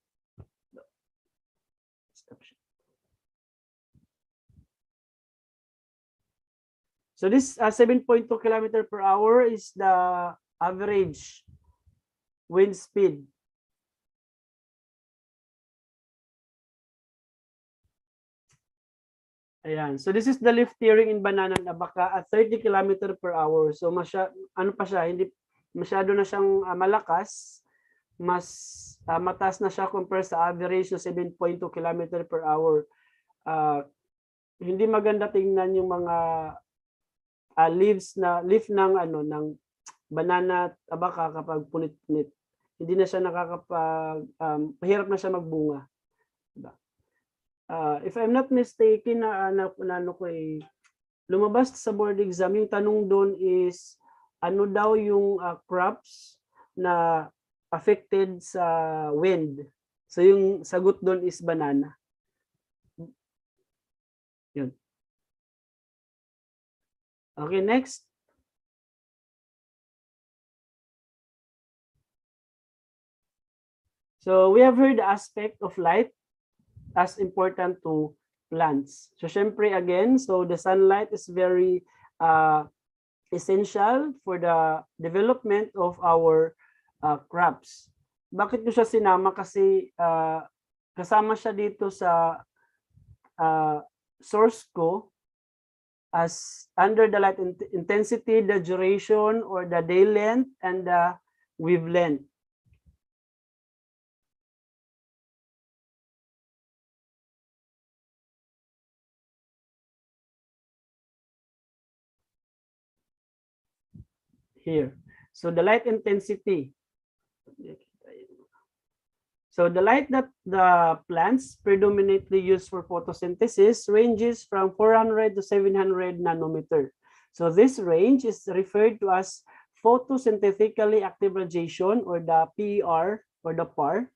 Speaker 15: So this 7.2 km per hour is the average wind speed. Ayan. So this is the leaf tearing in banana and abaka at 30 km per hour. So ano pa siya, hindi masyado na siyang malakas. Mas mataas na siya compare sa average na 7.2 km per hour. Hindi maganda tingnan yung mga leaf ng banana at abaka kapag punit-punit. Hindi na siya mahirap na siya magbunga. Diba? If I'm not mistaken, lumabas sa board exam, yung tanong doon is, ano daw yung crops na affected sa wind? So yung sagot doon is banana. Yun. Okay, next. So we have heard the aspect of light as important to plants. So syempre again, so the sunlight is very essential for the development of our crops. Bakit ko siya sinama? Kasi kasama siya dito sa source ko as under the light intensity, the duration or the day length, and the wavelength. Here. So the light intensity. So the light that the plants predominantly use for photosynthesis ranges from 400 to 700 nanometer. So this range is referred to as photosynthetically active radiation, or the PER or the PAR,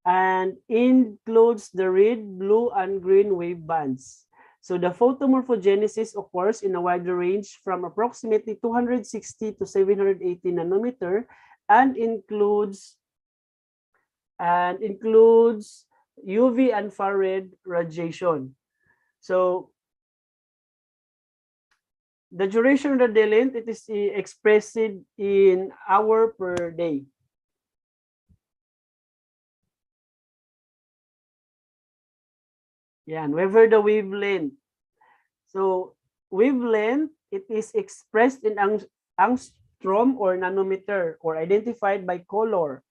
Speaker 15: and includes the red, blue, and green wave bands. So the photomorphogenesis occurs in a wider range from approximately 260 to 780 nanometer and includes UV and infrared radiation. So the duration of the day length, it is expressed in hour per day. Yan, wherever the wavelength. So wavelength, it is expressed in angstrom or nanometer, or identified by color.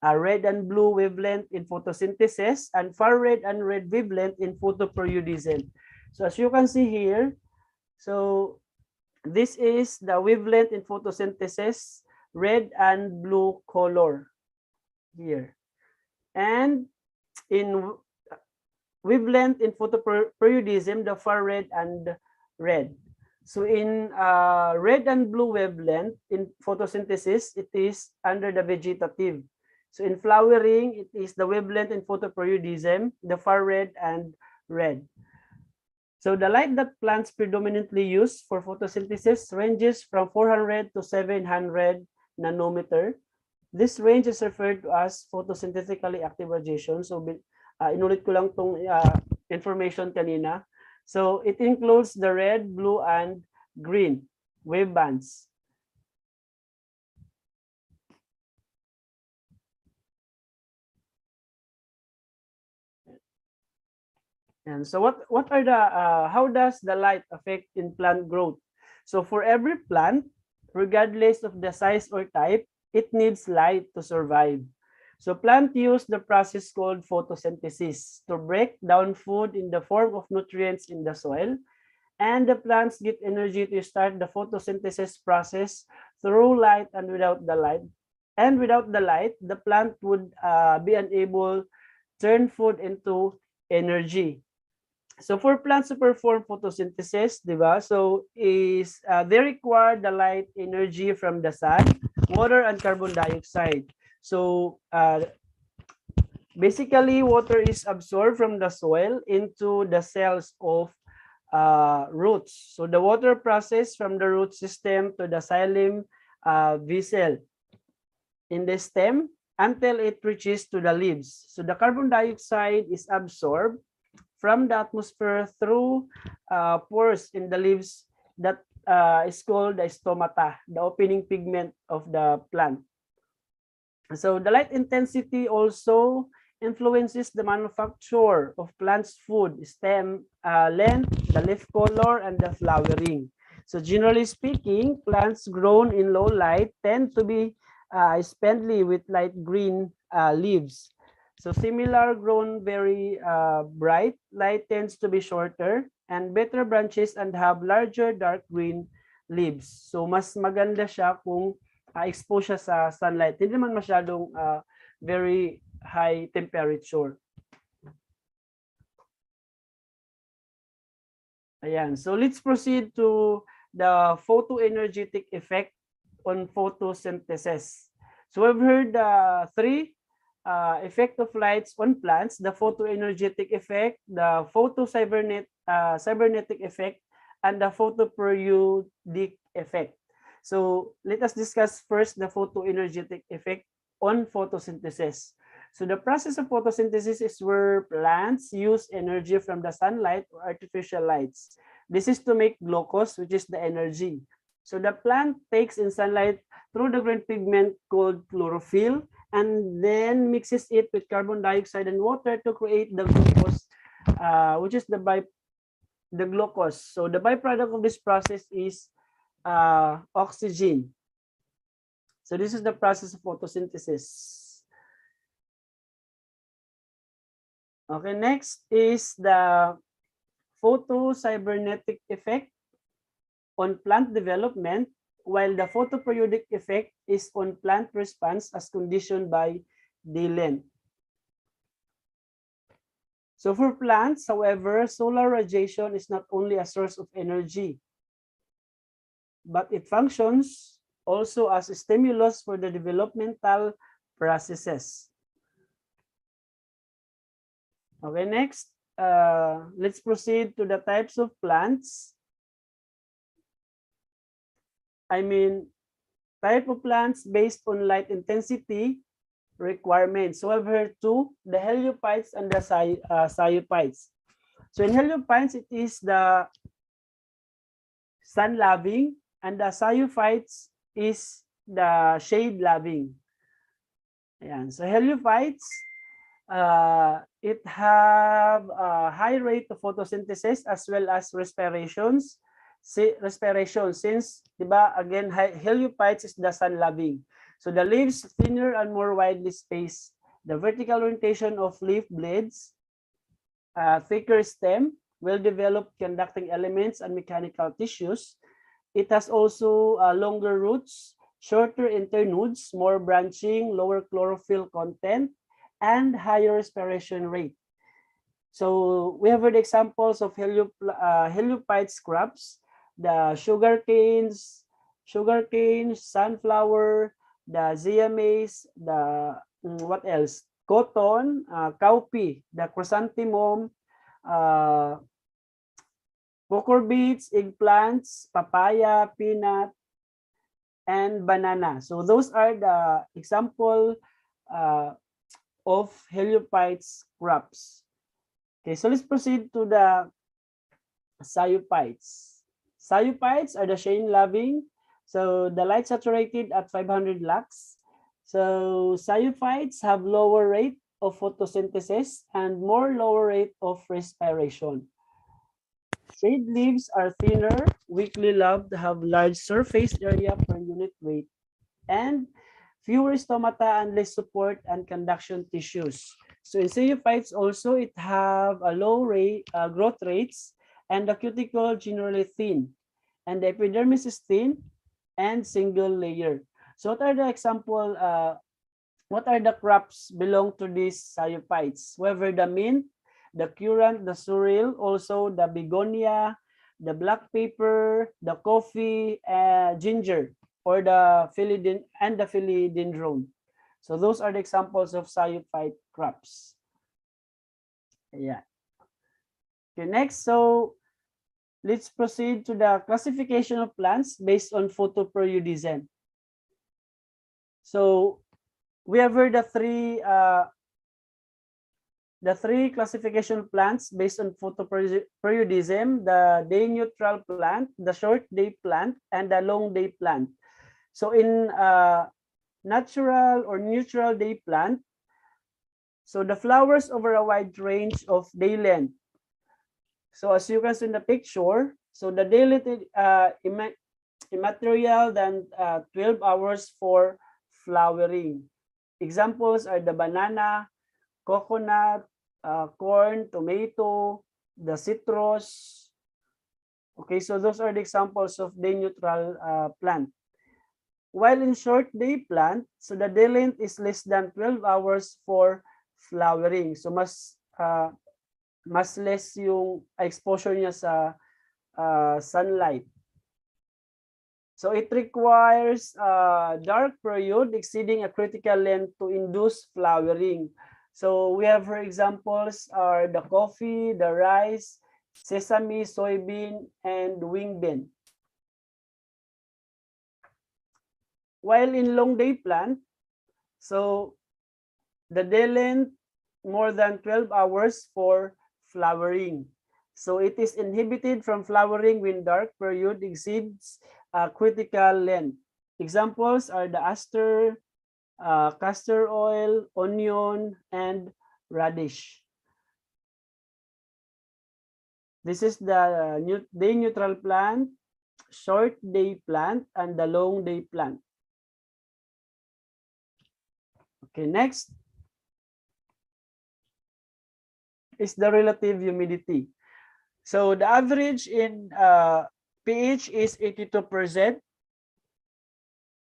Speaker 15: Red and blue wavelength in photosynthesis, and infrared and red wavelength in photoperiodism. So as you can see here, so this is the wavelength in photosynthesis, red and blue color here. And in wavelength in photoperiodism, the far red and red. So in red and blue wavelength, in photosynthesis, it is under the vegetative. So in flowering, it is the wavelength in photoperiodism, the far red and red. So the light that plants predominantly use for photosynthesis ranges from 400 to 700 nanometer. This range is referred to as photosynthetically active radiation. So inulit ko lang tong information kanina. So it includes the red, blue, and green wave bands. And so what are the how does the light affect in plant growth? So for every plant, regardless of the size or type, it needs light to survive. So plant use the process called photosynthesis to break down food in the form of nutrients in the soil, and the plants get energy to start the photosynthesis process through light and without the light. And without the light, the plant would be unable to turn food into energy. So for plants to perform photosynthesis, diba? So they require the light energy from the sun, water, and carbon dioxide. So basically, water is absorbed from the soil into the cells of roots. So the water process from the root system to the xylem vessel in the stem until it reaches to the leaves. So the carbon dioxide is absorbed from the atmosphere through pores in the leaves that is called the stomata, the opening pigment of the plant. So the light intensity also influences the manufacture of plants' food, stem length, the leaf color, and the flowering. So generally speaking, plants grown in low light tend to be spindly with light green leaves. So similar grown very bright, light tends to be shorter and better branches and have larger dark green leaves. So mas maganda siya kung expose siya sa sunlight. Hindi naman masyadong very high temperature. Ayan. So let's proceed to the photoenergetic effect on photosynthesis. So we've heard three effect of lights on plants: the photoenergetic effect, the cybernetic effect, and the photoperiodic effect. So let us discuss first the photoenergetic effect on photosynthesis. So the process of photosynthesis is where plants use energy from the sunlight or artificial lights. This is to make glucose, which is the energy. So the plant takes in sunlight through the green pigment called chlorophyll, and then mixes it with carbon dioxide and water to create the glucose, which is the glucose. So the byproduct of this process is oxygen. So this is the process of photosynthesis. Okay, next is the photocybernetic effect on plant development, while the photoperiodic effect is on plant response as conditioned by day length. So for plants, however, solar radiation is not only a source of energy, but it functions also as a stimulus for the developmental processes. Okay, next, let's proceed to the types of plants. Type of plants based on light intensity requirements. So I've heard two, the heliophytes and the cyophytes. So in heliophytes, it is the sun-loving, and the cyophytes is the shade-loving. Ayan. So heliophytes, it have a high rate of photosynthesis as well as respiration, since, diba, again, heliophytes is the sun-loving. So the leaves thinner and more widely spaced. The vertical orientation of leaf blades, thicker stem, well-developed conducting elements and mechanical tissues. It has also longer roots, shorter internodes, more branching, lower chlorophyll content, and higher respiration rate. So we have heard examples of heliophyte scrubs. the sugarcane, sunflower, the zea mays, the what else? Cotton, cowpea, the chrysanthemum, cucurbits, eggplants, papaya, peanut, and banana. So those are the example of heliophytes crops. Okay, so let's proceed to the cyophytes. Cyophytes are the shade-loving. So the light saturated at 500 lux. So cyophytes have lower rate of photosynthesis and more lower rate of respiration. Shade leaves are thinner, weakly loved, have large surface area per unit weight, and fewer stomata and less support and conduction tissues. So in xeophytes also, it have a low rate, growth rates, and the cuticle generally thin, and the epidermis is thin and single layer. So what are the example, what are the crops belong to these xeophytes? Whether the mint, the currant, the sorrel, also the begonia, the black pepper, the coffee, ginger, or the philodendron. So those are the examples of xeophyte crops. Yeah. Okay, next, so let's proceed to the classification of plants based on photoperiodism. So we have heard the three classification plants based on photoperiodism: the day neutral plant, the short day plant, and the long day plant. So in natural or neutral day plant, so the flowers over a wide range of day length. So as you can see in the picture, so the day length immaterial than 12 hours for flowering. Examples are the banana, coconut, corn, tomato, the citrus. Okay, so those are the examples of day neutral plant. While in short day plant, so the day length is less than 12 hours for flowering. So mas less yung exposure niya sa sunlight. So it requires a dark period exceeding a critical length to induce flowering. So we have, for examples, are the coffee, the rice, sesame, soybean, and wing bean. While in long day plant, so the day length more than 12 hours for flowering. So it is inhibited from flowering when dark period exceeds critical length. Examples are the aster, castor oil, onion, and radish. This is the day neutral plant, short day plant, and the long day plant. Okay, next is the relative humidity. So the average in pH is 82%.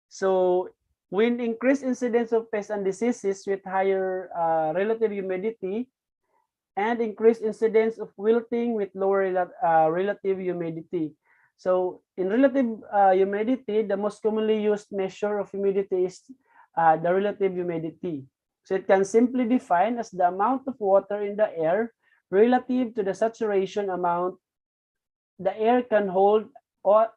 Speaker 15: So when increased incidence of pests and diseases with higher relative humidity and increased incidence of wilting with lower relative humidity. So in relative humidity, the most commonly used measure of humidity is the relative humidity. So it can simply define as the amount of water in the air relative to the saturation amount the air can hold at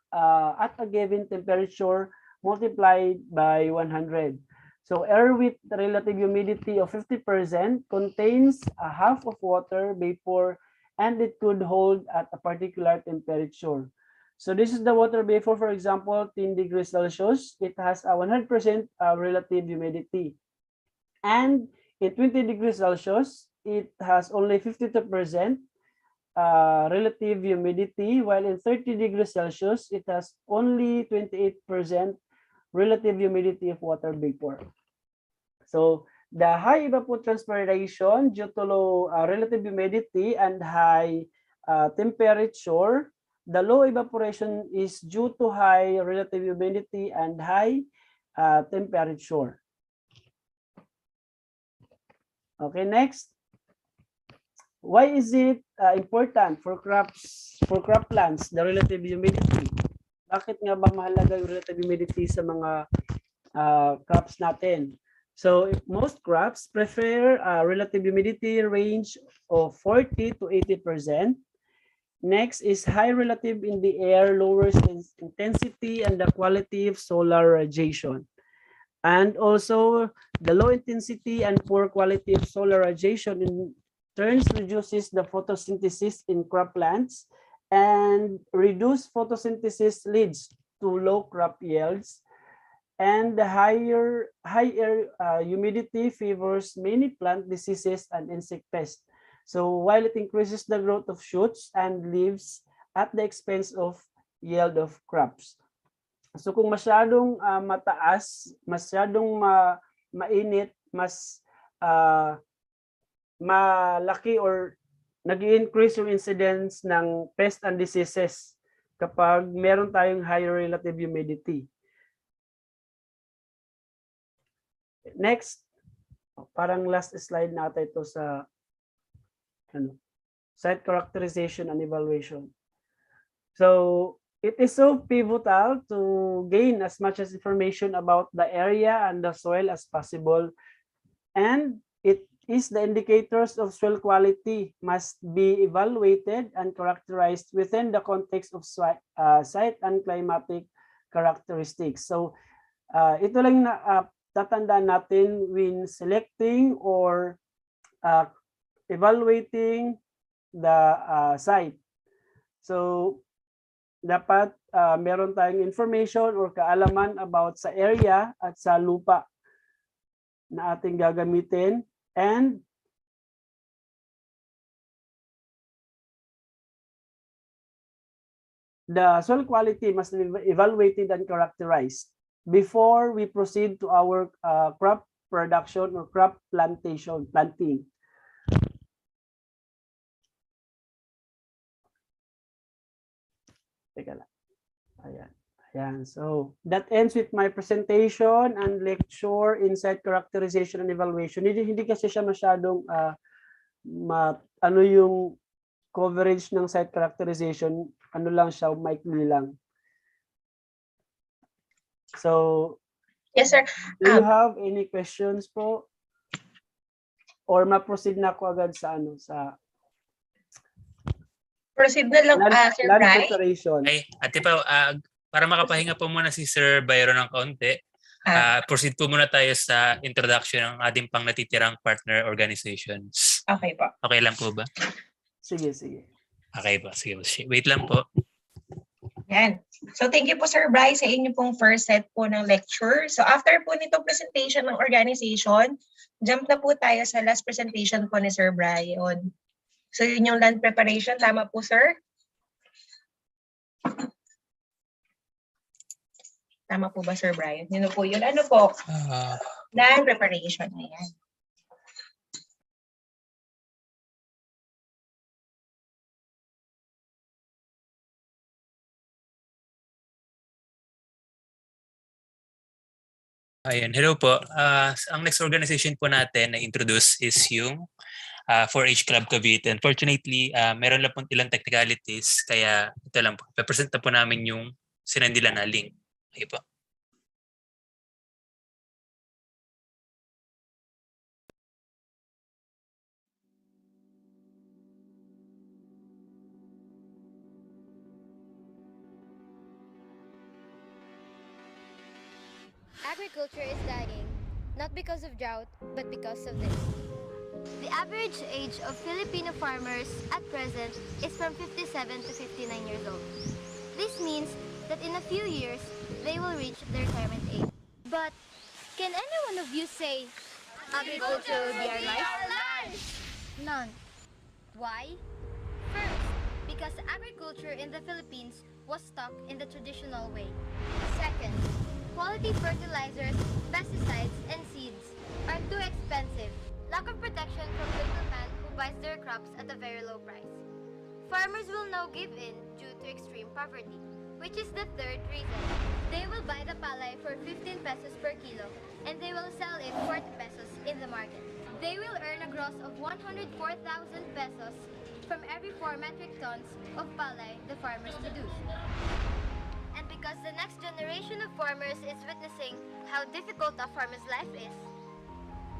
Speaker 15: a given temperature multiplied by 100. So air with relative humidity of 50% contains a half of water vapor and it could hold at a particular temperature. So this is the water vapor, for example, 10 degrees Celsius. It has a 100% relative humidity. And in 20 degrees Celsius, it has only 52% relative humidity, while in 30 degrees Celsius, it has only 28% relative humidity of water vapor. So the high evapotranspiration due to low relative humidity and high temperature, the low evaporation is due to high relative humidity and high temperature. Okay, next. Why is it important for crops for croplands, the relative humidity. Bakit nga ba mahalaga yung relative humidity sa mga crops natin? So most crops prefer a relative humidity range of 40 to 80%. Next is high relative in the air lowers intensity and the quality of solar radiation. And also the low intensity and poor quality of solar radiation in turns reduces the photosynthesis in croplands, and reduced photosynthesis leads to low crop yields. And the higher humidity favors many plant diseases and insect pests. So while it increases the growth of shoots and leaves at the expense of yield of crops. So kung masyadong mataas, masyadong mainit, mas malaki or nag-increase yung incidence ng pest and diseases kapag meron tayong higher relative humidity. Next, parang last slide natin ito sa site characterization and evaluation. So it is so pivotal to gain as much as information about the area and the soil as possible, and it is the indicators of soil quality must be evaluated and characterized within the context of site and climatic characteristics. So ito lang na tatandaan natin when selecting or evaluating the site. So dapat meron tayong information or kaalaman about sa area at sa lupa na ating gagamitin. And the soil quality must be evaluated and characterized before we proceed to our crop production or crop planting. Teka lang. Ayan. Ayan. So that ends with my presentation and lecture in site characterization and evaluation. Hindi kasi siya masyadong ano yung coverage ng site characterization, ano lang siya, maikli lang. So,
Speaker 3: yes, sir.
Speaker 15: Do you have any questions po? Or ma-proceed na ako agad sa
Speaker 3: proceed na lang, Sir
Speaker 15: land
Speaker 3: Bry.
Speaker 15: preparation.
Speaker 1: Ay, ate pa, para makapahinga po muna si Sir Byron ng kaunti, proceed po muna tayo sa introduction ng ating pang natitirang partner organizations.
Speaker 3: Okay po.
Speaker 1: Okay lang po ba?
Speaker 15: Sige.
Speaker 1: Okay po, sige po. Wait lang po.
Speaker 3: Yan. So thank you po Sir Bry sa inyo pong first set po ng lecture. So after po nitong presentation ng organization, jump na po tayo sa last presentation po ni Sir Brian. So yun yung land preparation, tama po sir? Tama po ba Sir Brian? Yun po yun. Ano po? Land preparation. Ayan.
Speaker 1: Ayun, hello po. Ang next organization po natin na introduce is yung 4H Club Cavite. Unfortunately, meron lang po ilang technicalities, kaya ito lang po. Represent na po namin yung sinandila na link. Okay po.
Speaker 17: Agriculture is dying, not because of drought, but because of this. The average age of Filipino farmers at present is from 57 to 59 years old. This means that in a few years, they will reach their retirement age. But can any one of you say, agriculture will be our life? None. Why? First, because agriculture in the Philippines was stuck in the traditional way. Second, quality fertilizers, pesticides, and seeds are too expensive. Lack of protection from middlemen who buys their crops at a very low price. Farmers will now give in due to extreme poverty, which is the third reason. They will buy the palay for 15 pesos per kilo, and they will sell it 40 pesos in the market. They will earn a gross of 104,000 pesos from every 4 metric tons of palay the farmers produce. And because the next generation of farmers is witnessing how difficult a farmer's life is,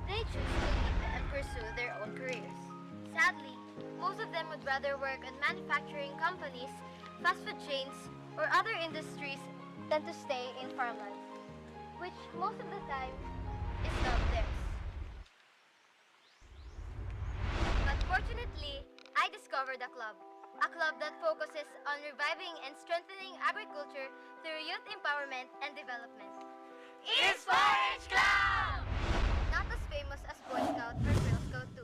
Speaker 17: they choose to leave and pursue their own careers. Sadly, most of them would rather work at manufacturing companies, fast food chains, or other industries than to stay in farmland, which most of the time is not theirs. But fortunately, I discovered a club that focuses on reviving and strengthening agriculture through youth empowerment and development. It's 4-H Club! Not as famous as Boy Scout or Girl Scout 2.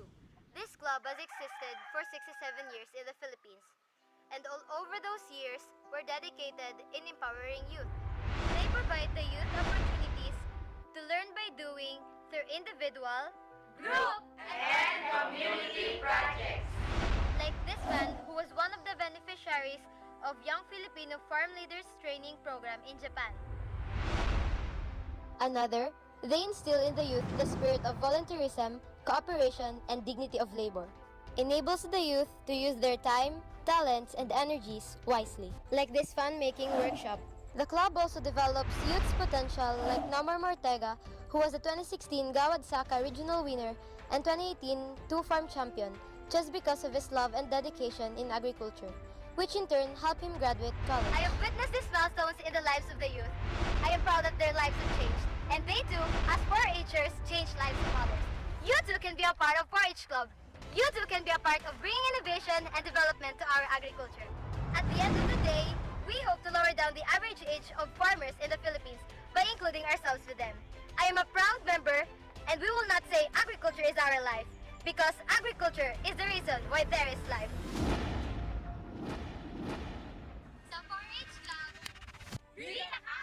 Speaker 17: This club has existed for 67 years in the Philippines, and all over those years were dedicated in empowering youth. They provide the youth opportunities to learn by doing through individual, group, and community projects. Like this man who was one of the beneficiaries of Young Filipino Farm Leaders Training Program in Japan. Another, they instill in the youth the spirit of volunteerism, cooperation, and dignity of labor. Enables the youth to use their time, talents, and energies wisely. Like this fun-making workshop, the club also develops youth's potential like Nomar Mortega, who was a 2016 Gawad Saka regional winner and 2018 two-farm champion, just because of his love and dedication in agriculture, which in turn helped him graduate college. I have witnessed these milestones in the lives of the youth. I am proud that their lives have changed, and they too, as 4-Hers, change lives of others. You too can be a part of 4-H Club. You too can be a part of bringing innovation and development to our agriculture. At the end of the day, we hope to lower down the average age of farmers in the Philippines by including ourselves with them. I am a proud member, and we will not say agriculture is our life, because agriculture is the reason why there is life. Sa 4-H Club, Rita ka!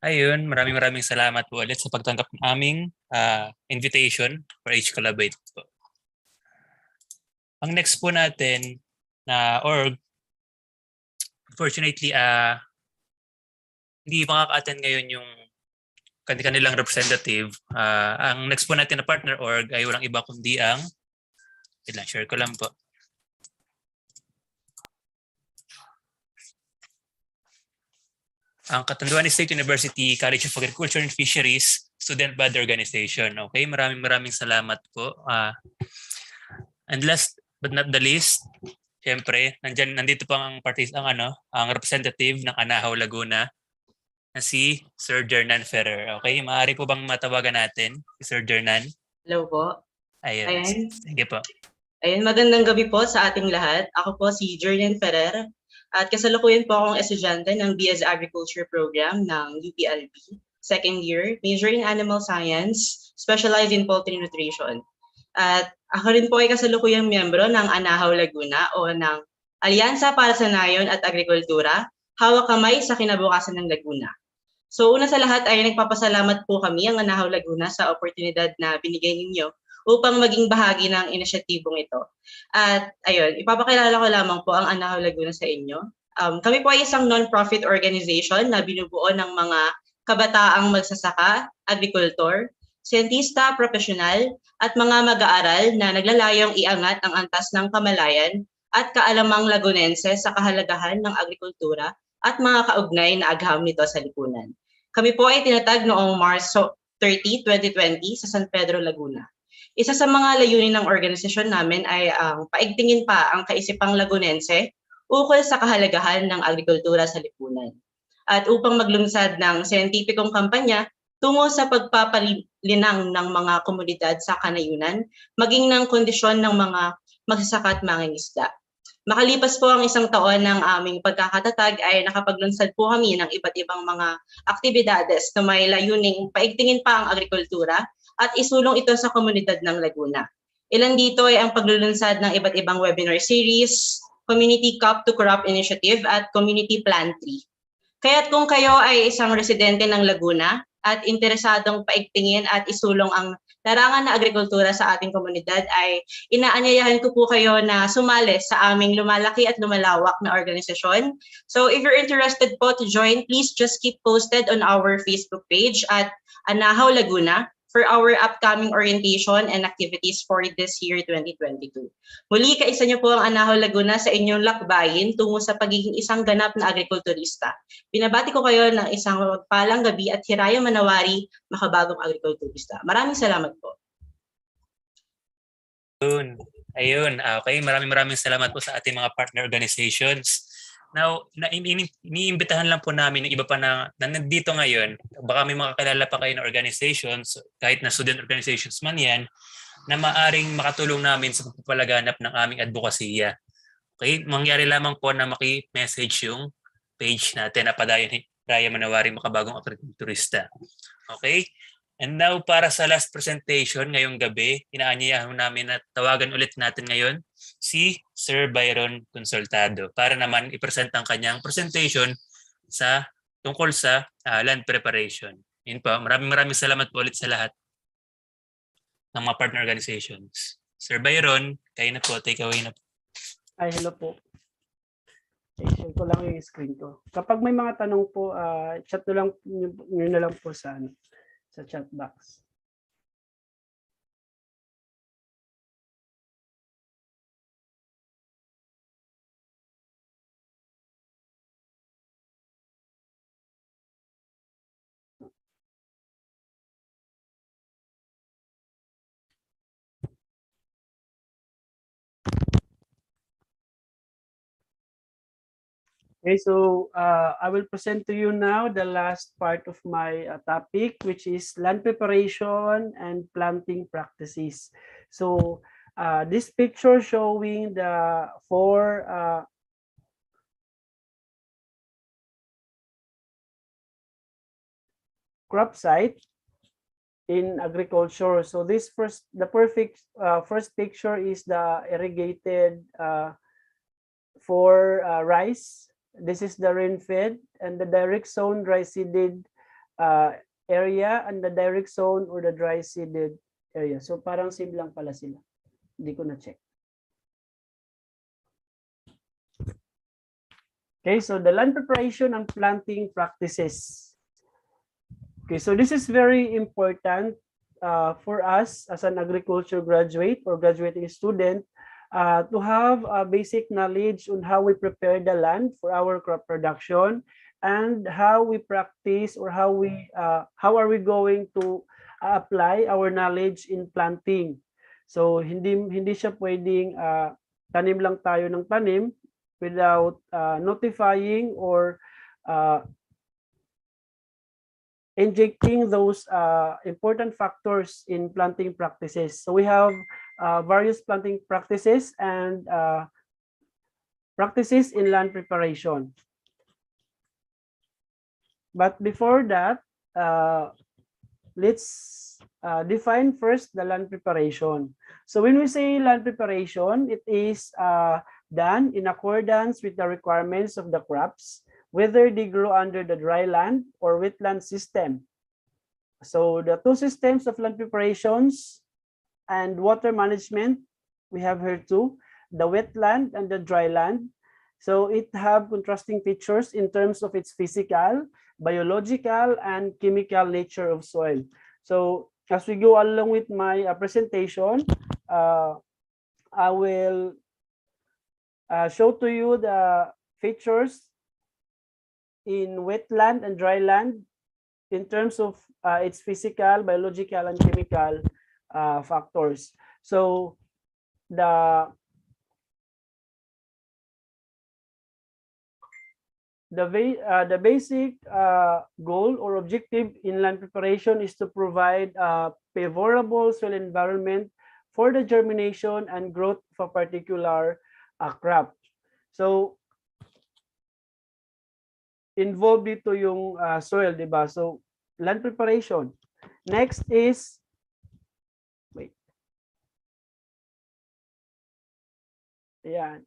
Speaker 1: Ayun, maraming salamat po ulit sa pagtanggap ng aming invitation for H Collaborate po. Ang next po natin na org, unfortunately, hindi makaka-attend ngayon yung kanilang representative. Ang next po natin na partner org ay walang iba kundi ang, share ko lang po. Ang Catanduanes State University College of Agriculture and Fisheries Student Body Organization. Okay, maraming salamat po. And last but not the least, syempre, nandito po ang representative ng Anahaw Laguna na si Sir Jernan Ferrer. Okay, maaari po bang matawagan natin si Sir Jernan?
Speaker 16: Hello po.
Speaker 1: Ayun. Sige po.
Speaker 16: Ayun, magandang gabi po sa ating lahat. Ako po si Jernan Ferrer at kasalukuyan po akong estudyante ng BS Agriculture Program ng UPLB. Second year, major in Animal Science, specialized in Poultry Nutrition. At ako rin po ay kasalukuyang miyembro ng Anahaw Laguna o ng Alyansa para sa Nayon at Agrikultura, hawak kamay sa kinabukasan ng Laguna. So una sa lahat ay nagpapasalamat po kami ang Anahaw Laguna sa oportunidad na binigay ninyo upang maging bahagi ng inisyatibong ito. At ayun, ipapakilala ko lamang po ang Anahaw Laguna sa inyo. Kami po ay isang non-profit organization na binubuo ng mga kabataang magsasaka, agrikultor, siyentista, profesional, at mga mag-aaral na naglalayong iangat ang antas ng kamalayan at kaalamang Lagunense sa kahalagahan ng agrikultura at mga kaugnay na agham nito sa lipunan. Kami po ay tinatag noong Marso 30, 2020 sa San Pedro, Laguna. Isa sa mga layunin ng organisasyon namin ay paigtingin pa ang kaisipang Lagunense ukol sa kahalagahan ng agrikultura sa lipunan. At upang maglunsad ng siyentipikong kampanya tungo sa pagpapalinang ng mga komunidad sa kanayunan, maging ng kondisyon ng mga magsasaka at mangingisda. Makalipas po ang isang taon ng aming pagkakatatag ay nakapaglunsad po kami ng iba't ibang mga aktibidades na may layuning paigtingin pa ang agrikultura at isulong ito sa komunidad ng Laguna. Ilan dito ay ang paglulunsad ng iba't ibang webinar series, Community Cup to Crop Initiative at Community Plant Tree. Kaya't kung kayo ay isang residente ng Laguna at interesadong paigtingin at isulong ang larangan na agrikultura sa ating komunidad ay inaanyayahan ko po kayo na sumali sa aming lumalaki at lumalawak na organisasyon. So if you're interested po to join, please just keep posted on our Facebook page at Anahaw Laguna for our upcoming orientation and activities for this year 2022. Muli, kaisa niyo po ang Anahaw Laguna sa inyong lakbayin tungo sa pagiging isang ganap na agrikulturista. Binabati ko kayo ng isang mapagpalang gabi at hiraya manawari, makabagong agrikulturista. Maraming salamat po.
Speaker 1: Ayun, okay. Maraming salamat po sa ating mga partner organizations. Now, iniimbitahan lang po namin ng iba pa na nandito ngayon. Baka may mga kilala pa kayo na organizations, kahit na student organizations man yan, na maaring makatulong namin sa pagpapalaganap ng aming advokasya. Okay? Mangyari lamang po na maki-message yung page natin na Padayon Raya Manawari Makabagong Agrikulturista. Okay? And now, para sa last presentation ngayong gabi, inaanyayahan namin na tawagan ulit natin ngayon si Sir Byron Consultado para naman i-present ang kanyang presentation tungkol sa land preparation. Yun po, maraming salamat po ulit sa lahat ng mga partner organizations. Sir Byron, kayo na po, take away na po.
Speaker 15: Ay, hello po. Share ko lang yung screen ko. Kapag may mga tanong po, chat na lang nyo na lang po sa chat box. Okay, so I will present to you now the last part of my topic, which is land preparation and planting practices. So this picture showing the 4 crop site in agriculture. So the first picture is the irrigated for rice. This is the rain-fed and the direct sown dry seeded area and the direct sown or the dry seeded area. So parang same lang pala sila. Hindi ko na check. Okay, so the land preparation and planting practices. Okay, so this is very important for us as an agriculture graduate or graduating student to have a basic knowledge on how we prepare the land for our crop production and how we practice or how are we going to apply our knowledge in planting. So hindi siya pwedeng tanim lang tayo ng tanim without notifying or injecting those important factors in planting practices. So we have various planting practices and practices in land preparation. But before that, let's define first the land preparation. So when we say land preparation, it is done in accordance with the requirements of the crops, whether they grow under the dry land or wetland system. So the two systems of land preparations and water management, we have here too, the wetland and the dry land. So it have contrasting features in terms of its physical, biological, and chemical nature of soil. So as we go along with my presentation, I will show to you the features in wetland and dry land in terms of its physical, biological, and chemical factors. So the basic goal or objective in land preparation is to provide a favorable soil environment for the germination and growth of a particular crop. So involved dito yung soil, di ba? So land preparation. Next is Ayan.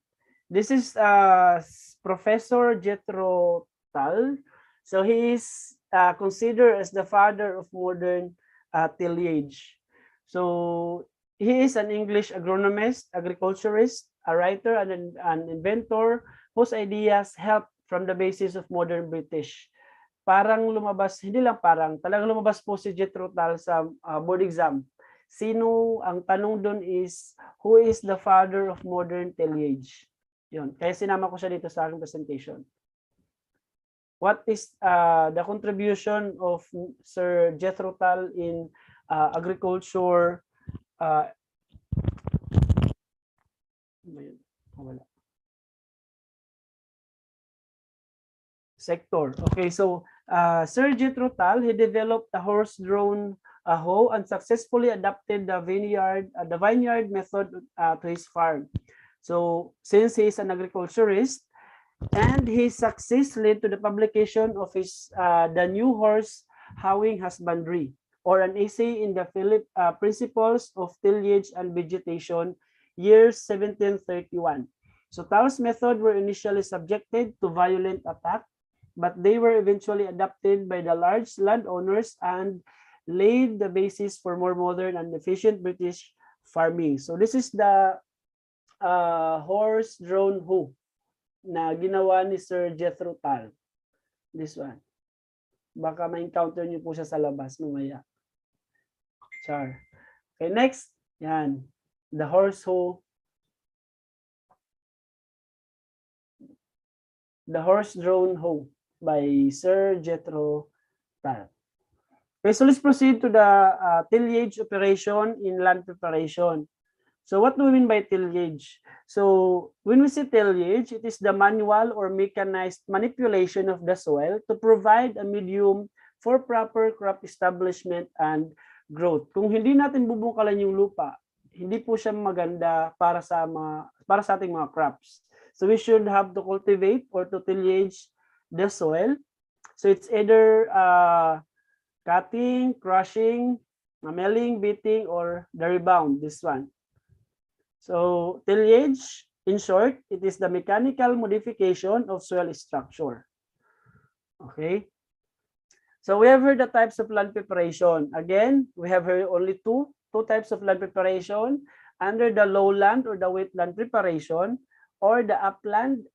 Speaker 15: This is Professor Jethro Tull. So he is considered as the father of modern tillage. So he is an English agronomist, agriculturist, a writer, and an inventor whose ideas helped from the basis of modern British. Parang lumabas, hindi lang parang, talagang lumabas po si Jethro Tull sa board exam. Sino, ang tanong doon is, who is the father of modern tillage? Yun, kaya sinama ko siya dito sa aking presentation. What is the contribution of Sir Jethro Tull in agriculture? Sector. Okay, so Sir Jethro Tull, he developed a horse-drawn hoe and successfully adapted the vineyard method to his farm. So since he is an agriculturist, and his success led to the publication of his The New Horse Hoeing Husbandry, or an essay in the Principles of Tillage and Vegetation, year 1731. So Tull's methods were initially subjected to violent attack, but they were eventually adopted by the large landowners and laid the basis for more modern and efficient British farming. So this is the horse-drawn hoe na ginawa ni Sir Jethro Tull. This one. Baka ma-encounter niyo po siya sa labas mamaya. Char. Okay, next. Yan. The horse hoe. The horse-drawn hoe by Sir Jethro Tull. Okay, so let's proceed to the tillage operation in land preparation. So what do we mean by tillage? So when we say tillage, it is the manual or mechanized manipulation of the soil to provide a medium for proper crop establishment and growth. Kung hindi natin bubungkalan yung lupa, hindi po siya maganda para sa ating mga crops. So we should have to cultivate or to tillage the soil. So it's either cutting, crushing, milling, beating, or the rebound, this one. So tillage, in short, it is the mechanical modification of soil structure. Okay. So we have heard the types of land preparation. Again, we have heard only two types of land preparation, under the lowland or the wetland preparation, or the upland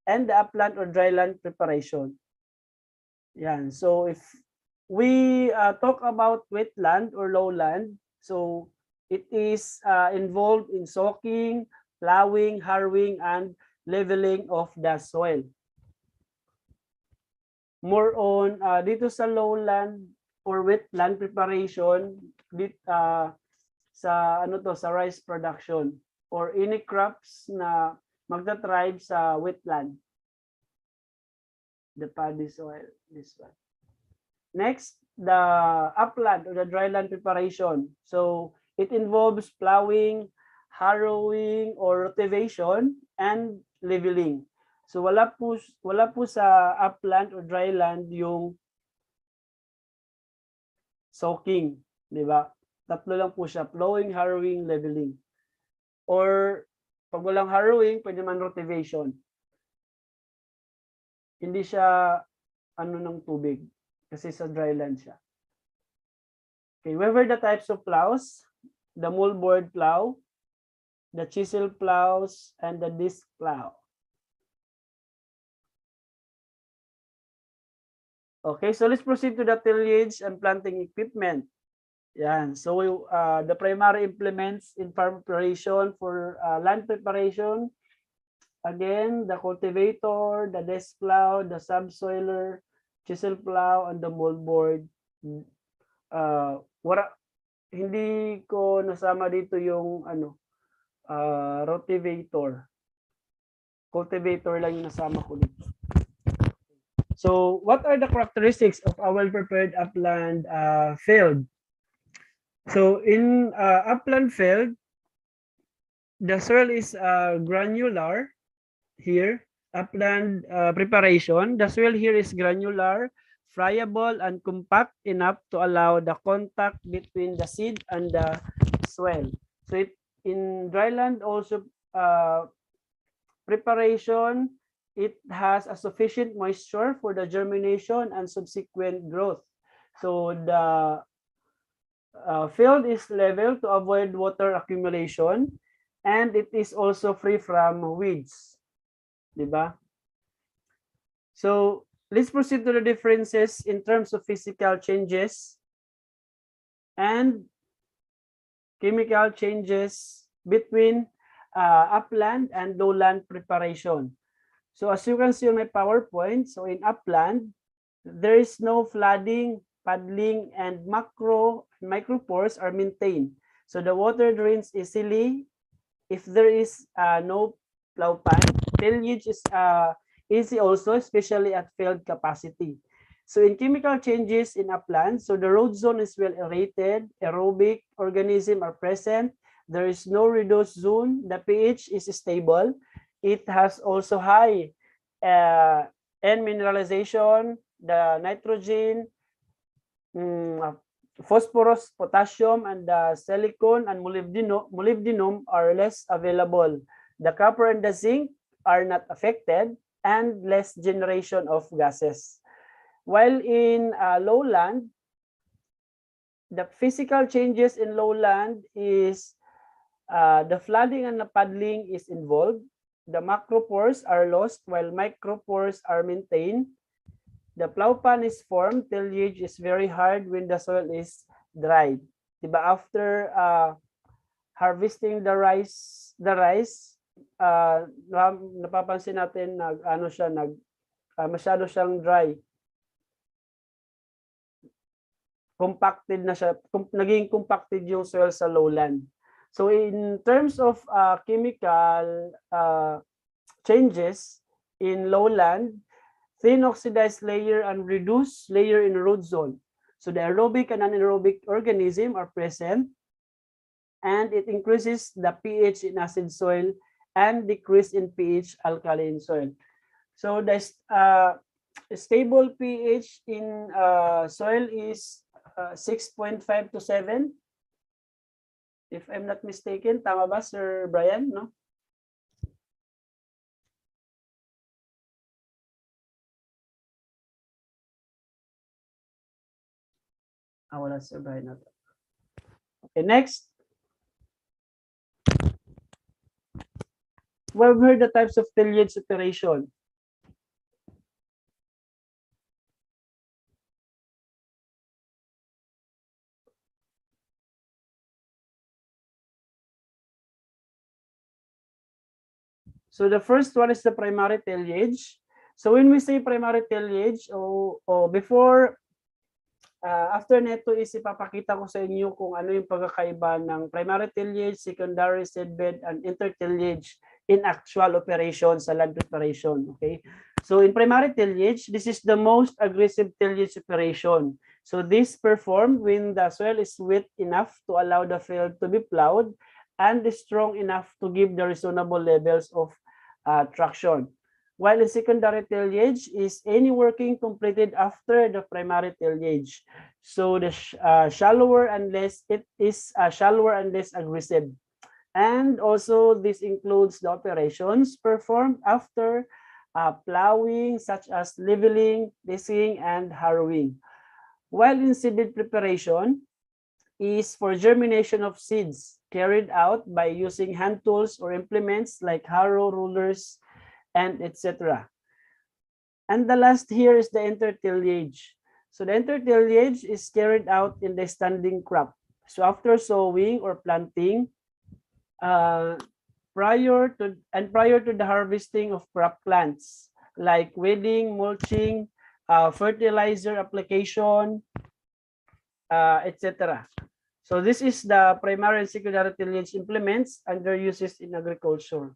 Speaker 15: and the upland or dryland preparation. Yan. So if we talk about wetland or lowland, so it is involved in soaking, plowing, harrowing, and leveling of the soil. More on dito sa lowland or wetland preparation, sa sa rice production or any crops na magta-thrive sa wetland. The paddy soil, this one. Next, the upland or the dryland preparation. So it involves plowing, harrowing, or rotivation, and leveling. So wala po sa upland or dryland yung soaking, di ba? Tatlo lang po siya, plowing, harrowing, leveling. Or pag walang harrowing, pwede man rotivation. Hindi siya ng tubig kasi sa dryland siya. Okay, we have the types of plows. The moldboard plow, the chisel plows, and the disc plow. Okay, so let's proceed to the tillage and planting equipment. Yan. So the primary implements in farm preparation for land preparation, again, the cultivator, the disc plow, the subsoiler, chisel plow, and the moldboard. Hindi ko nasama dito yung rotivator. Cultivator lang yung nasama ko dito. So, what are the characteristics of a well-prepared upland field? So, in upland field, the soil is granular here. Upland preparation, the soil here is granular, friable, and compact enough to allow the contact between the seed and the soil. So in dryland also preparation it has a sufficient moisture for the germination and subsequent growth. So the field is level to avoid water accumulation, and it is also free from weeds. Diba? So let's proceed to the differences in terms of physical changes and chemical changes between upland and lowland preparation. So as you can see on my PowerPoint, so in upland, there is no flooding, puddling, and micropores are maintained. So the water drains easily if there is no plow pan. Tillage is easy also, especially at field capacity. So in chemical changes in upland, so the root zone is well aerated, aerobic organisms are present, there is no reduced zone, the pH is stable, it has also high N mineralization, the nitrogen, phosphorus, potassium, and the silicon and molybdenum are less available. The copper and the zinc are not affected, and less generation of gases. While in lowland, the physical changes in lowland is the flooding and the puddling is involved. The macropores are lost while micropores are maintained. The plow pan is formed. Tillage is very hard when the soil is dried. Diba? After harvesting the rice, napapansin natin masyado siyang dry. Compacted na siya, naging compacted yung soil sa lowland. So in terms of chemical changes in lowland, thin oxidized layer and reduced layer in root zone. So the aerobic and anaerobic organism are present, and it increases the pH in acid soil and decrease in pH alkaline soil. So the stable pH in soil is 6.5 to 7. If I'm not mistaken, tama ba, Sir Brian? No? Wala Sir Brian. Okay, next. We've heard the types of tillage operation. So the first one is the primary tillage. So when we say primary tillage, before, after neto is ipapakita ko sa inyo kung ano yung pagkakaiba ng primary tillage, secondary seedbed, and intertillage in actual operation sa land preparation. Okay. So in primary tillage, this is the most aggressive tillage operation. So this performed when the soil is wet enough to allow the field to be plowed and strong enough to give the reasonable levels of traction. While the secondary tillage is any working completed after the primary tillage. So the shallower and less, it is shallower and less aggressive. And also this includes the operations performed after plowing, such as leveling, disking, and harrowing. While in seedbed preparation is for germination of seeds carried out by using hand tools or implements like harrow, rulers, and etc. And the last here is the intertillage. So the intertillage is carried out in the standing crop. So after sowing or planting, prior to the harvesting of crop plants, like weeding, mulching, fertilizer application, etc. So this is the primary and secondary tillage implements and their uses in agriculture.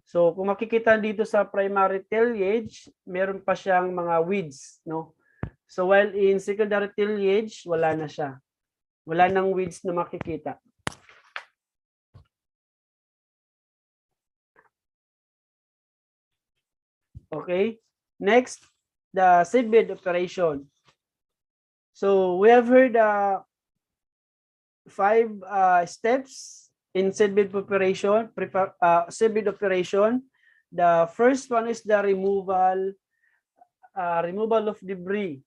Speaker 15: So kung makikita dito sa primary tillage, meron pa siyang mga weeds, no? So while in secondary tillage, wala na siya. Wala nang weeds na makikita. Okay. Next, the seedbed operation. So we have heard 5 steps in seedbed preparation, seedbed operation. The first one is the removal of debris.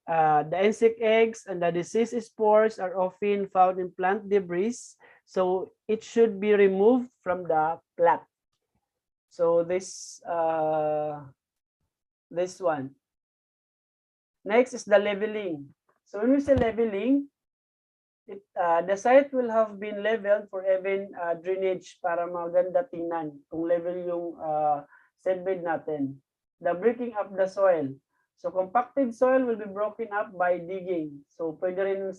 Speaker 15: The insect eggs and the disease spores are often found in plant debris, so it should be removed from the plant. So this one. Next is the leveling. So when we say leveling, the site will have been leveled for even drainage para maganda tingnan kung level yung seedbed natin. The breaking up the soil. So compacted soil will be broken up by digging. So pwede rin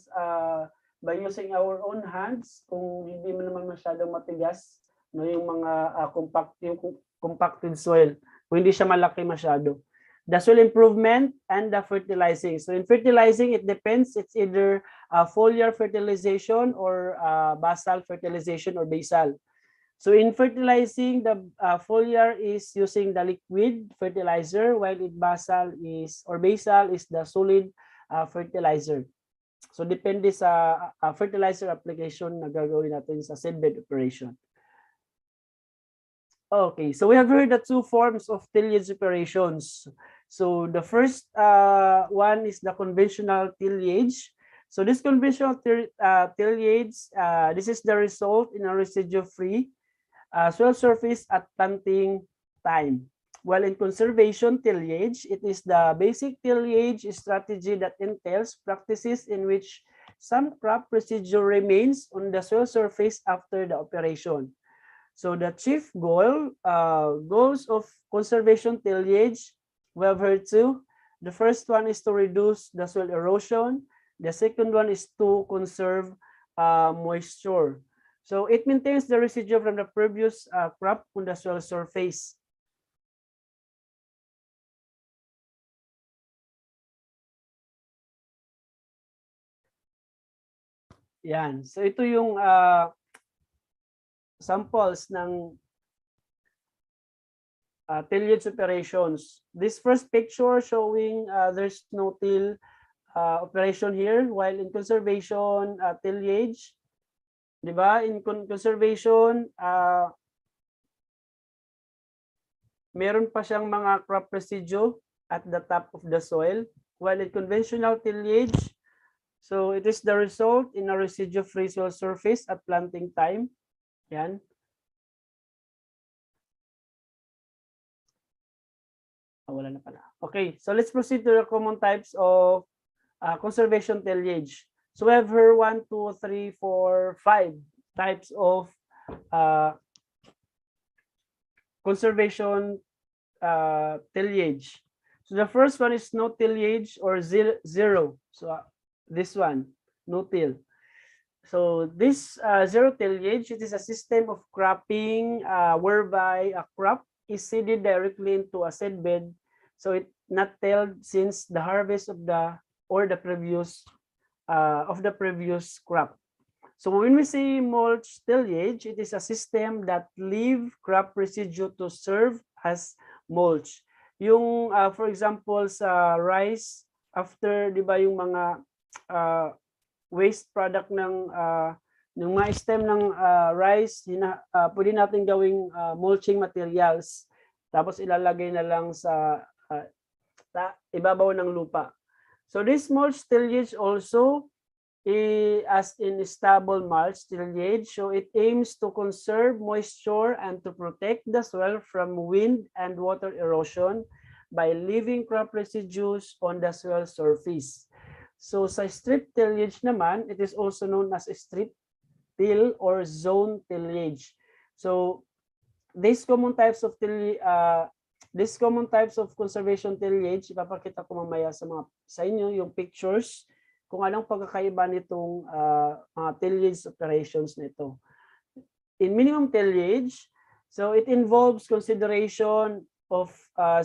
Speaker 15: by using our own hands kung hindi mo naman masyadong matigas no yung mga compacted soil. Kung hindi siya malaki masyado. The soil improvement and the fertilizing. So in fertilizing, it depends. It's either foliar fertilization or basal fertilization or basal. So in fertilizing, the foliar is using the liquid fertilizer, while basal is the solid fertilizer. So depende sa fertilizer application na gagawin natin sa seedbed operation. Okay, so we have heard the two forms of tillage operations. So the first one is the conventional tillage. So this conventional tillage, this is the result in a residue-free soil surface at planting time. While in conservation tillage, it is the basic tillage strategy that entails practices in which some crop residue remains on the soil surface after the operation. So the chief goals of conservation tillage, we have heard two. The first one is to reduce the soil erosion. The second one is to conserve moisture. So it maintains the residue from the previous crop on the soil surface. Yan. So ito yung samples ng tillage operations. This first picture showing there's no till operation here, while in conservation tillage, di ba? In conservation, meron pa siyang mga crop residue at the top of the soil, while in conventional tillage, so it is the result in a residue-free soil surface at planting time. Yan. Wala na pala. Okay, so let's proceed to the common types of conservation tillage. So we have here 1, 2, 3, 4, 5 types of conservation tillage. So the first one is no tillage or zero. So this one, no till. So this zero tillage, it is a system of cropping whereby a crop is seeded directly into a seedbed, so it not tilled since the harvest of the previous crop. So when we say mulch tillage, it is a system that leave crop residue to serve as mulch. Yung for example sa rice, after di ba yung mga waste product ng mga stem ng rice, pwede natin gawing mulching materials, tapos ilalagay na lang sa ibabaw ng lupa. So this mulch tillage also as in stable mulch tillage, so it aims to conserve moisture and to protect the soil from wind and water erosion by leaving crop residues on the soil surface. So sa strip tillage naman, it is also known as strip till or zone tillage. So these common types of conservation tillage, ipapakita ko mamaya sa inyo yung pictures kung anong pagkakaiba nitong mga tillage operations nito. In minimum tillage, so it involves consideration of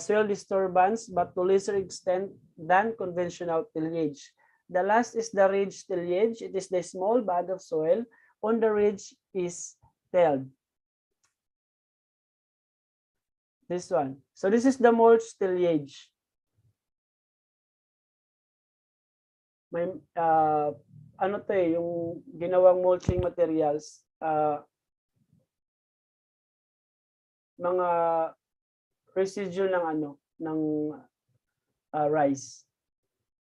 Speaker 15: soil disturbance but to lesser extent than conventional tillage. The last is the ridge tillage. It is the small bed of soil on the ridge is tilled. This one. So this is the mulch tillage. May ano to yung ginawang mulching materials. mga residue ng ng rice.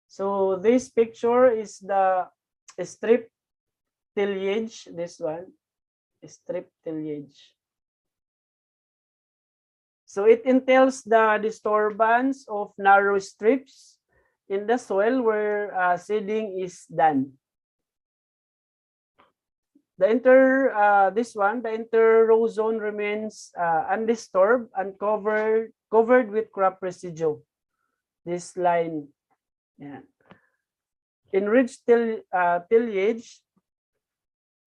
Speaker 15: So this picture is the strip tillage. This one, strip tillage. So it entails the disturbance of narrow strips in the soil where seeding is done. The inter-row zone remains undisturbed and covered with crop residue. This line, yeah. In ridge tillage,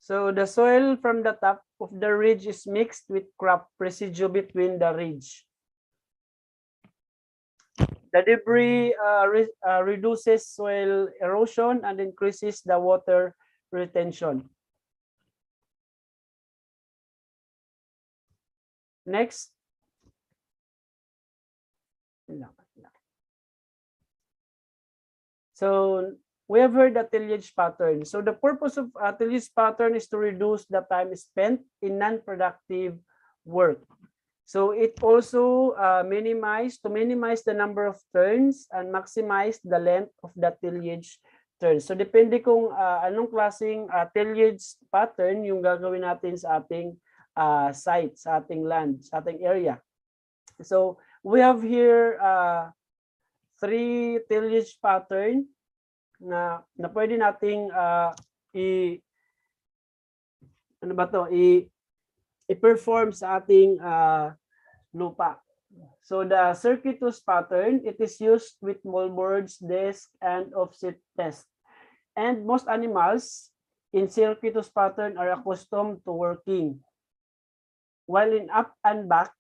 Speaker 15: so the soil from the top of the ridge is mixed with crop residue between the ridge. The debris reduces soil erosion and increases the water retention. Next. So we have heard the tillage pattern. So the purpose of tillage pattern is to reduce the time spent in non-productive work. So it also minimize the number of turns and maximize the length of the tillage turns. So depende kung anong klaseng tillage pattern yung gagawin natin sa ating site, sa ating land, sa ating area. So we have here 3 tillage pattern na pwede nating i-perform sa ating lupa. So the circuitous pattern, it is used with moldboards, desk, and offset test. And most animals in circuitous pattern are accustomed to working. While in up and back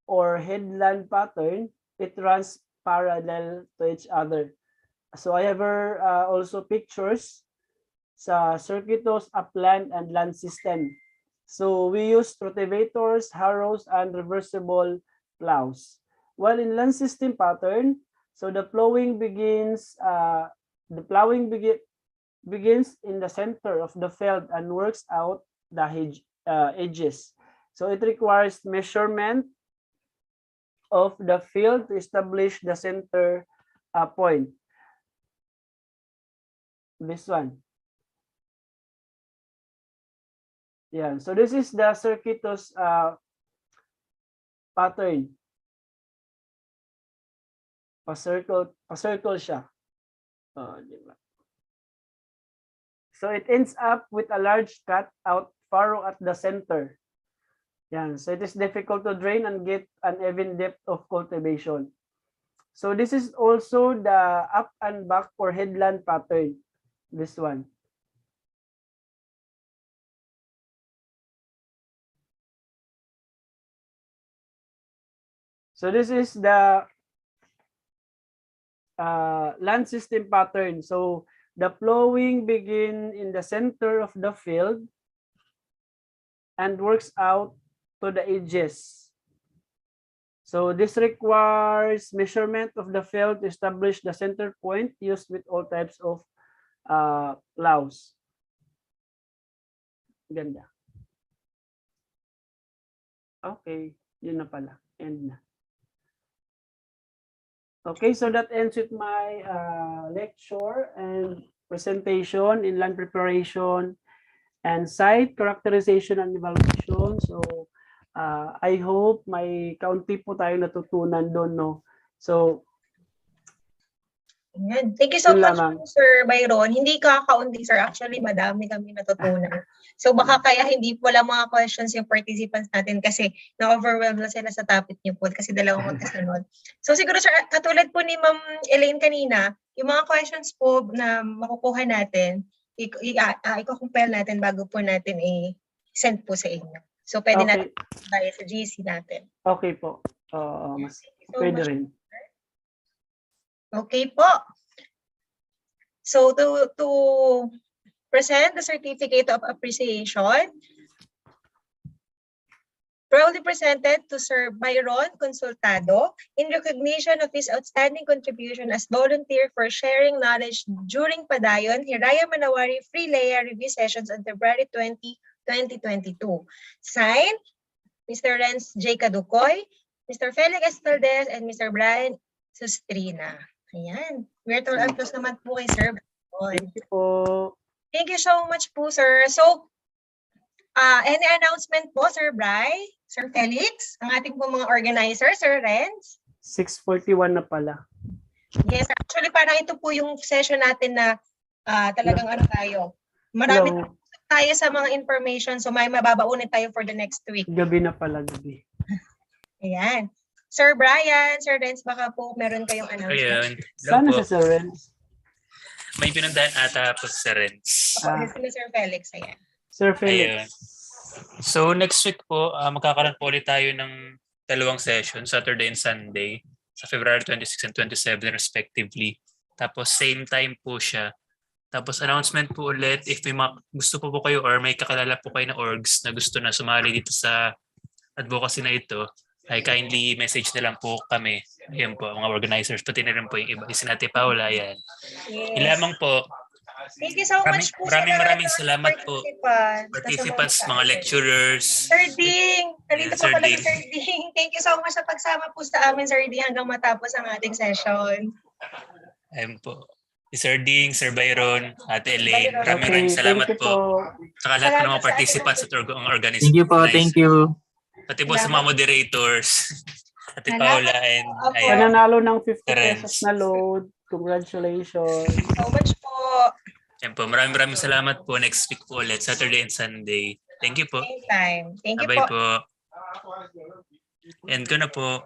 Speaker 15: or headland pattern, it runs parallel to each other. So I have also pictures sa circuitous upland and land system. So we use rotavators, harrows, and reversible plows. While in land system pattern, so the plowing begins in the center of the field and works out the edges. So it requires measurement of the field to establish the center point. This one. Yeah, so this is the circuitous pattern. Pa-circle siya. Diba? So it ends up with a large cut out furrow at the center. Yeah, so it is difficult to drain and get an even depth of cultivation. So this is also the up and back or headland pattern. This one. So this is the land system pattern. So the plowing begins in the center of the field and works out to the edges. So this requires measurement of the field to establish the center point used with all types of plows. Ganda. Okay, yun na pala. End na. Okay, so that ends with my lecture and presentation in land preparation and site characterization and evaluation. So I hope may kaunti po tayo natutunan doon, no? So
Speaker 3: thank you so much,
Speaker 15: lamang.
Speaker 3: Sir Byron. Hindi kakaunti, sir. Actually, madami kami natutunan. So baka kaya hindi wala mga questions yung participants natin kasi na-overwhelm na sila sa topic niyo po kasi dalawang magkasunod. So siguro, sir, katulad po ni Ma'am Elaine kanina, yung mga questions po na makukuha natin, i-compile natin bago po natin i-send po sa inyo. So pwede natin via sa GC natin.
Speaker 15: Okay po. Pwede rin.
Speaker 3: Okay po. So to present the certificate of appreciation, proudly presented to Sir Byron Consultado in recognition of his outstanding contribution as volunteer for sharing knowledge during Padayon Hiraya Manawari Free Leia Review Sessions on February 20, 2022. Signed, Mr. Renz J. Caducoy, Mr. Felix Estaldes, and Mr. Brian Sustrina. Ayan. Virtual applause naman po kay Sir Brian.
Speaker 15: Thank you po.
Speaker 3: Thank you so much po, sir. So, any announcement po, Sir Bri, Sir Felix, ang ating po mga organizer, Sir Renz?
Speaker 15: 6:41 na pala.
Speaker 3: Yes, actually parang ito po yung session natin na talagang ano tayo. Marami tayo sa mga information, so may mababaunin tayo for the next week.
Speaker 15: Gabi na pala, gabi.
Speaker 3: Ayan. Sir Brian, Sir Renz, baka po meron kayong announcement.
Speaker 1: Ayun.
Speaker 15: Sana sa Sir Renz.
Speaker 1: May pinundahan ata po sa Renz.
Speaker 3: Sir Felix, ayan.
Speaker 15: Sir Felix.
Speaker 1: Ayun. So next week po, magkakaroon po ulit tayo ng 2 session, Saturday and Sunday, sa February 26 and 27 respectively. Tapos same time po siya. Tapos announcement po ulit, if may gusto po kayo or may kakilala po kayo na orgs na gusto na sumali dito sa advocacy na ito, ay kindly message na lang po kami. Ayan po, mga organizers, pati na rin po yung iba. Isinati Paula, yan.
Speaker 3: Yes.
Speaker 1: Ilamang po.
Speaker 3: Thank you so much po.
Speaker 1: Maraming salamat po. Participants, mga lecturers.
Speaker 3: Sir Ding, nandito
Speaker 1: Sir
Speaker 3: po pala
Speaker 1: Ding.
Speaker 3: si Sir Ding. Thank you so much sa pagsama po sa amin, Sir Ding, hanggang matapos ang ating session.
Speaker 1: Ayun po. Si Sir Ding, Sir Byron, Ate Elaine, maraming salamat po. Saka lahat ng mga participants at organizers.
Speaker 5: Thank you po, thank you.
Speaker 1: Pati po sa mga moderators. Ate Paula and
Speaker 15: Pananalo ng 50
Speaker 1: Terence.
Speaker 15: pesos na load. Congratulations.
Speaker 3: So much po.
Speaker 1: Yan po. Maraming salamat po. Next week po ulit, Saturday and Sunday. Thank you po.
Speaker 3: Same time. Thank you
Speaker 1: Bye
Speaker 3: po.
Speaker 1: po. End ko na po.